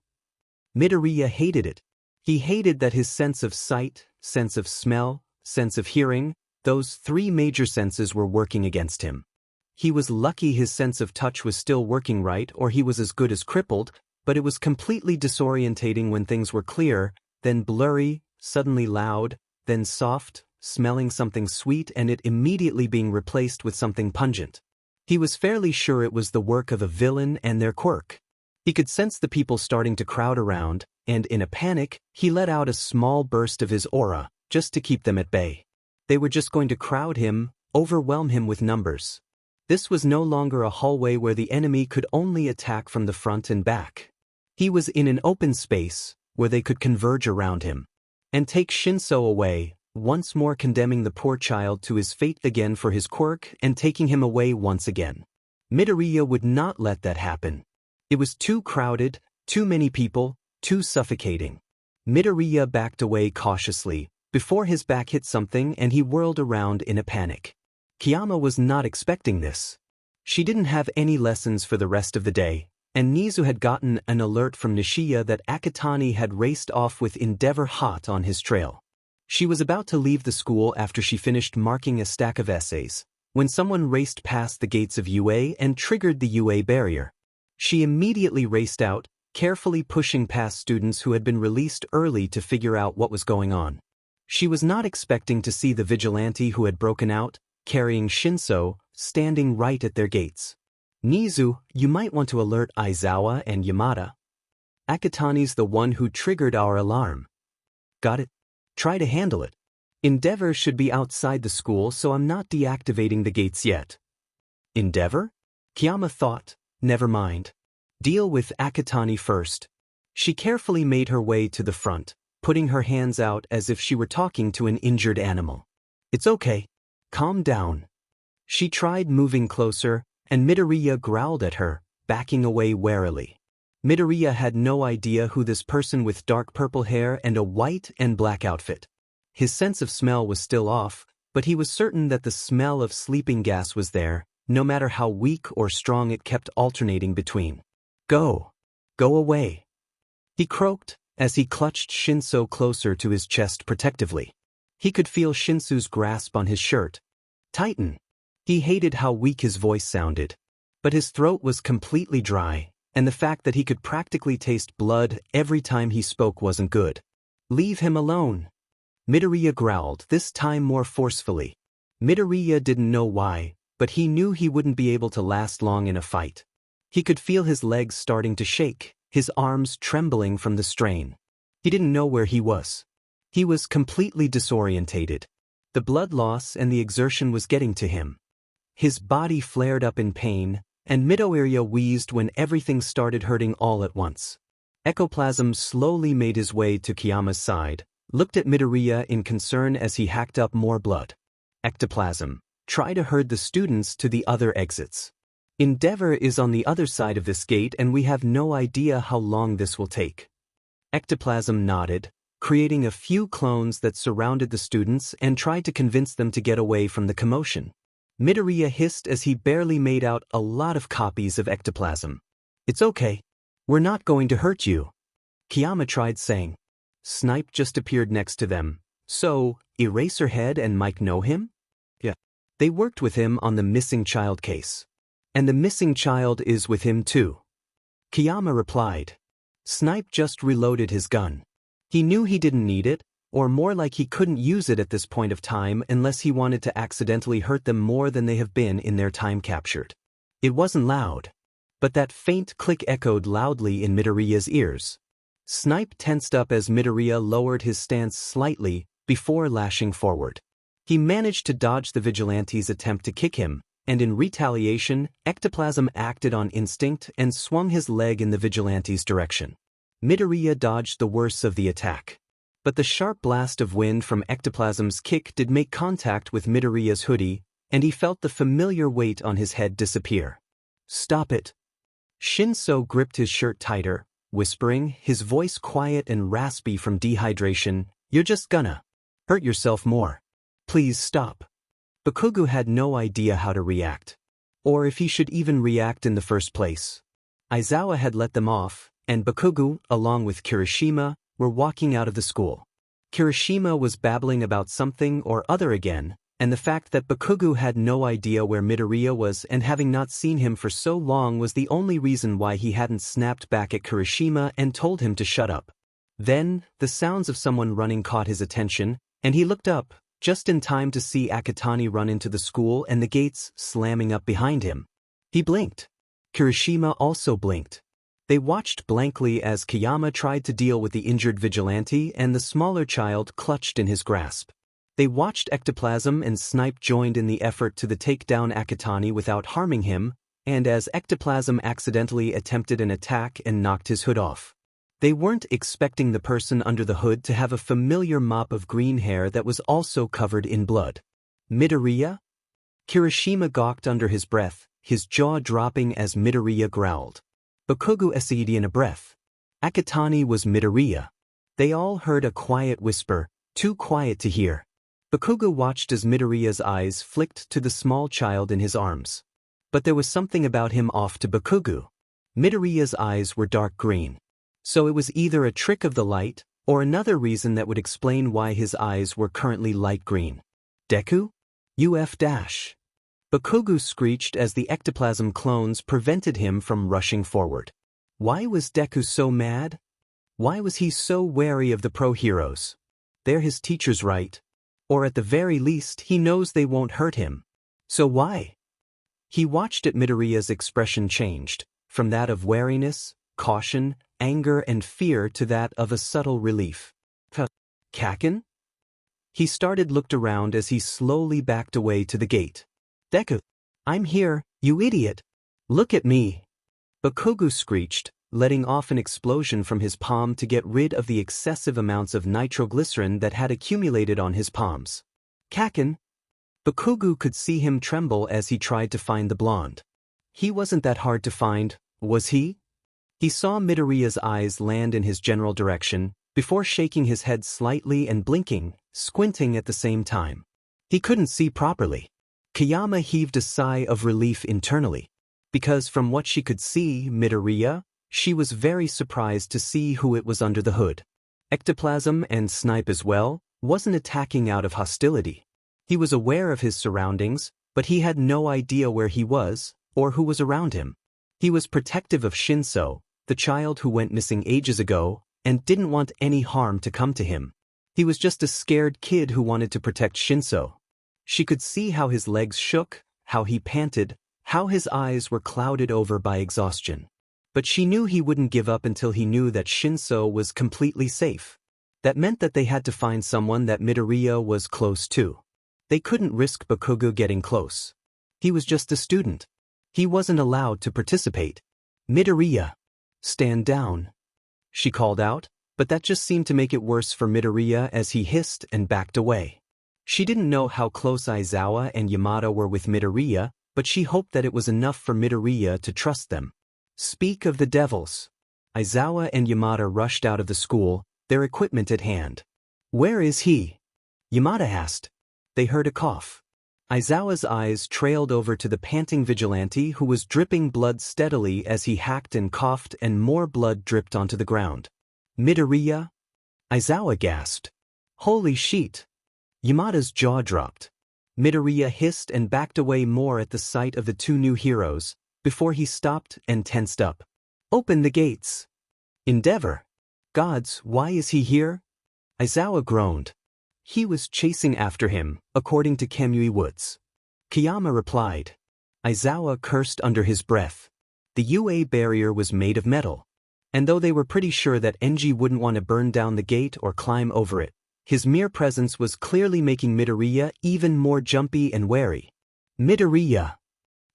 Midoriya hated it. He hated that his sense of sight, sense of smell, sense of hearing, those three major senses were working against him. He was lucky his sense of touch was still working right, or he was as good as crippled, but it was completely disorientating when things were clear, then blurry, suddenly loud, then soft, smelling something sweet, and it immediately being replaced with something pungent. He was fairly sure it was the work of a villain and their quirk. He could sense the people starting to crowd around, and in a panic, he let out a small burst of his aura, just to keep them at bay. They were just going to crowd him, overwhelm him with numbers. This was no longer a hallway where the enemy could only attack from the front and back. He was in an open space, where they could converge around him and take Shinso away, once more condemning the poor child to his fate again for his quirk and taking him away once again. Midoriya would not let that happen. It was too crowded, too many people, too suffocating. Midoriya backed away cautiously, before his back hit something and he whirled around in a panic. Kiyama was not expecting this. She didn't have any lessons for the rest of the day, and Nizu had gotten an alert from Nishiya that Akatani had raced off with Endeavor hot on his trail. She was about to leave the school after she finished marking a stack of essays, when someone raced past the gates of UA and triggered the UA barrier. She immediately raced out, carefully pushing past students who had been released early to figure out what was going on. She was not expecting to see the vigilante who had broken out, carrying Shinso, standing right at their gates. Nizu, you might want to alert Aizawa and Yamada. Akatani's the one who triggered our alarm. Got it? Try to handle it. Endeavor should be outside the school, so I'm not deactivating the gates yet. Endeavor? Kiyama thought, never mind. Deal with Akatani first. She carefully made her way to the front, putting her hands out as if she were talking to an injured animal. It's okay. Calm down. She tried moving closer, and Midoriya growled at her, backing away warily. Midoriya had no idea who this person with dark purple hair and a white and black outfit. His sense of smell was still off, but he was certain that the smell of sleeping gas was there, no matter how weak or strong it kept alternating between. Go. Go away. He croaked, as he clutched Shinso closer to his chest protectively. He could feel Shinso's grasp on his shirt. Tighten. He hated how weak his voice sounded, but his throat was completely dry, and the fact that he could practically taste blood every time he spoke wasn't good. Leave him alone. Midoriya growled, this time more forcefully. Midoriya didn't know why, but he knew he wouldn't be able to last long in a fight. He could feel his legs starting to shake, his arms trembling from the strain. He didn't know where he was. He was completely disorientated. The blood loss and the exertion was getting to him. His body flared up in pain, and Midoriya wheezed when everything started hurting all at once. Ectoplasm slowly made his way to Kiyama's side, looked at Midoriya in concern as he hacked up more blood. Ectoplasm, try to herd the students to the other exits. Endeavor is on the other side of this gate and we have no idea how long this will take. Ectoplasm nodded, creating a few clones that surrounded the students and tried to convince them to get away from the commotion. Midoriya hissed as he barely made out a lot of copies of Ectoplasm. It's okay. We're not going to hurt you. Kiyama tried saying. Snipe just appeared next to them. So, Eraserhead and Mike know him? Yeah. They worked with him on the missing child case. And the missing child is with him too. Kiyama replied. Snipe just reloaded his gun. He knew he didn't need it, or more like he couldn't use it at this point of time unless he wanted to accidentally hurt them more than they have been in their time captured. It wasn't loud, but that faint click echoed loudly in Midoriya's ears. Snipe tensed up as Midoriya lowered his stance slightly before lashing forward. He managed to dodge the vigilante's attempt to kick him, and in retaliation, Ectoplasm acted on instinct and swung his leg in the vigilante's direction. Midoriya dodged the worst of the attack. But the sharp blast of wind from Ectoplasm's kick did make contact with Midoriya's hoodie, and he felt the familiar weight on his head disappear. "Stop it." Shinso gripped his shirt tighter, whispering, his voice quiet and raspy from dehydration, "You're just gonna hurt yourself more. Please stop." Bakugo had no idea how to react, or if he should even react in the first place. Aizawa had let them off, and Bakugo, along with Kirishima, were walking out of the school. Kirishima was babbling about something or other again, and the fact that Bakugo had no idea where Midoriya was and having not seen him for so long was the only reason why he hadn't snapped back at Kirishima and told him to shut up. Then, the sounds of someone running caught his attention, and he looked up, just in time to see Akatani run into the school and the gates slamming up behind him. He blinked. Kirishima also blinked. They watched blankly as Kayama tried to deal with the injured vigilante and the smaller child clutched in his grasp. They watched Ectoplasm and Snipe joined in the effort to take down Akatani without harming him, and as Ectoplasm accidentally attempted an attack and knocked his hood off. They weren't expecting the person under the hood to have a familiar mop of green hair that was also covered in blood. Midoriya? Kirishima gawked under his breath, his jaw dropping as Midoriya growled. Bakugo essayed in a breath. Akatani was Midoriya. They all heard a quiet whisper, too quiet to hear. Bakugo watched as Midoriya's eyes flicked to the small child in his arms. But there was something about him off to Bakugo. Midoriya's eyes were dark green. So it was either a trick of the light, or another reason that would explain why his eyes were currently light green. Deku? UF dash. Bakugo screeched as the ectoplasm clones prevented him from rushing forward. Why was Deku so mad? Why was he so wary of the pro-heroes? They're his teachers, right? Or at the very least, he knows they won't hurt him. So why? He watched at Midoriya's expression changed, from that of wariness, caution, anger and fear to that of a subtle relief. Kaken? He looked around as he slowly backed away to the gate. Deku, I'm here, you idiot. Look at me. Bakugo screeched, letting off an explosion from his palm to get rid of the excessive amounts of nitroglycerin that had accumulated on his palms. Kaken? Bakugo could see him tremble as he tried to find the blonde. He wasn't that hard to find, was he? He saw Midoriya's eyes land in his general direction, before shaking his head slightly and blinking, squinting at the same time. He couldn't see properly. Kayama heaved a sigh of relief internally. Because from what she could see, Midoriya, she was very surprised to see who it was under the hood. Ectoplasm and Snipe as well, wasn't attacking out of hostility. He was aware of his surroundings, but he had no idea where he was, or who was around him. He was protective of Shinso, the child who went missing ages ago, and didn't want any harm to come to him. He was just a scared kid who wanted to protect Shinso. She could see how his legs shook, how he panted, how his eyes were clouded over by exhaustion. But she knew he wouldn't give up until he knew that Shinso was completely safe. That meant that they had to find someone that Midoriya was close to. They couldn't risk Bakugo getting close. He was just a student. He wasn't allowed to participate. Midoriya. Stand down. She called out, but that just seemed to make it worse for Midoriya as he hissed and backed away. She didn't know how close Aizawa and Yamada were with Midoriya, but she hoped that it was enough for Midoriya to trust them. Speak of the devils. Aizawa and Yamada rushed out of the school, their equipment at hand. Where is he? Yamada asked. They heard a cough. Aizawa's eyes trailed over to the panting vigilante who was dripping blood steadily as he hacked and coughed and more blood dripped onto the ground. Midoriya? Aizawa gasped. Holy shit! Yamada's jaw dropped. Midoriya hissed and backed away more at the sight of the two new heroes, before he stopped and tensed up. Open the gates. Endeavor. Gods, why is he here? Aizawa groaned. He was chasing after him, according to Kamui Woods. Kiyama replied. Aizawa cursed under his breath. The UA barrier was made of metal. And though they were pretty sure that Enji wouldn't want to burn down the gate or climb over it, his mere presence was clearly making Midoriya even more jumpy and wary. Midoriya!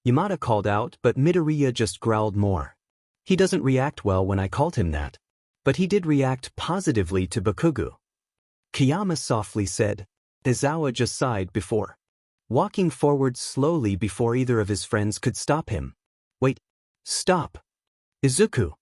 Yamada called out, but Midoriya just growled more. He doesn't react well when I called him that. But he did react positively to Bakugo. Kiyama softly said. Aizawa just sighed before walking forward slowly before either of his friends could stop him. Wait. Stop. Izuku.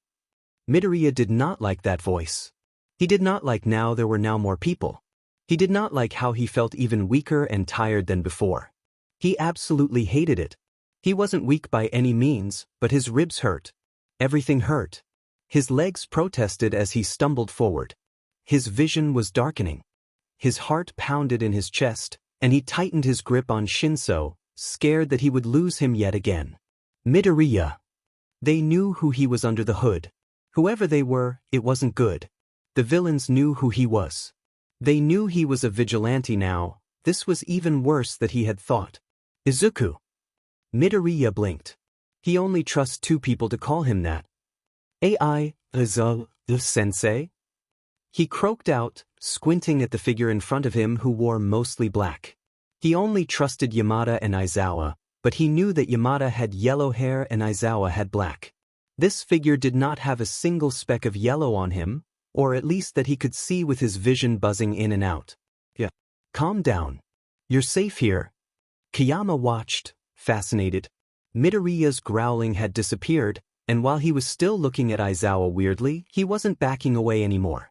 Midoriya did not like that voice. He did not like now there were now more people. He did not like how he felt even weaker and tired than before. He absolutely hated it. He wasn't weak by any means, but his ribs hurt. Everything hurt. His legs protested as he stumbled forward. His vision was darkening. His heart pounded in his chest, and he tightened his grip on Shinso, scared that he would lose him yet again. Midoriya. They knew who he was under the hood. Whoever they were, it wasn't good. The villains knew who he was. They knew he was a vigilante now. This was even worse than he had thought. Izuku. Midoriya blinked. He only trusts two people to call him that. Ai, sensei? He croaked out, squinting at the figure in front of him who wore mostly black. He only trusted Yamada and Aizawa, but he knew that Yamada had yellow hair and Aizawa had black. This figure did not have a single speck of yellow on him, or at least that he could see with his vision buzzing in and out. Yeah. Calm down. You're safe here. Kiyama watched, fascinated. Midoriya's growling had disappeared, and while he was still looking at Aizawa weirdly, he wasn't backing away anymore.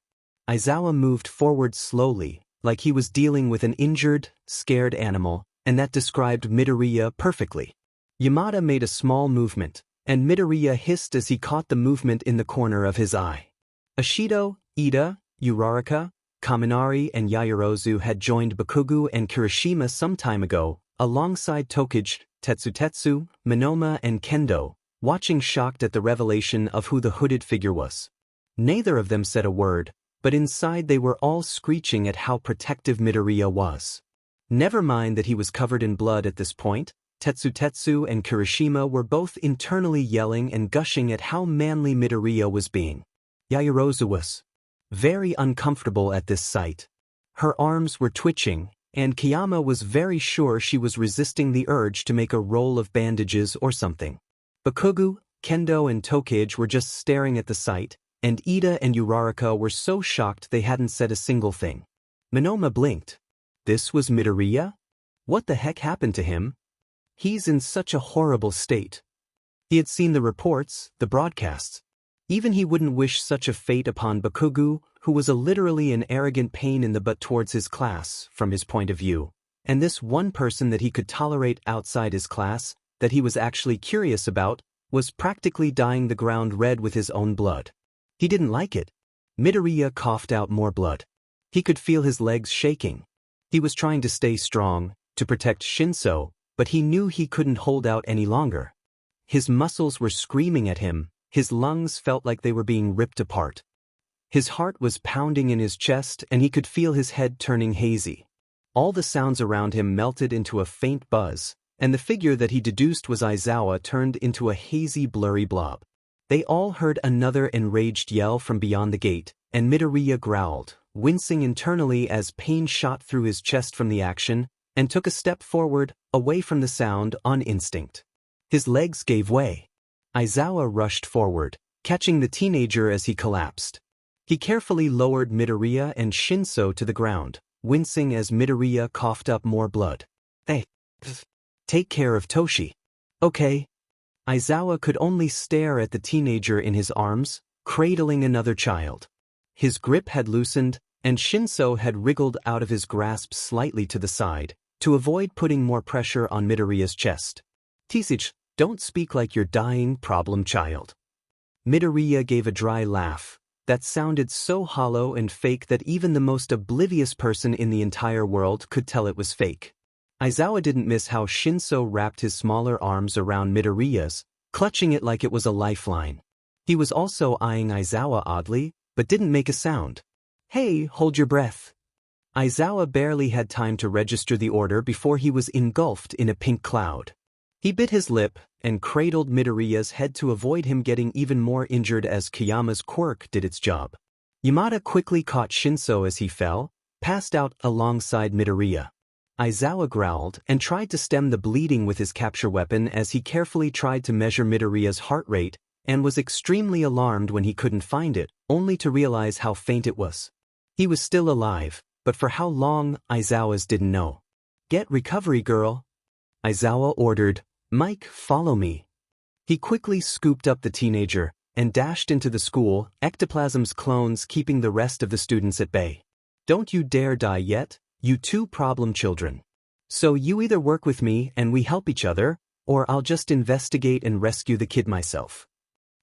Aizawa moved forward slowly, like he was dealing with an injured, scared animal, and that described Midoriya perfectly. Yamada made a small movement, and Midoriya hissed as he caught the movement in the corner of his eye. Ashido, Ida, Uraraka, Kaminari and Yaoyorozu had joined Bakugo and Kirishima some time ago, alongside Tokage, Tetsutetsu, Minoma and Kendo, watching shocked at the revelation of who the hooded figure was. Neither of them said a word, but inside they were all screeching at how protective Midoriya was. Never mind that he was covered in blood at this point, Tetsutetsu and Kirishima were both internally yelling and gushing at how manly Midoriya was being. Yaoyorozu was very uncomfortable at this sight. Her arms were twitching, and Kiyama was very sure she was resisting the urge to make a roll of bandages or something. Bakugo, Kendo and Tokage were just staring at the sight, and Ida and Uraraka were so shocked they hadn't said a single thing. Minoma blinked. This was Midoriya? What the heck happened to him? He's in such a horrible state. He had seen the reports, the broadcasts. Even he wouldn't wish such a fate upon Bakugo, who was a literally an arrogant pain in the butt towards his class, from his point of view, and this one person that he could tolerate outside his class, that he was actually curious about, was practically dyeing the ground red with his own blood. He didn't like it. Midoriya coughed out more blood. He could feel his legs shaking. He was trying to stay strong, to protect Shinso, but he knew he couldn't hold out any longer. His muscles were screaming at him, his lungs felt like they were being ripped apart. His heart was pounding in his chest and he could feel his head turning hazy. All the sounds around him melted into a faint buzz, and the figure that he deduced was Aizawa turned into a hazy blurry blob. They all heard another enraged yell from beyond the gate, and Midoriya growled, wincing internally as pain shot through his chest from the action, and took a step forward, away from the sound on instinct. His legs gave way. Aizawa rushed forward, catching the teenager as he collapsed. He carefully lowered Midoriya and Shinso to the ground, wincing as Midoriya coughed up more blood. Hey, take care of Toshi. Okay. Aizawa could only stare at the teenager in his arms, cradling another child. His grip had loosened, and Shinso had wriggled out of his grasp slightly to the side, to avoid putting more pressure on Midoriya's chest. Tisage, don't speak like you're dying, problem child. Midoriya gave a dry laugh, that sounded so hollow and fake that even the most oblivious person in the entire world could tell it was fake. Aizawa didn't miss how Shinso wrapped his smaller arms around Midoriya's, clutching it like it was a lifeline. He was also eyeing Aizawa oddly, but didn't make a sound. Hey, hold your breath. Aizawa barely had time to register the order before he was engulfed in a pink cloud. He bit his lip and cradled Midoriya's head to avoid him getting even more injured as Kayama's quirk did its job. Yamada quickly caught Shinso as he fell, passed out alongside Midoriya. Aizawa growled and tried to stem the bleeding with his capture weapon as he carefully tried to measure Midoriya's heart rate and was extremely alarmed when he couldn't find it, only to realize how faint it was. He was still alive, but for how long, Aizawa's didn't know. Get recovery, girl. Aizawa ordered. Mike, follow me. He quickly scooped up the teenager and dashed into the school, Ectoplasm's clones keeping the rest of the students at bay. Don't you dare die yet, you two problem children. So you either work with me and we help each other, or I'll just investigate and rescue the kid myself.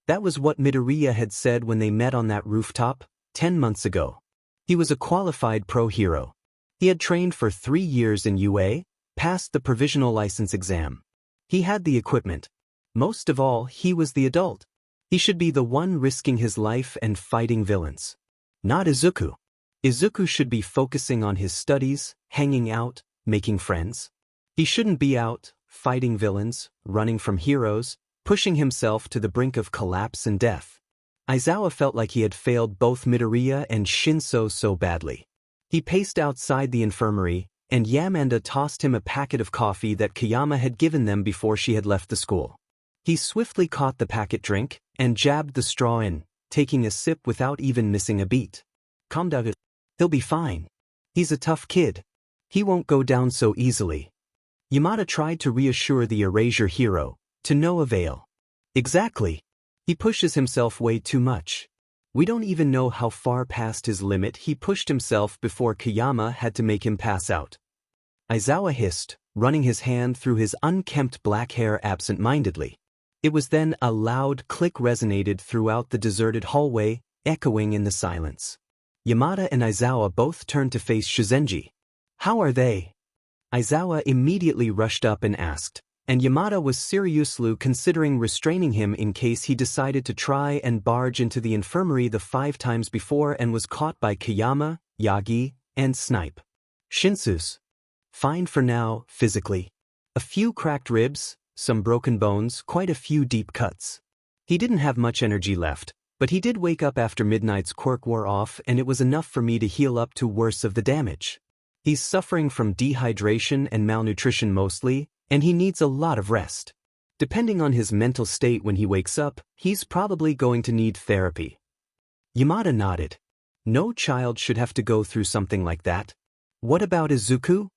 That was what Midoriya had said when they met on that rooftop, 10 months ago. He was a qualified pro hero. He had trained for 3 years in UA, passed the provisional license exam. He had the equipment. Most of all, he was the adult. He should be the one risking his life and fighting villains. Not Izuku. Izuku should be focusing on his studies, hanging out, making friends. He shouldn't be out, fighting villains, running from heroes, pushing himself to the brink of collapse and death. Aizawa felt like he had failed both Midoriya and Shinso so badly. He paced outside the infirmary, and Yamanda tossed him a packet of coffee that Kayama had given them before she had left the school. He swiftly caught the packet drink and jabbed the straw in, taking a sip without even missing a beat. Calm down. He'll be fine. He's a tough kid. He won't go down so easily. Yamada tried to reassure the Erasure hero, to no avail. Exactly. He pushes himself way too much. We don't even know how far past his limit he pushed himself before Kayama had to make him pass out. Aizawa hissed, running his hand through his unkempt black hair absent-mindedly. It was then a loud click resonated throughout the deserted hallway, echoing in the silence. Yamada and Aizawa both turned to face Shizenji. How are they? Aizawa immediately rushed up and asked, and Yamada was seriously considering restraining him in case he decided to try and barge into the infirmary the 5 times before and was caught by Kayama, Yagi, and Snipe. Shinsu's fine for now, physically. A few cracked ribs, some broken bones, quite a few deep cuts. He didn't have much energy left, but he did wake up after Midnight's quirk wore off and it was enough for me to heal up to worse of the damage. He's suffering from dehydration and malnutrition mostly, and he needs a lot of rest. Depending on his mental state when he wakes up, he's probably going to need therapy. Yamada nodded. No child should have to go through something like that. What about Izuku?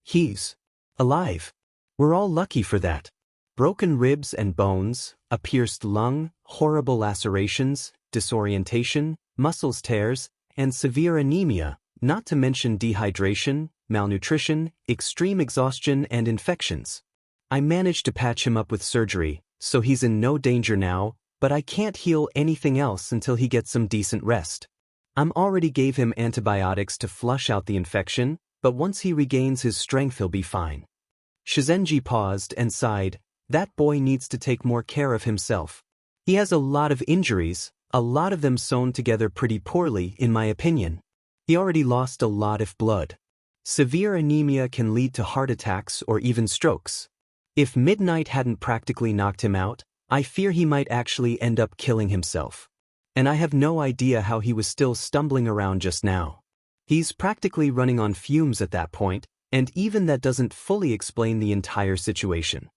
He's alive. We're all lucky for that. Broken ribs and bones, a pierced lung, horrible lacerations, disorientation, muscles tears, and severe anemia, not to mention dehydration, malnutrition, extreme exhaustion, and infections. I managed to patch him up with surgery, so he's in no danger now, but I can't heal anything else until he gets some decent rest. I'm already gave him antibiotics to flush out the infection, but once he regains his strength he'll be fine. Shizenji paused and sighed. That boy needs to take more care of himself. He has a lot of injuries, a lot of them sewn together pretty poorly in my opinion. He already lost a lot of blood. Severe anemia can lead to heart attacks or even strokes. If Midnight hadn't practically knocked him out, I fear he might actually end up killing himself. And I have no idea how he was still stumbling around just now. He's practically running on fumes at that point, and even that doesn't fully explain the entire situation.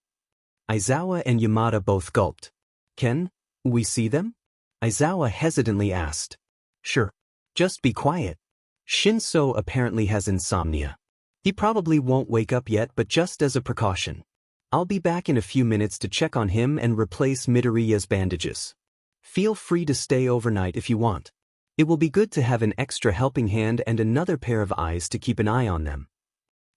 Aizawa and Yamada both gulped. Can we see them? Aizawa hesitantly asked. Sure. Just be quiet. Shinso apparently has insomnia. He probably won't wake up yet, but just as a precaution. I'll be back in a few minutes to check on him and replace Midoriya's bandages. Feel free to stay overnight if you want. It will be good to have an extra helping hand and another pair of eyes to keep an eye on them.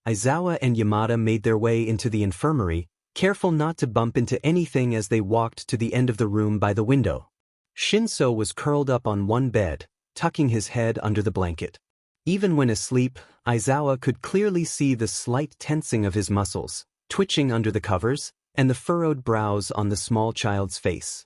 Aizawa and Yamada made their way into the infirmary, careful not to bump into anything as they walked to the end of the room by the window. Shinso was curled up on one bed, tucking his head under the blanket. Even when asleep, Aizawa could clearly see the slight tensing of his muscles, twitching under the covers, and the furrowed brows on the small child's face.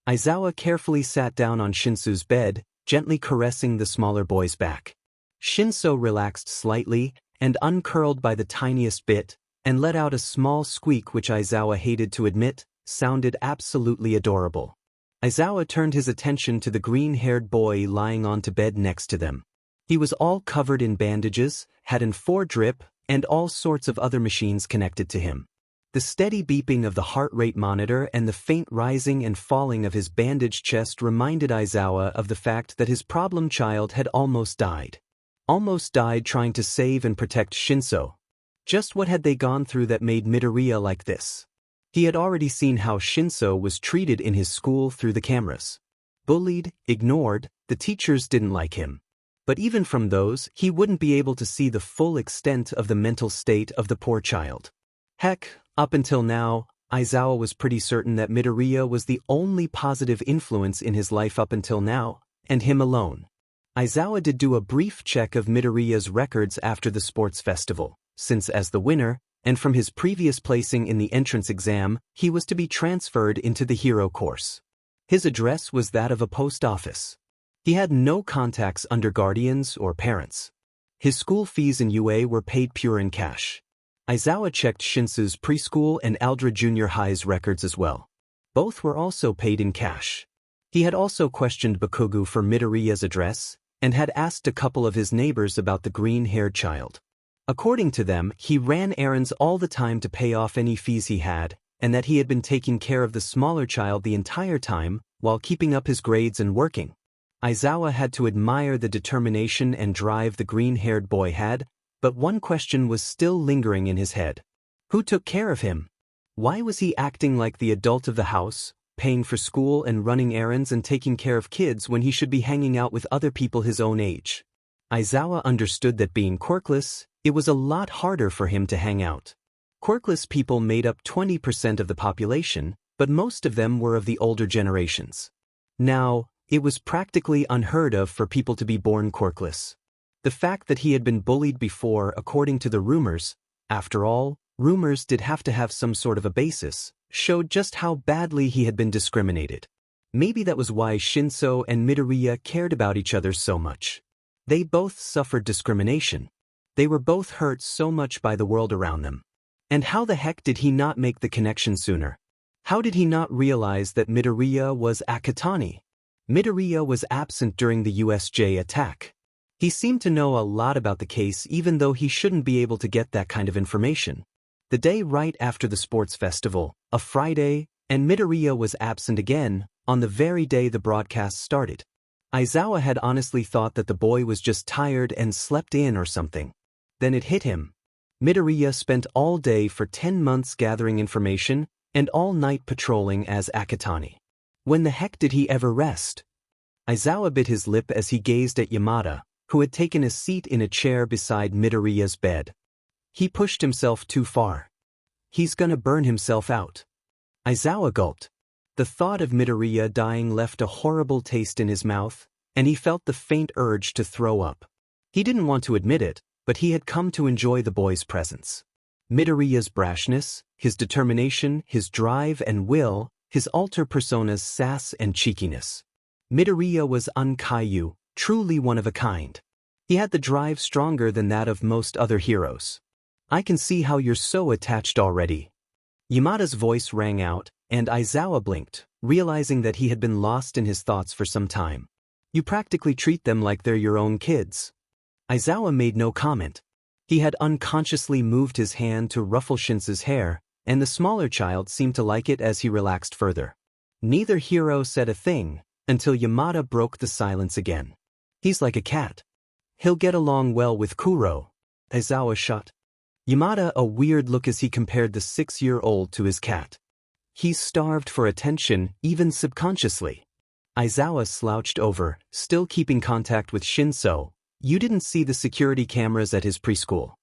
Aizawa carefully sat down on Shinsu's bed, gently caressing the smaller boy's back. Shinso relaxed slightly and uncurled by the tiniest bit, and let out a small squeak which Aizawa hated to admit, sounded absolutely adorable. Aizawa turned his attention to the green-haired boy lying onto bed next to them. He was all covered in bandages, had an 4 drip, and all sorts of other machines connected to him. The steady beeping of the heart rate monitor and the faint rising and falling of his bandaged chest reminded Aizawa of the fact that his problem child had almost died. Almost died trying to save and protect Shinso. Just what had they gone through that made Midoriya like this? He had already seen how Shinso was treated in his school through the cameras. Bullied, ignored, the teachers didn't like him. But even from those, he wouldn't be able to see the full extent of the mental state of the poor child. Heck, up until now, Aizawa was pretty certain that Midoriya was the only positive influence in his life up until now, and him alone. Aizawa did do a brief check of Midoriya's records after the sports festival, since as the winner, and from his previous placing in the entrance exam, he was to be transferred into the hero course. His address was that of a post office. He had no contacts under guardians or parents. His school fees in UA were paid pure in cash. Aizawa checked Shinso's preschool and Aldra Junior High's records as well. Both were also paid in cash. He had also questioned Bakugu for Midoriya's address, and had asked a couple of his neighbors about the green-haired child. According to them, he ran errands all the time to pay off any fees he had, and that he had been taking care of the smaller child the entire time, while keeping up his grades and working. Aizawa had to admire the determination and drive the green-haired boy had, but one question was still lingering in his head. Who took care of him? Why was he acting like the adult of the house, paying for school and running errands and taking care of kids when he should be hanging out with other people his own age? Aizawa understood that being quirkless, it was a lot harder for him to hang out. Quirkless people made up 20% of the population, but most of them were of the older generations. Now, it was practically unheard of for people to be born quirkless. The fact that he had been bullied before, according to the rumors, after all, rumors did have to have some sort of a basis, showed just how badly he had been discriminated. Maybe that was why Shinso and Midoriya cared about each other so much. They both suffered discrimination. They were both hurt so much by the world around them. And how the heck did he not make the connection sooner? How did he not realize that Midoriya was Akatani? Midoriya was absent during the USJ attack. He seemed to know a lot about the case even though he shouldn't be able to get that kind of information. The day right after the sports festival, a Friday, and Midoriya was absent again, on the very day the broadcast started. Aizawa had honestly thought that the boy was just tired and slept in or something. Then it hit him. Midoriya spent all day for 10 months gathering information, and all night patrolling as Akatani. When the heck did he ever rest? Aizawa bit his lip as he gazed at Yamada, who had taken a seat in a chair beside Midoriya's bed. He pushed himself too far. He's gonna burn himself out. Aizawa gulped. The thought of Midoriya dying left a horrible taste in his mouth, and he felt the faint urge to throw up. He didn't want to admit it, but he had come to enjoy the boy's presence. Midoriya's brashness, his determination, his drive and will, his alter persona's sass and cheekiness. Midoriya was Unkaiyu, truly one of a kind. He had the drive stronger than that of most other heroes. I can see how you're so attached already. Yamada's voice rang out, and Aizawa blinked, realizing that he had been lost in his thoughts for some time. You practically treat them like they're your own kids. Aizawa made no comment. He had unconsciously moved his hand to ruffle Shinso's hair, and the smaller child seemed to like it as he relaxed further. Neither hero said a thing, until Yamada broke the silence again. He's like a cat. He'll get along well with Kuro. Aizawa shot Yamada a weird look as he compared the 6-year-old to his cat. He's starved for attention, even subconsciously. Aizawa slouched over, still keeping contact with Shinso. You didn't see the security cameras at his preschool.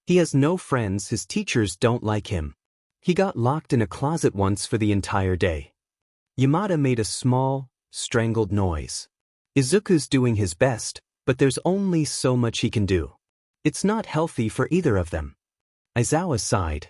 He has no friends, his teachers don't like him. He got locked in a closet once for the entire day. Yamada made a small, strangled noise. Izuku's doing his best, but there's only so much he can do. It's not healthy for either of them. Aizawa sighed.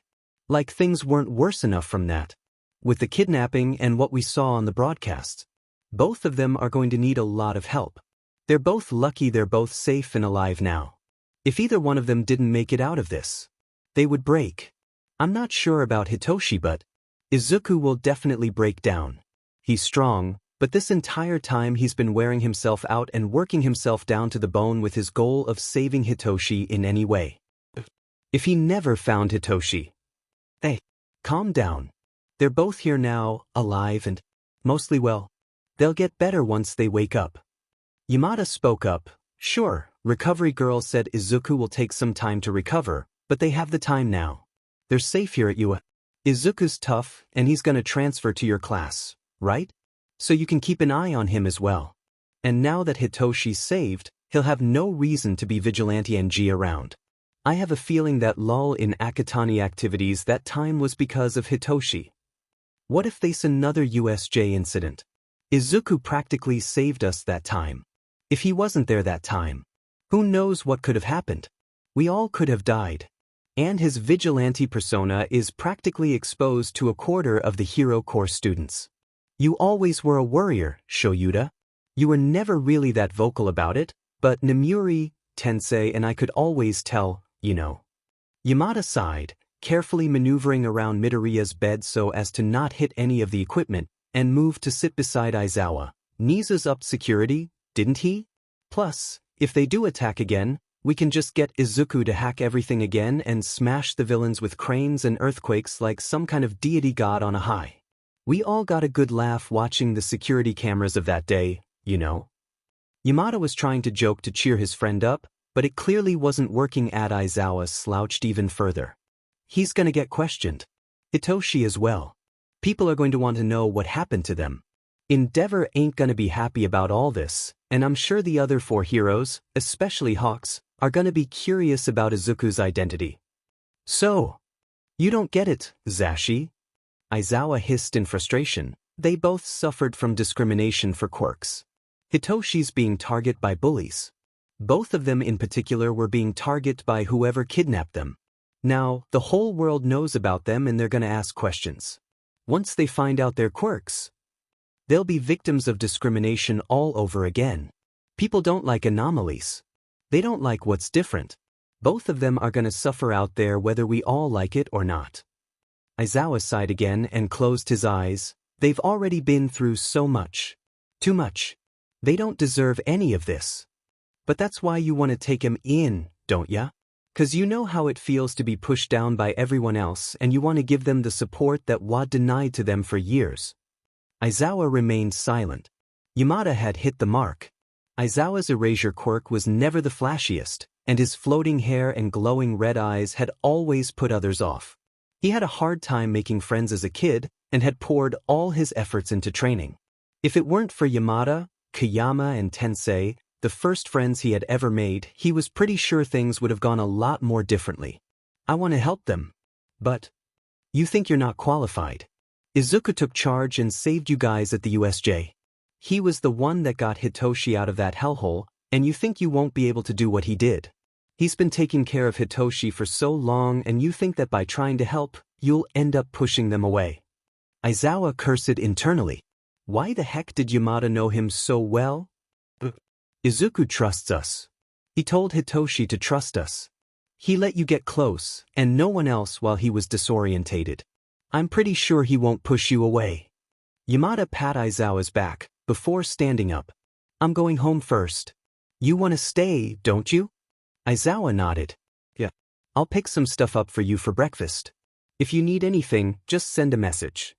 Like things weren't worse enough from that. With the kidnapping and what we saw on the broadcasts. Both of them are going to need a lot of help. They're both lucky they're both safe and alive now. If either one of them didn't make it out of this, they would break. I'm not sure about Hitoshi, but Izuku will definitely break down. He's strong, but this entire time he's been wearing himself out and working himself down to the bone with his goal of saving Hitoshi in any way. If he never found Hitoshi. Hey, calm down. They're both here now, alive and mostly well. They'll get better once they wake up. Yamada spoke up. Sure, recovery girl said Izuku will take some time to recover, but they have the time now. They're safe here at UA. Izuku's tough, and he's gonna transfer to your class, right? So you can keep an eye on him as well. And now that Hitoshi's saved, he'll have no reason to be vigilante NG around. I have a feeling that lull in Akatani activities that time was because of Hitoshi. What if there's another USJ incident? Izuku practically saved us that time. If he wasn't there that time, who knows what could have happened? We all could have died. And his vigilante persona is practically exposed to a quarter of the Hero Corps students. You always were a worrier, Shoyuta. You were never really that vocal about it, but Namuri, Tensei and I could always tell, you know. Yamada sighed, carefully maneuvering around Midoriya's bed so as to not hit any of the equipment, and moved to sit beside Aizawa. Nisa's upped security, didn't he? Plus, if they do attack again, we can just get Izuku to hack everything again and smash the villains with cranes and earthquakes like some kind of deity god on a high. We all got a good laugh watching the security cameras of that day, you know. Yamada was trying to joke to cheer his friend up, but it clearly wasn't working. Aizawa slouched even further. He's gonna get questioned. Hitoshi as well. People are going to want to know what happened to them. Endeavor ain't gonna be happy about all this, and I'm sure the other 4 heroes, especially Hawks, are gonna be curious about Izuku's identity. So, you don't get it, Zashi? Aizawa hissed in frustration. They both suffered from discrimination for quirks. Hitoshi's being targeted by bullies. Both of them in particular were being targeted by whoever kidnapped them. Now, the whole world knows about them and they're gonna ask questions. Once they find out their quirks, they'll be victims of discrimination all over again. People don't like anomalies. They don't like what's different. Both of them are gonna suffer out there whether we all like it or not. Aizawa sighed again and closed his eyes. They've already been through so much. Too much. They don't deserve any of this. But that's why you want to take him in, don't ya? 'Cause you know how it feels to be pushed down by everyone else and you want to give them the support that was denied to them for years. Aizawa remained silent. Yamada had hit the mark. Aizawa's erasure quirk was never the flashiest, and his floating hair and glowing red eyes had always put others off. He had a hard time making friends as a kid and had poured all his efforts into training. If it weren't for Yamada, Kayama and Tensei, the first friends he had ever made, he was pretty sure things would have gone a lot more differently. I want to help them. But you think you're not qualified. Izuku took charge and saved you guys at the USJ. He was the one that got Hitoshi out of that hellhole, and you think you won't be able to do what he did. He's been taking care of Hitoshi for so long and you think that by trying to help, you'll end up pushing them away. Aizawa cursed internally. Why the heck did Yamada know him so well? Izuku trusts us. He told Hitoshi to trust us. He let you get close, and no one else while he was disorientated. I'm pretty sure he won't push you away. Yamada pat Aizawa's back, before standing up. I'm going home first. You want to stay, don't you? Aizawa nodded. Yeah. I'll pick some stuff up for you for breakfast. If you need anything, just send a message.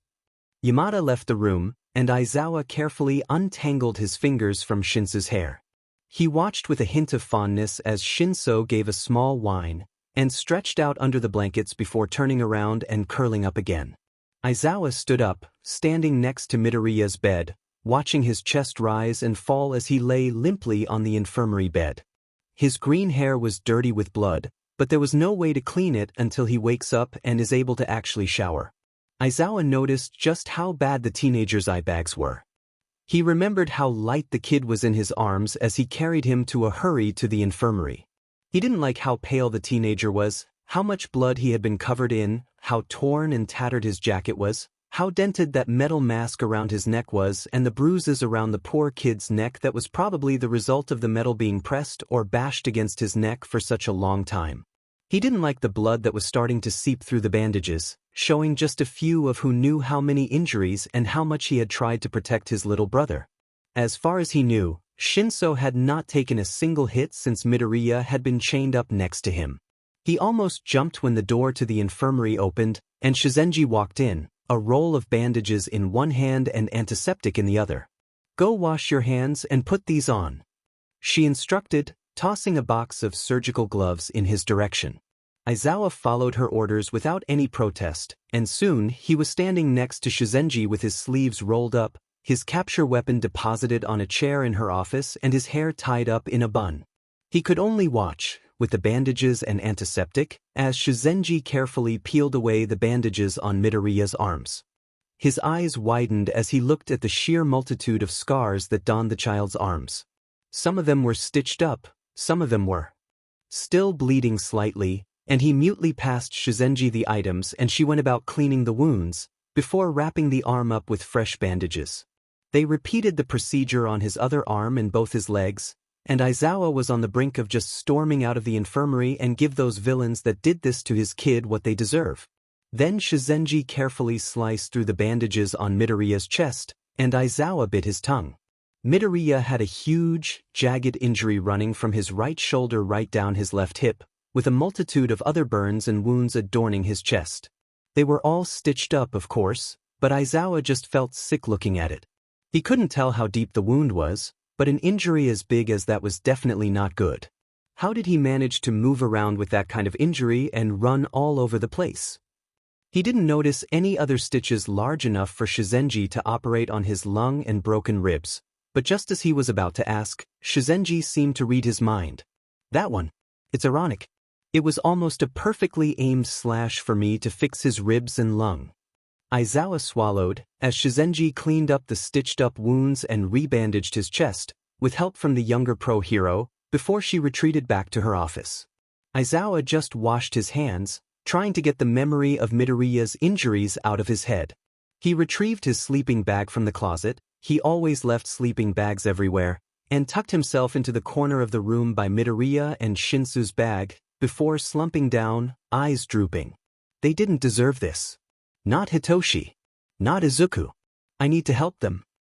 Yamada left the room, and Aizawa carefully untangled his fingers from Shinso's hair. He watched with a hint of fondness as Shinso gave a small whine, and stretched out under the blankets before turning around and curling up again. Aizawa stood up, standing next to Midoriya's bed, watching his chest rise and fall as he lay limply on the infirmary bed. His green hair was dirty with blood, but there was no way to clean it until he wakes up and is able to actually shower. Aizawa noticed just how bad the teenager's eye bags were. He remembered how light the kid was in his arms as he carried him to a hurry to the infirmary. He didn't like how pale the teenager was, how much blood he had been covered in, how torn and tattered his jacket was. How dented that metal mask around his neck was, and the bruises around the poor kid's neck that was probably the result of the metal being pressed or bashed against his neck for such a long time. He didn't like the blood that was starting to seep through the bandages, showing just a few of who knew how many injuries and how much he had tried to protect his little brother. As far as he knew, Shinso had not taken a single hit since Midoriya had been chained up next to him. He almost jumped when the door to the infirmary opened, and Shizenji walked in, a roll of bandages in one hand and antiseptic in the other. "Go wash your hands and put these on," she instructed, tossing a box of surgical gloves in his direction. Aizawa followed her orders without any protest, and soon he was standing next to Shizenji with his sleeves rolled up, his capture weapon deposited on a chair in her office and his hair tied up in a bun. He could only watch, with the bandages and antiseptic, as Shizenji carefully peeled away the bandages on Midoriya's arms. His eyes widened as he looked at the sheer multitude of scars that donned the child's arms. Some of them were stitched up, some of them were still bleeding slightly, and he mutely passed Shizenji the items and she went about cleaning the wounds, before wrapping the arm up with fresh bandages. They repeated the procedure on his other arm and both his legs, and Aizawa was on the brink of just storming out of the infirmary and give those villains that did this to his kid what they deserve. Then Shizenji carefully sliced through the bandages on Midoriya's chest, and Aizawa bit his tongue. Midoriya had a huge, jagged injury running from his right shoulder right down his left hip, with a multitude of other burns and wounds adorning his chest. They were all stitched up, of course, but Aizawa just felt sick looking at it. He couldn't tell how deep the wound was, but an injury as big as that was definitely not good. How did he manage to move around with that kind of injury and run all over the place? He didn't notice any other stitches large enough for Shizenji to operate on his lung and broken ribs, but just as he was about to ask, Shizenji seemed to read his mind. "That one. It's ironic. It was almost a perfectly aimed slash for me to fix his ribs and lung." Aizawa swallowed, as Shizenji cleaned up the stitched-up wounds and rebandaged his chest, with help from the younger pro-hero, before she retreated back to her office. Aizawa just washed his hands, trying to get the memory of Midoriya's injuries out of his head. He retrieved his sleeping bag from the closet, he always left sleeping bags everywhere, and tucked himself into the corner of the room by Midoriya and Shinso's bag, before slumping down, eyes drooping. They didn't deserve this. Not Hitoshi. Not Izuku. I need to help them.